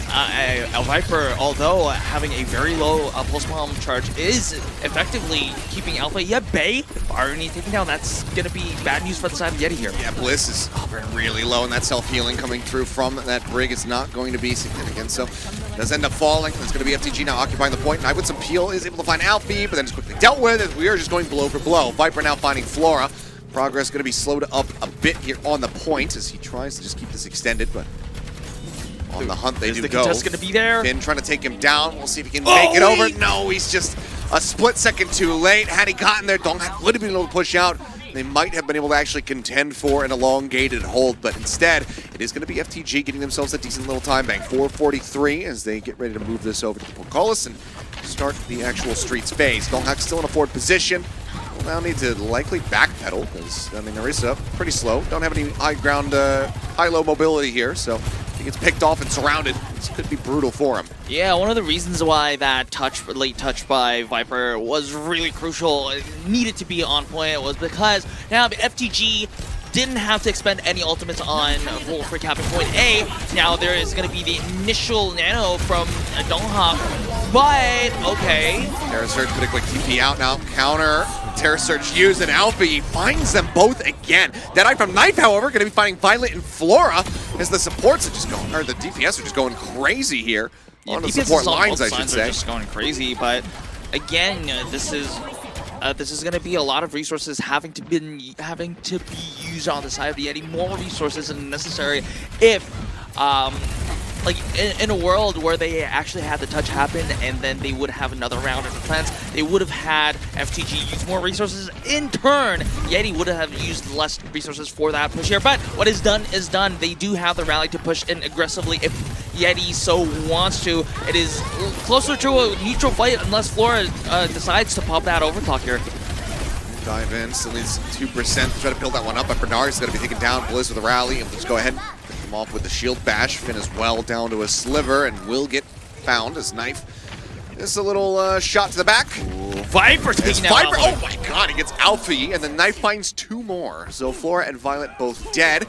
Viper, although having a very low pulse bomb charge, is effectively keeping Alpha at bay. Irony taken down. That's going to be bad news for the side of Yeti here. Yeah, Bliss is hovering really low, and that self-healing coming through from that Brig is not going to be significant. So does end up falling. It's going to be FTG now occupying the point. Knife with some peel is able to find Alfie, but then it's quickly dealt with as we are just going blow for blow. Viper now finding Flora. Progress going to be slowed up a bit here on the point as he tries to just keep this extended, but on the hunt they do go. Is going to be there? Finn trying to take him down. We'll see if he can make it over. No, he's just a split second too late. Had he gotten there, Donghak would have been able to push out. They might have been able to actually contend for an elongated hold, but instead, it is going to be FTG getting themselves a decent little time bank. 4:43 as they get ready to move this over to the Portcullis and start the actual Streets phase. Donghak still in a forward position. We'll now need to likely backpedal because, I mean, Orisa pretty slow. Don't have any high ground, high-low mobility here, so if he gets picked off and surrounded, this could be brutal for him. Yeah, one of the reasons why that late touch by Viper was really crucial, it needed to be on point, was because now FTG didn't have to expend any ultimates on Wolf for capping point A. Now there is going to be the initial nano from Donghak, but okay. Terra Surge put a quick TP out now. Counter. Terra Surge used, and Alfie finds them both again. Deadeye from Knife, however, going to be finding Violet and Flora as the supports are just going, or the DPS are just going crazy here. Yeah, on the DPS support on lines, both I should sides say. are just going crazy, but again, this is going to be a lot of resources having to be used on the side of the Yeti. More resources than necessary if, like in a world where they actually had the touch happen and then they would have another round of plans, they would have had FTG use more resources. In turn, Yeti would have used less resources for that push here. But what is done is done. They do have the rally to push in aggressively if Yeti so wants to. It is closer to a neutral fight unless Flora decides to pop that overclock here. Dive in, still needs 2% to try to build that one up, but Bernard's going to be taken down. Bliss with a rally, and let's go ahead and pick him off with the shield bash. Finn as well down to a sliver, and will get found as Knife. Just a little shot to the back. Viper taking out Viper, oh my god, he gets Alfie, and the Knife finds 2 more. So Flora and Violet both dead.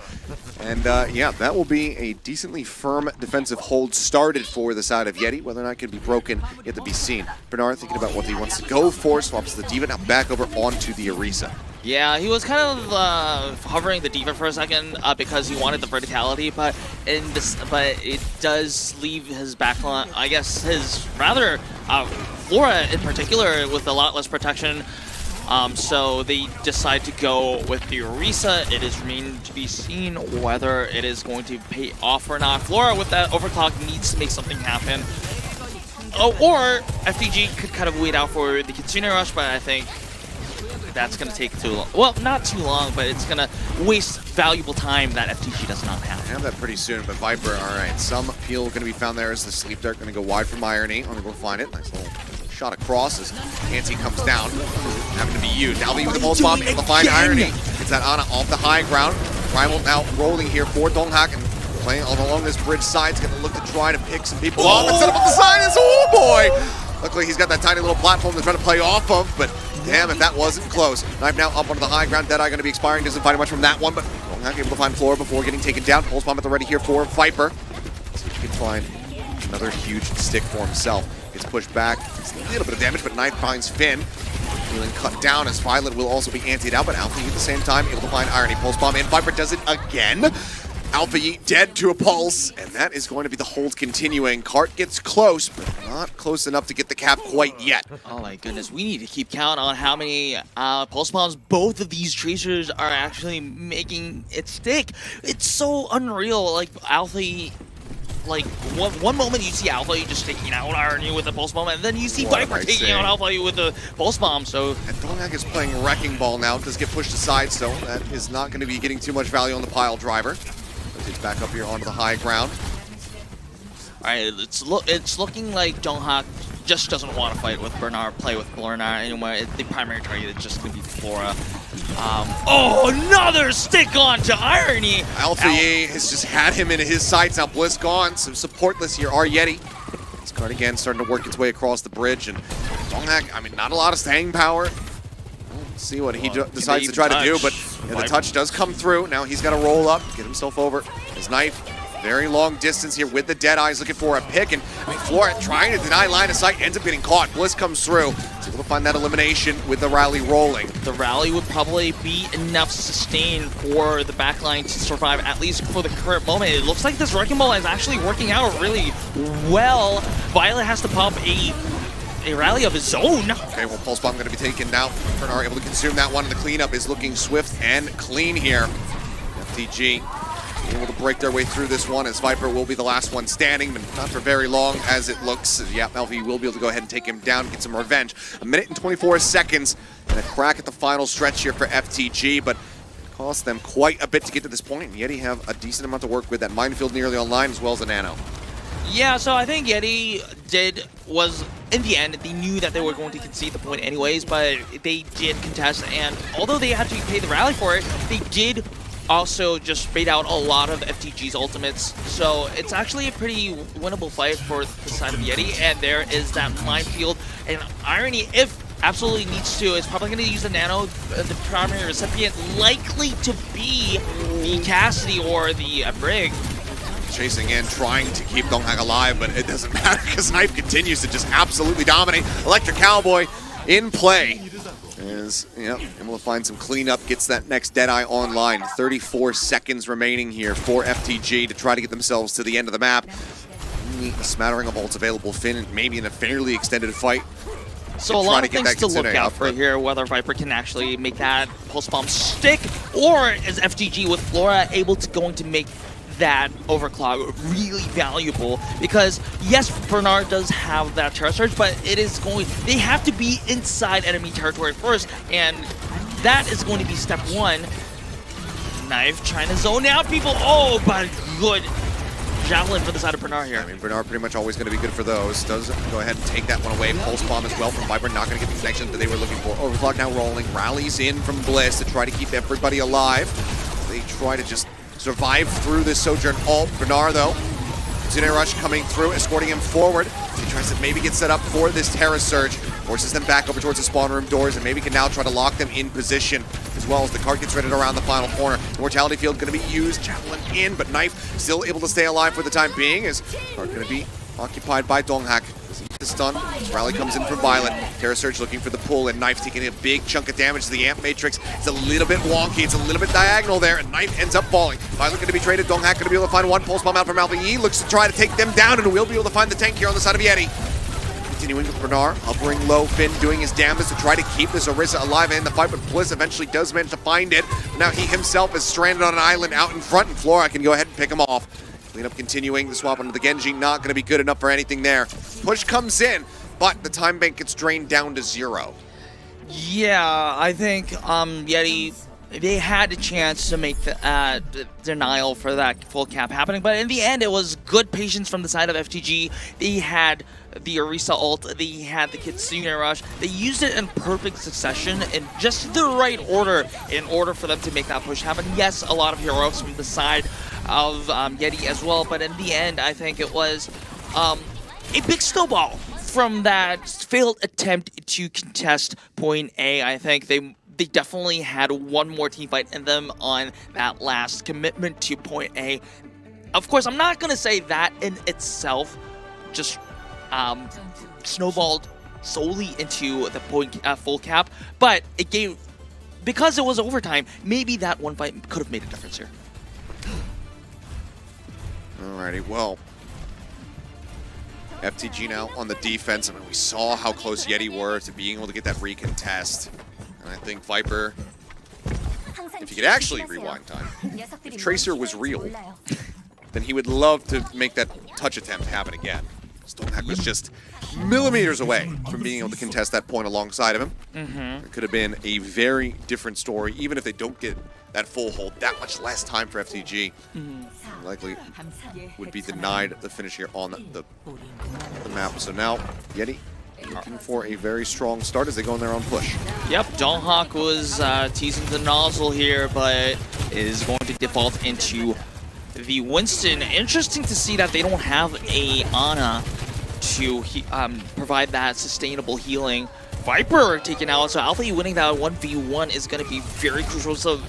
And yeah, that will be a decently firm defensive hold started for the side of Yeti. Whether or not it can be broken, yet to be seen. Bernard thinking about what he wants to go for, swaps the Diva, now back over onto the Orisa. Yeah, he was kind of hovering the Diva for a second because he wanted the verticality, but it does leave his backline, I guess his rather Flora in particular with a lot less protection. So they decide to go with the Orisa. It is remaining to be seen whether it is going to pay off or not. Flora with that overclock needs to make something happen. Oh, or FTG could kind of wait out for the Kitsune Rush, but I think that's going to take too long. Well, not too long, but it's going to waste valuable time that FTG does not have. I have that pretty soon, but Viper, all right. Some peel going to be found there as the Sleep Dart going to go wide from Irony. I'm going to go find it. Nice little shot across as Nancy comes down. Having to be used. Alvi with the pulse bomb, able to find Irony. Gets that Ana off the high ground. Primal now rolling here for Donghak and playing along this bridge side. He's going to look to try to pick some people off and set up on the side. Oh boy! Luckily, he's got that tiny little platform to try to play off of, but damn if that wasn't close. Knife now up onto the high ground. Deadeye going to be expiring. Doesn't find much from that one, but Donghak able to find Flora before getting taken down. Pulse bomb at the ready here for Viper. See if he can find another huge stick for himself. Gets pushed back. It's a little bit of damage, but Knife finds Finn. Feeling cut down as Violet will also be antied out, but Alpha Yeet at the same time able to find Irony. Pulse bomb in. Viper does it again. Alpha Yeet dead to a pulse, and that is going to be the hold continuing. Cart gets close, but not close enough to get the cap quite yet. Oh my goodness, we need to keep count on how many pulse bombs both of these tracers are actually making it stick. It's so unreal, like Alpha, like one moment you see Alpha just taking out Irony with the pulse bomb, and then you see Viper taking out Alpha with the pulse bomb. So and Donghak is playing Wrecking Ball now. Does get pushed aside, so that is not going to be getting too much value on the pile driver. He's back up here onto the high ground. All right, it's looking like Donghak just doesn't want to fight with Bernard, play with Bernard anymore. The primary target is just going to be Flora. Oh, another stick on to Irony. Alpha Ye has just had him in his sights. Now Bliss gone, so supportless here are Yeti. This card again starting to work its way across the bridge, and Donghak, I mean, not a lot of staying power. We'll see what he decides to try to do, but yeah, the touch does come through. Now he's got to roll up, get himself over. His knife, very long distance here with the Deadeyes, looking for a pick, and I mean, Flora trying to deny line of sight, ends up getting caught. Bliss comes through. He's able to find that elimination with the rally rolling. The rally would probably be enough sustain for the backline to survive, at least for the current moment. It looks like this Wrecking Ball is actually working out really well. Violet has to pop a rally of his own. Okay, well, Pulse Bomb going to be taken now. Bernard able to consume that one, and the cleanup is looking swift and clean here. FTG able to break their way through this one as Viper will be the last one standing, but not for very long as it looks. Yeah, LV will be able to go ahead and take him down, get some revenge. 1 minute and 24 seconds, and a crack at the final stretch here for FTG, but it cost them quite a bit to get to this point. And Yeti have a decent amount to work with. That minefield nearly online, as well as a nano. Yeah, so I think Yeti was in the end, they knew that they were going to concede the point anyways, but they did contest, and although they had to pay the rally for it, they did also just bait out a lot of FTG's ultimates. So it's actually a pretty winnable fight for the side of Yeti, and there is that minefield. And Irony, if absolutely needs to, is probably going to use the nano, the primary recipient, likely to be the Cassidy or the Brig. Chasing in, trying to keep Donghak alive, but it doesn't matter because Knife continues to just absolutely dominate. Electric Cowboy in play. Is able to find some cleanup, gets that next Deadeye online. 34 seconds remaining here for FTG to try to get themselves to the end of the map. Only a smattering of ults available. Finn maybe in a fairly extended fight. So a lot of things to look out for here, whether Viper can actually make that pulse bomb stick, or is FTG with Flora able to going to make that overclock really valuable, because yes, Bernard does have that terror surge, but they have to be inside enemy territory first, and that is going to be step one. Knife trying to zone out people. Oh, but good javelin for the side of Bernard here. I mean, Bernard pretty much always going to be good for those. Does go ahead and take that one away. Pulse bomb as well from Viper, not going to get the connection that they were looking for. Overclock now rolling, rallies in from Bliss to try to keep everybody alive. They try to just survive through this Sojourn ult. Bernard, though, Zune Rush coming through, escorting him forward. He tries to maybe get set up for this Terra Surge, forces them back over towards the spawn room doors, and maybe can now try to lock them in position. as well as the cart gets ready around the final corner. Mortality field going to be used, javelin in, but Knife still able to stay alive for the time being, as cart going to be occupied by Donghak. The stun. Rally comes in from Violet. Terra Surge looking for the pull, and Knife's taking a big chunk of damage to the Amp Matrix. It's a little bit wonky. It's a little bit diagonal there, and Knife ends up falling. Violet going to be traded. Donghak going to be able to find one pulse bomb out from Alpha E. Looks to try to take them down, and will be able to find the tank here on the side of Yeti. Continuing with Bernard, hovering low. Finn doing his damnedest to try to keep this Orisa alive in the fight, but Bliss eventually does manage to find it. Now he himself is stranded on an island out in front, and Flora can go ahead and pick him off. Cleanup continuing. The swap onto the Genji, not going to be good enough for anything there. Push comes in, but the time bank gets drained down to 0. Yeah, I think Yeti, they had a chance to make the denial for that full cap happening, but in the end, it was good patience from the side of FTG. They had the Orisa ult, they had the Kitsune Rush. They used it in perfect succession in just the right order in order for them to make that push happen. Yes, a lot of heroes from the side of Yeti as well, but in the end, I think it was a big snowball from that failed attempt to contest point A. I think they definitely had one more team fight in them on that last commitment to point A. Of course, I'm not going to say that in itself just snowballed solely into the point full cap, but it gave, because it was overtime, maybe that one fight could have made a difference here. Alrighty, well, FTG now on the defense. I mean, we saw how close Yeti were to being able to get that recontest. And I think Viper, if he could actually rewind time, if Tracer was real, then he would love to make that touch attempt happen again. Stonehack was just millimeters away from being able to contest that point alongside of him. It could have been a very different story, even if they don't get that full hold, that much less time for FTG. Likely would be denied the finish here on the map. So now, Yeti looking for a very strong start as they go on their own push. Yep, Donghak was teasing the nozzle here, but is going to default into the Winston. Interesting to see that they don't have a Ana to provide that sustainable healing. Viper taken out, so Alpha E winning that 1v1 is going to be very crucial. So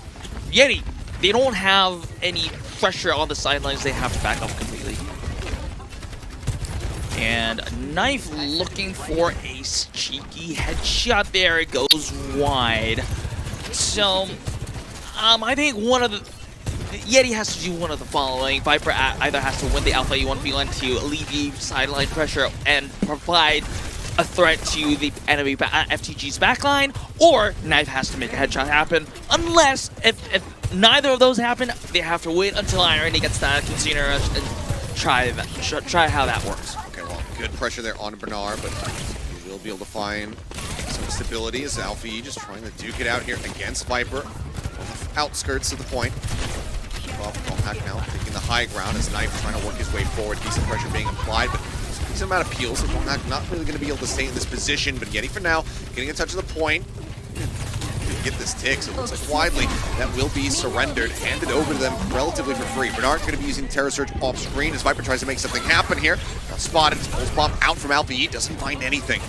Yeti, they don't have any pressure on the sidelines. They have to back up completely. And Knife looking for a cheeky headshot there. It goes wide. So I think one of the Yeti has to do one of the following. Viper either has to win the Alpha E1v1 to alleviate sideline pressure and provide a threat to the enemy FTG's backline, or Knife has to make a headshot happen. Unless, if neither of those happen, they have to wait until Irony gets that Kitsune Rush and try how that works. Okay, well, good pressure there on Bernard, but he will be able to find some stability as Alpha E just trying to duke it out here against Viper on the outskirts of the point. Well, Donghak now taking the high ground as Knife trying to work his way forward. Decent pressure being applied, but decent amount of peels, so Donghak not really going to be able to stay in this position, but Yeti for now getting a touch of the point. Get this tick, so it looks like widely that will be surrendered, handed over to them relatively for free. Bernard going to be using Terra Surge off screen as Viper tries to make something happen here. Now spotted, pulls bomb out from Alpha E, doesn't find anything.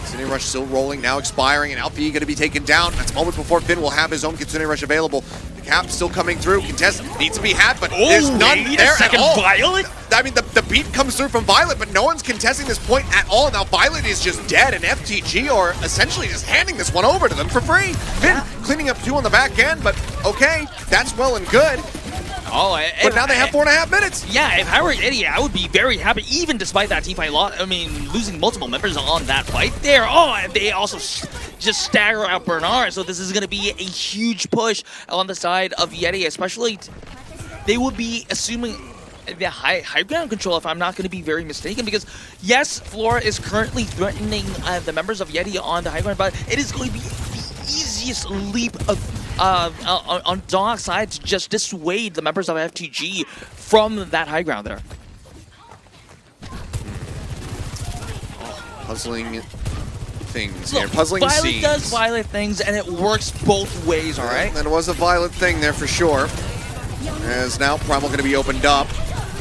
Kitsune Rush still rolling, now expiring, and Alpha E going to be taken down. That's a moment before Finn will have his own Kitsune Rush available. The cap still coming through. Contest needs to be had, but there's none there at all. Violet? I mean, the beat comes through from Violet, but no one's contesting this point at all. Now Violet is just dead, and FTG are essentially just handing this one over to them for free. Finn cleaning up 2 on the back end, but okay, that's well and good. But now they have 4.5 minutes. Yeah, if I were Yeti, I would be very happy, even despite that team fight loss. I mean, losing multiple members on that fight there. Oh, and they also just stagger out Bernard. So this is going to be a huge push on the side of Yeti, especially they would be assuming the high ground control, if I'm not going to be very mistaken, because yes, Flora is currently threatening the members of Yeti on the high ground, but it is going to be the easiest leap of on Donghak's side to just dissuade the members of FTG from that high ground there. Puzzling things here, puzzling scenes. Violet does Violet things, and it works both ways, all right? And it was a Violet thing there for sure. As now Primal going to be opened up.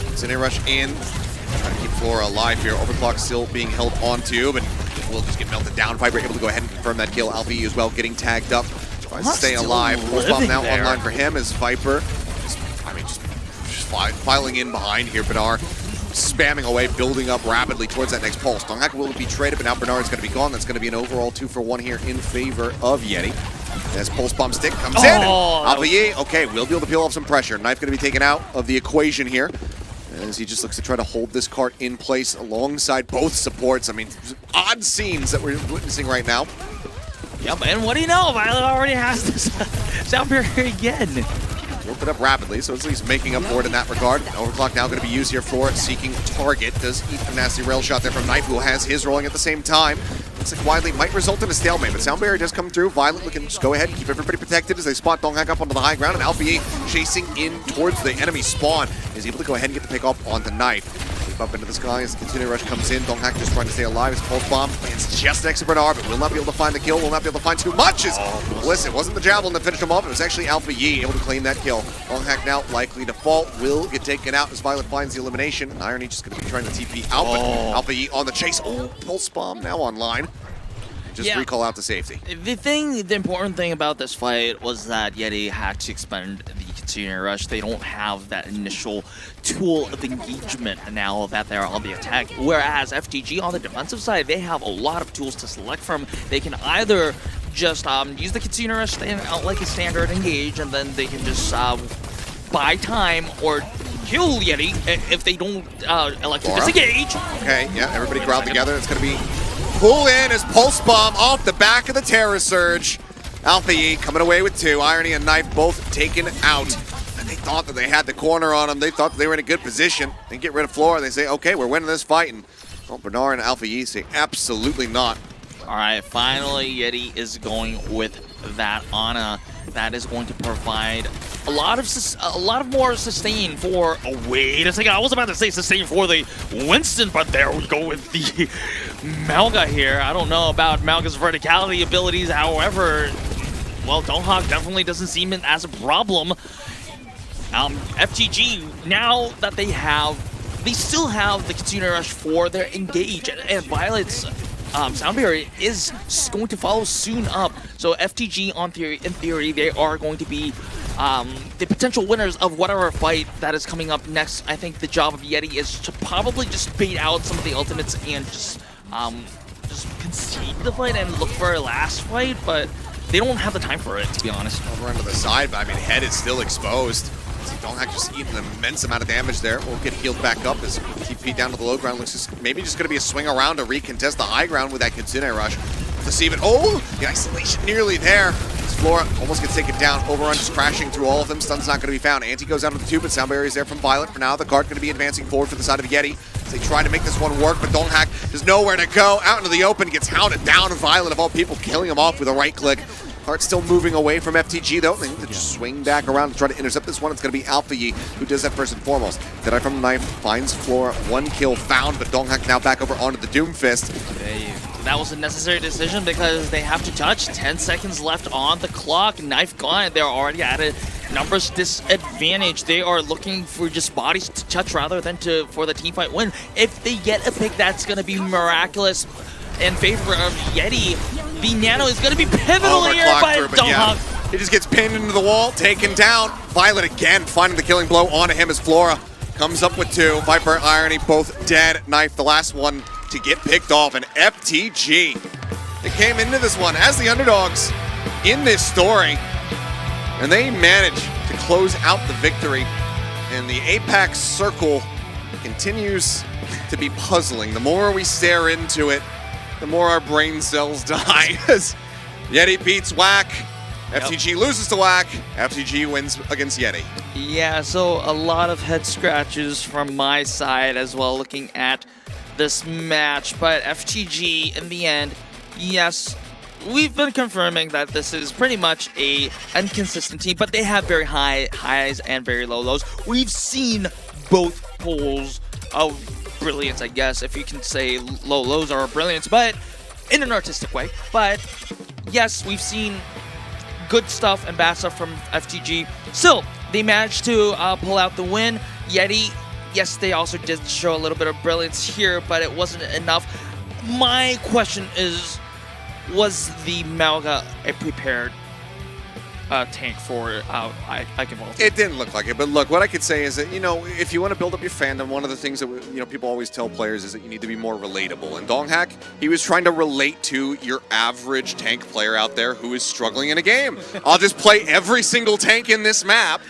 Kitsune Rush in. Trying to keep Flora alive here. Overclock still being held onto, but will just get melted down. Viper able to go ahead and confirm that kill. Alpha E as well getting tagged up Tries to stay alive. Pulse bomb now online for him as Viper. Just filing in behind here. Bernard spamming away, building up rapidly towards that next pulse. Donghak will be traded, but now Bernard's going to be gone. That's going to be an overall 2-for-1 here in favor of Yeti. As pulse bomb stick comes in. Alpha, okay, will be able to peel off some pressure. Knife going to be taken out of the equation here, as he just looks to try to hold this cart in place alongside both supports. I mean, odd scenes that we're witnessing right now. Yep, and what do you know? Violet already has this sound barrier again. Built it up rapidly, so it's at least making up for it in that regard. Overclock now going to be used here for seeking target. Does eat a nasty rail shot there from Knife, who has his rolling at the same time. Looks like Widely might result in a stalemate, but Sound Barrier does come through. Violet looking to just go ahead and keep everybody protected as they spot Donghak up onto the high ground, and Alpha chasing in towards the enemy spawn is able to go ahead and get the pick up onto Knife. Up into the sky as the continuing rush comes in. Donghak just trying to stay alive. His pulse bomb lands just next to Bernard, but will not be able to find the kill. Will not be able to find too much. Listen, it wasn't the javelin that finished him off. It was actually Alpha Yi able to claim that kill. Donghak now likely to fall. Will get taken out as Violet finds the elimination. Irony just going to be trying to TP out, but Alpha Yi on the chase. Pulse bomb now online. Just recall out to safety. The important thing about this fight was that Yeti had to expend the continuing rush. They don't have that initial tool of engagement now that they're on the attack. Whereas FTG on the defensive side, they have a lot of tools to select from. They can either just use the continuing rush out like a standard engage, and then they can just buy time or kill Yeti if they don't elect to disengage. Okay, yeah, everybody crowd together. It's going to be pull in his pulse bomb off the back of the Terror Surge. Alpha E coming away with 2. Irony and Knife both taken out. And they thought that they had the corner on them. They thought that they were in a good position. They get rid of Flora. They say, okay, we're winning this fight. And Bernard and Alpha E say, absolutely not. All right, finally, Yeti is going with that Ana. That is going to provide a lot of more sustain for. Oh, wait a second! I was about to say sustain for the Winston, but there we go with the Malga here. I don't know about Malga's verticality abilities. However, well, Donghak definitely doesn't seem as a problem. FTG, now that they still have the continuing rush for their engage, and Violet's Sound Barrier is going to follow soon up. So FTG, in theory, they are going to be the potential winners of whatever fight that is coming up next. I think the job of Yeti is to probably just bait out some of the ultimates and just concede the fight and look for a last fight, but they don't have the time for it, to be honest. Over onto the side, but I mean, head is still exposed. Donghak just eating an immense amount of damage there. We'll get healed back up as TP down to the low ground. Looks maybe just going to be a swing around to recontest the high ground with that Kitsune rush. To see it. Oh, the isolation nearly there. Flora almost gets taken down. Overrun just crashing through all of them. Stun's not going to be found. Anti goes out of the tube, but Sound Barrier is there from Violet. For now, the cart going to be advancing forward for the side of Yeti. As they try to make this one work, but Donghak has nowhere to go. Out into the open, gets hounded down. Violet, of all people, killing him off with a right click. Cart still moving away from FTG, though. They need to just swing back around and try to intercept this one. It's going to be Alpha Yi who does that first and foremost. Deadeye from the Knife finds Flora. 1 kill found, but Donghak now back over onto the Doom Fist. That was a necessary decision because they have to touch. 10 seconds left on the clock. Knife gone. They're already at a numbers disadvantage. They are looking for just bodies to touch rather than for the team fight win. If they get a pick, that's going to be miraculous in favor of Yeti. The Nano is going to be pivotal here, but Donghak. He just gets pinned into the wall, taken down. Violet again finding the killing blow onto him as Flora comes up with 2. Viper, Irony, both dead. Knife, the last one to get picked off. And FTG, they came into this one as the underdogs in this story, and they managed to close out the victory. And the Apex circle continues to be puzzling. The more we stare into it, the more our brain cells die. As Yeti beats WAC, FTG loses to WAC, FTG wins against Yeti. Yeah, so a lot of head scratches from my side as well looking at this match, but FTG in the end, yes, we've been confirming that this is pretty much a inconsistent team, but they have very high highs and very low lows. We've seen both poles of brilliance, I guess, if you can say low lows are brilliance, but in an artistic way. But yes, we've seen good stuff and bad stuff from FTG. Still, they managed to pull out the win. Yeti, yes, they also did show a little bit of brilliance here, but it wasn't enough. My question is, was the Malga a prepared tank for Eikevolt. It didn't look like it, but look, what I could say is that, if you want to build up your fandom, one of the things that, people always tell players is that you need to be more relatable. And Donghak, he was trying to relate to your average tank player out there who is struggling in a game. I'll just play every single tank in this map,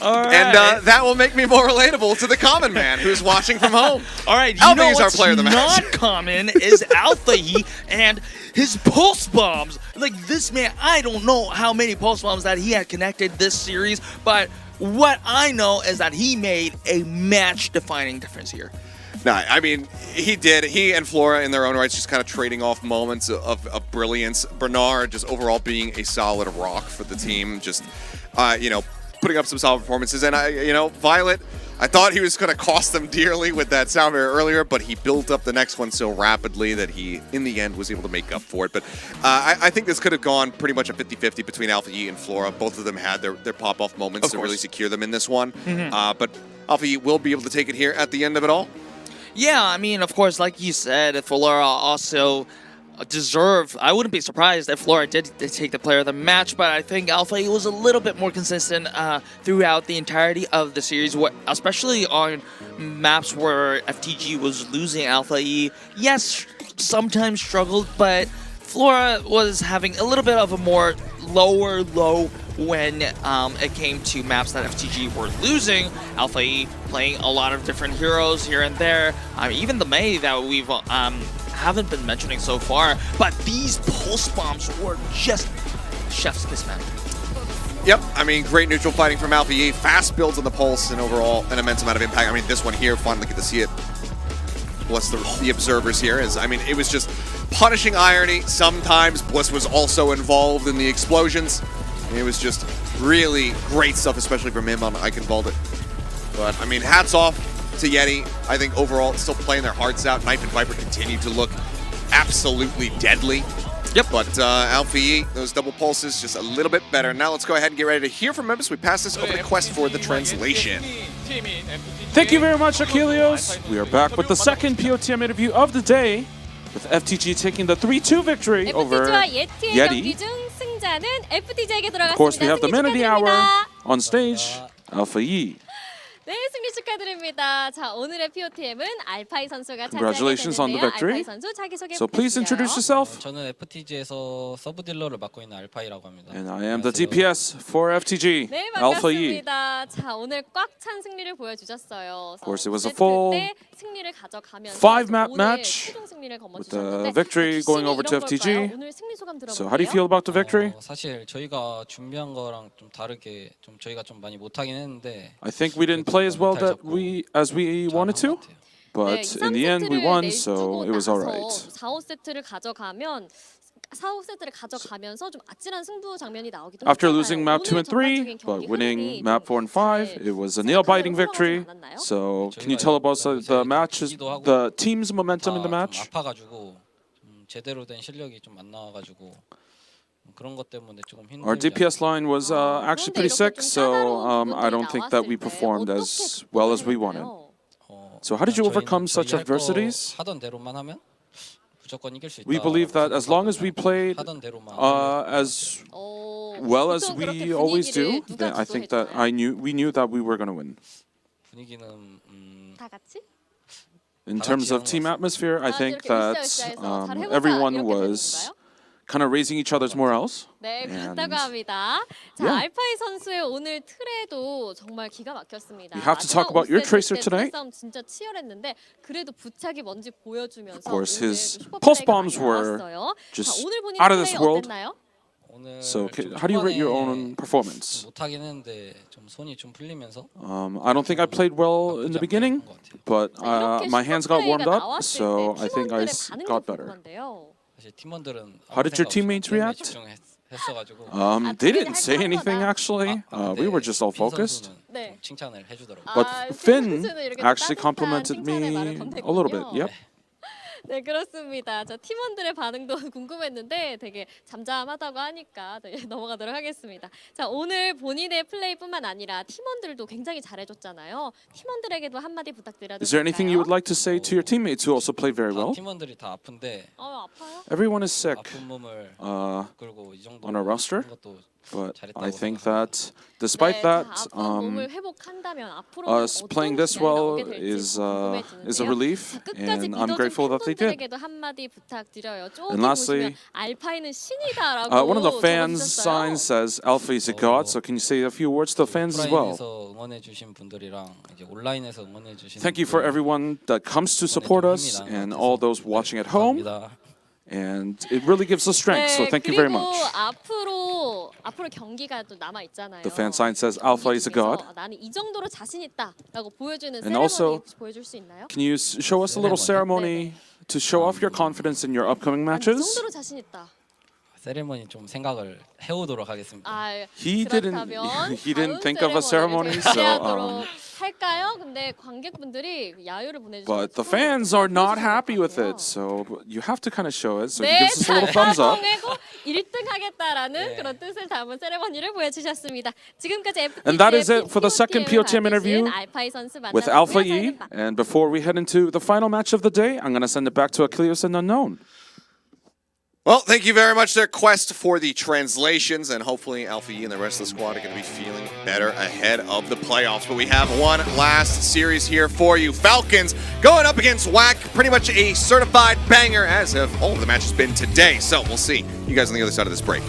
and that will make me more relatable to the common man who's watching from home. All right, you Alpha know is our what's player of the match. not common is Alpha E and his pulse bombs. Like, this man, I don't know how many pulse bombs that he had connected this series, but what I know is that he made a match-defining difference here. No, I mean, he did. He and Flora, in their own rights, just kind of trading off moments of brilliance. Bernard just overall being a solid rock for the team, just, putting up some solid performances. And, Violet, I thought he was going to cost them dearly with that sound barrier earlier, but he built up the next one so rapidly that he, in the end, was able to make up for it. But I think this could have gone pretty much a 50-50 between Alpha E and Flora. Both of them had their pop-off moments to really secure them in this one. But Alpha E will be able to take it here at the end of it all. Yeah, I mean, of course, like you said, Flora also deserve. I wouldn't be surprised if Flora did take the player of the match, but I think Alpha E was a little bit more consistent throughout the entirety of the series, especially on maps where FTG was losing Alpha E. Yes, sometimes struggled, but Flora was having a little bit of a more lower low when it came to maps that FTG were losing. Alpha E playing a lot of different heroes here and there. Even the Mei that we've haven't been mentioning so far, but these pulse bombs were just chef's kiss, man. Yep, I mean, great neutral fighting from Alpha E. Fast builds on the pulse and overall an immense amount of impact. I mean, this one here, finally get to see it. Bless the observers here. It was just punishing irony. Sometimes Bliss was also involved in the explosions. It was just really great stuff, especially from him on Eikevolt. But, I mean, hats off to Yeti. I think overall, still playing their hearts out. Knife and Viper continue to look absolutely deadly. Yep. But Alpha E, those double pulses, just a little bit better. Now let's go ahead and get ready to hear from members. We pass this over to Quest for the translation. Thank you very much, Achilleos. We are back with the second POTM interview of the day, with FTG taking the 3-2 victory over Yeti. Of course, we have the man of the hour on stage, Alpha E. 네, 승리 축하드립니다. 자, 오늘의 POTM은 알파이 선수가 Congratulations on the victory. 알파이 선수 자기소개 So please introduce yourself. 저는 FTG에서 서브 딜러를 맡고 있는 알파이라고 합니다. And I am the DPS for FTG, 네, Alpha E. 반갑습니다. 자, 오늘 꽉 찬 승리를 보여주셨어요. Of course, it was a full 승리를 가져가면서 5-map match 최종 승리를 with the victory going over to FTG. 오늘 승리 소감 So how do you feel about the victory? 사실 저희가 준비한 거랑 좀 다르게 저희가 좀 많이 못하긴 했는데 I think we didn't play as well as we wanted to, but in the end we won, so it was alright. 4-5세트를 가져가면 4-5세트를 가져가면서 좀 아찔한 승부 장면이 나오기도 After 했잖아요. losing map 2 and 3, but winning map 4 and 5, it was a nail-biting victory. So can you tell about the matches, the team's momentum in the match? 아파가지고 좀 제대로 된 실력이 좀 안 나와가지고 그런 것 때문에 조금 힘들지. Our DPS line was actually pretty sick, so I don't think that we performed as well as we wanted. So how did you overcome such adversities? 하던 대로만 하면 무조건 이길 수 있다. We believe that as long as we played as well as we always do, then I think that we knew that we were going to win. 분위기는 다 같이? In terms of team atmosphere, I think that everyone was kind of raising each other's morals. 네, And 그렇다고 합니다. 자, yeah. 알파이 선수의 오늘 트레도 정말 기가 막혔습니다. You have to talk about your tracer tonight. 싸움 진짜 치열했는데 그래도 부착이 뭔지 보여주면서 Of course, 오늘 his 슈퍼 pulse 플레이가 bombs 많이 were 나왔어요. just 자, 오늘 본인 out of this 플레이 world. 어땠나요? So how do you rate your own performance? 못하긴 했는데 좀 손이 좀 풀리면서 I don't think I played well in the beginning, but my hands got warmed up, so I think I got better. 사실 팀원들은 How did your teammates react? They didn't say anything actually. We were just all focused. 네. 칭찬을 해주더라고요. But Finn 선수는 이렇게 actually 따뜻한 complimented 칭찬의 말을 me 건넸군요. a little bit. Yep. 네, 그렇습니다. 자, 팀원들의 반응도 궁금했는데 되게 잠잠하다고 하니까 넘어가도록 하겠습니다. 자, 오늘 본인의 플레이뿐만 아니라 팀원들도 굉장히 잘해줬잖아요. 팀원들에게도 한마디 부탁드려도 Is there anything you would 될까요? like to say to your teammates who also played very well? 팀원들이 다 아픈데 아파요? Everyone is sick 아픈 몸을 끌고 이 정도 on our roster. 하는 것도 But 잘했다고 I think 생각합니다. that despite 네, that, 자, 아픈 몸을 회복한다면 앞으로는 us 어떤 playing this 기량이 well 나오게 될지 is a 궁금해지는데요. relief, 자, 끝까지 and I'm 믿어준 grateful that they did. 팬분들에게도 한마디 부탁드려요. 저기 And lastly, 보시면 알파이는 신이다라고 one of the fans' 적어주셨어요. signs says Alpha is a god, so can you say a few words to the fans as well? 오프라인에서 응원해 주신 분들이랑 이제 온라인에서 응원해 주신 Thank you for everyone that comes to support us and all those watching at home. 감사합니다. And it really gives us strength, so thank you very 그리고 much. 앞으로 경기가 또 남아 있잖아요. The fan sign says Alpha is a god. 나는 이 정도로 자신 있다라고 보여주는 And 세레머니 also, 혹시 보여줄 수 있나요? Can you show us a little ceremony to show off your confidence in your upcoming 이 matches? 정도로 자신 있다. 세레머니 좀 생각을 해오도록 하겠습니다. 아, He didn't. 그렇다면 He didn't 다음 think of a ceremony, 세레머니를 so. 기대하도록 할까요? 근데 관객분들이 야유를 보내주셔서 But the fans are not happy with it, so you have to kind of show it. So he 네, gives us a little thumbs up. 통해고 1등 하겠다라는 그런 뜻을 담은 세레머니를 보여주셨습니다. 지금까지 And that is it for the second POTM interview 알파이 선수 with 만나봤고요. Alpha E. 저희는 And before we head into the final match of the day, I'm going to send it back to Achilles and Unknown. Well, thank you very much there, Quest, for the translations, and hopefully Alpha E and the rest of the squad are going to be feeling better ahead of the playoffs. But we have one last series here for you. Falcons going up against WAC, pretty much a certified banger, as have all of the matches been today. So we'll see you guys on the other side of this break.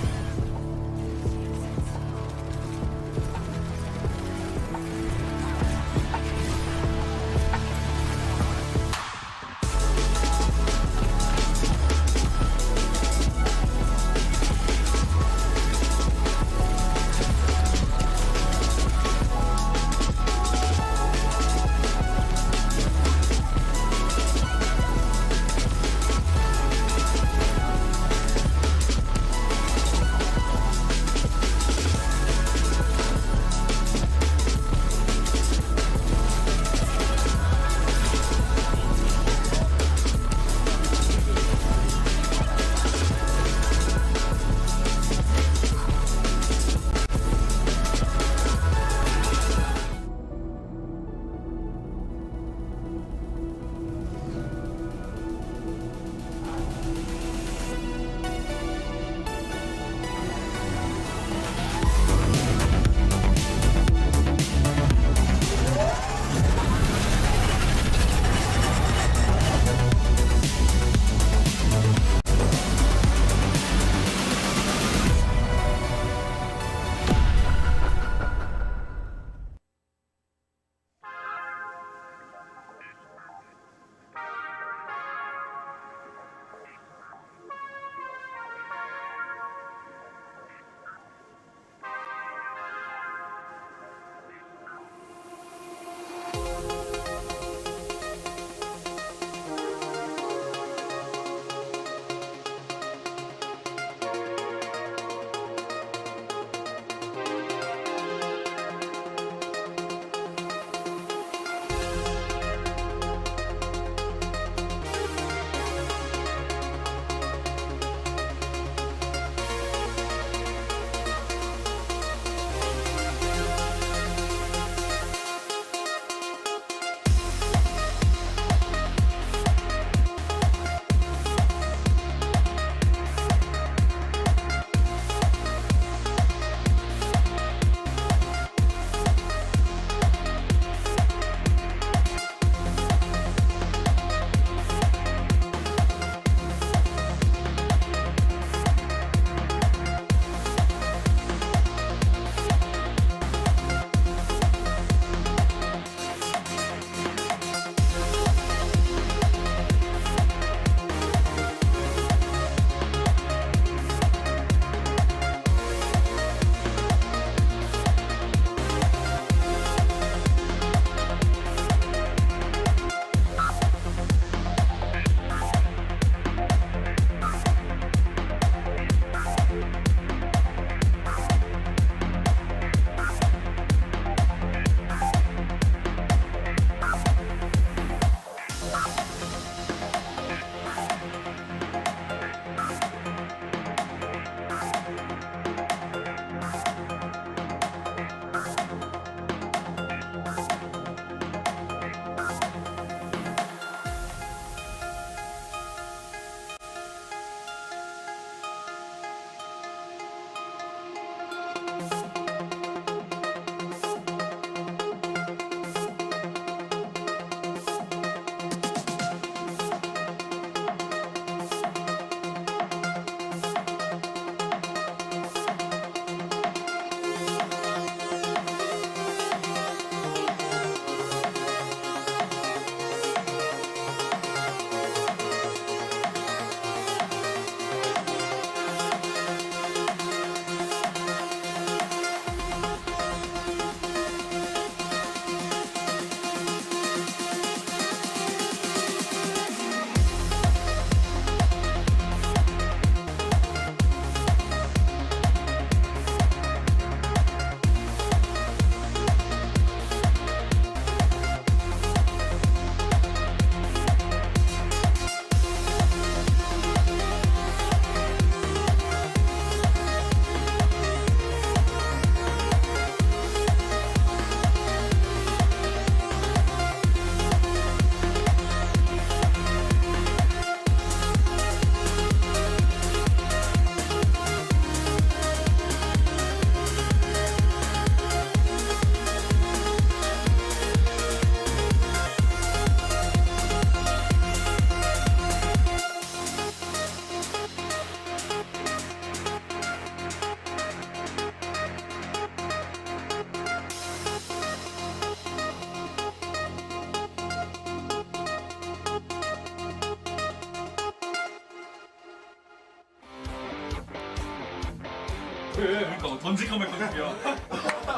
그러니까 던질까 말까 준비야.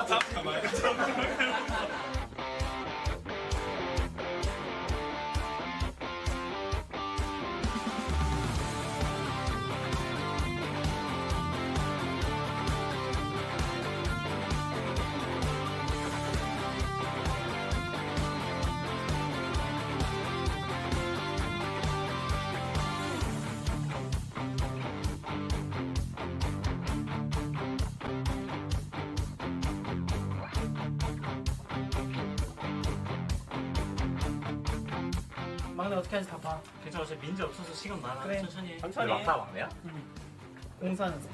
잡을까 말까. 막내 어떻게 하는지 다 봐. 괜찮아, 어차피 민지 없어서 시간 많아. 그래. 천천히 해. 천천히 왜 막타 막내야? 공사하면서.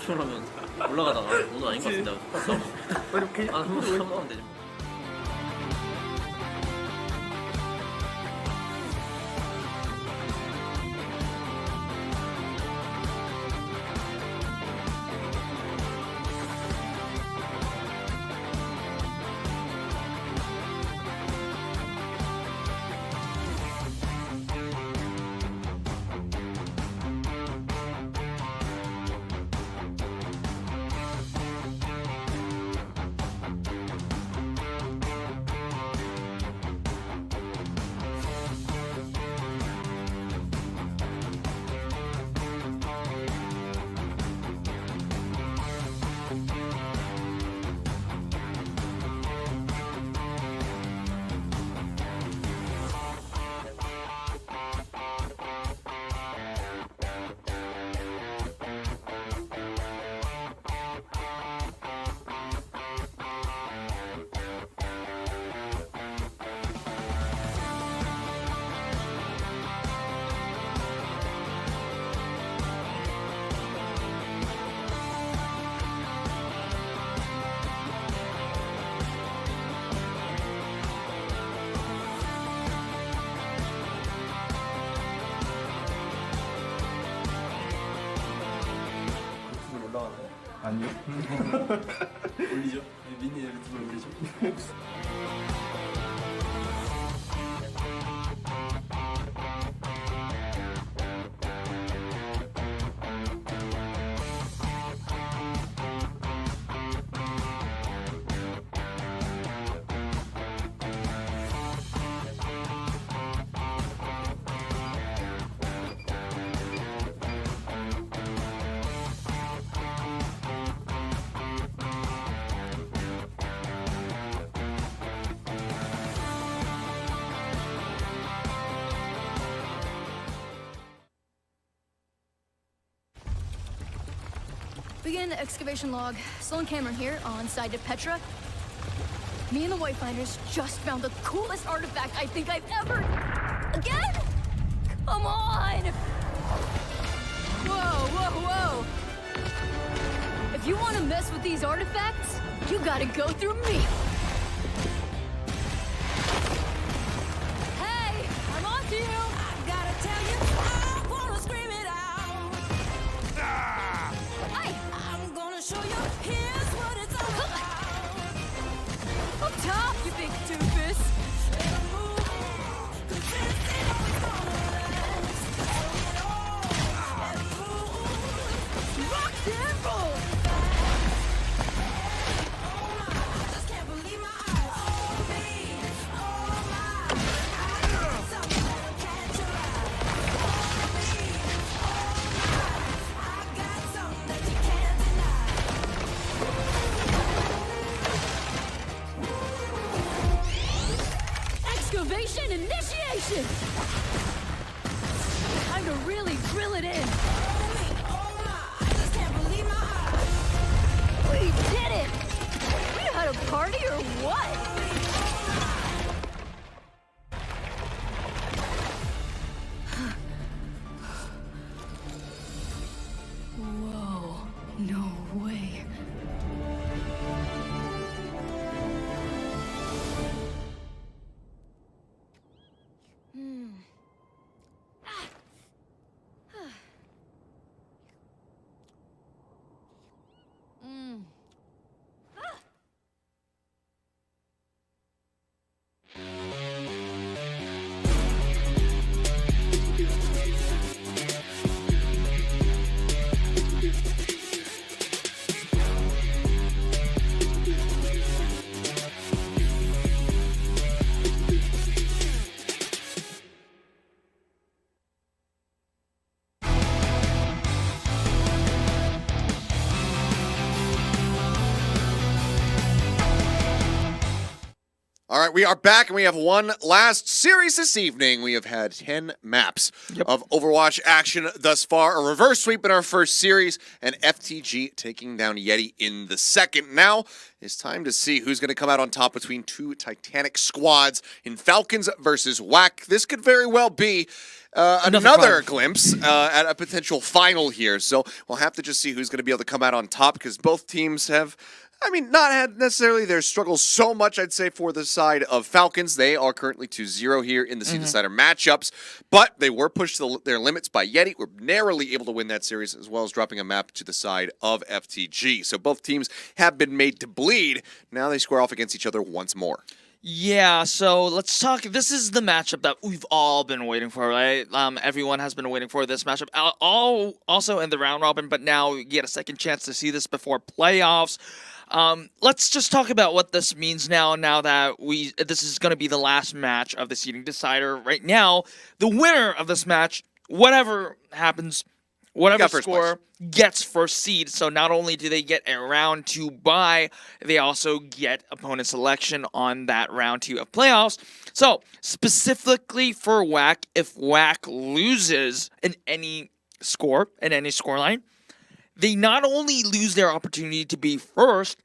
그러면 올라가다가 오늘 아닌 것 같은데. 이렇게 아, 한번 하면 되지 뭐. 아니요. 올리죠? 민니 유튜브 올리죠? Begin excavation log. Sloan Cameron here on site at Petra. Me and the Wayfinders just found the coolest artifact I think I've ever... Again? Come on! Whoa, whoa, whoa! If you want to mess with these artifacts, you gotta go through me. Hey, I'm on to you! I gotta tell you, I wanna scream it out. Hey! I'm gonna show you, here's what it's all about. Up top, you big doofus! Rock and roll! Excavation initiation! Time to really drill it in. We did it! We had a party or what? Whoa, no way. right, we are back and we have one last series this evening. We have had 10 maps of Overwatch action thus far. A reverse sweep in our first series, and FTG taking down Yeti in the second. Now it's time to see who's going to come out on top between two titanic squads in Falcons versus WAC. This could very well be another glimpse at a potential final here. So we'll have to just see who's going to be able to come out on top, because both teams have, I mean, not had necessarily their struggles so much, I'd say, for the side of Falcons. They are currently 2-0 here in the Seed Decider matchups, but they were pushed to their limits by Yeti. Were narrowly able to win that series, as well as dropping a map to the side of FTG. So both teams have been made to bleed. Now they square off against each other once more. Yeah, so let's talk. This is the matchup that we've all been waiting for, right? Everyone has been waiting for this matchup. Also in the round robin, but now you get a second chance to see this before playoffs. Let's just talk about what this means now that this is going to be the last match of the seeding decider. Right now, the winner of this match, whatever happens, whatever score, gets first seed. So not only do they get a round 2 bye, they also get opponent selection on that round 2 of playoffs. So specifically for WAC, if WAC loses in any score, in any scoreline, they not only lose their opportunity to be first,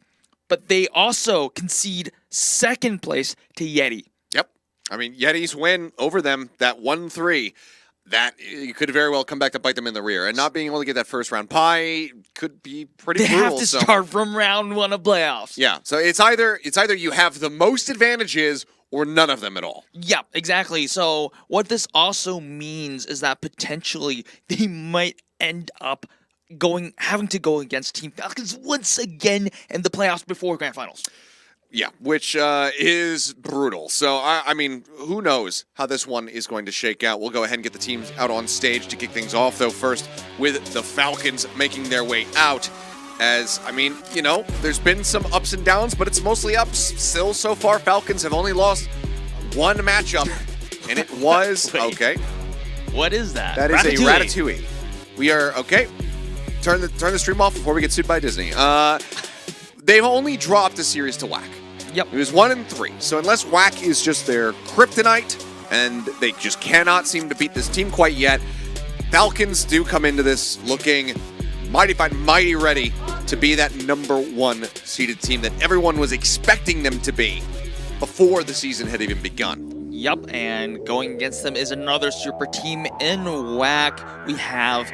but they also concede second place to Yeti. Yep. I mean, Yeti's win over them, that 1-3, that could very well come back to bite them in the rear. And not being able to get that first round pie could be pretty brutal. They have to start from round 1 of playoffs. Yeah, so it's either you have the most advantages or none of them at all. Yeah, exactly. So what this also means is that potentially they might end up having to go against Team Falcons once again in the playoffs before Grand Finals. Yeah, which is brutal. So, I mean, who knows how this one is going to shake out. We'll go ahead and get the teams out on stage to kick things off, though, first with the Falcons making their way out. As, I mean, you know, there's been some ups and downs, but it's mostly ups. Still, so far, Falcons have only lost one matchup, and it was, okay. What is that? That is a Ratatouille. We are, okay. Turn the stream off before we get sued by Disney. They've only dropped a series to WAC. Yep. It was 1-3. So unless WAC is just their kryptonite and they just cannot seem to beat this team quite yet, Falcons do come into this looking mighty fine, mighty ready to be that #1 seeded team that everyone was expecting them to be before the season had even begun. Yep, and going against them is another super team in WAC. We have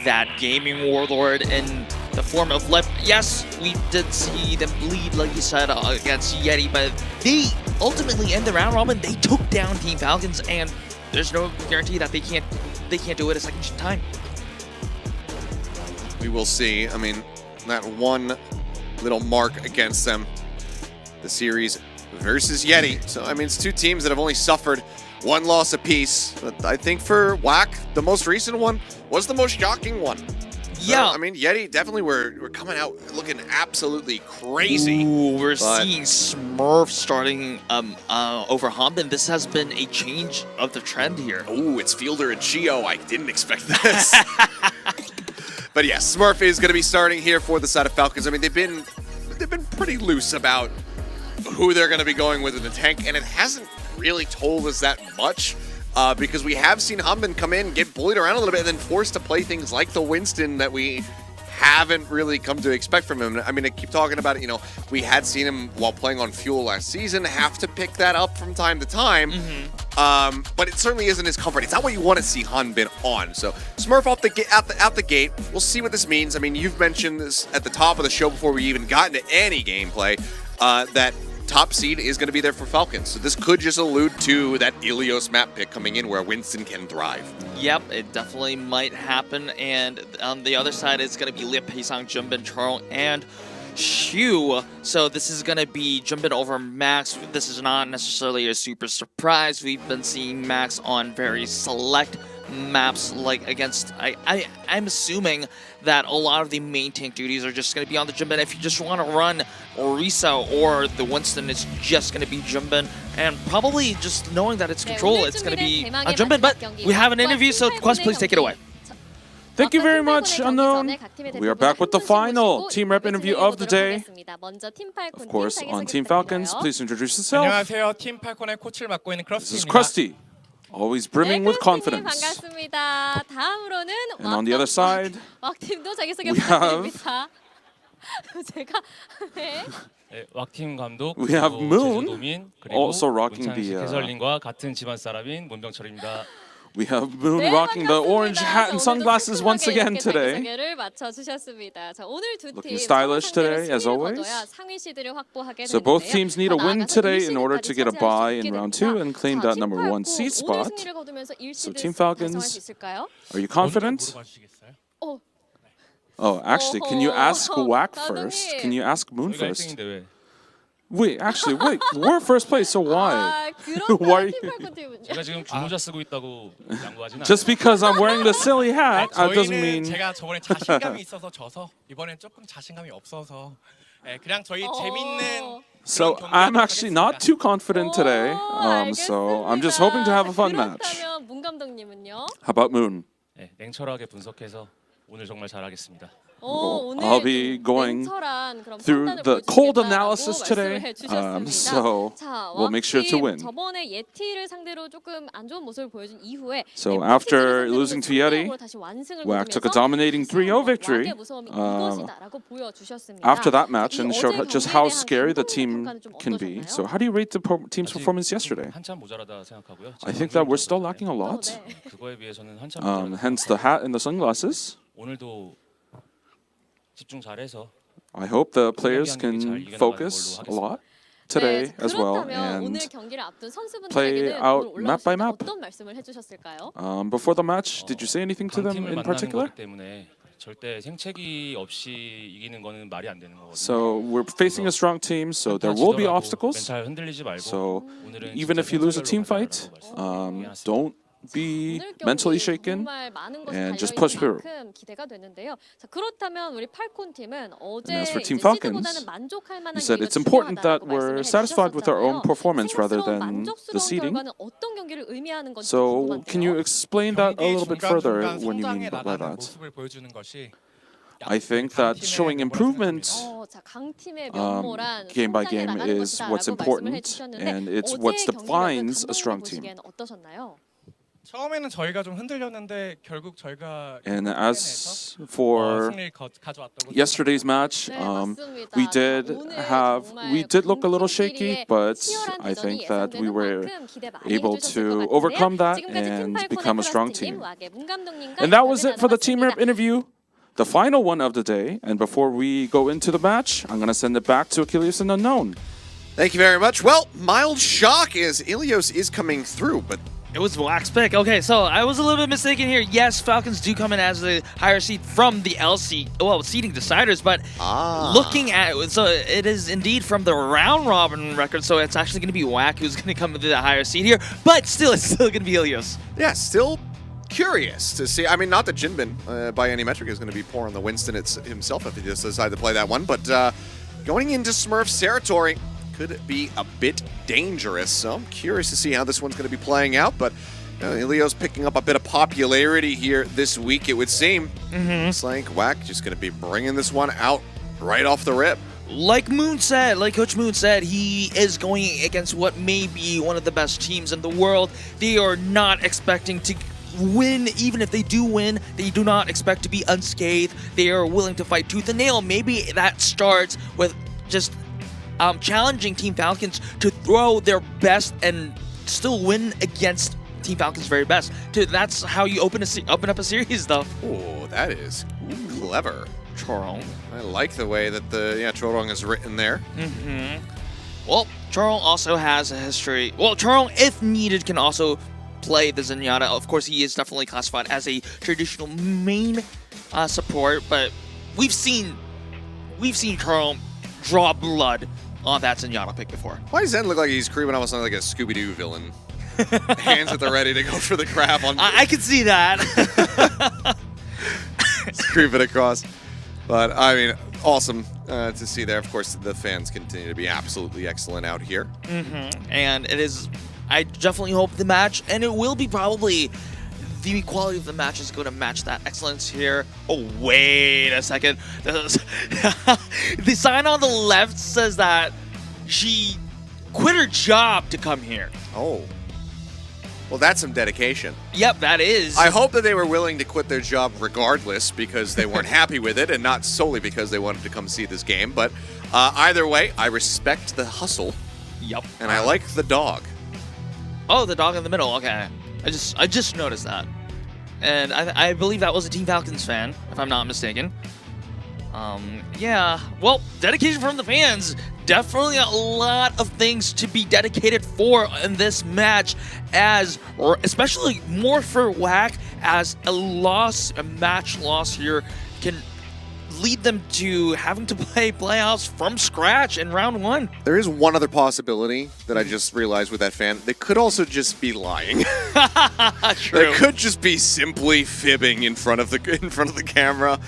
that gaming warlord in the form of Lip. Yes, we did see them bleed, like you said, against Yeti, but they ultimately, in the round robin, they took down Team Falcons, and there's no guarantee that they can't do it a second time. We will see. I mean, that one little mark against them, the series versus Yeti. So, I mean, it's two teams that have only suffered one loss apiece. But I think for WAC, the most recent one was the most shocking one. Yeah. So, I mean, Yeti definitely were coming out looking absolutely crazy. Ooh, we're seeing Smurf starting over Hamden. This has been a change of the trend here. Ooh, it's Fielder and Chio. I didn't expect this. But yeah, Smurf is going to be starting here for the side of Falcons. I mean, they've been pretty loose about who they're going to be going with in the tank, and it hasn't really told us that much because we have seen Humban come in, get bullied around a little bit, and then forced to play things like the Winston that we haven't really come to expect from him. I mean, I keep talking about it, you know, we had seen him while playing on Fuel last season, have to pick that up from time to time, but it certainly isn't his comfort. It's not what you want to see Hanbin on. So Smurf out the gate. We'll see what this means. I mean, you've mentioned this at the top of the show before we even got into any gameplay, that top seed is going to be there for Falcons. So this could just allude to that Ilios map pick coming in where Winston can thrive. Yep, it definitely might happen. And on the other side, it's going to be Lip, Haesang, Jumbin, Charl, and Shu. So this is going to be Jumbin over Max. This is not necessarily a super surprise. We've been seeing Max on very select maps, like against, I'm assuming that a lot of the main tank duties are just going to be on the Jumbin. If you just want to run Orisa or the Winston, it's just going to be Jumbin, and probably just knowing that it's control, it's going to be Jumbin. But we have an interview, so Quest, please take it away. Thank you very much, Unknown. We are back with the final team rep interview of the day. Of course, on Team Falcons, please introduce yourself. 안녕하세요. 팀 팔콘의 코치를 맡고 있는 This is 크러스티입니다. Krusty, always brimming with confidence. 반갑습니다. 다음으로는 And on the other side, 왁팀도 자기소개 we have- 부탁드립니다. 제가 네. 네, 왁팀 감독, We have 그리고 Moon, 제주도민, 그리고 also rocking 문창식 the, 해설님과 같은 집안 사람인 문병철입니다. we have Moon 네, rocking the 반갑습니다. orange hat and 자, 오늘도 sunglasses once 깔끔하게 again 이렇게 today. 자기소개를 맞춰주셨습니다. 자, 오늘 두 팀 Looking stylish today, as always. 상위 시드를 확보하게 So both 되는데요. teams need a 더 win 나아가서 today 1시드까지 in order to get a 차지할 수 bye 있게 in round 됩니다. 2 and claim 자, that number 팀 1 팔콘 seed 오늘 spot. 승리를 거두면서 1시드 So Team 달성할 수 Falcons, 있을까요? are you confident? 어, Oh, actually, can you ask Wack 감독님. first? Can you ask Moon 저희가 first? 1등인데 왜? Wait, actually, wait. We're first place, so why? 아, Why- 그렇다면 팀 팔콘 팀은요? 제가 지금 주모자 쓰고 있다고 양보하진 않아요. Just because I'm wearing the silly hat, doesn't 저희는 mean. 제가 저번에 자신감이 있어서 져서 이번엔 조금 자신감이 없어서 그냥 저희 재밌는 So 그런 I'm 경기하도록 actually not too confident today. So I'm just hoping to have a fun match. 그렇다면 문 감독님은요? How about Moon? 네, 냉철하게 분석해서 오늘 정말 잘하겠습니다. 오늘 I'll be going 냉철한 그런 through 판단을 the cold 보여주겠다라고 analysis today. 말씀을 해주셨습니다. So 자, we'll make sure to 왁팀 win. 저번에 예티를 상대로 조금 안 좋은 모습을 보여준 이후에 So 네, after 왁팀을 losing to 상대로 Yeti, 승리적으로 다시 완승을 Wack took a 거두면서 dominating 3-0 victory. 왁의 무서움이 이것이다라고 보여주셨습니다. After that match, 이 and 어제 showed just 경기에 how 대한 scary the 감독님 team 평가는 좀 can be. 어떠셨나요? So how do you rate the team's 아직 performance yesterday? 한참 모자라다 생각하고요. I think that we're still lacking a lot. 네. 그거에 비해서는 한참 모자라다. Hence the hat and the sunglasses. 오늘도 집중 잘해서 I hope the players can focus a lot today 네, as well 그렇다면 오늘 and 경기를 앞둔 play 선수분들에게는 out 오늘 map by 올라오실 때 map. 어떤 말씀을 해주셨을까요? before the match, did you say anything to them 강팀을 in 만나는 particular? 거기 때문에 절대 생채기 없이 이기는 거는 말이 안 되는 거거든요. So we're facing a strong team, so there will be obstacles. 멘탈 흔들리지 말고 So 오늘은 even if you lose a team fight, 말씀드리라고 don't be 오늘 mentally 경기 shaken. 정말 많은 것이 and 달려 just 있는 push through. 만큼 기대가 되는데요. 자, 그렇다면 우리 팔콘 팀은 어제 And as for Team 이제 시드보다는 Falcons, 만족할 만한 You said 경기가 it's important that 중요하다라고 we're 말씀을 satisfied with our own 해주셨었잖아요. performance rather 생각스러운 than the 만족스러운 seeding. 결과는 어떤 경기를 의미하는 건지 So can you 궁금한데요. explain that a 경기 little bit further? 중간중간 What you 성장해 mean by 나가는 that? 모습을 보여주는 것이 I think that showing improvement 자, 강팀의 면모란 game by 성장해 game 나가는 is 것이다라고 what's 말씀을 important, 해주셨는데 and it's 어제의 what 경기력은 defines a 감독님이 strong team. 보시기에는 어떠셨나요? 처음에는 저희가 좀 흔들렸는데 결국 저희가 And 해내서 as for 승리를 가져왔다고 yesterday's match, 네, 맞습니다. we did 오늘 we did look a little 강팀끼리의 shaky, but 치열한 I 대전이 think that we 예상되는 were 만큼 기대 많이 able 해주셨을 to 것 같은데요. overcome that 지금까지 and 팀 become a strong 팔콘의 team. 왁의 문 감독님과 And that was 인터뷰 it for the team rep 나눠봤습니다. interview, the final one of the day. And before we go into the match, I'm gonna send it back to Achilles and Unknown. Thank you very much. Well, mild shock as Ilios is coming through, but It was Wack's pick. Okay, so I was a little bit mistaken here. Yes, Falcons do come in as the higher seed from the LC, well, seeding deciders, but looking at it, so it is indeed from the round robin record, so it's actually going to be Wack who's going to come into the higher seed here, but still, it's still going to be Ilios. yeah, still curious to see. I mean, not that Jinbin, by any metric, is going to be poor on the Winston himself if he just decided to play that one, but going into Smurf's territory could be a bit dangerous, so I'm curious to see how this one's going to be playing out, but Ilios picking up a bit of popularity here this week, it would seem. Looks like Wack just going to be bringing this one out right off the rip. Like Moon said, like Coach Moon said, he is going against what may be one of the best teams in the world. They are not expecting to win. Even if they do win, they do not expect to be unscathed. They are willing to fight tooth and nail. Maybe that starts with just challenging Team Falcons to throw their best and still win against Team Falcons' very best. Dude, that's how you open up a series, though. Oh, that is clever. Chorong. I like the way that the Chorong is written there. Well, Chorong also has a history. Well, Chorong, if needed, can also play the Zenyatta. Of course, he is definitely classified as a traditional main support, but we've seen Chorong draw blood on that Zenyatta pick before. Why does Zen look like he's creeping almost like a Scooby-Doo villain? Hands at the ready to go for the grab on. I can see that. Creeping across. But, I mean, awesome to see there. Of course, the fans continue to be absolutely excellent out here. And it is, I definitely hope the match, and it will be probably the quality of the match is going to match that excellence here. Oh, wait a second. The sign on the left says that she quit her job to come here. Oh. Well, that's some dedication. Yep, that is. I hope that they were willing to quit their job regardless because they weren't happy with it and not solely because they wanted to come see this game. But either way, I respect the hustle. Yep. And I like the dog. Oh, the dog in the middle. Okay. I just noticed that. And I believe that was a Team Falcons fan, if I'm not mistaken. Yeah. Well, dedication from the fans. Definitely a lot of things to be dedicated for in this match, especially more for WAC, as a match loss here can lead them to having to play playoffs from scratch in round 1. There is one other possibility that I just realized with that fan. They could also just be lying. True. They could just be simply fibbing in front of the camera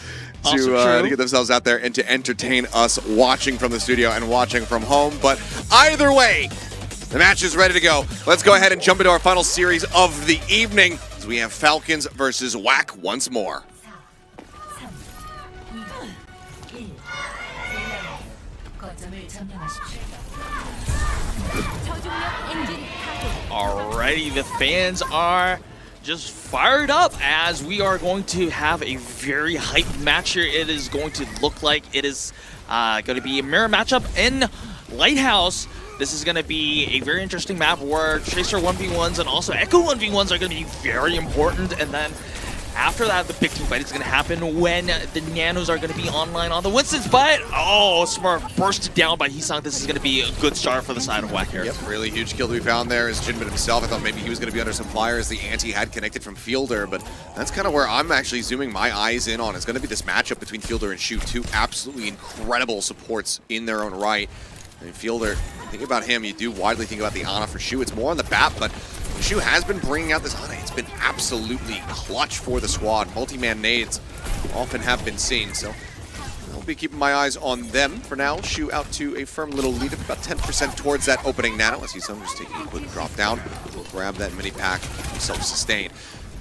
to get themselves out there and to entertain us watching from the studio and watching from home. But either way, the match is ready to go. Let's go ahead and jump into our final series of the evening as we have Falcons versus WAC once more. Alrighty, the fans are just fired up as we are going to have a very hyped match here. It is going to look like it is going to be a mirror matchup in Lighthouse. This is going to be a very interesting map where Tracer 1v1s and also Echo 1v1s are going to be very important. And then after that, the big team fight is going to happen when the Nanos are going to be online on the Winstons. But, oh, Smurf bursted down by Heesang. This is going to be a good start for the side of WAC here. Yep, really huge kill to be found there is Jinbin himself. I thought maybe he was going to be under some fire as the anti had connected from Fielder, but that's kind of where I'm actually zooming my eyes in on. It's going to be this matchup between Fielder and Shu, two absolutely incredible supports in their own right. I mean, Fielder, think about him, you do widely think about the Ana for Shu. It's more on the BAP, but Shu has been bringing out this Ana. It's been absolutely clutch for the squad. Multi-man nades often have been seen, so I'll be keeping my eyes on them for now. Shu out to a firm little lead of about 10% towards that opening Nano. I see someone just taking a quick drop down. We'll grab that mini pack, self-sustained.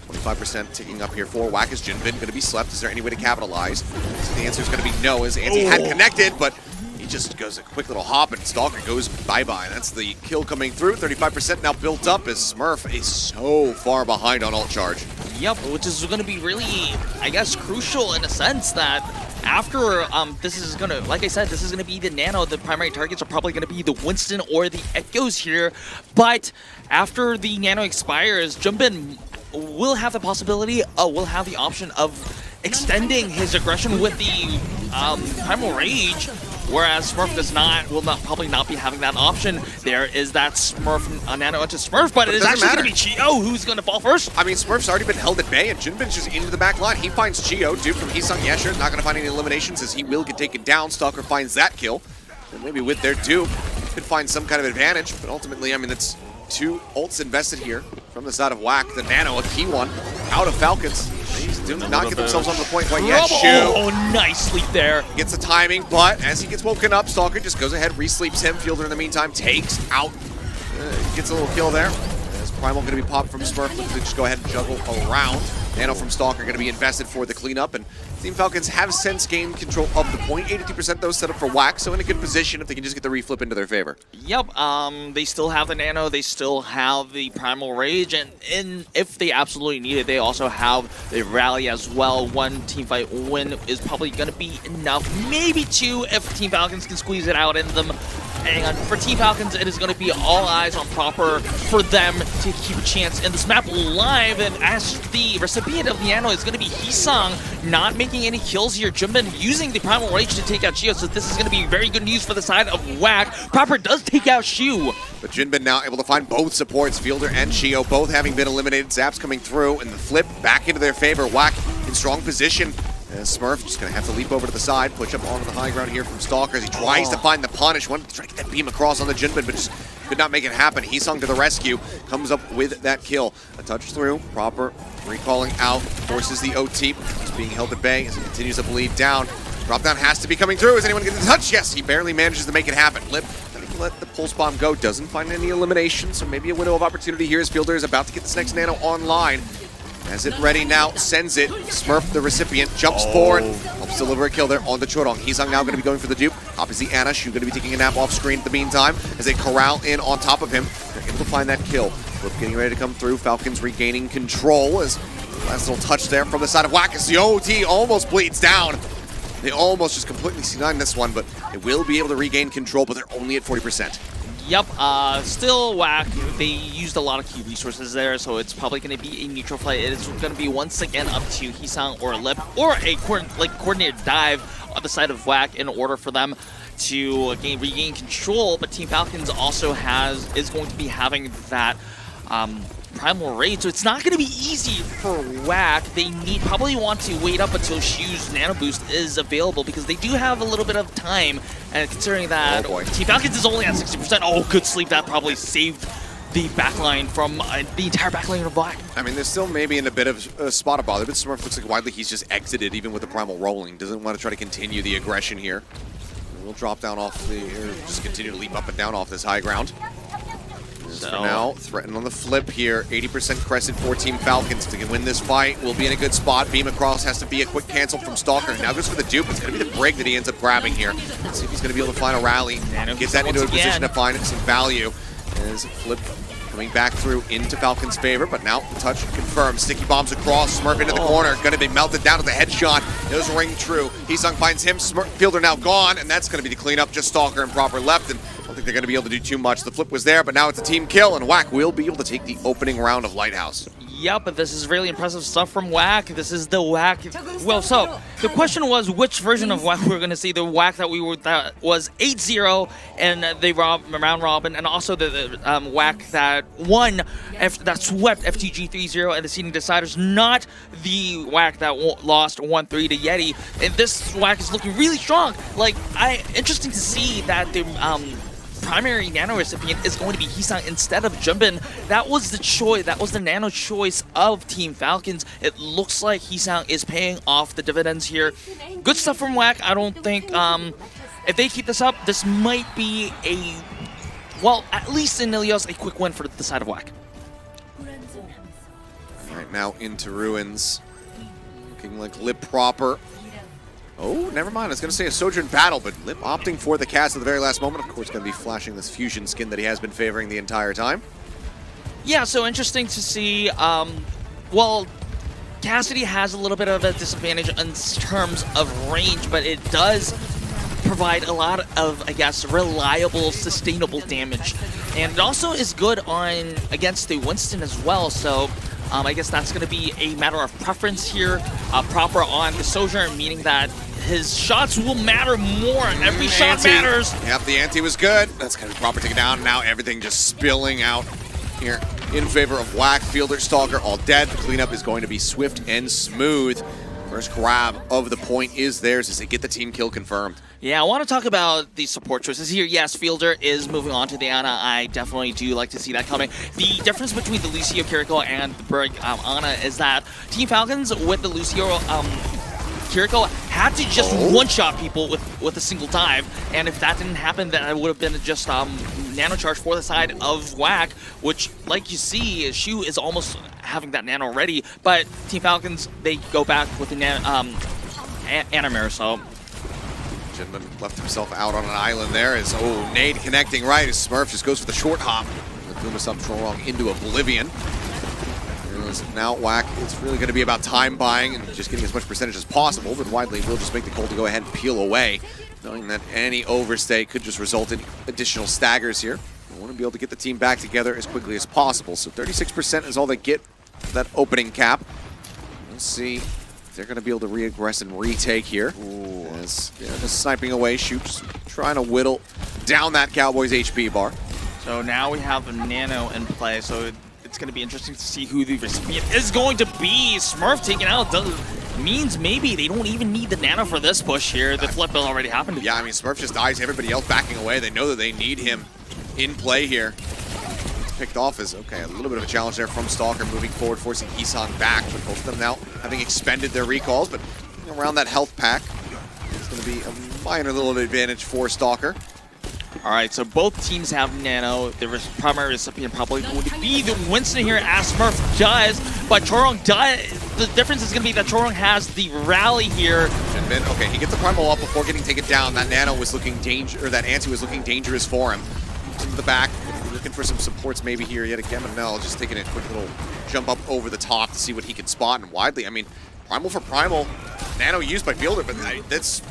25% ticking up here for WAC. Is Jinbin going to be slept? Is there any way to capitalize? So the answer is going to be no, as Anti had connected, but he just goes a quick little hop and Stalker goes bye-bye. That's the kill coming through. 35% now built up as Smurf is so far behind on ult charge. Yep, which is going to be really, I guess, crucial in a sense that after this is going to, like I said, this is going to be the Nano. The primary targets are probably going to be the Winston or the Echoes here. But after the Nano expires, Jinbin will have the possibility, will have the option of extending his aggression with the Primal Rage, whereas Smurf does not, probably not be having that option. There is that Smurf Nano into Smurf, but it is actually going to be Chio who's going to fall first. I mean, Smurf's already been held at bay, and Jinbin's just into the back line. He finds Chio, dude from Heesang. Yeah, sure, not going to find any eliminations as he will get taken down. Stalker finds that kill, and maybe with their dupe, could find some kind of advantage, but ultimately, I mean, that's two ults invested here from the side of WAC. The Nano, a key one, out of Falcons. These do not get themselves onto the point quite yet. Shu. Oh, nice sleep there. Gets the timing, but as he gets woken up, Stalker just goes ahead, re-sleeps him. Fielder in the meantime takes out, gets a little kill there. As Primal going to be popped from Smurf, looks to just go ahead and juggle around. Nano from Stalker going to be invested for the cleanup, and Team Falcons have since gained control of the point. 82% though set up for WAC, so in a good position if they can just get the reflip into their favor. Yep, they still have the Nano, they still have the Primal Rage, and if they absolutely need it, they also have the Rally as well. One teamfight win is probably going to be enough, maybe two if Team Falcons can squeeze it out in them. And for Team Falcons, it is going to be all eyes on Proper for them to keep a chance in this map live. And as the recipient of the Nano is going to be Heesang, not making any kills here. Jinbin using the Primal Rage to take out Chio, so this is going to be very good news for the side of WAC. Proper does take out Shu. But Jinbin now able to find both supports, Fielder and Chio, both having been eliminated. Zaps coming through, and the flip back into their favor. WAC in strong position. Smurf just going to have to leap over to the side, push up onto the high ground here from Stalker as he tries to find the punish. Wanted to try to get that beam across on the Jinbin, but just could not make it happen. Heesang to the rescue, comes up with that kill. A touch through, Proper recalling out, forces the OT, just being held at bay as he continues to bleed down. Drop down has to be coming through. Is anyone getting the touch? Yes, he barely manages to make it happen. Lip let the pulse bomb go, doesn't find any elimination, so maybe a window of opportunity here as Fielder is about to get this next Nano online. Has it ready now, sends it. Smurf, the recipient, jumps forward, helps deliver a kill there on the Chorong. Heesang now going to be going for the dupe. Opposite Anna, Shu going to be taking a nap off screen at the meantime as they corral in on top of him. They're able to find that kill. Flip getting ready to come through. Falcons regaining control as last little touch there from the side of WAC as the OT almost bleeds down. They almost just completely C9 this one, but they will be able to regain control, but they're only at 40%. Yep, still whack. They used a lot of key resources there, so it's probably going to be a neutral fight. It is going to be once again up to Heesang or Lip or a coordinated dive on the side of whack in order for them to regain control. But Team Falcons also is going to be having that primal raid, so it's not going to be easy for whack. They probably want to wait up until Shu's nano boost is available because they do have a little bit of time, and considering that Team Falcons is only at 60%, good sleep, that probably saved the backline from the entire backline of black. I mean, they're still maybe in a bit of a spot of bother, but Smurf looks like widely he's just exited even with the primal rolling. Doesn't want to try to continue the aggression here. We'll drop down off just continue to leap up and down off this high ground. So for now, threatened on the flip here. 80% crescent for Team Falcons to win this fight. Will be in a good spot. Beam across has to be a quick cancel from Stalker. Now goes for the dupe. It's going to be the break that he ends up grabbing here. Let's see if he's going to be able to find a rally. Gets that into a position to find some value. As Flip coming back through into Falcons' favor, but now the touch confirmed. Sticky bombs across. Smurf into the corner. Going to be melted down with a headshot. Does ring true. Heesang finds him. Smurf fielder now gone, and that's going to be the cleanup. Just Stalker and proper left, and I don't think they're going to be able to do too much. The flip was there, but now it's a team kill, and whack will be able to take the opening round of Lighthouse. Yep, but this is really impressive stuff from whack. This is the whack. Well, so the question was which version of whack we were going to see. The whack that was 8-0 and the round robin, and also the whack that won, that swept FTG 3-0 and the seeding deciders. Not the whack that lost 1-3 to Yeti. And this whack is looking really strong. Like, interesting to see that the primary nano recipient is going to be Heesang instead of Junbin. That was the choice. That was the nano choice of Team Falcons. It looks like Heesang is paying off the dividends here. Good stuff from whack. I don't think if they keep this up, this might be at least in Ilios, a quick win for the side of whack. Right now into ruins, looking like Lip proper. Oh, never mind. I was going to say a Sojourn battle, but Lip opting for the cast at the very last moment. Of course, going to be flashing this fusion skin that he has been favoring the entire time. Yeah, so interesting to see. Well, Cassidy has a little bit of a disadvantage in terms of range, but it does provide a lot of, I guess, reliable, sustainable damage. And it also is good against the Winston as well, so I guess that's going to be a matter of preference here. Proper on the Sojourn, meaning that his shots will matter more. Every shot matters. Yep, the ante was good. That's going to be proper taken down. Now everything just spilling out here in favor of whack. Fielder, Stalker, all dead. The cleanup is going to be swift and smooth. First grab of the point is theirs as they get the team kill confirmed. Yeah, I want to talk about the support choices here. Yes, Fielder is moving on to the Ana. I definitely do like to see that coming. The difference between the Lucio Kiriko and the Berg Ana is that Team Falcons with the Lucio Kiriko had to just one-shot people with a single dive, and if that didn't happen, then it would have been just nano charge for the side of whack, which, like you see, Shu is almost having that nano ready, but Team Falcons, they go back with the Animir, so Jinman left himself out on an island there as, nade connecting right as Smurf just goes for the short hop. Gumas up wrong into oblivion. Now whack, it's really going to be about time buying and just getting as much percentage as possible, but Widely will just make the call to go ahead and peel away, knowing that any overstay could just result in additional staggers here. We want to be able to get the team back together as quickly as possible, so 36% is all they get for that opening cap. We'll see if they're going to be able to re-aggress and retake here. As just sniping away, shoots, trying to whittle down that Cowboys HP bar. So now we have a nano in play, so it's going to be interesting to see who the recipient is going to be. Smurf taken out means maybe they don't even need the nano for this push here. The flip bill already happened. Yeah, I mean, Smurf just dies. Everybody else backing away. They know that they need him in play here. It's picked off as, okay, a little bit of a challenge there from Stalker moving forward, forcing Heesang back. But both of them now having expended their recalls, but around that health pack, it's going to be a minor little advantage for Stalker. All right, so both teams have Nano. The primary recipient probably going to be the Winston here, as Smurf does, but Chorong does. The difference is going to be that Chorong has the rally here. Okay, he gets the primal up before getting taken down. That Nano was looking that anti was looking dangerous for him. To the back, looking for some supports maybe here yet again, but no, just taking a quick little jump up over the top to see what he can spot. And widely, I mean, primal for primal, Nano used by Fielder, but that's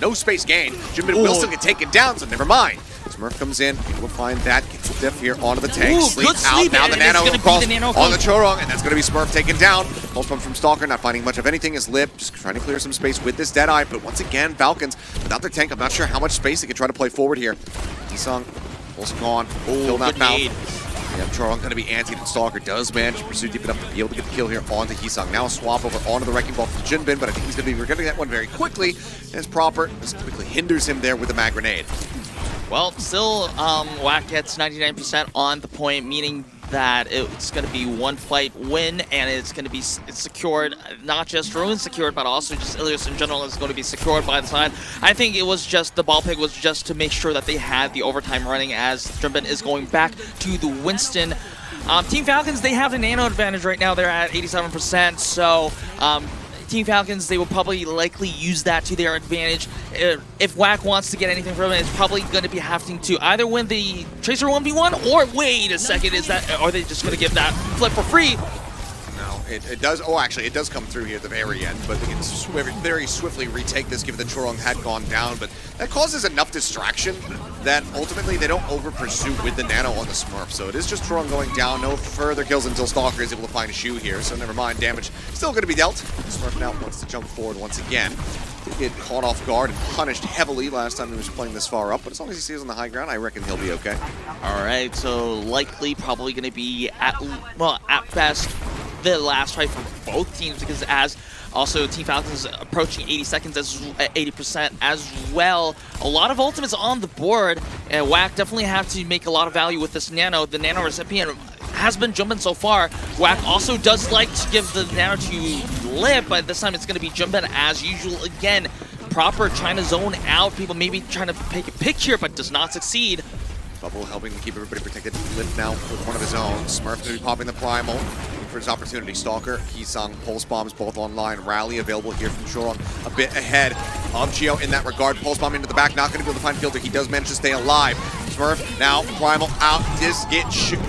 no space gained. Jimbin will still get taken down, so never mind. Smurf comes in, we'll find that, gets the diff here onto the tank, sleep out, now the Nano across on the Chorong, and that's going to be Smurf taken down. Pulse pump from Stalker, not finding much of anything as Lip, just trying to clear some space with this Deadeye, but once again, Falcons, without their tank, I'm not sure how much space they can try to play forward here. T-Sung, Pulse gone, kill not found. Yeah, Chorong going to be antied, and Stalker does manage to pursue deep enough to be able to get the kill here onto Heesung. Now a swap over onto the Wrecking Ball from Jinbin, but I think he's going to be regretting that one very quickly, and it's proper. This quickly hinders him there with the mag grenade. Well, still, WAC gets 99% on the point, meaning that it's going to be one fight win, and it's going to be secured. Not just Ruin secured, but also just Ilios in general is going to be secured by the side. I think it was just, the ball pick was just to make sure that they had the overtime running, as Jinbin is going back to the Winston. Team Falcons, they have the Nano advantage right now. They're at 87%, so Team Falcons, they will probably likely use that to their advantage. If WAC wants to get anything from it, it's probably going to be having to either win the Tracer 1v1 or wait a second, are they just going to give that flip for free? No, it does. Oh, actually, it does come through here at the very end, but they can very swiftly retake this, given that Chorong had gone down. But that causes enough distraction that ultimately they don't over-pursue with the Nano on the Smurf. So it is just Chorong going down. No further kills until Stalker is able to find a shoe here. So never mind, damage still going to be dealt. Smurf now wants to jump forward once again. Did get caught off guard and punished heavily last time he was playing this far up, but as long as he stays on the high ground, I reckon he'll be okay. All right, so likely probably going to be at best the last fight for both teams, because as also Team Falcons approaching 80 seconds as 80% as well. A lot of ultimates on the board, and WAC definitely have to make a lot of value with this Nano. The Nano recipient has been jumping so far. WAC also does like to give the Nano to Lip, but this time it's going to be jumping as usual again. Proper trying to zone out people, maybe trying to take a pick here, but does not succeed. Bubble helping to keep everybody protected. Lip now with one of his own. Smurf going to be popping the Primal for his opportunity. Stalker, Heesung, Pulse Bombs both online. Rally available here from Chorong, a bit ahead of Geo in that regard. Pulse Bomb into the back, not going to be able to find Fielder. He does manage to stay alive. Smurf now, Primal out, just get shoot.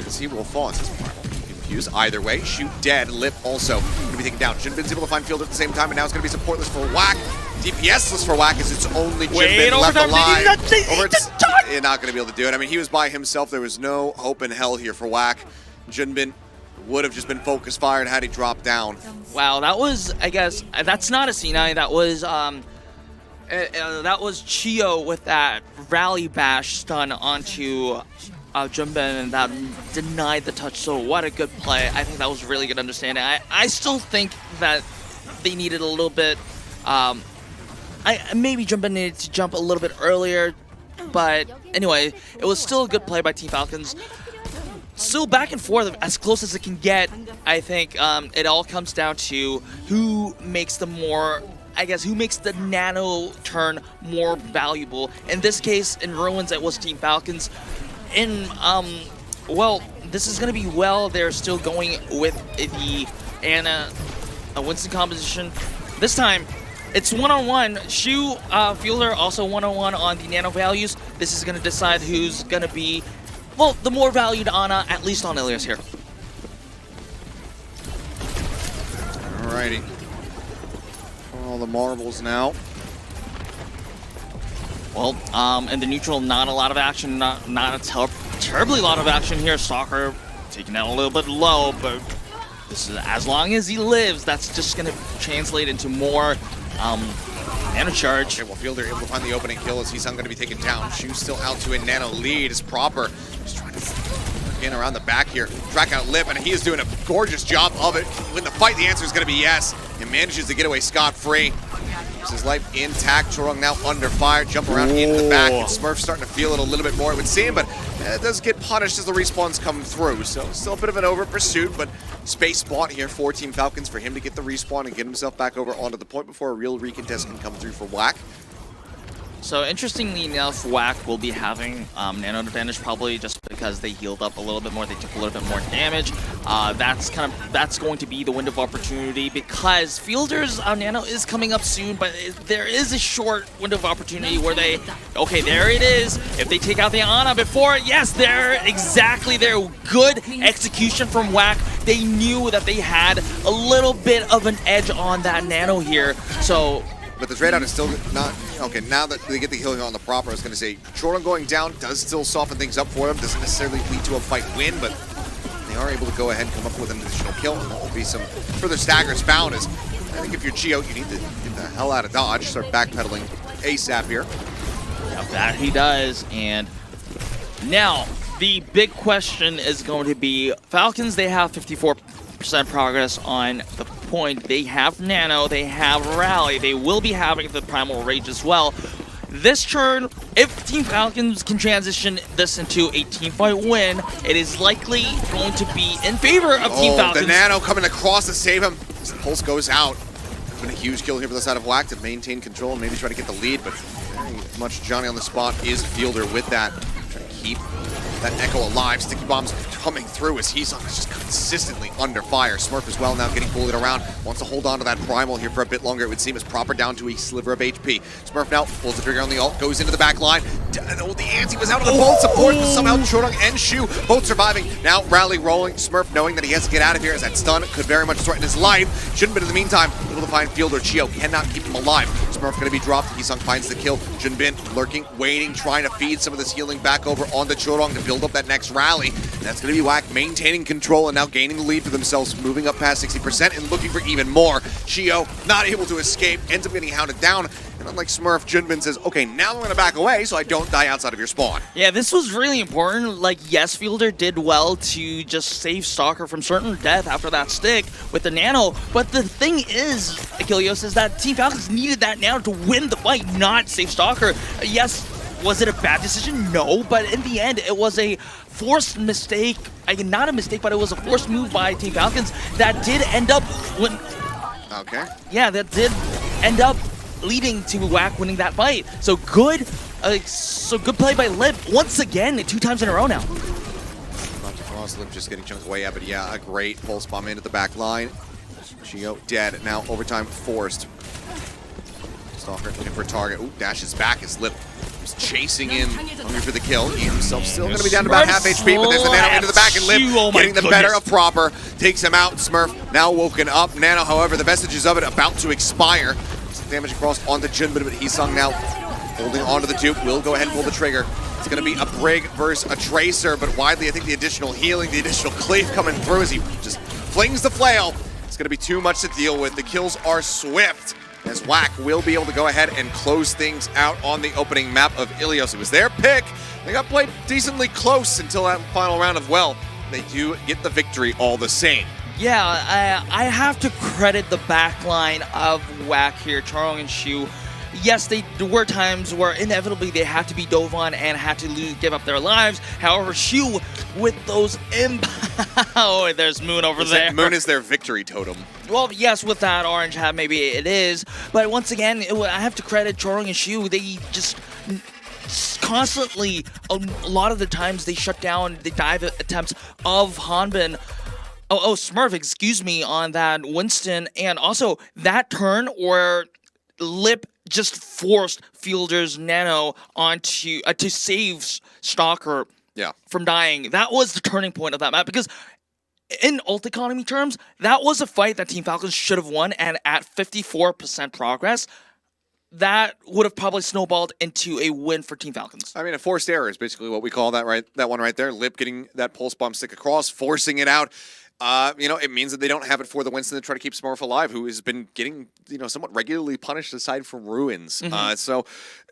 As he will fall. It's Primal. Confused either way. Shoot dead. Lip also going to be taken down. Jinbin's able to find Fielder at the same time, and now it's going to be supportless for WAC. DPS-less for WAC as it's only Jinbin left alive. You're not going to be able to do it. I mean, he was by himself. There was no hope in hell here for WAC. Jinbin would have just been focus fired had he dropped down. Wow, that was, I guess, that's not a C9. That was Chio with that rally bash stun onto Jinbin, and that denied the touch. So what a good play. I think that was really good understanding. I still think that they needed a little bit. Maybe Jinbin needed to jump a little bit earlier, but anyway, it was still a good play by Team Falcons. Still back and forth, as close as it can get. I think it all comes down to who makes the more, who makes the Nano turn more valuable. In this case, in Ruins, it was Team Falcons. Well, this is going to be they're still going with the Anna Winston composition. This time, it's one-on-one. Shu, Fielder also one-on-one on the Nano values. This is going to decide who's going to be, well, the more valued Ana, at least on Ilios here. Alrighty. All the marbles now. Well, in the neutral, not a lot of action, not a terribly lot of action here. Stalker taking that a little bit low, but this is, as long as he lives, that's just going to translate into more Nano charge. Okay, well, Fielder able to find the opening kill as he's going to be taken down. Shu's still out to a Nano lead as Proper. Just trying to get around the back here, track out Lip, and he is doing a gorgeous job of it. Win the fight, the answer is going to be yes. He manages to get away scot-free. Keeps his life intact. Chorong now under fire, jump around into the back, and Smurf's starting to feel it a little bit more, it would seem, but it does get punished as the respawns come through. So still a bit of an over pursuit, but space bought here for Team Falcons for him to get the respawn and get himself back over onto the point before a real recontest can come through for WAC. So interestingly enough, WAC will be having nano advantage probably just because they healed up a little bit more. They took a little bit more damage. That's going to be the window of opportunity because Fielder's nano is coming up soon, but there is a short window of opportunity where they, okay, there it is. If they take out the Ana before, yes, they're exactly there. Good execution from WAC. They knew that they had a little bit of an edge on that nano here. So. But the trade out is still not okay. Now that they get the healing on the proper, I was going to say Jordan going down does still soften things up for them. Doesn't necessarily lead to a fight win, but they are able to go ahead and come up with an additional kill, and that will be some further staggers found. As I think if you're Geo, you need to get the hell out of Dodge, start backpedaling ASAP here. Yeah, that he does, and now the big question is going to be Falcons. They have 54% progress on the point. They have Nano, they have Rally, they will be having the Primal Rage as well. This turn, if Team Falcons can transition this into a teamfight win, it is likely going to be in favor of Team Falcons. The Nano coming across to save him. As the Pulse goes out. It's been a huge kill here for the side of WAC to maintain control and maybe try to get the lead, but very much Johnny on the spot is Fielder with that. Trying to keep that Echo alive. Sticky bombs coming through as he's just consistently under fire. Smurf as well now getting bullied around. Wants to hold on to that Primal here for a bit longer. It would seem as proper down to a sliver of HP. Smurf now pulls the trigger on the ult, goes into the back line. Oh, the anti was out of the bolt support, but somehow Chodong and Shu both surviving. Now Rally rolling. Smurf knowing that he has to get out of here as that stun could very much threaten his life. Shouldn't have been in the meantime able to find Fielder. Chio cannot keep him alive. Smurf going to be dropped. Heesung finds the kill. Junbin lurking, waiting, trying to feed some of this healing back over onto Chodong to build up that next rally. And that's going to be WAC maintaining control and now gaining the lead for themselves, moving up past 60% and looking for even more. Chio not able to escape, ends up getting hounded down. And unlike Smurf, Junbin says, okay, now I'm going to back away so I don't die outside of your spawn. Yeah, this was really important. Like, yes, Fielder did well to just save Stalker from certain death after that stick with the Nano. But the thing is, Achilleos, is that Team Falcons needed that Nano to win the fight, not save Stalker. Yes, was it a bad decision? No, but in the end, it was a forced mistake. Not a mistake, but it was a forced move by Team Falcons that did end up Okay. Yeah, that did end up leading to WAC winning that fight. So good play by Lip once again, 2 times in a row now. About to cross, Lip just getting chunked away. Yeah, but yeah, a great pulse bomb into the back line. Chio dead. Now overtime forced. Stalker looking for a target. Ooh, dashes back as Lip is chasing in, hungry for the kill. He himself still going to be down to about half HP, but there's the Nano into the back, and Lip getting the better of Proper. Takes him out. Smurf now woken up. Nano, however, the vestiges of it about to expire. Some damage across onto Junbin, but Heesung now holding onto the dupe. Will go ahead and pull the trigger. It's going to be a Brig versus a Tracer, but widely, I think the additional healing, the additional cleave coming through as he just flings the flail. It's going to be too much to deal with. The kills are swift, as WAC will be able to go ahead and close things out on the opening map of Ilios. It was their pick. They got played decently close until that final round of well. They do get the victory all the same. Yeah, I have to credit the backline of WAC here, Charong and Shu. Yes, there were times where inevitably they had to be dove on and had to give up their lives. However, Shu with those oh, there's Moon over there. Moon is their victory totem. Well, yes, with that orange hat, maybe it is. But once again, I have to credit Charong and Shu. They just constantly, a lot of the times, they shut down the dive attempts of Hanbin. Smurf, excuse me, on that Winston. And also, that turn where Lip just forced Fielder's Nano onto to save Stalker from dying. That was the turning point of that map, because in ult economy terms, that was a fight that Team Falcons should have won, and at 54% progress, that would have probably snowballed into a win for Team Falcons. I mean, a forced error is basically what we call that, right? That one right there. Lip getting that pulse bomb stick across, forcing it out. It means that they don't have it for the Winston to try to keep Smurf alive, who has been getting, somewhat regularly punished aside from Ruins. So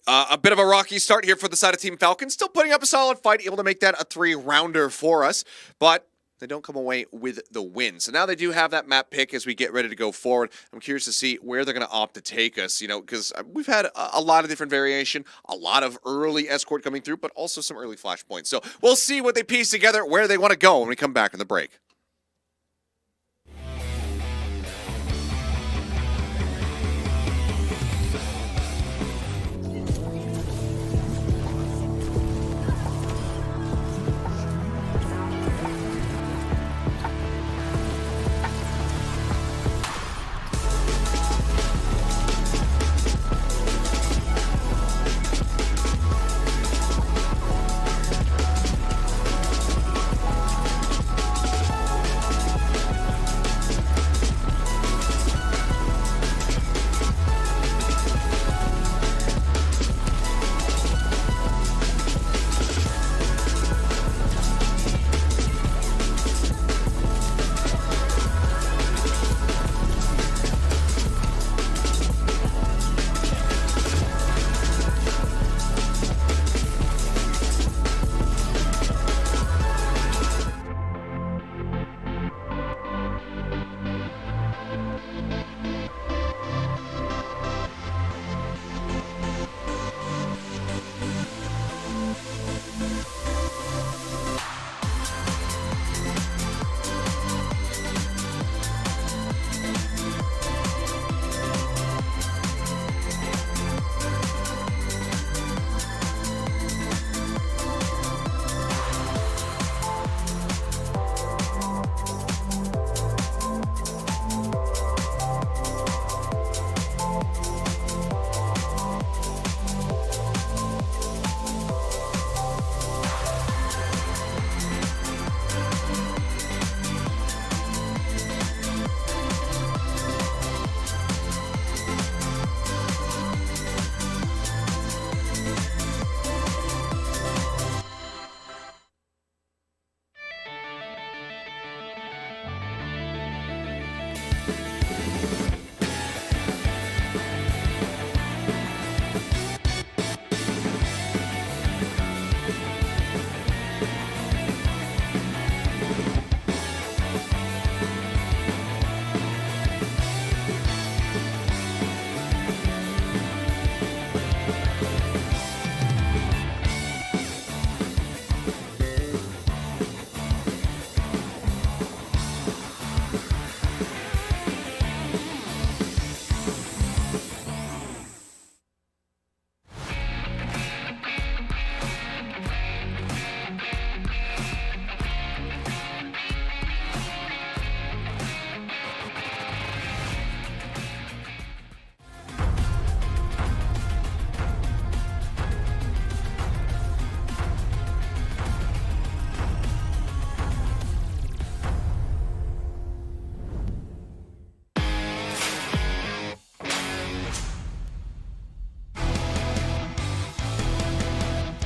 a bit of a rocky start here for the side of Team Falcons. Still putting up a solid fight, able to make that a 3-rounder for us. But they don't come away with the win. So now they do have that map pick as we get ready to go forward. I'm curious to see where they're going to opt to take us, because we've had a lot of different variation, a lot of early escort coming through, but also some early flashpoints. So we'll see what they piece together, where they want to go when we come back in the break.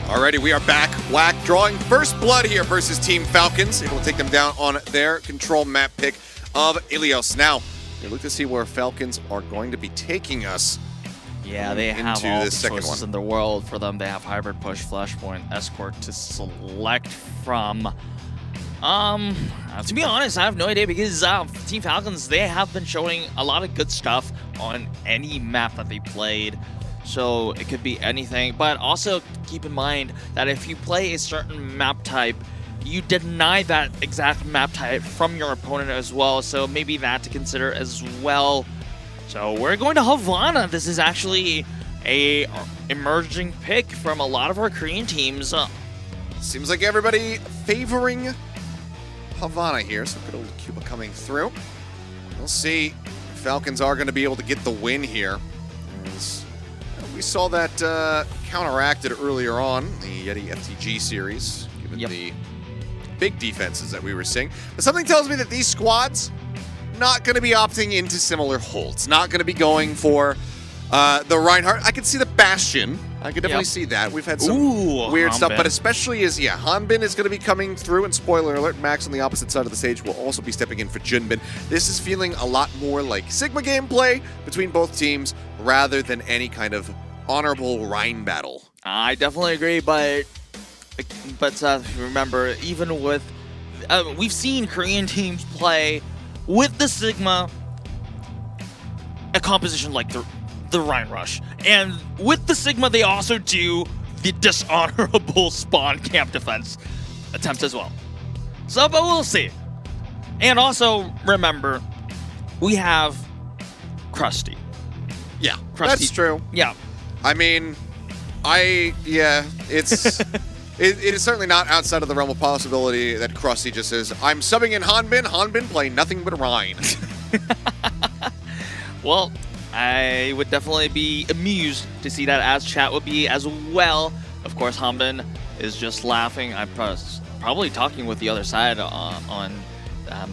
Alrighty, we are back. WAC drawing first blood here versus Team Falcons. Able to take them down on their control map pick of Ilios. Now, we look to see where Falcons are going to be taking us. Yeah, they have into all the this second choices one. in the world for them. They have Hybrid Push, Flashpoint, Escort to select from. To be honest, I have no idea because Team Falcons, they have been showing a lot of good stuff on any map that they played. So it could be anything, but also keep in mind that if you play a certain map type, you deny that exact map type from your opponent as well. So maybe that to consider as well. So we're going to Havana. This is actually a emerging pick from a lot of our Korean teams. Seems like everybody favoring Havana here. So good old Cuba coming through. We'll see if Falcons are going to be able to get the win here. As we saw that counteracted earlier on the Yeti FTG series, given the big defenses that we were seeing. But something tells me that these squads not going to be opting into similar holds. Not going to be going for the Reinhardt. I could see the Bastion. I could definitely see that. We've had some weird stuff, but especially as, Hanbin is going to be coming through, and spoiler alert, Max on the opposite side of the stage will also be stepping in for Junbin. This is feeling a lot more like Sigma gameplay between both teams rather than any kind of honorable Rhine battle. I definitely agree, but remember, even with we've seen Korean teams play with the Sigma a composition like the Rhine Rush, and with the Sigma they also do the dishonorable spawn camp defense attempt as well. So, but we'll see. And also remember, we have Krusty. Yeah, Krusty. that's true. Yeah. I mean, it's it is certainly not outside of the realm of possibility that Krusty just says, I'm subbing in Hanbin play nothing but Rhine. Well, I would definitely be amused to see that, as chat would be as well. Of course, Hanbin is just laughing. I'm probably talking with the other side on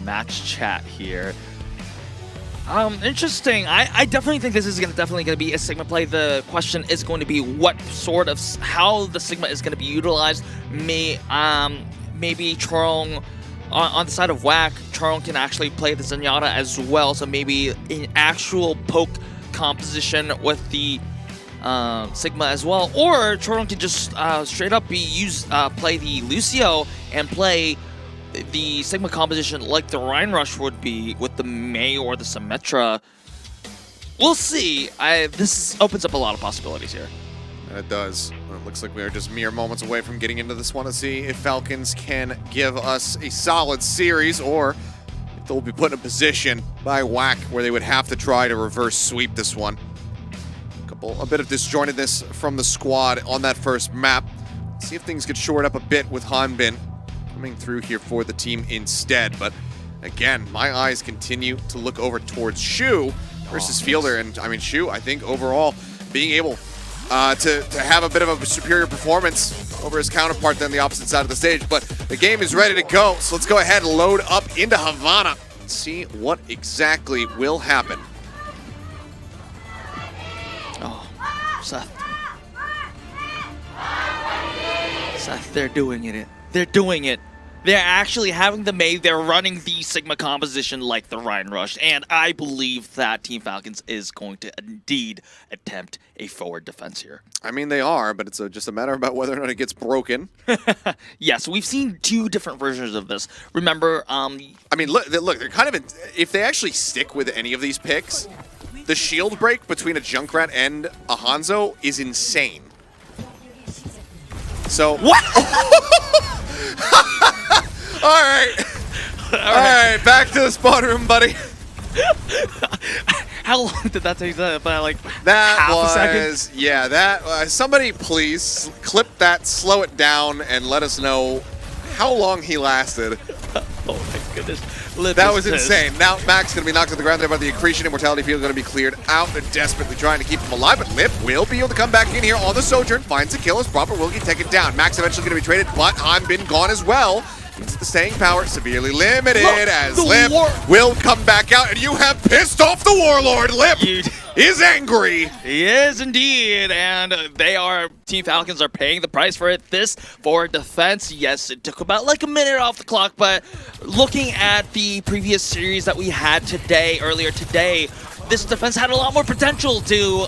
match chat here. Interesting. I definitely think this is definitely going to be a Sigma play. The question is going to be what sort of how the Sigma is going to be utilized. Maybe Chorong on the side of WAC, Chorong can actually play the Zenyatta as well. So maybe an actual poke composition with the Sigma as well, or Chorong can just straight up play the Lucio and play the Sigma composition like the Rhine Rush would be with the Mei or the Symmetra. We'll see. This opens up a lot of possibilities here. And it does. Well, it looks like we are just mere moments away from getting into this one to see if Falcons can give us a solid series, or if they'll be put in a position by WAC where they would have to try to reverse sweep this one. A bit of disjointedness from the squad on that first map. Let's see if things get shored up a bit with Hanbin coming through here for the team instead. But again, my eyes continue to look over towards Shu versus Fielder. And I mean, Shu, I think overall being able to have a bit of a superior performance over his counterpart than the opposite side of the stage. But the game is ready to go. So let's go ahead and load up into Havana and see what exactly will happen. Oh, Seth, they're doing it. They're doing it. They're actually having the Mei. They're running the Sigma composition like the Rhine Rush. And I believe that Team Falcons is going to indeed attempt a forward defense here. I mean, they are, but it's just a matter about whether or not it gets broken. Yes, we've seen two different versions of this. Remember, I mean, look, they're kind of, if they actually stick with any of these picks, the shield break between a Junkrat and a Hanzo is insane. So what? All right, back to the spawn room, buddy. How long did that take? About like that half was, a second? Yeah, that somebody please clip that, slow it down, and let us know how long he lasted. Oh my goodness. That was insane. Now Max going to be knocked to the ground there by the accretion. Immortality field going to be cleared out. They're desperately trying to keep him alive, but Lip will be able to come back in here on the Sojourn. Finds a kill as proper will get taken down. Max eventually going to be traded, but Hanbin gone as well. Into the staying power, severely limited as the Lip will come back out, and you have pissed off the Warlord. Lip is angry. He is indeed, and Team Falcons are paying the price for it. This for defense, yes, it took about like a minute off the clock, but looking at the previous series that we had earlier today, this defense had a lot more potential to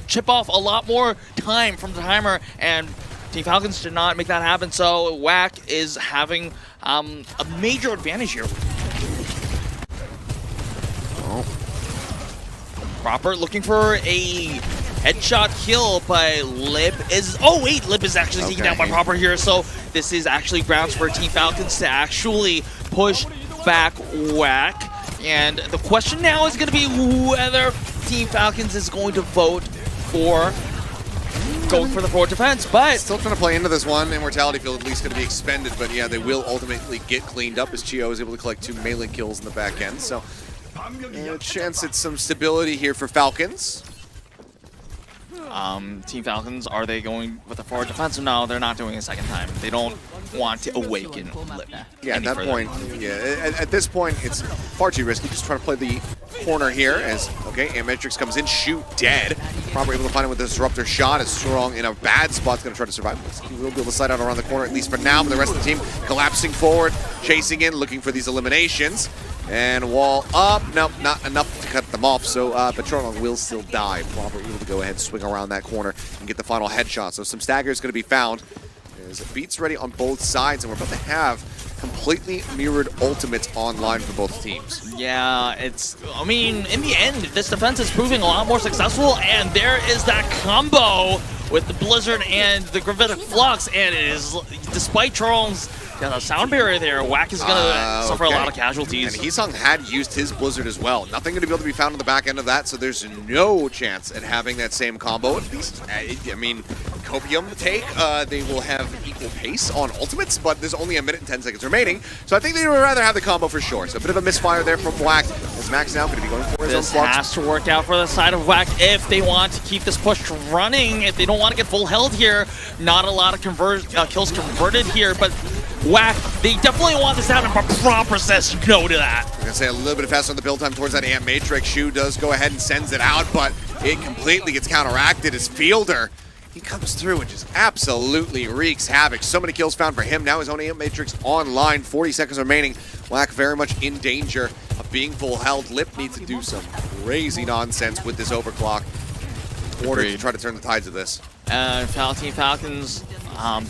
chip off a lot more time from the timer, and Team Falcons did not make that happen, so WAC is having a major advantage here. Proper looking for a headshot kill, but Lip is... Oh wait, Lip is actually taken down by Proper here, so this is actually grounds for Team Falcons to actually push back WAC. And the question now is going to be whether Team Falcons is going to vote for going for the forward defense, but still trying to play into this one. Immortality Field at least going to be expended, but yeah, they will ultimately get cleaned up as Chio is able to collect 2 melee kills in the back end. So a chance at some stability here for Falcons. Team Falcons, are they going with the forward defense? No, they're not doing it a second time. They don't want to awaken Lip. Yeah, at that point, at this point, it's far too risky. Just trying to play the corner here as, Amatrix comes in, shoot, dead. Probably able to find him with the Disruptor shot. Is Strong in a bad spot, going to try to survive. He will be able to slide out around the corner, at least for now, but the rest of the team collapsing forward, chasing in, looking for these eliminations. And wall up. Nope, not enough to cut them off, so Patronal will still die. Probably able to go ahead and swing around that corner and get the final headshot. So some stagger is going to be found. There's beats ready on both sides, and we're about to have completely mirrored ultimates online for both teams. Yeah, I mean, in the end, this defense is proving a lot more successful, and there is that combo with the Blizzard and the Gravitic Flux, and it is, despite Charles' sound barrier there, WAC is going to suffer a lot of casualties. And Heesung had used his Blizzard as well. Nothing going to be able to be found on the back end of that, so there's no chance at having that same combo. At least, I mean, Copium take, they will have equal pace on ultimates, but there's only 1 minute and 10 seconds remaining, so I think they would rather have the combo for sure. So a bit of a misfire there from WAC, as Max now going to be going for his own flux. This has to work out for the side of WAC if they want to keep this push running, if they don't want to get full held here. Not a lot of kills converted here, but WAC, they definitely want this to happen, but Proper says no to that. I'm going to say a little bit faster on the build time towards that Ant Matrix. Shu does go ahead and sends it out, but it completely gets counteracted as Fielder. He comes through and just absolutely wreaks havoc. So many kills found for him. Now his own Ant Matrix online. 40 seconds remaining. WAC very much in danger of being full held. Lip needs to do some crazy nonsense with this overclock in order to try to turn the tides of this. Team Falcons,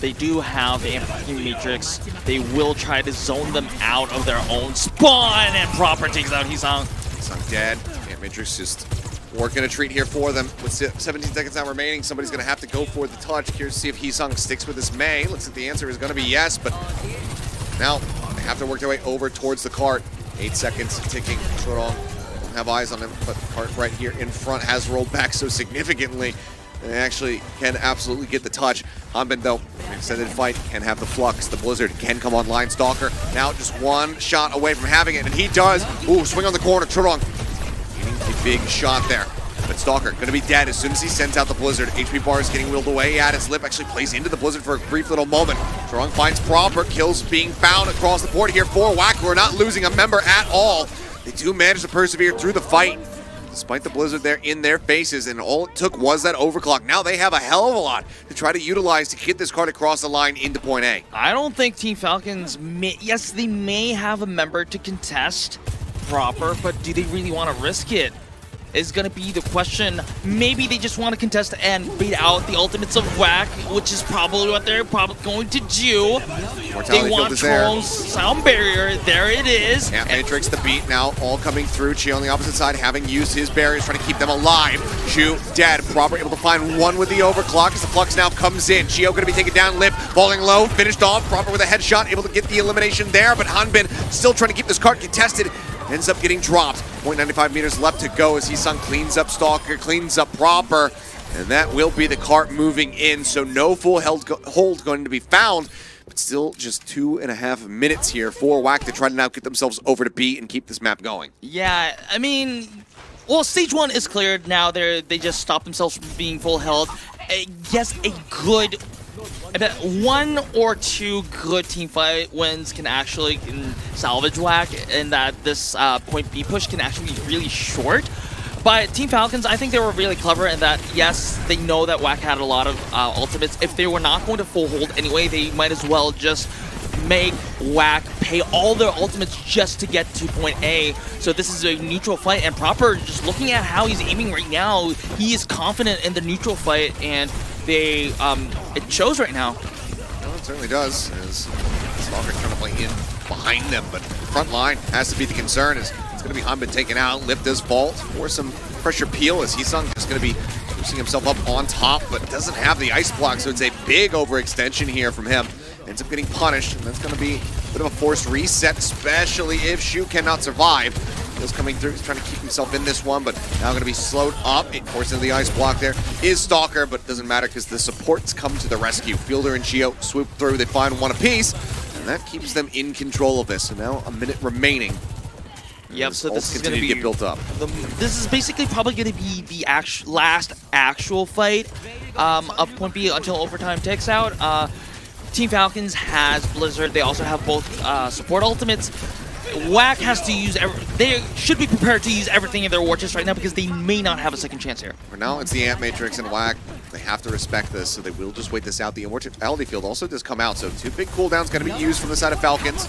they do have the Ant Matrix. They will try to zone them out of their own spawn, and Proper takes out Heesung. Heesung dead. Ant Matrix just working a treat here for them. With 17 seconds now remaining, somebody's going to have to go for the touch. Curious to see if Heesung sticks with this May. Looks like the answer is going to be yes, but now they have to work their way over towards the cart. 8 seconds ticking. Chorong don't have eyes on him, but the cart right here in front has rolled back so significantly. They actually can absolutely get the touch. Hanbin, though, extended fight, can have the flux. The Blizzard can come online. Stalker now just one shot away from having it, and he does. Ooh, swing on the corner. Chorong getting a big shot there. But Stalker going to be dead as soon as he sends out the Blizzard. HP bar is getting wheeled away at his Lip. Actually plays into the Blizzard for a brief little moment. Chorong finds Proper. Kills being found across the board here for WAC, who are not losing a member at all. They do manage to persevere through the fight, despite the Blizzard there in their faces, and all it took was that overclock. Now they have a hell of a lot to try to utilize to get this card across the line into point A. I don't think Team Falcons yes, they may have a member to contest Proper, but do they really want to risk it? Is going to be the question. Maybe they just want to contest and beat out the ultimates of WAC, which is probably what they're probably going to do. They want Troll's sound barrier. There it is. Yeah, Matrix the beat now, all coming through. Chio on the opposite side, having used his barriers, trying to keep them alive. Shu dead. Proper able to find one with the overclock as the flux now comes in. Chio going to be taken down. Lip falling low, finished off. Proper with a headshot, able to get the elimination there, but Hanbin still trying to keep this card contested. Ends up getting dropped. 0.95 meters left to go as Heesung cleans up Stalker, cleans up Proper, and that will be the cart moving in. So no full hold going to be found, but still just 2.5 minutes here for WAC to try to now get themselves over to B and keep this map going. Yeah, I mean, well, stage 1 is cleared now. They just stopped themselves from being full held. Yes, a good I bet 1 or 2 good team fight wins can actually salvage WAC, and that this point B push can actually be really short. But Team Falcons, I think they were really clever in that, yes, they know that WAC had a lot of ultimates. If they were not going to full hold anyway, they might as well just make WAC pay all their ultimates just to get to point A. So this is a neutral fight, and Proper, just looking at how he's aiming right now, he is confident in the neutral fight, and they it shows right now. Well, it certainly does, as Stalker's trying to play in behind them, but front line has to be the concern, as it's going to be Hanbin taken out. Lip does vault for some pressure peel, as Heesung is going to be boosting himself up on top, but doesn't have the ice block, so it's a big overextension here from him. Ends up getting punished, and that's going to be a bit of a forced reset, especially if Shu cannot survive. He's coming through, he's trying to keep himself in this one, but now going to be slowed up. Forcing the ice block there is Stalker, but it doesn't matter because the supports come to the rescue. Fielder and Gio swoop through, they find one apiece, and that keeps them in control of this. So now a minute remaining. Yep, so this is going to get built up. This is basically probably going to be the last actual fight of point B until overtime ticks out. Team Falcons has Blizzard. They also have both support ultimates. WAC has to use, they should be prepared to use everything in their war chest right now because they may not have a second chance here. For now, it's the Ant Matrix and WAC. They have to respect this, so they will just wait this out. The Immortality Field also does come out, so 2 big cooldowns going to be used from the side of Falcons.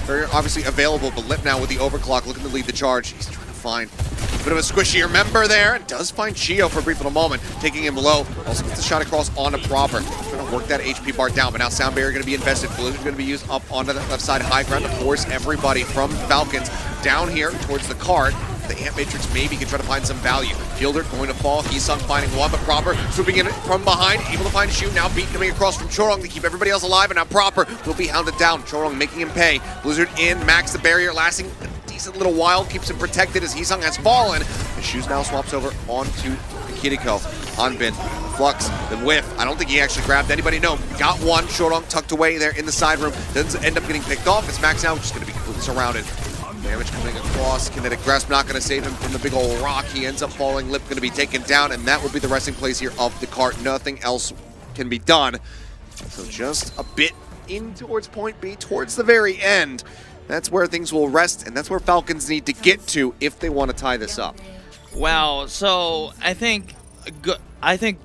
Very obviously available, but Lip now with the overclock looking to lead the charge. He's trying to find a bit of a squishier member there, and does find Chio for a brief little moment, taking him low. Also gets the shot across onto Proper. Trying to work that HP bar down, but now Sound Barrier going to be invested. Blizzard's going to be used up onto the left side high ground to force everybody from Falcons down here towards the cart. The Ant Matrix maybe can try to find some value. Fielder going to fall. Heesung finding one, but Proper swooping in from behind, able to find a shoot. Now Beat coming across from Chorong to keep everybody else alive, and now Proper will be hounded down. Chorong making him pay. Blizzard in, max the barrier, lasting a decent little while, keeps him protected as Heesung has fallen. And Shoes now swaps over onto Kiriko. Hanbin, Flux, the whiff. I don't think he actually grabbed anybody. No, got one. Chorong tucked away there in the side room. Doesn't end up getting picked off. It's Max now, just going to be completely surrounded. Damage coming across. Kinetic Grasp not going to save him from the big old rock. He ends up falling. Lip going to be taken down, and that will be the resting place here of the cart. Nothing else can be done. So just a bit in towards point B, towards the very end. That's where things will rest, and that's where Falcons need to get to if they want to tie this up. Wow, so I think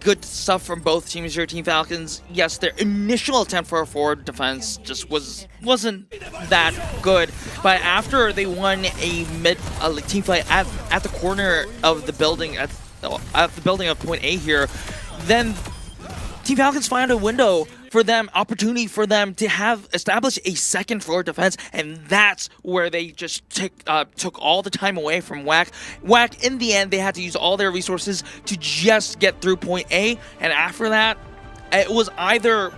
good stuff from both teams here. Team Falcons, yes, their initial attempt for a forward defense just wasn't that good, but after they won a team fight at the corner of the building at the building of point A here, then Team Falcons found a window for them, opportunity for them to have established a second floor defense, and that's where they just took all the time away from WAC. WAC, in the end, they had to use all their resources to just get through point A, and after that, it was either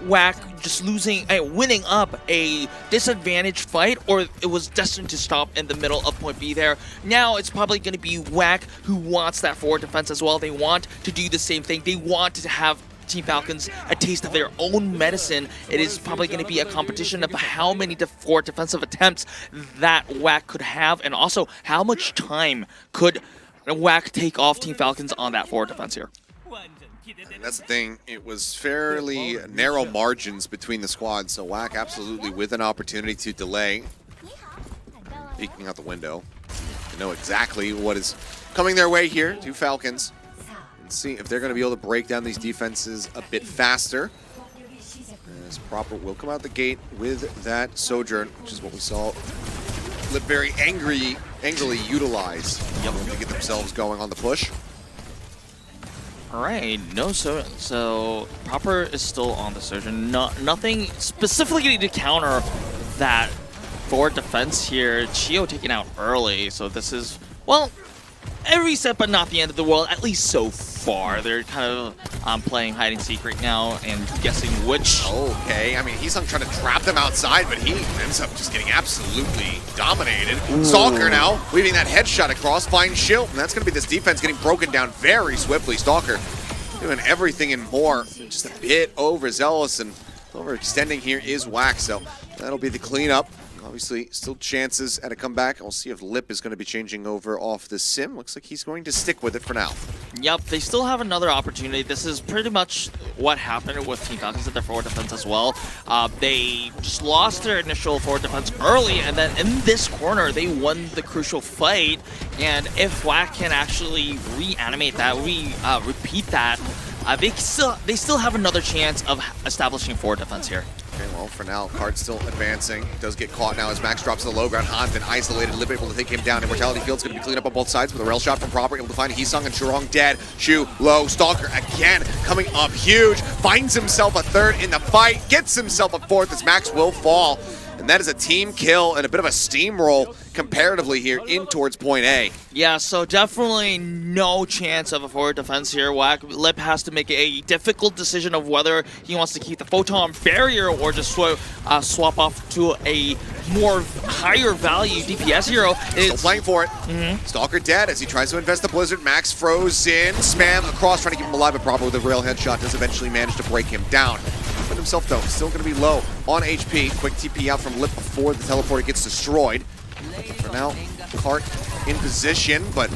WAC just winning up a disadvantaged fight, or it was destined to stop in the middle of point B there. Now it's probably going to be WAC who wants that forward defense as well. They want to do the same thing. They want to have Team Falcons a taste of their own medicine. It is probably going to be a competition of how many forward defensive attempts that WAC could have, and also how much time could WAC take off Team Falcons on that forward defense here. And that's the thing, it was fairly narrow margins between the squads, so WAC absolutely with an opportunity to delay. Peeking out the window to know exactly what is coming their way here to Falcons. And see if they're going to be able to break down these defenses a bit faster. As Proper will come out the gate with that Sojourn, which is what we saw Lip very angrily utilize to get themselves going on the push. All right, so Proper is still on the Sojourn. Nothing specifically to counter that forward defense here. Chio taken out early, so this is, well, a reset, but not the end of the world, at least so far. They're kind of playing hide and seek right now and guessing which. Okay, I mean, Heesung trying to trap them outside, but he ends up just getting absolutely dominated. Ooh. Stalker now, weaving that headshot across, finds Shield, and that's going to be this defense getting broken down very swiftly. Stalker doing everything and more, just a bit overzealous, and overextending here is WAC, so that'll be the cleanup. Obviously, still chances at a comeback. We'll see if Lip is going to be changing over off the sim. Looks like he's going to stick with it for now. Yep, they still have another opportunity. This is pretty much what happened with Team Falcons at their forward defense as well. They just lost their initial forward defense early, and then in this corner, they won the crucial fight. And if WAC can actually reanimate that, repeat that, they still have another chance of establishing forward defense here. Okay, well, for now, Card still advancing. Does get caught now as Max drops to the low ground. Han been isolated. Lip able to take him down. Immortality Field's going to be cleaned up on both sides with a rail shot from Proper. Able to find Heesung and Churong dead. Shu, low. Stalker again coming up huge. Finds himself a third in the fight. Gets himself a fourth as Max will fall. And that is a team kill and a bit of a steamroll comparatively here in towards point A. Yeah, so definitely no chance of a forward defense here. Lip has to make a difficult decision of whether he wants to keep the photon barrier or just swap off to a more higher value DPS hero. Still playing for it. Stalker dead as he tries to invest the Blizzard. Max frozen. Spam across trying to keep him alive, but Proper with a rail headshot does eventually manage to break him down. But himself though, still going to be low on HP. Quick TP out from Lip before the teleporter gets destroyed. For now, Cart in position, but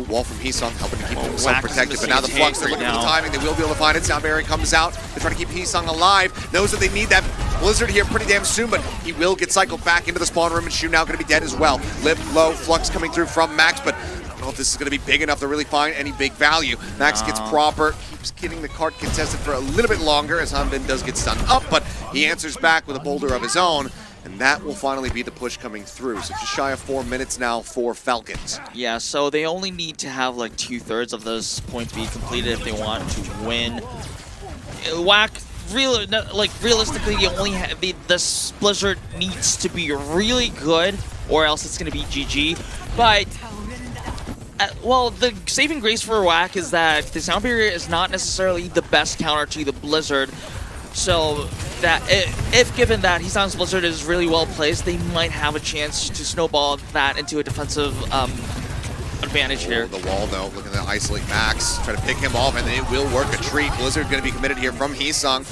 wall from Heesung helping to keep himself protected. But now the Flux, they're looking for the timing. They will be able to find it. Sound Barrier comes out. They try to keep Heesung alive. Knows that they need that Blizzard here pretty damn soon, but he will get cycled back into the spawn room, and Shu now going to be dead as well. Lip low, Flux coming through from Max, but I don't know if this is going to be big enough to really find any big value. Max gets Proper, keeps getting the cart contested for a little bit longer as Hanbin does get stunned up, but he answers back with a boulder of his own. And that will finally be the push coming through. So just shy of 4 minutes now for Falcons. Yeah, so they only need to have like 2/3 of those points be completed if they want to win. Realistically, you only have this Blizzard needs to be really good, or else it's going to be GG. But well, the saving grace for WAC is that the sound barrier is not necessarily the best counter to the Blizzard. So that if given that Heesung's Blizzard is really well placed, they might have a chance to snowball that into a defensive advantage here. The wall though, looking to isolate Max, try to pick him off, and it will work a treat. Blizzard going to be committed here from Heesung.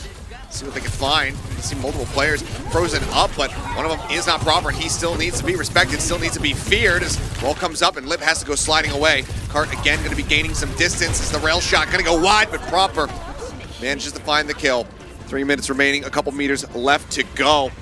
See what they can find. You can see multiple players frozen up, but one of them is not Proper. He still needs to be respected, still needs to be feared as wall comes up and Lip has to go sliding away. Cart again going to be gaining some distance as the rail shot going to go wide, but Proper manages to find the kill. 3 minutes remaining, a couple meters left to go.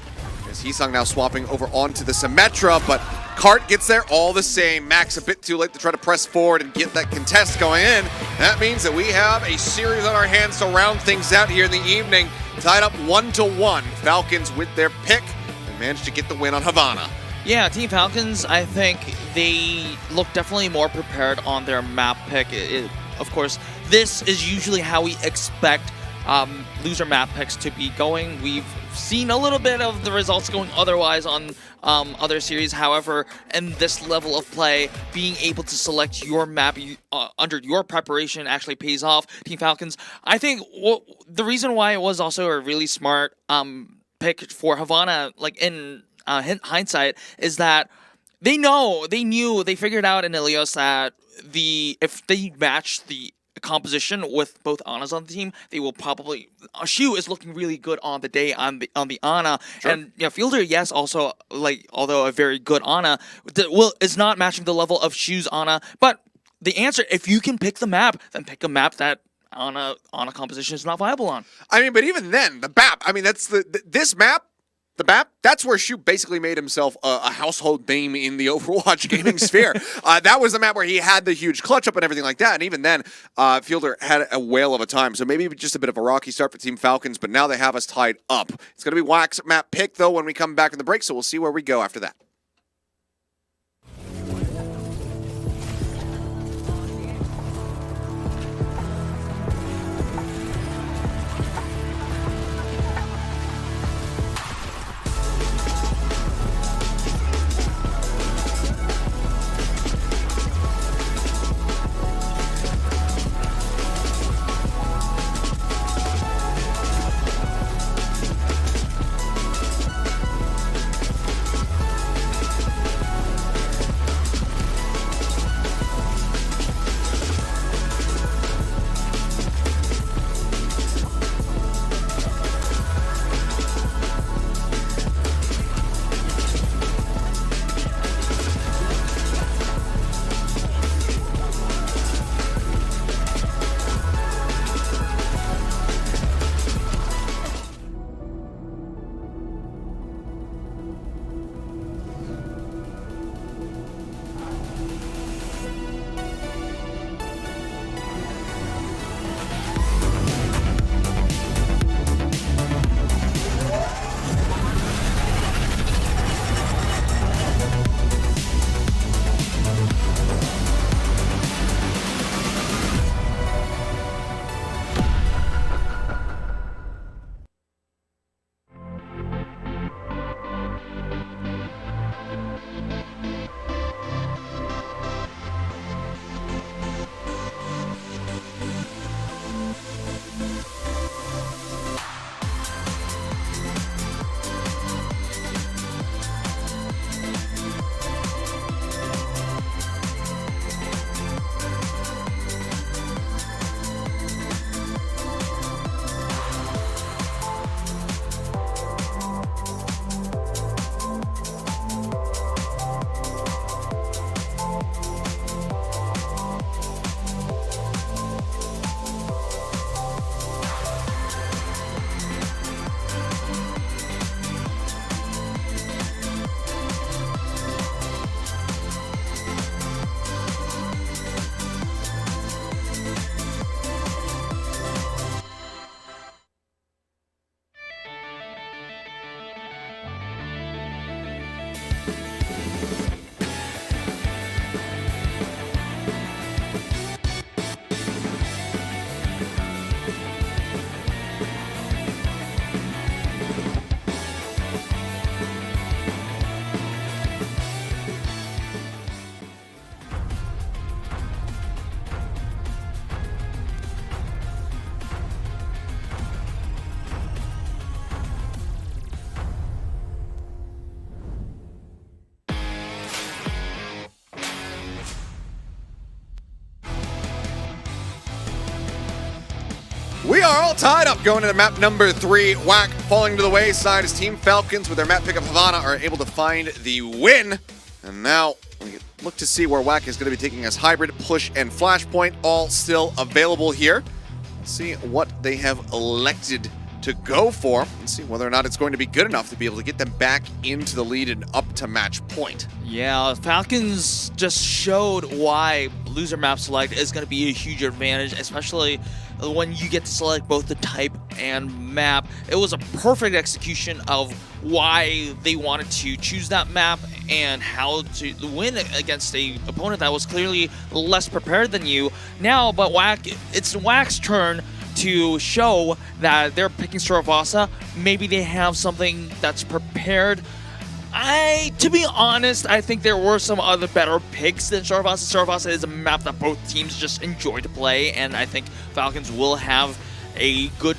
As Heesung now swapping over onto the Symmetra, but Cart gets there all the same. Max a bit too late to try to press forward and get that contest going in. That means that we have a series on our hands to round things out here in the evening. Tied up 1-1. Falcons with their pick and managed to get the win on Havana. Yeah, Team Falcons, I think they look definitely more prepared on their map pick. Of course, this is usually how we expect loser map picks to be going. We've seen a little bit of the results going otherwise on other series. However, in this level of play, being able to select your map under your preparation actually pays off. Team Falcons, I think the reason why it was also a really smart pick for Havana, like in hindsight, is that they figured out in Ilios that if they match the composition with both Anas on the team, they will probably Shu is looking really good on the day on the Ana. Sure. And Fielder, yes, also although a very good Ana, is not matching the level of Shu's Ana. But the answer, if you can pick the map, then pick a map that Ana composition is not viable on. I mean, but even then, the map. I mean, that's this map. The map, that's where Shu basically made himself a household name in the Overwatch gaming sphere. That was the map where he had the huge clutch up and everything like that. And even then, Fielder had a whale of a time. So maybe just a bit of a rocky start for Team Falcons, but now they have us tied up. It's going to be Wax map pick, though, when we come back from the break. So we'll see where we go after that. We are all tied up going into map number 3. WAC falling to the wayside as Team Falcons with their map pick of Havana are able to find the win. And now we look to see where WAC is going to be taking us. Hybrid, Push, and Flashpoint all still available here. Let's see what they have elected to go for and see whether or not it's going to be good enough to be able to get them back into the lead and up to match point. Yeah, Falcons just showed why loser map select is going to be a huge advantage, especially when you get to select both the type and map. It was a perfect execution of why they wanted to choose that map and how to win against a opponent that was clearly less prepared than you. Now, but it's WAC's turn to show that they're picking Saravasa. Maybe they have something that's prepared. To be honest, I think there were some other better picks than Saravasa. Saravasa is a map that both teams just enjoy to play, and I think Falcons will have a good,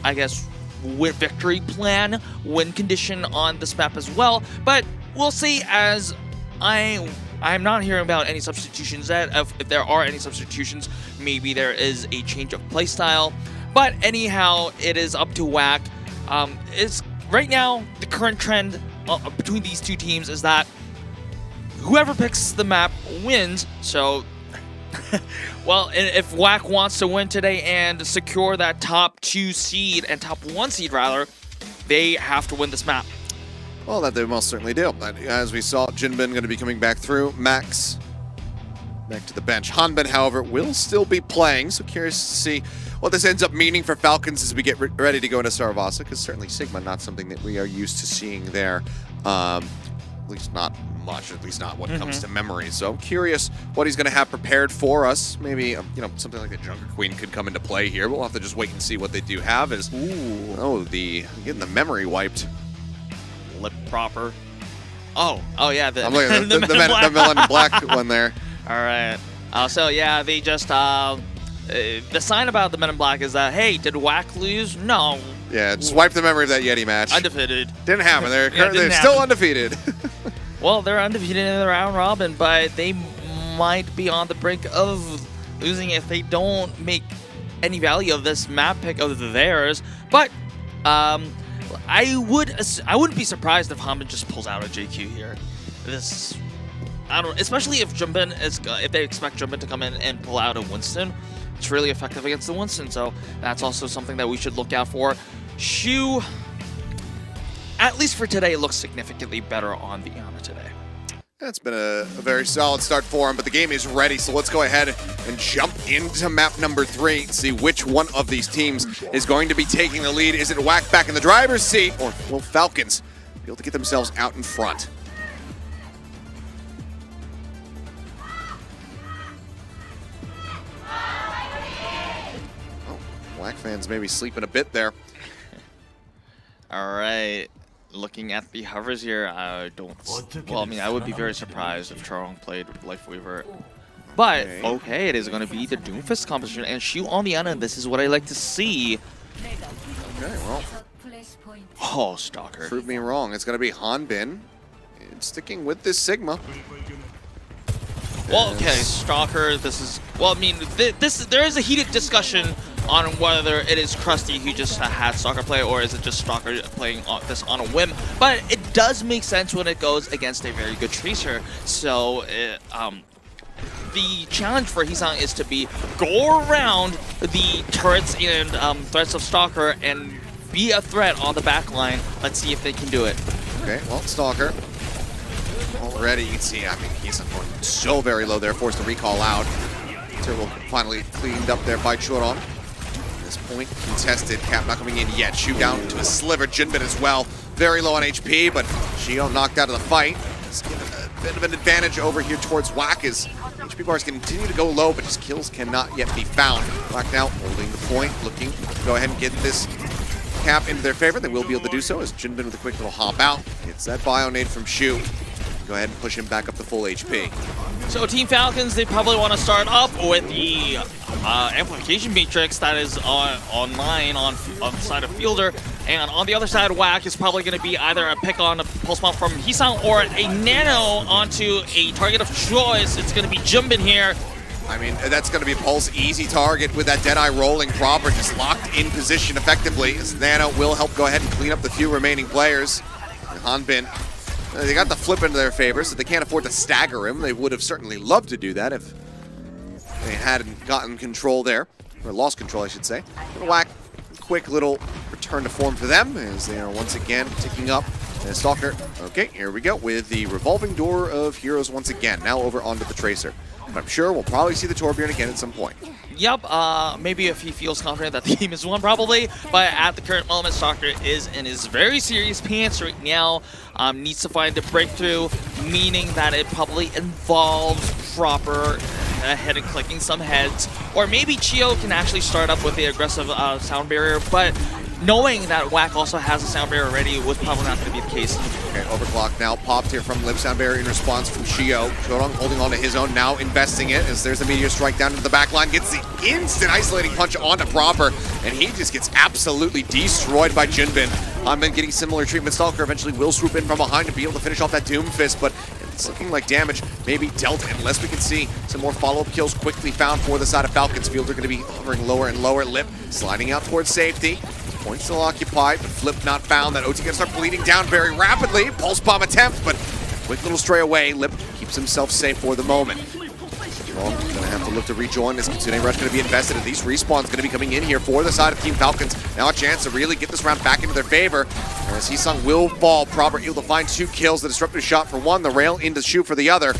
I guess, victory plan, win condition on this map as well. But we'll see, as I'm not hearing about any substitutions yet. If there are any substitutions, maybe there is a change of playstyle. But anyhow, it is up to WAC. It's right now the current trend between these two teams is that whoever picks the map wins. So, well, if WAC wants to win today and secure that top 2 seed and top 1 seed rather, they have to win this map. Well, that they most certainly do. But as we saw, Jinbin going to be coming back through. Max back to the bench. Hanbin, however, will still be playing. So curious to see what this ends up meaning for Falcons as we get ready to go into Saravasa, because certainly Sigma, not something that we are used to seeing there. At least not much, at least not what comes to memory. So I'm curious what he's going to have prepared for us. Maybe, something like the Junker Queen could come into play here. We'll have to just wait and see what they do have. Getting the memory wiped. Lip proper. Oh yeah. I'm looking at the Men in Black one there. All right. So yeah, they just the sign about the Men in Black is that, hey, did WAC lose? No. Yeah, just wipe the memory of that Yeti match. Undefeated. Didn't happen. They're still undefeated. Well, they're undefeated in the round robin, but they might be on the brink of losing if they don't make any value of this map pick of theirs. But I wouldn't be surprised if Hanbin just pulls out a JQ here. Especially if if they expect Jinbin to come in and pull out a Winston. It's really effective against the Winston, so that's also something that we should look out for. Shu, at least for today, looks significantly better on the Ana today. It's been a very solid start for him, but the game is ready, so let's go ahead and jump into map number 3 and see which one of these teams is going to be taking the lead. Is it WAC back in the driver's seat, or will Falcons be able to get themselves out in front? WAC fans maybe sleeping a bit there. All right, looking at the hovers here, I would be very surprised if Charong played Life Weaver. But, okay, it is going to be the Doomfist composition, and Shu on the end, and this is what I like to see. Okay, well, Oh, Stalker. prove me wrong. It's going to be Hanbin sticking with this Sigma. Well, okay, Stalker, this is... Well, I mean, there is a heated discussion on whether it is Krusty who just had Stalker play, or is it just Stalker playing this on a whim. But it does make sense when it goes against a very good Tracer. So, the challenge for Hisang is to go around the turrets and threats of Stalker and be a threat on the back line. Let's see if they can do it. Okay, well, Stalker. Already, you can see, I mean, he's going so very low there, forced to recall out. Turbo finally cleaned up there by Churong. At this point, contested, Cap not coming in yet. Shoot down to a sliver, Jinbin as well. Very low on HP, but Shio knocked out of the fight. It's given a bit of an advantage over here towards Whack as HP bars continue to go low, but his kills cannot yet be found. Whack now holding the point, looking to go ahead and get this Cap into their favor. They will be able to do so as Jinbin with a quick little hop out. Gets that bio nade from Shu. Go ahead and push him back up to full HP. So Team Falcons, they probably want to start up with the amplification matrix that is online on the side of Fielder, and on the other side, Whack is probably going to be either a pick on a pulse bomb from Hisang or a nano onto a target of choice. It's going to be Jinbin here. I mean, that's going to be a Pulse easy target with that Deadeye rolling proper, just locked in position effectively, as Nano will help go ahead and clean up the few remaining players. And Hanbin, they got the flip into their favor, so they can't afford to stagger him. They would have certainly loved to do that if they hadn't gotten control there, or lost control, I should say. Whack, quick little return to form for them as they are once again ticking up. And Stalker, okay, here we go with the revolving door of heroes once again, now over onto the Tracer. But I'm sure we'll probably see the Torbjorn again at some point. Yep, maybe if he feels confident that the game is won, probably. But at the current moment, Stalker is in his very serious pants right now. Needs to find a breakthrough, meaning that it probably involves proper head and clicking some heads. Or maybe Chio can actually start up with the aggressive sound barrier, but knowing that Whack also has a sound barrier already was probably not going to be the case. Okay, overclock now popped here from Lip Sound Barrier in response from Shio. Chorong holding on to his own, now investing it as there's the meteor strike down into the back line. Gets the instant isolating punch onto Proper, and he just gets absolutely destroyed by Jinbin. Hanbin getting similar treatment. Stalker eventually will swoop in from behind to be able to finish off that Doom Fist, but it's looking like damage may be dealt unless we can see some more follow-up kills quickly found for the side of Falcons. Field are going to be hovering lower and lower. Lip sliding out towards safety. Point still occupied, but Flip not found. That OT gonna start bleeding down very rapidly. Pulse bomb attempt, but quick little stray away. Lip keeps himself safe for the moment. Well, gonna have to look to rejoin this Kitsune Rush gonna be invested, and these respawns gonna be coming in here for the side of Team Falcons. Now a chance to really get this round back into their favor. As Hisang will fall, Proper able to find 2 kills. The disruptive shot for one, the rail into shoot for the other.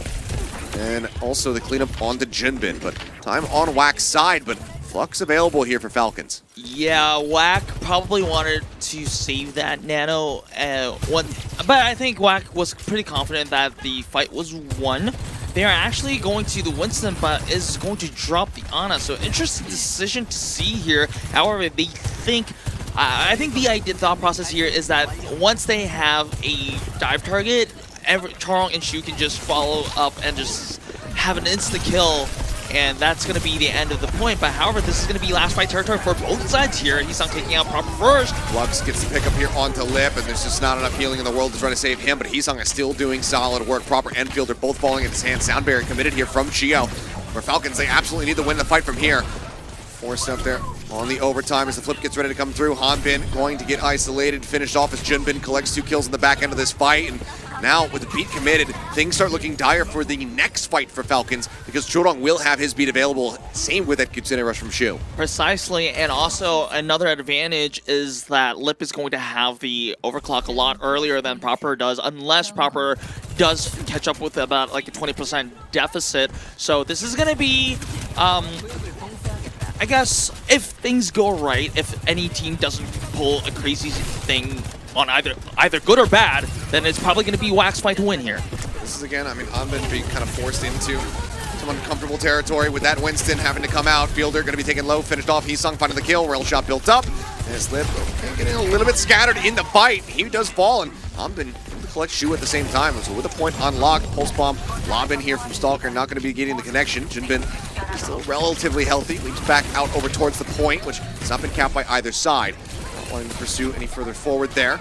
And also the cleanup onto Jinbin, but time on Whack's side, but Flux available here for Falcons. Yeah, Whack probably wanted to save that nano, but I think Whack was pretty confident that the fight was won. They are actually going to the Winston, but is going to drop the Ana. So interesting decision to see here. However, they think, I think the thought process here is that once they have a dive target, Chorong and Shu can just follow up and just have an instant kill. And that's going to be the end of the point. But however, this is going to be last fight territory for both sides here. He's not taking out Proper first. Flux gets the pick up here onto Lip, and there's just not enough healing in the world to try to save him. But Hisang is still doing solid work. Proper and Field are both falling in his hands. Sound barrier committed here from Chio. For Falcons, they absolutely need to win the fight from here. Forced up there on the overtime as the flip gets ready to come through. Hanbin going to get isolated, finished off as Jinbin collects 2 kills in the back end of this fight. And now, with the beat committed, things start looking dire for the next fight for Falcons because Chorong will have his beat available. Same with that Kitsune Rush from Shu. Precisely, and also another advantage is that Lip is going to have the overclock a lot earlier than Proper does, unless Proper does catch up with about like a 20% deficit. So this is going to be, I guess, if things go right, if any team doesn't pull a crazy thing on either good or bad, then it's probably going to be Whack's fight to win here. This is, again, I mean, Hanbin being kind of forced into some uncomfortable territory with that Winston having to come out. Fielder going to be taken low, finished off. Hisang finding the kill. Rail shot built up. And Slip getting a little bit scattered in the fight. He does fall, and Hanbin to collect Shu at the same time. So with a point unlocked, Pulse Bomb lob in here from Stalker, not going to be getting the connection. Jinbin still relatively healthy, leaps back out over towards the point, which has not been capped by either side. Not wanting to pursue any further forward there.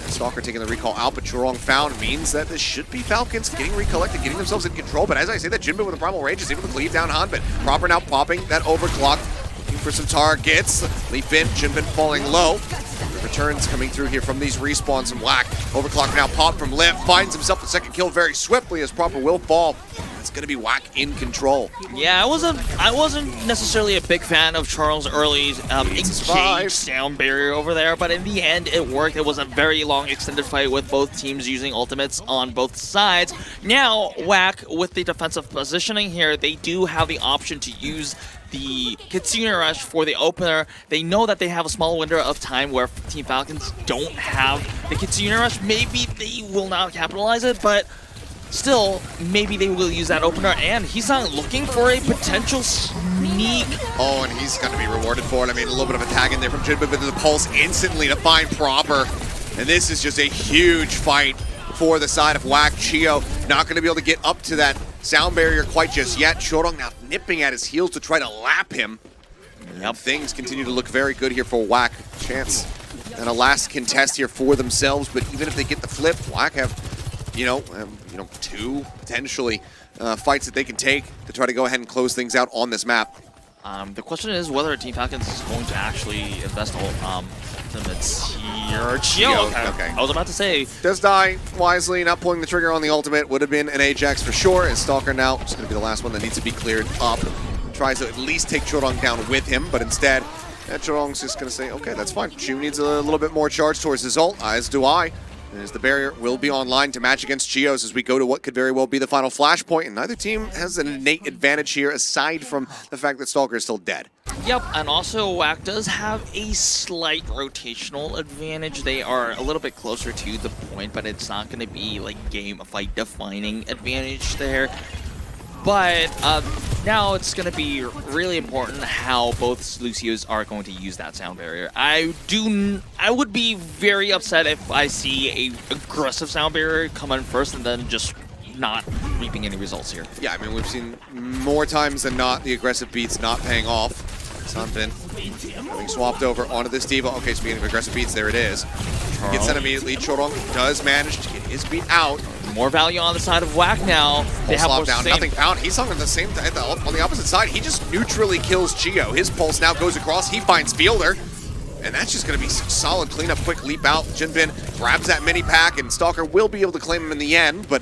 Stalker taking the recall out, but Churong found means that this should be Falcons getting recollected, getting themselves in control. But as I say, that Jinbin with the primal rage is able to cleave down Han, but Proper now popping that overclock, looking for some targets. Leap in, Jinbin falling low. The returns coming through here from these respawns and Whack. Overclock now popped from Liv, finds himself the second kill very swiftly as Proper will fall. It's going to be Whack in control. Yeah, I wasn't necessarily a big fan of Charles' early engaged sound barrier over there, but in the end it worked. It was a very long extended fight with both teams using ultimates on both sides. Now, Whack, with the defensive positioning here, they do have the option to use the Kitsune Rush for the opener. They know that they have a small window of time where Team Falcons don't have the Kitsune Rush. Maybe they will not capitalize it, but still, maybe they will use that opener, and he's not looking for a potential sneak. Oh, and he's going to be rewarded for it. I mean, a little bit of a tag in there from Jinbin, but the pulse instantly to find Proper. And this is just a huge fight for the side of Whack. Chio not going to be able to get up to that sound barrier quite just yet. Chorong now nipping at his heels to try to lap him. Yep. Things continue to look very good here for Whack. Chance and a last contest here for themselves, but even if they get the flip, Whack have two potentially fights that they can take to try to go ahead and close things out on this map. The question is whether Team Falcons is going to actually invest ultimates here. Chio, okay. I was about to say. Does die wisely, not pulling the trigger on the ultimate. Would have been an Ajax for sure. And Stalker now is going to be the last one that needs to be cleared up. Tries to at least take Chorong down with him, but instead, Chorong's just going to say, okay, that's fine. Shu needs a little bit more charge towards his ult, as do I. As the barrier will be online to match against Chios as we go to what could very well be the final flashpoint, and neither team has an innate advantage here aside from the fact that Stalker is still dead. Yep, and also Whack does have a slight rotational advantage. They are a little bit closer to the point, but it's not going to be like fight defining advantage there. But now it's going to be really important how both Lucios are going to use that sound barrier. I would be very upset if I see a aggressive sound barrier come in first and then just not reaping any results here. Yeah, I mean, we've seen more times than not the aggressive beats not paying off. Sunbin having swapped over onto this D.Va. Okay, speaking of aggressive beats, there it is. Gets that immediately. Chorong does manage to get his beat out. More value on the side of Whack now. They have more down, nothing found. He's on the same on the opposite side. He just neutrally kills Chio. His pulse now goes across. He finds Fielder. And that's just going to be solid cleanup, quick leap out. Jinbin grabs that mini pack, and Stalker will be able to claim him in the end. But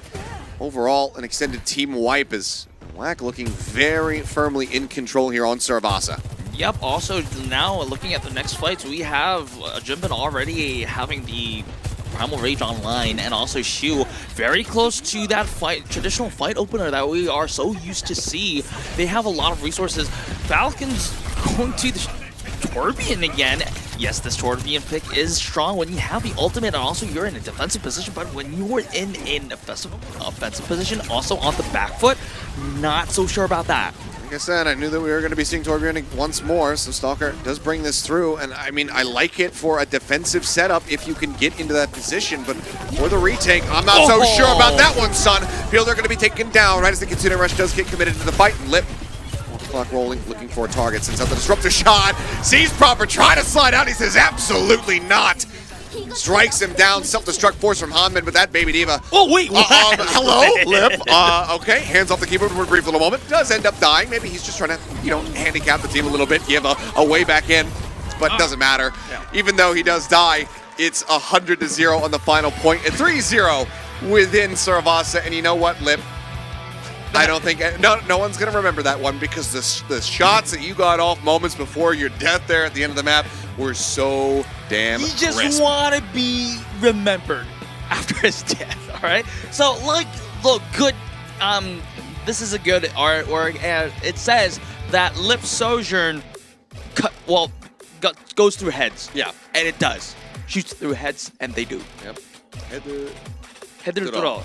overall, an extended team wipe is Whack looking very firmly in control here on Saravasa. Yep, also now looking at the next fights, we have Jinbin already having the Primal Rage online, and also Shu very close to that traditional fight opener that we are so used to see. They have a lot of resources. Falcons going to the Torbjorn again. Yes, this Torbjorn pick is strong when you have the ultimate, and also you're in a defensive position, but when you were in an offensive position, also on the back foot, not so sure about that. Like I said, I knew that we were going to be seeing Torbjorn once more, so Stalker does bring this through, and I mean, I like it for a defensive setup if you can get into that position, but for the retake, I'm not so sure about that one, son. Fielder going to be taken down right as the Kitsune Rush does get committed to the fight, and Lip, clock rolling, looking for a target, sends out the disruptor shot, sees Proper, trying to slide out, he says absolutely not. Strikes him down, self-destruct force from Hanman, but that baby D.Va. Oh, wait, hello, Lip. Okay, hands off the keyboard for a brief little moment. Does end up dying. Maybe he's just trying to, handicap the team a little bit, give a way back in, but it doesn't matter. Yeah. Even though he does die, it's 100-0 on the final point, and 3-0 within Saravasa. And you know what, Lip? I don't think no one's gonna remember that one because the shots that you got off moments before your death there at the end of the map were so damn crisp. You just want to be remembered after his death, all right? So look good. This is a good artwork, and it says that Lip Sojourn goes through heads. Yeah, and it does. Shoots through heads, and they do. Yep.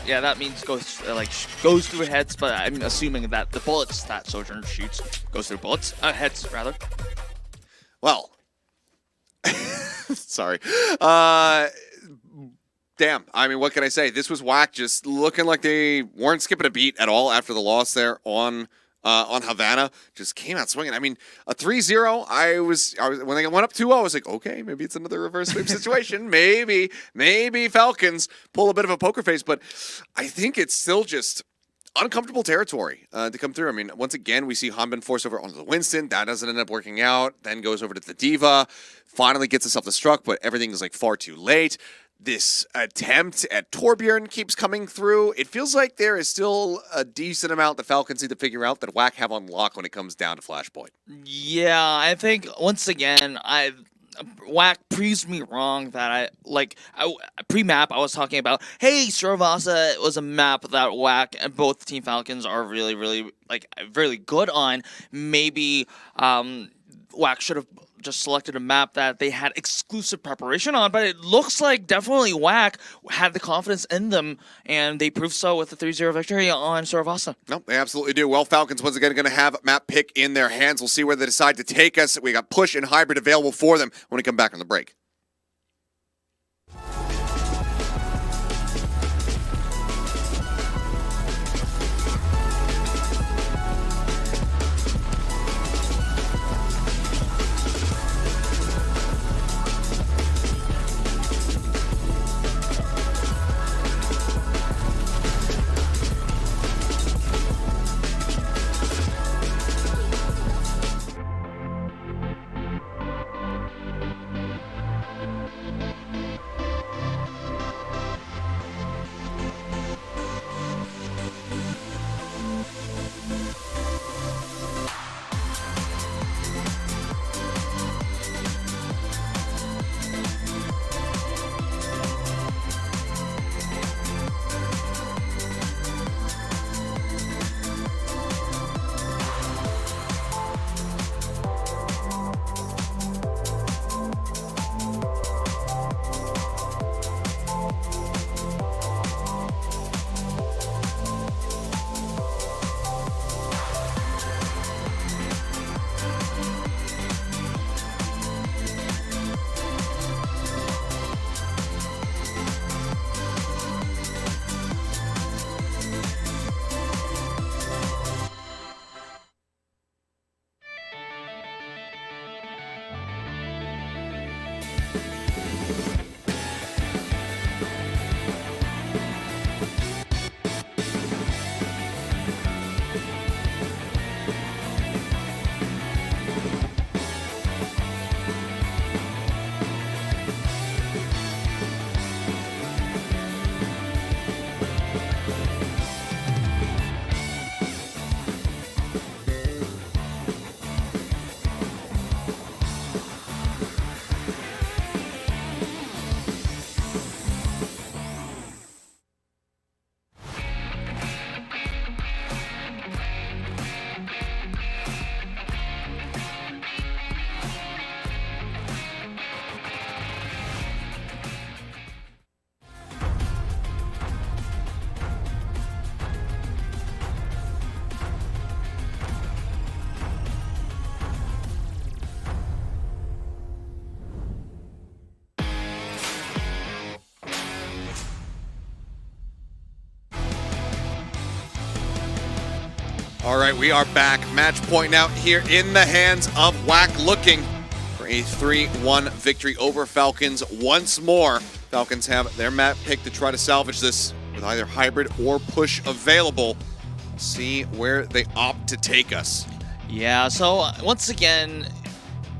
Yeah, that means goes through heads, but I'm assuming that the bullets that Sojourn shoots goes through heads rather. Well, sorry. damn. I mean, what can I say? This was WAC just looking like they weren't skipping a beat at all after the loss there on Havana. Just came out swinging. I mean, a 3-0, I was when they went up 2-0, I was like, okay, maybe it's another reverse sweep situation. maybe Falcons pull a bit of a poker face, but I think it's still just uncomfortable territory to come through. I mean, once again, we see Hanbin force over onto the Winston. That doesn't end up working out. Then goes over to the Diva. Finally gets a self-destruct, but everything is like far too late. This attempt at Torbjorn keeps coming through. It feels like there is still a decent amount the Falcons need to figure out that WAC have on lock when it comes down to Flashpoint. Yeah, I think once again, WAC proves me wrong that pre-map I was talking about, hey, Saravasa was a map that WAC and both Team Falcons are really, really really good on. Maybe WAC should have just selected a map that they had exclusive preparation on, but it looks like definitely WAC had the confidence in them, and they proved so with the 3-0 victory on Saravasa. No, they absolutely do. Well, Falcons once again going to have map pick in their hands. We'll see where they decide to take us. We got push and hybrid available for them when we come back on the break. All right, we are back. Match point now here in the hands of WAC, looking for a 3-1 victory over Falcons once more. Falcons have their map pick to try to salvage this with either hybrid or push available. See where they opt to take us. Yeah, so once again,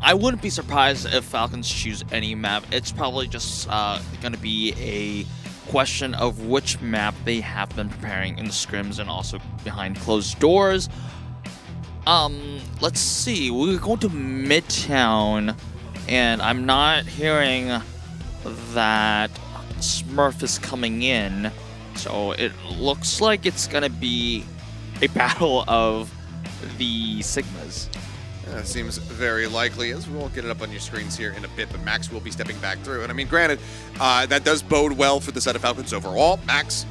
I wouldn't be surprised if Falcons choose any map. It's probably just going to be a question of which map they have been preparing in the scrims and also behind closed doors. Let's see. We're going to Midtown, and I'm not hearing that Smurf is coming in, so it looks like it's gonna be a battle of the Sigmas. That seems very likely, as we won't get it up on your screens here in a bit, but Max will be stepping back through. And I mean, granted, that does bode well for the set of Falcons overall. Max,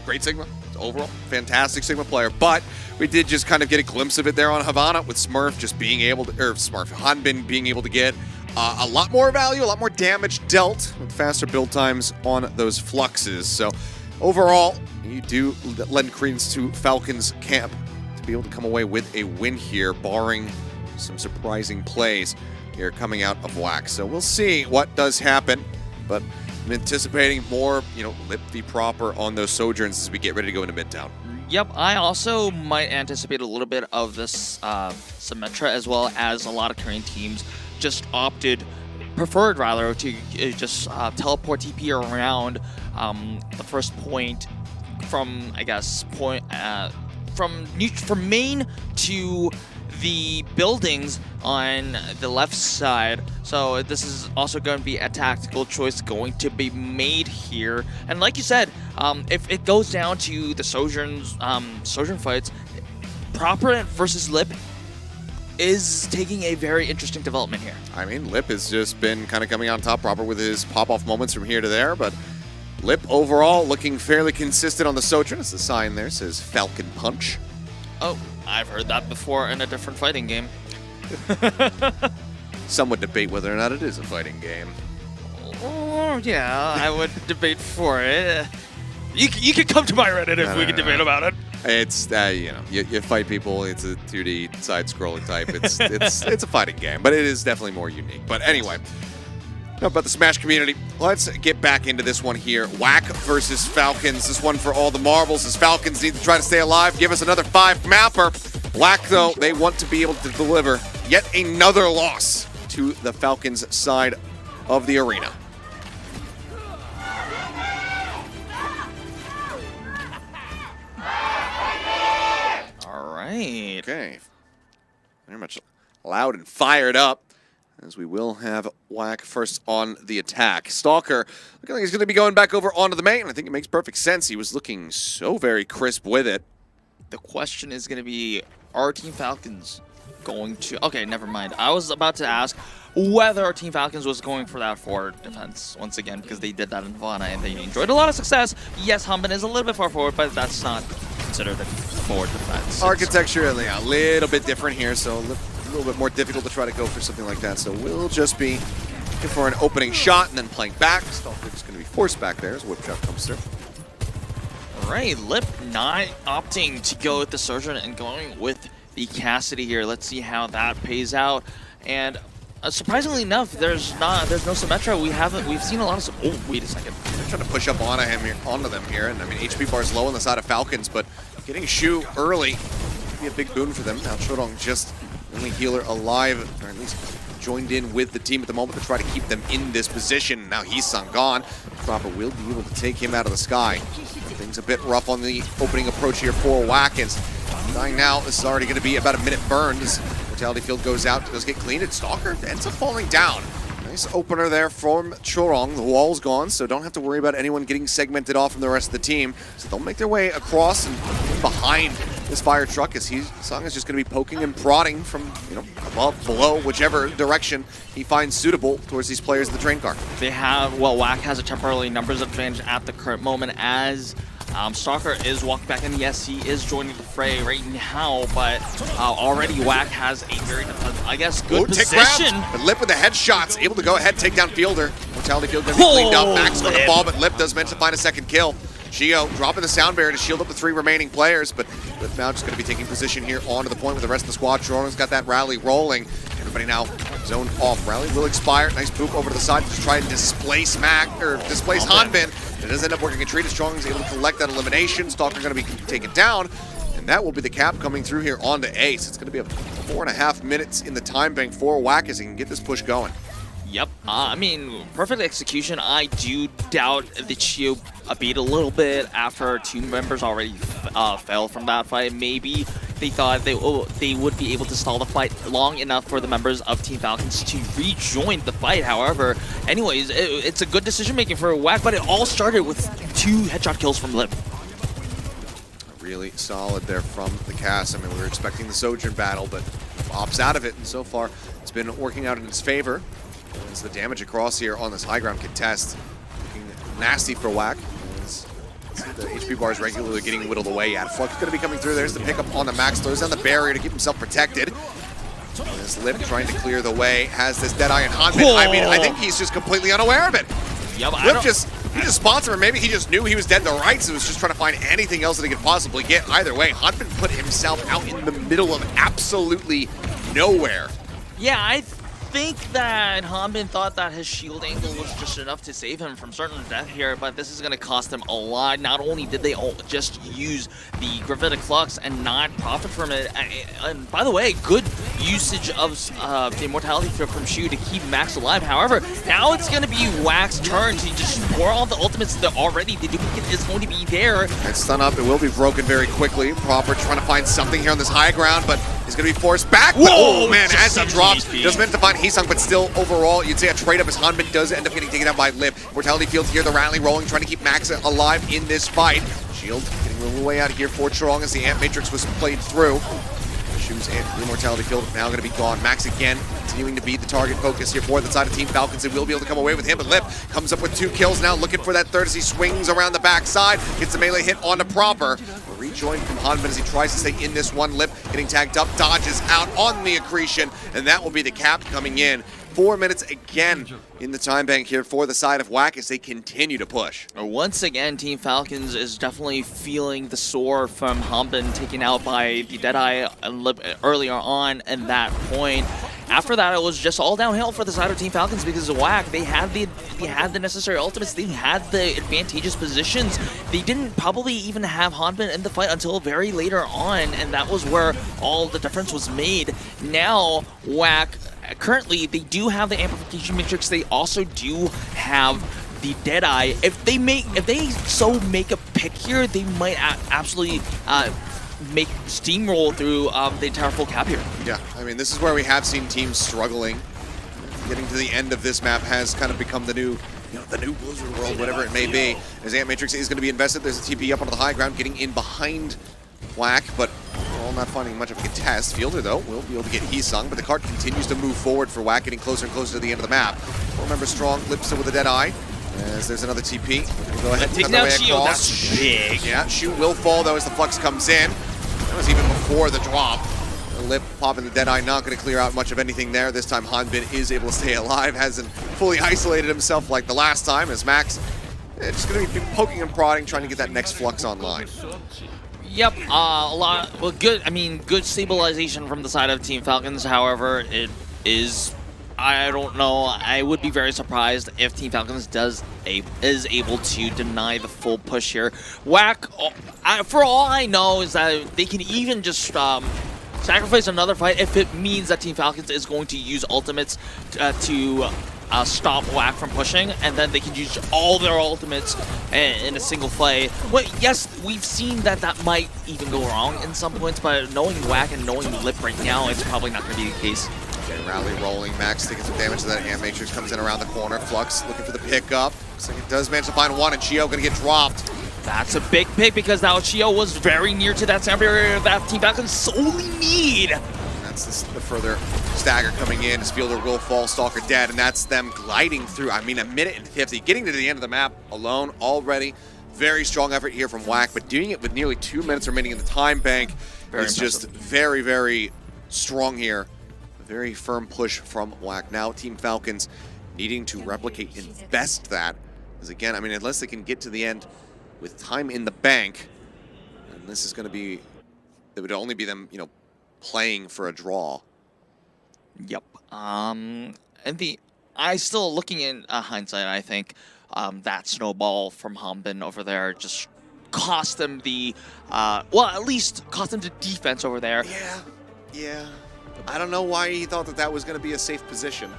great Sigma, overall, fantastic Sigma player, but we did just kind of get a glimpse of it there on Havana with Smurf just being able to, or Smurf, Hanbin being able to get a lot more value, a lot more damage dealt with faster build times on those fluxes. So overall, you do lend credence to Falcons camp to be able to come away with a win here, barring some surprising plays here coming out of WAC. So we'll see what does happen, but I'm anticipating more, lip v proper on those Sojourns as we get ready to go into Midtown. Yep, I also might anticipate a little bit of this Symmetra, as well as a lot of Korean teams just preferred rather, to just teleport TP around the first point from, I guess, from main to the buildings on the left side. So this is also going to be a tactical choice going to be made here. And like you said, if it goes down to the Sojourn fights, Proper versus Lip is taking a very interesting development here. I mean, Lip has just been kind of coming on top, Proper with his pop-off moments from here to there, but Lip overall looking fairly consistent on the Sojourn. As the sign there says Falcon Punch. Oh, I've heard that before in a different fighting game. Some would debate whether or not it is a fighting game. Oh, yeah, I would debate for it. You could come to my Reddit if we could debate about it. It's you fight people. It's a 2D side-scrolling type. It's a fighting game, but it is definitely more unique. But anyway, enough about the Smash community. Let's get back into this one here. WAC versus Falcons. This one for all the marbles, as Falcons need to try to stay alive. Give us another 5 mapper. WAC, though, they want to be able to deliver yet another loss to the Falcons side of the arena. All right. Okay. Very much loud and fired up, as we will have WAC first on the attack. Stalker looking like he's going to be going back over onto the main. I think it makes perfect sense. He was looking so very crisp with it. The question is going to be, are Team Falcons going to... Okay, never mind. I was about to ask whether Team Falcons was going for that forward defense once again, because they did that in Havana and they enjoyed a lot of success. Yes, Humban is a little bit far forward, but that's not considered a forward defense. Architecture, a little bit different here, so a little bit more difficult to try to go for something like that. So we'll just be looking for an opening shot and then playing back. Stalker's going to be forced back there as whip shot comes through. All right, Lip not opting to go with the Surgeon and going with the Cassidy here. Let's see how that pays out. And surprisingly enough, there's no Symmetra. We've seen a lot of. Oh, wait a second. They're trying to push up onto them here, and I mean HP bar's low on the side of Falcons, but getting Shu early could be a big boon for them. Now Chodong just the only healer alive, or at least joined in with the team at the moment to try to keep them in this position. Now Heesung gone. Proper will be able to take him out of the sky. Things a bit rough on the opening approach here for Watkins. Dying now, this is already going to be about a minute burned. As Mortality Field goes out, does get cleaned, and Stalker ends up falling down. Nice opener there from Chorong. The wall's gone, so don't have to worry about anyone getting segmented off from the rest of the team. So they'll make their way across and behind this fire truck, as Heesung is just going to be poking and prodding from above, below, whichever direction he finds suitable towards these players in the train car. They have, WAC has a temporarily numbers advantage at the current moment, as Stalker is walking back in. Yes, he is joining the fray right now, but already WAC has a very, I guess, good position. But Lip with the headshots, able to go ahead, take down Fielder. Mortality Field going to be cleaned up. Max on the ball, but Lip does manage to find a second kill. Gio dropping the sound barrier to shield up the 3 remaining players, but Lip now just going to be taking position here onto the point with the rest of the squad. Chorong's got that rally rolling. Everybody now zoned off. Rally will expire. Nice poop over to the side to try and displace Hanbin. It does end up working a treat as Strong is able to collect that elimination. Stalker going to be taken down, and that will be the cap coming through here onto Ace. It's going to be about 4.5 minutes in the time bank for WAC as he can get this push going. Yep, I mean, perfect execution. I do doubt the Chio beat a little bit after 2 members already fell from that fight. Maybe they thought they would be able to stall the fight long enough for the members of Team Falcons to rejoin the fight. However, anyways, it's a good decision making for WAC, but it all started with 2 headshot kills from Lip. Really solid there from the cast. I mean, we were expecting the Sojourn battle, but opts out of it, and so far it's been working out in his favor. As the damage across here on this high ground contest looking nasty for WAC. As the HP bar is regularly getting whittled away. Flux going to be coming through. There's the pickup on the Max. Throws down the barrier to keep himself protected. This Lip trying to clear the way, has this Deadeye and Hanbin. I mean, I think he's just completely unaware of it. Yeah, but Lip he just spawns him, or maybe he just knew he was dead to rights and was just trying to find anything else that he could possibly get. Either way, Hanbin put himself out in the middle of absolutely nowhere. Yeah, I think that Hanbin thought that his shield angle was just enough to save him from certain death here, but this is going to cost them a lot. Not only did they all just use the Gravitic Flux and not profit from it, and by the way, good usage of the Immortality from Shu to keep Max alive. However, now it's going to be Wax's turn to just pour all the ultimates that already the duplicate is going to be there. And stun up, it will be broken very quickly. Proper trying to find something here on this high ground, but he's going to be forced back. But, oh man, as he drops, does manage to find Heesung, but still overall, you'd say a trade up as Hanbin does end up getting taken out by Lip. Mortality Field here, the rally rolling, trying to keep Max alive in this fight. Shield getting a little way out here for Strong as the Ant Matrix was played through. Shu's Immortality Field now going to be gone. Max again continuing to be the target focus here for the side of Team Falcons. They will be able to come away with him, but Lip comes up with 2 kills now, looking for that third as he swings around the backside. Gets the melee hit onto Proper. A rejoin from Hanbin as he tries to stay in this one. Lip getting tagged up, dodges out on the accretion, and that will be the cap coming in. 4 minutes again in the time bank here for the side of WAC as they continue to push. Once again, Team Falcons is definitely feeling the sore from Hanbin taken out by the Deadeye earlier on at that point. After that, it was just all downhill for the side of Team Falcons because of WAC. They had the necessary ultimates. They had the advantageous positions. They didn't probably even have Hanbin in the fight until very later on, and that was where all the difference was made. Now, WAC, currently, they do have the amplification matrix. They also do have the Deadeye. If they make a pick here, they might absolutely make steamroll through the entire full cap here. Yeah, I mean, this is where we have seen teams struggling. Getting to the end of this map has kind of become the new, the new Blizzard world, whatever it may be. As Ant Matrix is going to be invested, there's a TP up onto the high ground, getting in behind WAC, but well, not finding much of a contest. Fielder, though, will be able to get Heesung, but the cart continues to move forward for WAC, getting closer and closer to the end of the map. Remember, Strong Lip still with a Deadeye. As there's another TP. Go ahead and take cut down the way Shield, across. that's big. Yeah, Shu will fall, though, as the Flux comes in. That was even before the drop. Lip popping the Deadeye, not going to clear out much of anything there. This time Hanbin is able to stay alive, hasn't fully isolated himself like the last time, as Max just going to be poking and prodding, trying to get that next Flux online. Yep, good stabilization from the side of Team Falcons. However, it is, I don't know, I would be very surprised if Team Falcons is able to deny the full push here. WAC, for all I know, is that they can even just sacrifice another fight if it means that Team Falcons is going to use ultimates to stop WAC from pushing, and then they can use all their ultimates in a single play. Well, yes, we've seen that might even go wrong in some points, but knowing WAC and knowing Lip right now, it's probably not going to be the case. Okay, rally rolling. Max taking some damage to that Ant Matrix, comes in around the corner. Flux looking for the pickup. Looks like it does manage to find one, and Chio going to get dropped. That's a big pick because now Chio was very near to that sound barrier that Team Falcons solely need. That's the further stagger coming in as Fielder will fall, Stalker dead, and that's them gliding through. I mean, a minute and 50, getting to the end of the map alone already. Very strong effort here from WAC, but doing it with nearly 2 minutes remaining in the time bank is just very, very strong here. A very firm push from WAC. Now Team Falcons needing to replicate and best that. Because again, I mean, unless they can get to the end with time in the bank, and this is going to be, it would only be them, playing for a draw. Yep. And I still looking in hindsight, I think that snowball from Hanbin over there just cost them the, at least cost them the defense over there. Yeah. I don't know why he thought that was going to be a safe position.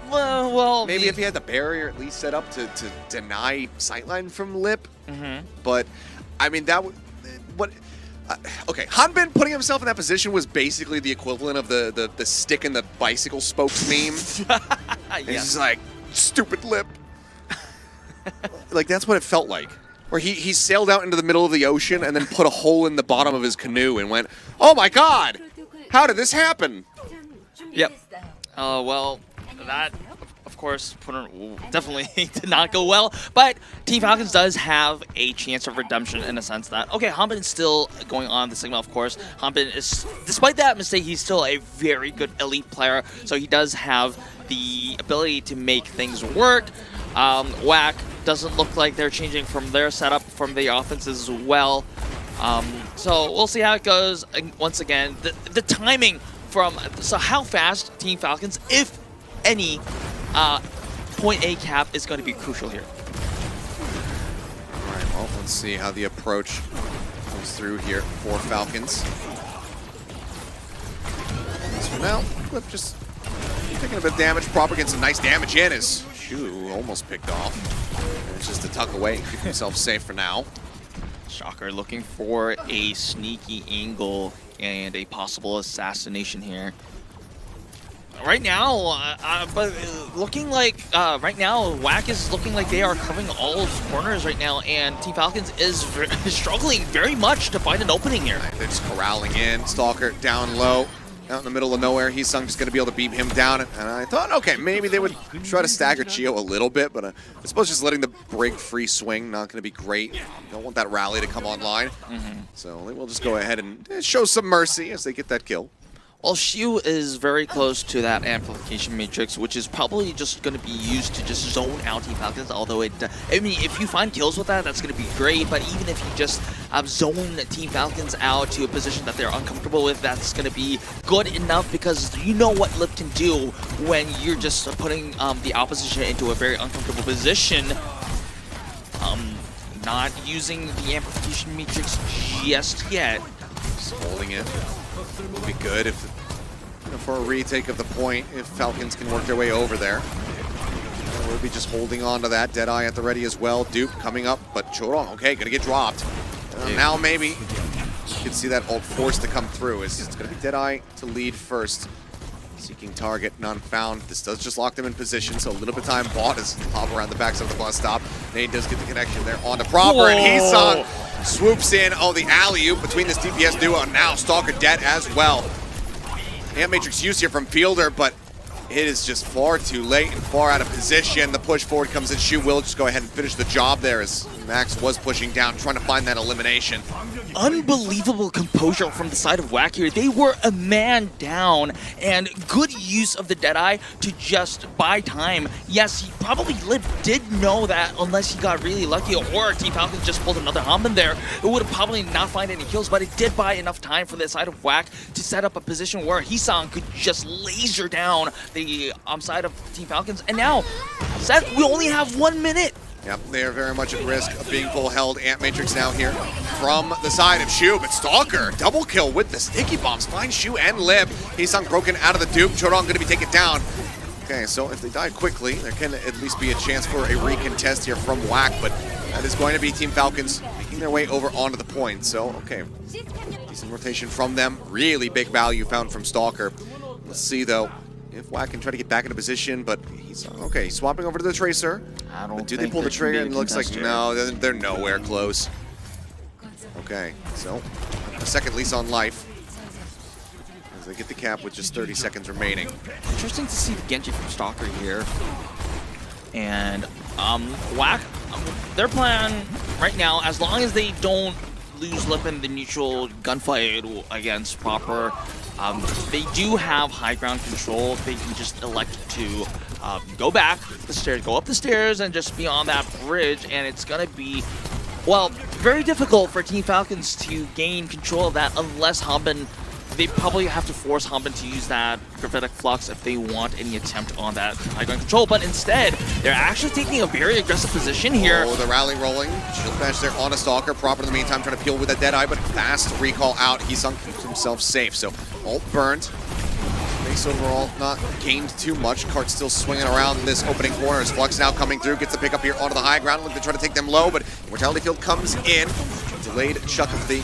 Well, maybe if he had the barrier at least set up to deny sightline from Lip. But I mean, that would okay, Hanbin putting himself in that position was basically the equivalent of the stick in the bicycle spokes meme. He's just like, stupid Lip. Like, that's what it felt like. Where he sailed out into the middle of the ocean and then put a hole in the bottom of his canoe and went, oh my god, how did this happen? Yep. Well, that, of course, definitely did not go well. But Team Falcons does have a chance of redemption in a sense that, okay, Hanbin is still going on the Sigma, of course. Hanbin is, despite that mistake, he's still a very good elite player. So he does have the ability to make things work. WAC doesn't look like they're changing from their setup, from the offenses as well. So we'll see how it goes. And once again, the timing from, so how fast Team Falcons, if any, point A cap is going to be crucial here. All right, well, let's see how the approach comes through here for Falcons. So now, Clip just taking a bit of damage. Proper getting some nice damage in as Shu almost picked off. And it's just a tuck away, keep himself safe for now. Shocker looking for a sneaky angle and a possible assassination here. Right now, but looking like right now, WAC is looking like they are covering all corners right now, and Team Falcons is struggling very much to find an opening here. They're just corralling in. Stalker down low, out in the middle of nowhere. Hisung just going to be able to beam him down, and I thought, okay, maybe they would try to stagger Chio a little bit, but I suppose just letting the break free swing not going to be great. You don't want that rally to come online, so they will just go ahead and show some mercy as they get that kill. Well, Shu is very close to that amplification matrix, which is probably just going to be used to just zone out Team Falcons, although I mean, if you find kills with that, that's going to be great, but even if you just zone Team Falcons out to a position that they're uncomfortable with, that's going to be good enough, because you know what Lip can do when you're just putting the opposition into a very uncomfortable position. Not using the amplification matrix just yet. Just holding it. Would be good if, for a retake of the point, if Falcons can work their way over there. We'll be just holding on to that. Deadeye at the ready as well. Dupe coming up, but Chorong, okay, gonna get dropped. Now maybe you can see that ult forced to come through. It's gonna be Deadeye to lead first. Seeking target, none found. This does just lock them in position, so a little bit of time bought as hop around the backside of the bus stop. Nate does get the connection there on the Proper, and Hisung swoops in. Oh, the alley-oop between this DPS duo, and now Stalker dead as well. Amp Matrix use here from Fielder, but it is just far too late and far out of position. The push forward comes in. Shu will just go ahead and finish the job there as Max was pushing down, trying to find that elimination. Unbelievable composure from the side of WAC here. They were a man down, and good use of the Deadeye to just buy time. Yes, he probably did know that unless he got really lucky, or Team Falcons just pulled another Hanbin there, it would have probably not find any kills, but it did buy enough time for the side of WAC to set up a position where Hisung could just laser down the side of Team Falcons. And now, we only have 1 minute. Yep, they are very much at risk of being full held. Amp Matrix now here from the side of Shu, but Stalker, double kill with the sticky bombs. Finds Shu and Lib. Hisung broken out of the dupe. Chorong going to be taken down. Okay, so if they die quickly, there can at least be a chance for a recontest here from WAC, but that is going to be Team Falcons making their way over onto the point. So, okay, decent rotation from them. Really big value found from Stalker. Let's see, though, if WAC can try to get back into position, but he's okay. Swapping over to the Tracer. But do they pull the trigger? And it looks like no, they're nowhere close. Okay, so a second lease on life as they get the cap with just 30 seconds remaining. Interesting to see the Genji from Stalker here. And WAC, their plan right now, as long as they don't lose Lip in the neutral gunfight against Proper, they do have high ground control. They can just elect to go back the stairs, go up the stairs, and just be on that bridge. And it's gonna be, well, very difficult for Team Falcons to gain control of that unless Hanbin. They probably have to force Hanbin to use that prophetic flux if they want any attempt on that high ground control. But instead, they're actually taking a very aggressive position here. Oh, the rally rolling. Shield bash there on a Stalker. Proper in the meantime trying to peel with that Deadeye, but fast recall out. Hisung keeps himself safe. So ult burned. Base overall not gained too much. Cart still swinging around in this opening corner as Flux now coming through. Gets the pick up here onto the high ground. Looking to try to take them low, but Immortality Field comes in. Delayed chuck of the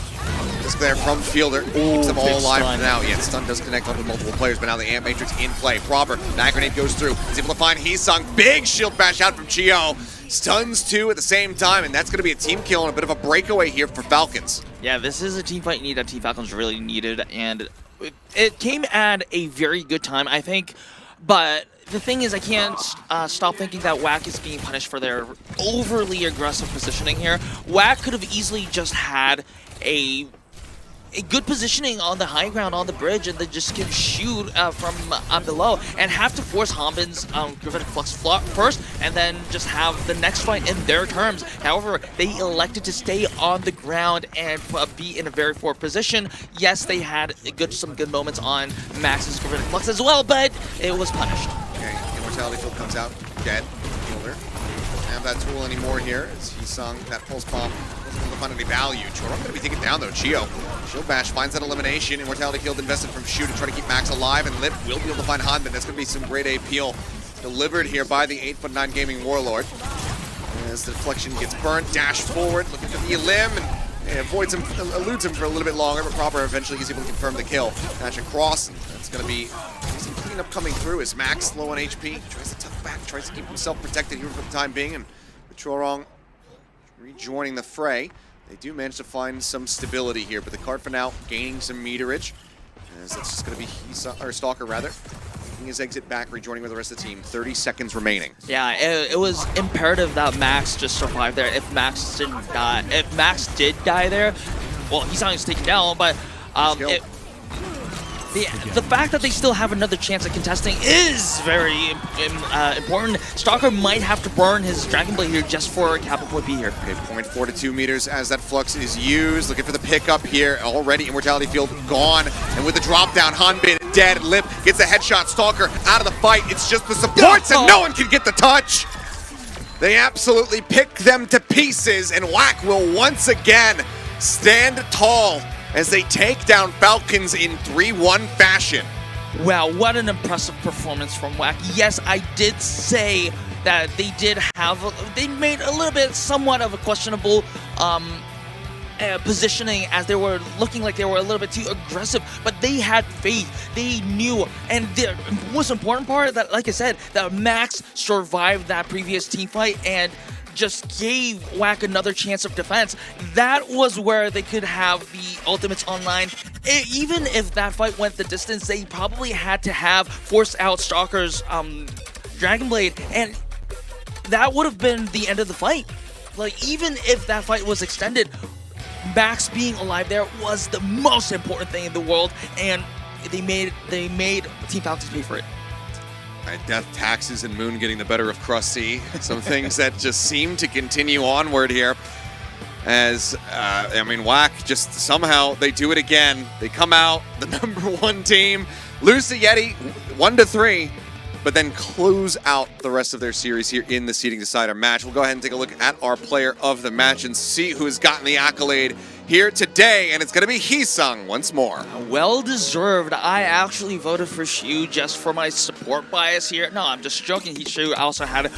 disc there from Fielder. Keeps them all alive for now. Yeah, stun does connect onto multiple players, but now the Amp Matrix in play. Proper, Nine Grenade goes through. He's able to find Hisung. Big shield bash out from Chio. Stuns two at the same time, and that's going to be a team kill and a bit of a breakaway here for Falcons. Yeah, this is a team fight need that Team Falcons really needed, and it came at a very good time, I think, but the thing is, I can't stop thinking that WAC is being punished for their overly aggressive positioning here. WAC could have easily just had a good positioning on the high ground on the bridge, and then just can shoot from below and have to force Hanbin's Gravitic Flux first, and then just have the next fight in their terms. However, they elected to stay on the ground and be in a very forward position. Yes, they had some good moments on Max's Gravitic Flux as well, but it was punished. Okay, Immortality Field comes out, dead. Fielder. Don't have that tool anymore here as he sung that pulse bomb. Wasn't able to find any value. Choron going to be taken down though. Chio. Shield Bash finds that elimination. Immortality Field invested from Shu to try to keep Max alive, and Lip will be able to find Hanbin. That's going to be some great appeal delivered here by the 8'9" Gaming Warlord. As the deflection gets burnt, dash forward, looking for the limb, and avoids him, eludes him for a little bit longer, but Proper eventually is able to confirm the kill. Dash across, and that's going to be some cleanup coming through as Max low on HP. Tries to tuck back, tries to keep himself protected here for the time being, and Chorong rejoining the fray. They do manage to find some stability here, but the card for now gaining some meterage. As that's just going to be Stalker rather. Making his exit back, rejoining with the rest of the team. 30 seconds remaining. Yeah, it was imperative that Max just survive there. If Max didn't die, if Max did die there, well, he's not taken down, but the fact that they still have another chance at contesting is very important. Stalker might have to burn his Dragon Blade here just for Kappa Point B here. Okay, 0.42 meters as that flux is used. Looking for the pickup here. Already Immortality Field gone. And with the drop down, Hanbin dead. Lip gets a headshot. Stalker out of the fight. It's just the supports and no one can get the touch. They absolutely pick them to pieces, and WAC will once again stand tall as they take down Falcons in 3-1 fashion. Wow, what an impressive performance from WAC. Yes, I did say that they made a little bit, somewhat of a questionable positioning, as they were looking like they were a little bit too aggressive, but they had faith. They knew, and the most important part, that, like I said, that Max survived that previous team fight and just gave WAC another chance of defense. That was where they could have the ultimates online. Even if that fight went the distance, they probably had to have forced out Stalker's Dragon Blade, and that would have been the end of the fight. Like, even if that fight was extended, Max being alive there was the most important thing in the world, and they made Team Falcons pay for it. Death, Taxes, and Moon getting the better of Krusty. Some things that just seem to continue onward here. As, I mean, WAC just somehow, they do it again. They come out, the #1 team, lose to Yeti 1-3, but then close out the rest of their series here in the seeding decider match. We'll go ahead and take a look at our player of the match and see who has gotten the accolade here today, and it's going to be Heesung once more. Well deserved. I actually voted for Shu just for my support bias here. No, I'm just joking. Shu also had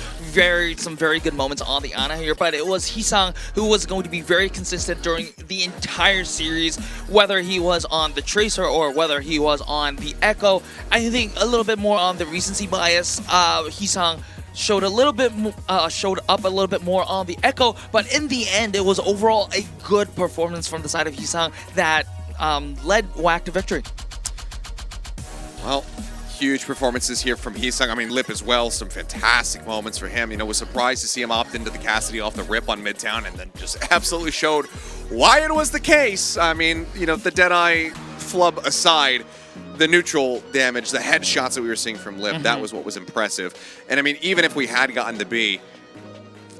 some very good moments on the Ana here, but it was Heesung who was going to be very consistent during the entire series, whether he was on the Tracer or whether he was on the Echo. I think a little bit more on the recency bias. Heesung showed up a little bit more on the Echo, but in the end, it was overall a good performance from the side of Heesung that led WAC to victory. Well, huge performances here from Heesung. I mean, Lip as well, some fantastic moments for him. You know, was surprised to see him opt into the Cassidy off the rip on Midtown, and then just absolutely showed why it was the case. I mean, you know, the Deadeye flub aside, the neutral damage, the headshots that we were seeing from Lip, that was what was impressive. And I mean, even if we had gotten to B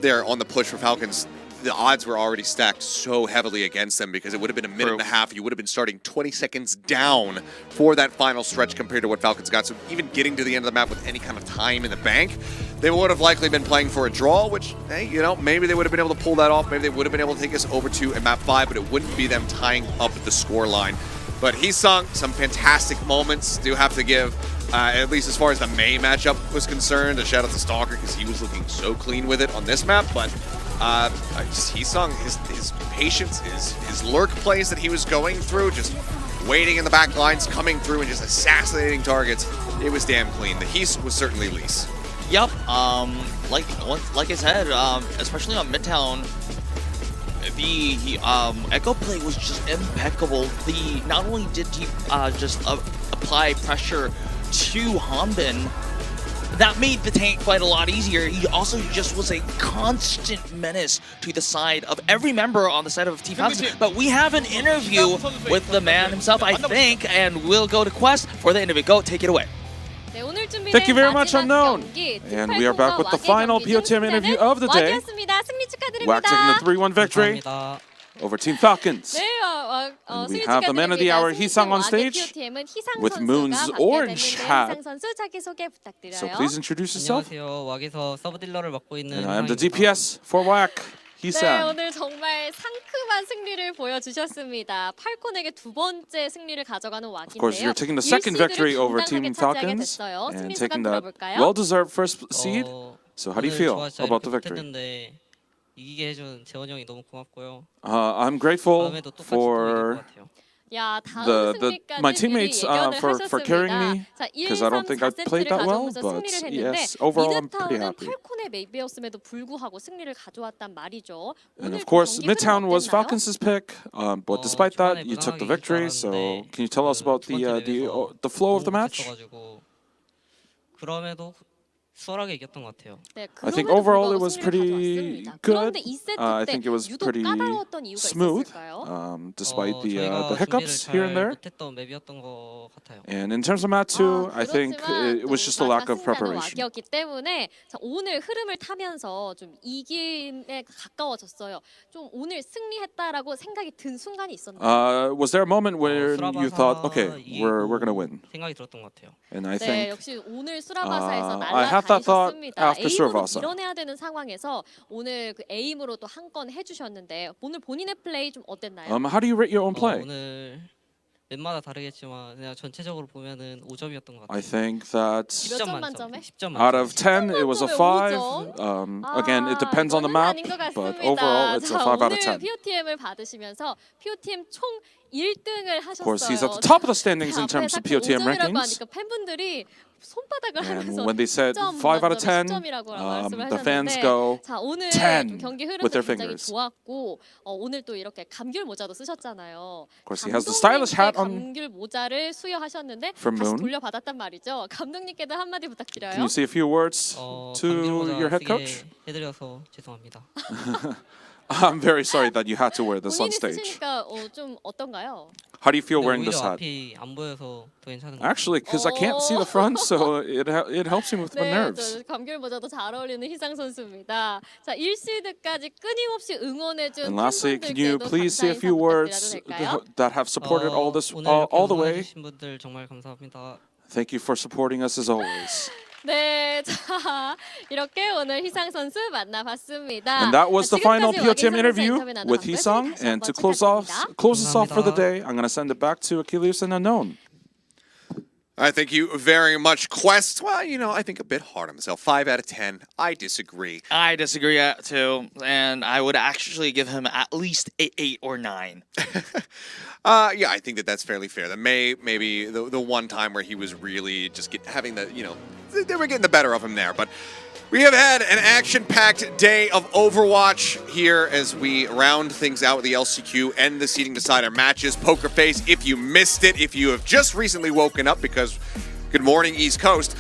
there on the push for Falcons, the odds were already stacked so heavily against them, because it would have been a minute and a half. You would have been starting 20 seconds down for that final stretch compared to what Falcons got. So even getting to the end of the map with any kind of time in the bank, they would have likely been playing for a draw, which, hey, you know, maybe they would have been able to pull that off. Maybe they would have been able to take us over to a map 5, but it wouldn't be them tying up the score line. But Heesung, some fantastic moments. Do have to give, at least as far as the May matchup was concerned, a shout out to Stalker, because he was looking so clean with it on this map. But just Heesung, his patience, his lurk plays that he was going through, just waiting in the back lines, coming through and just assassinating targets. It was damn clean. The Hees was certainly Lease. Yep. Like I said, especially on Midtown, the Echo play was just impeccable. Not only did he just apply pressure to Hanbin, that made the tank fight a lot easier. He also just was a constant menace to the side of every member on the side of Team Falcons. But we have an interview with the man himself, I think, and we'll go to Quest for the interview. Go, take it away. Thank you very much, Unknown. And we are back with the final POTM interview of the day. WAC taking the 3-1 victory over Team Falcons. And we have the man of the hour, Hisang, on stage with Moon's orange hat. So please introduce yourself. And I am the DPS for WAC, 네, Hisang. 오늘 정말 상큼한 승리를 보여주셨습니다. 팔콘에게 두 번째 승리를 가져가는 Of course, 왁인데요. you're taking the second victory over Team Falcons and taking that well-deserved first seed. So how do you feel about the victory? 이기게 해준 재원이 형이 너무 고맙고요. I'm grateful 다음에도 똑같이 for 것 같아요. 야, 다음 승리까지 my 미리 teammates 예견을 for carrying 하셨습니다. me 자, 1, because I don't 3, think I played that well, 가져오면서 but 승리를 했는데 yes, overall I'm pretty 미드타운은 happy. 팔콘의 맵이었음에도 불구하고 승리를 가져왔단 말이죠. And 오늘 of course, 경기 Midtown 흐름 was 어땠나요? Falcons' pick, but despite that, you took the victory. So can you tell us about the flow of the match? 그럼에도 수월하게 이겼던 것 같아요. 네, I think 그럼에도 overall it 불구하고 was 승리를 pretty 가져왔습니다. good. 그런데 이 세트 I 때 think it was 유독 pretty 까다로웠던 이유가 smooth, 있었을까요? despite the 저희가 hiccups 준비를 here and 잘 there. 못했던 맵이었던 것 같아요. And in terms of Mat 2, I think 그렇지만 it was just a 또 lack of 승자는 preparation. 왁이었기 때문에 자, 오늘 흐름을 타면서 좀 이김에 가까워졌어요. 좀 오늘 승리했다라고 생각이 든 순간이 있었나요? Was there a moment where you thought, okay, we're gonna win? 생각이 들었던 것 같아요. And I 네, think 역시 오늘 수라바사에서 I had that thought 날라다니셨습니다. after 에임으로 Surabasa. 밀어내야 되는 상황에서 오늘 그 에임으로 또 한 건 해주셨는데 오늘 본인의 플레이 좀 어땠나요? how do you rate your own play? 오늘 맵마다 다르겠지만 그냥 전체적으로 보면은 5점이었던 것 같아요. I think that 10점 10점 만점. 만점에? 10점 out 만점. of 10, it was a 5. Again, it depends on the map, 아닌 것 but 같습니다. overall, it's a 자, 5 out of 오늘 10. POTM을 받으시면서 POTM 총 1등을 하셨어요. Of course, he's at the top of the standings in terms of POTM 5점이라고 rankings. 하니까 팬분들이 손바닥을 And 하면서 when they said 10점 5 out of 10, 10점이라고 말씀을 the fans 하셨는데 go 자, 오늘 10 좀 경기 흐름도 with their 굉장히 fingers. 좋았고 오늘 또 이렇게 감귤 모자도 쓰셨잖아요. Of course, he has the stylish hat on 감귤 모자를 수여하셨는데 from 다시 Moon. 돌려받았단 말이죠. 감독님께도 한마디 부탁드려요. Can you say a few words to your head coach? 해드려서 죄송합니다. I'm very sorry that you had to wear this on 본인이 stage. 쓰시니까 좀 어떤가요? How do you feel 근데 wearing this 오히려 hat? 앞이 안 보여서 더 괜찮은 것 같아요. Actually, because I can't see the front, so it helps me with my 네, nerves. 저 감귤 모자도 잘 어울리는 희상 선수입니다. 자, 1시드까지 끊임없이 응원해준 And lastly, can you 팬분들께도 please say a 감사 few 인사 words 부탁드려도 될까요? that have supported all this 오늘 all the way? 응원해주신 분들 정말 감사합니다. Thank you for supporting us as always. 네, 자 이렇게 오늘 희상 선수 만나봤습니다. And that was the final 지금까지 POTM 왁인 interview 선수의 인터뷰 with 나눠봤고요. Hisang. 다시 And 한번 to close us off for the 감사합니다. day, I'm going to send it back to Achilles and Unknown. I thank you very much, Quest. Well, you know, I think a bit hard on himself. 5 out of 10. I disagree. I disagree too, and I would actually give him at least 8 or 9. Yeah, I think that's fairly fair. The maybe the one time where he was really just having the, you know, they were getting the better of him there. But we have had an action-packed day of Overwatch here as we round things out with the LCQ and the seeding decider matches. Poker Face, if you missed it, if you have just recently woken up because good morning, East Coast,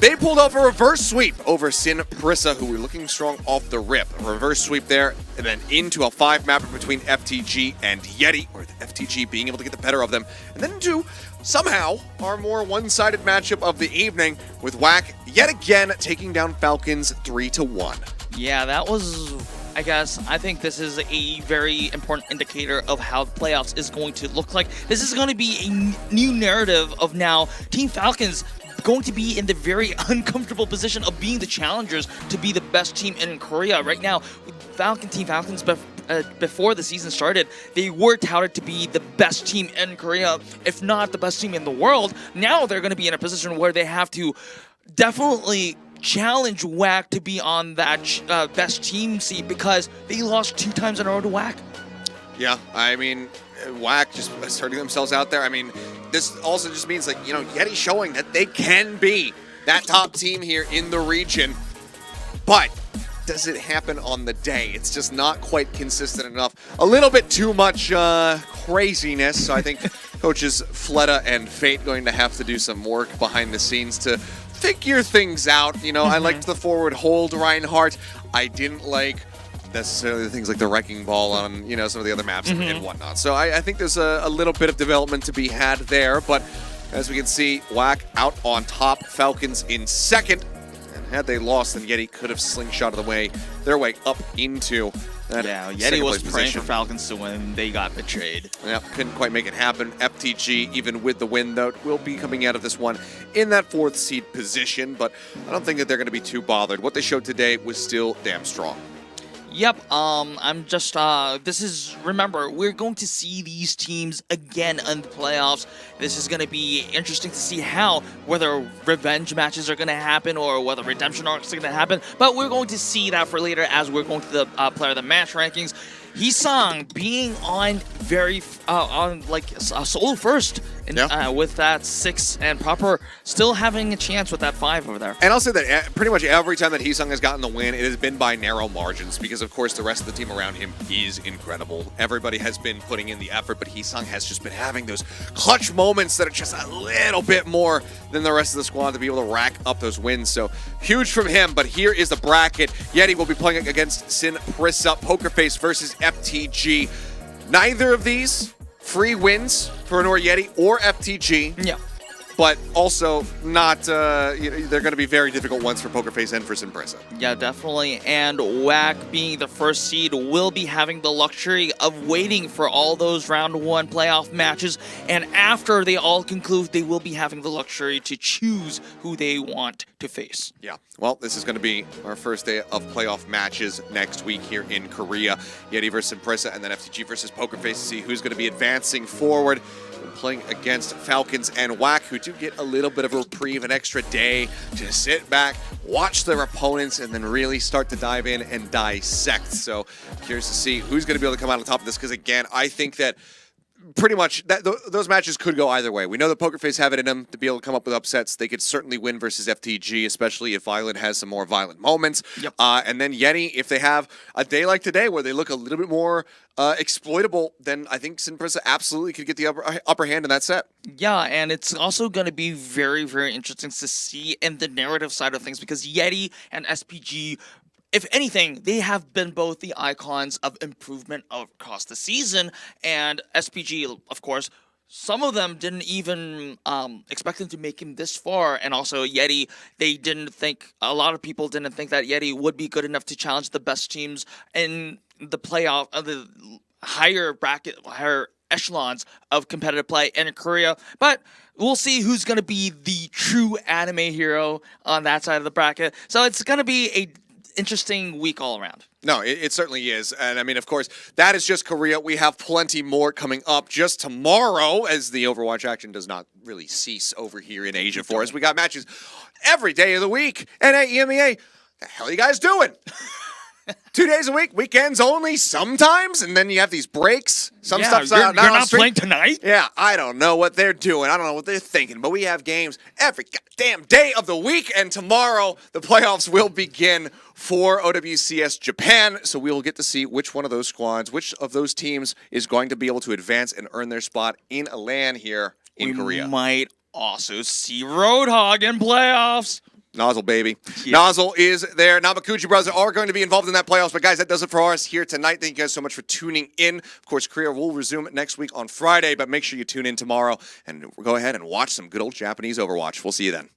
they pulled off a reverse sweep over Sin Prissa, who were looking strong off the rip. A reverse sweep there, and then into a 5-mapper between FTG and Yeti, or the FTG being able to get the better of them, and then into somehow our more one-sided matchup of the evening with WAC yet again taking down Falcons 3-1. Yeah, that was, I think this is a very important indicator of how the playoffs is going to look like. This is going to be a new narrative of now Team Falcons going to be in the very uncomfortable position of being the challengers to be the best team in Korea. Right now, Team Falcons, before the season started, they were touted to be the best team in Korea, if not the best team in the world. Now they're going to be in a position where they have to definitely challenge WAC to be on that best team seat because they lost 2 times in a row to WAC. Yeah, I mean, WAC just asserting themselves out there. I mean, this also just means, like, you know, Yeti showing that they can be that top team here in the region. But does it happen on the day? It's just not quite consistent enough. A little bit too much craziness. So I think coaches Fleta and Fate going to have to do some work behind the scenes to figure things out. You know, I liked the forward hold Reinhardt. I didn't like necessarily the things like the wrecking ball on, you know, some of the other maps and whatnot. So I think there's a little bit of development to be had there. But as we can see, WAC out on top, Falcons in second. And had they lost, then Yeti could have slingshotted their way up into that Yeti was praying position. for Falcons to win. They got betrayed. Yep, couldn't quite make it happen. FTG, even with the win, though, will be coming out of this one in that 4th seed position, but I don't think that they're going to be too bothered. What they showed today was still damn strong. Yep, I'm just, remember, we're going to see these teams again in the playoffs. This is going to be interesting to see whether revenge matches are going to happen or whether redemption arcs are going to happen. But we're going to see that for later as we're going to the player of the match rankings. Hisang being on solo first with that 6 and proper, still having a chance with that 5 over there. And I'll say that pretty much every time that Hisang has gotten the win, it has been by narrow margins because, of course, the rest of the team around him is incredible. Everybody has been putting in the effort, but Hisang has just been having those clutch moments that are just a little bit more than the rest of the squad to be able to rack up those wins. So huge from him, but here is the bracket. Yeti will be playing against Sin Prissa, Pokerface versus FTG. Neither of these free wins for Nor Yeti or FTG. Yeah. But also not, they're going to be very difficult ones for Pokerface and for Sin Prissa. Yeah, definitely. And WAC, being the 1st seed, will be having the luxury of waiting for all those round 1 playoff matches. And after they all conclude, they will be having the luxury to choose who they want to face. Yeah. Well, this is going to be our first day of playoff matches next week here in Korea. Yeti versus Sin Prissa and then FTG versus Pokerface to see who's going to be advancing forward. Playing against Falcons and WAC, who do get a little bit of a reprieve, an extra day to sit back, watch their opponents, and then really start to dive in and dissect. So curious to see who's going to be able to come out on top of this, because again, I think that pretty much those matches could go either way. We know that Pokerface have it in them to be able to come up with upsets. They could certainly win versus FTG, especially if Violent has some more violent moments. Yep. And then Yeti, if they have a day like today where they look a little bit more exploitable, then I think Sin Prissa absolutely could get the upper hand in that set. Yeah, and it's also going to be very, very interesting to see in the narrative side of things, because Yeti and SPG, if anything, they have been both the icons of improvement across the season, and SPG, of course, some of them didn't even expect him to make him this far, and also Yeti, a lot of people didn't think that Yeti would be good enough to challenge the best teams in the playoff, the higher bracket, higher echelons of competitive play in Korea, but we'll see who's going to be the true anime hero on that side of the bracket. So it's going to be a interesting week all around. No, it certainly is. And I mean, of course, that is just Korea. We have plenty more coming up just tomorrow, as the Overwatch action does not really cease over here in Asia for us. We got matches every day of the week. And at EMEA, the hell are you guys doing? 2 days a week, weekends only sometimes, and then you have these breaks. Some stuff's you're not not playing tonight? Yeah, I don't know what they're doing. I don't know what they're thinking, but we have games every goddamn day of the week, and tomorrow the playoffs will begin for OWCS Japan, so we will get to see which one of those squads, which of those teams is going to be able to advance and earn their spot in a LAN here in Korea. We might also see Roadhog in playoffs. Nozzle, baby. Yeah. Nozzle is there. Namakuchi brothers are going to be involved in that playoffs. But, guys, that does it for us here tonight. Thank you guys so much for tuning in. Of course, Korea will resume next week on Friday. But make sure you tune in tomorrow and go ahead and watch some good old Japanese Overwatch. We'll see you then.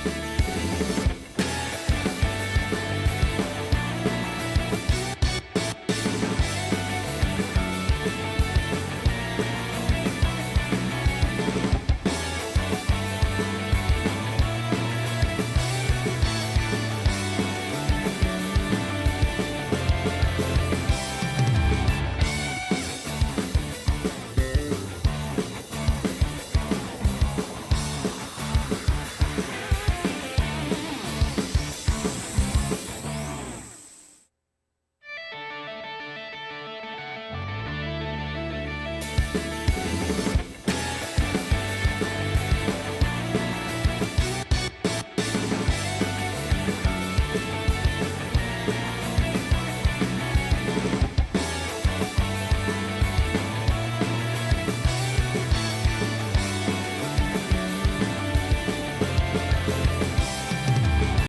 Bye.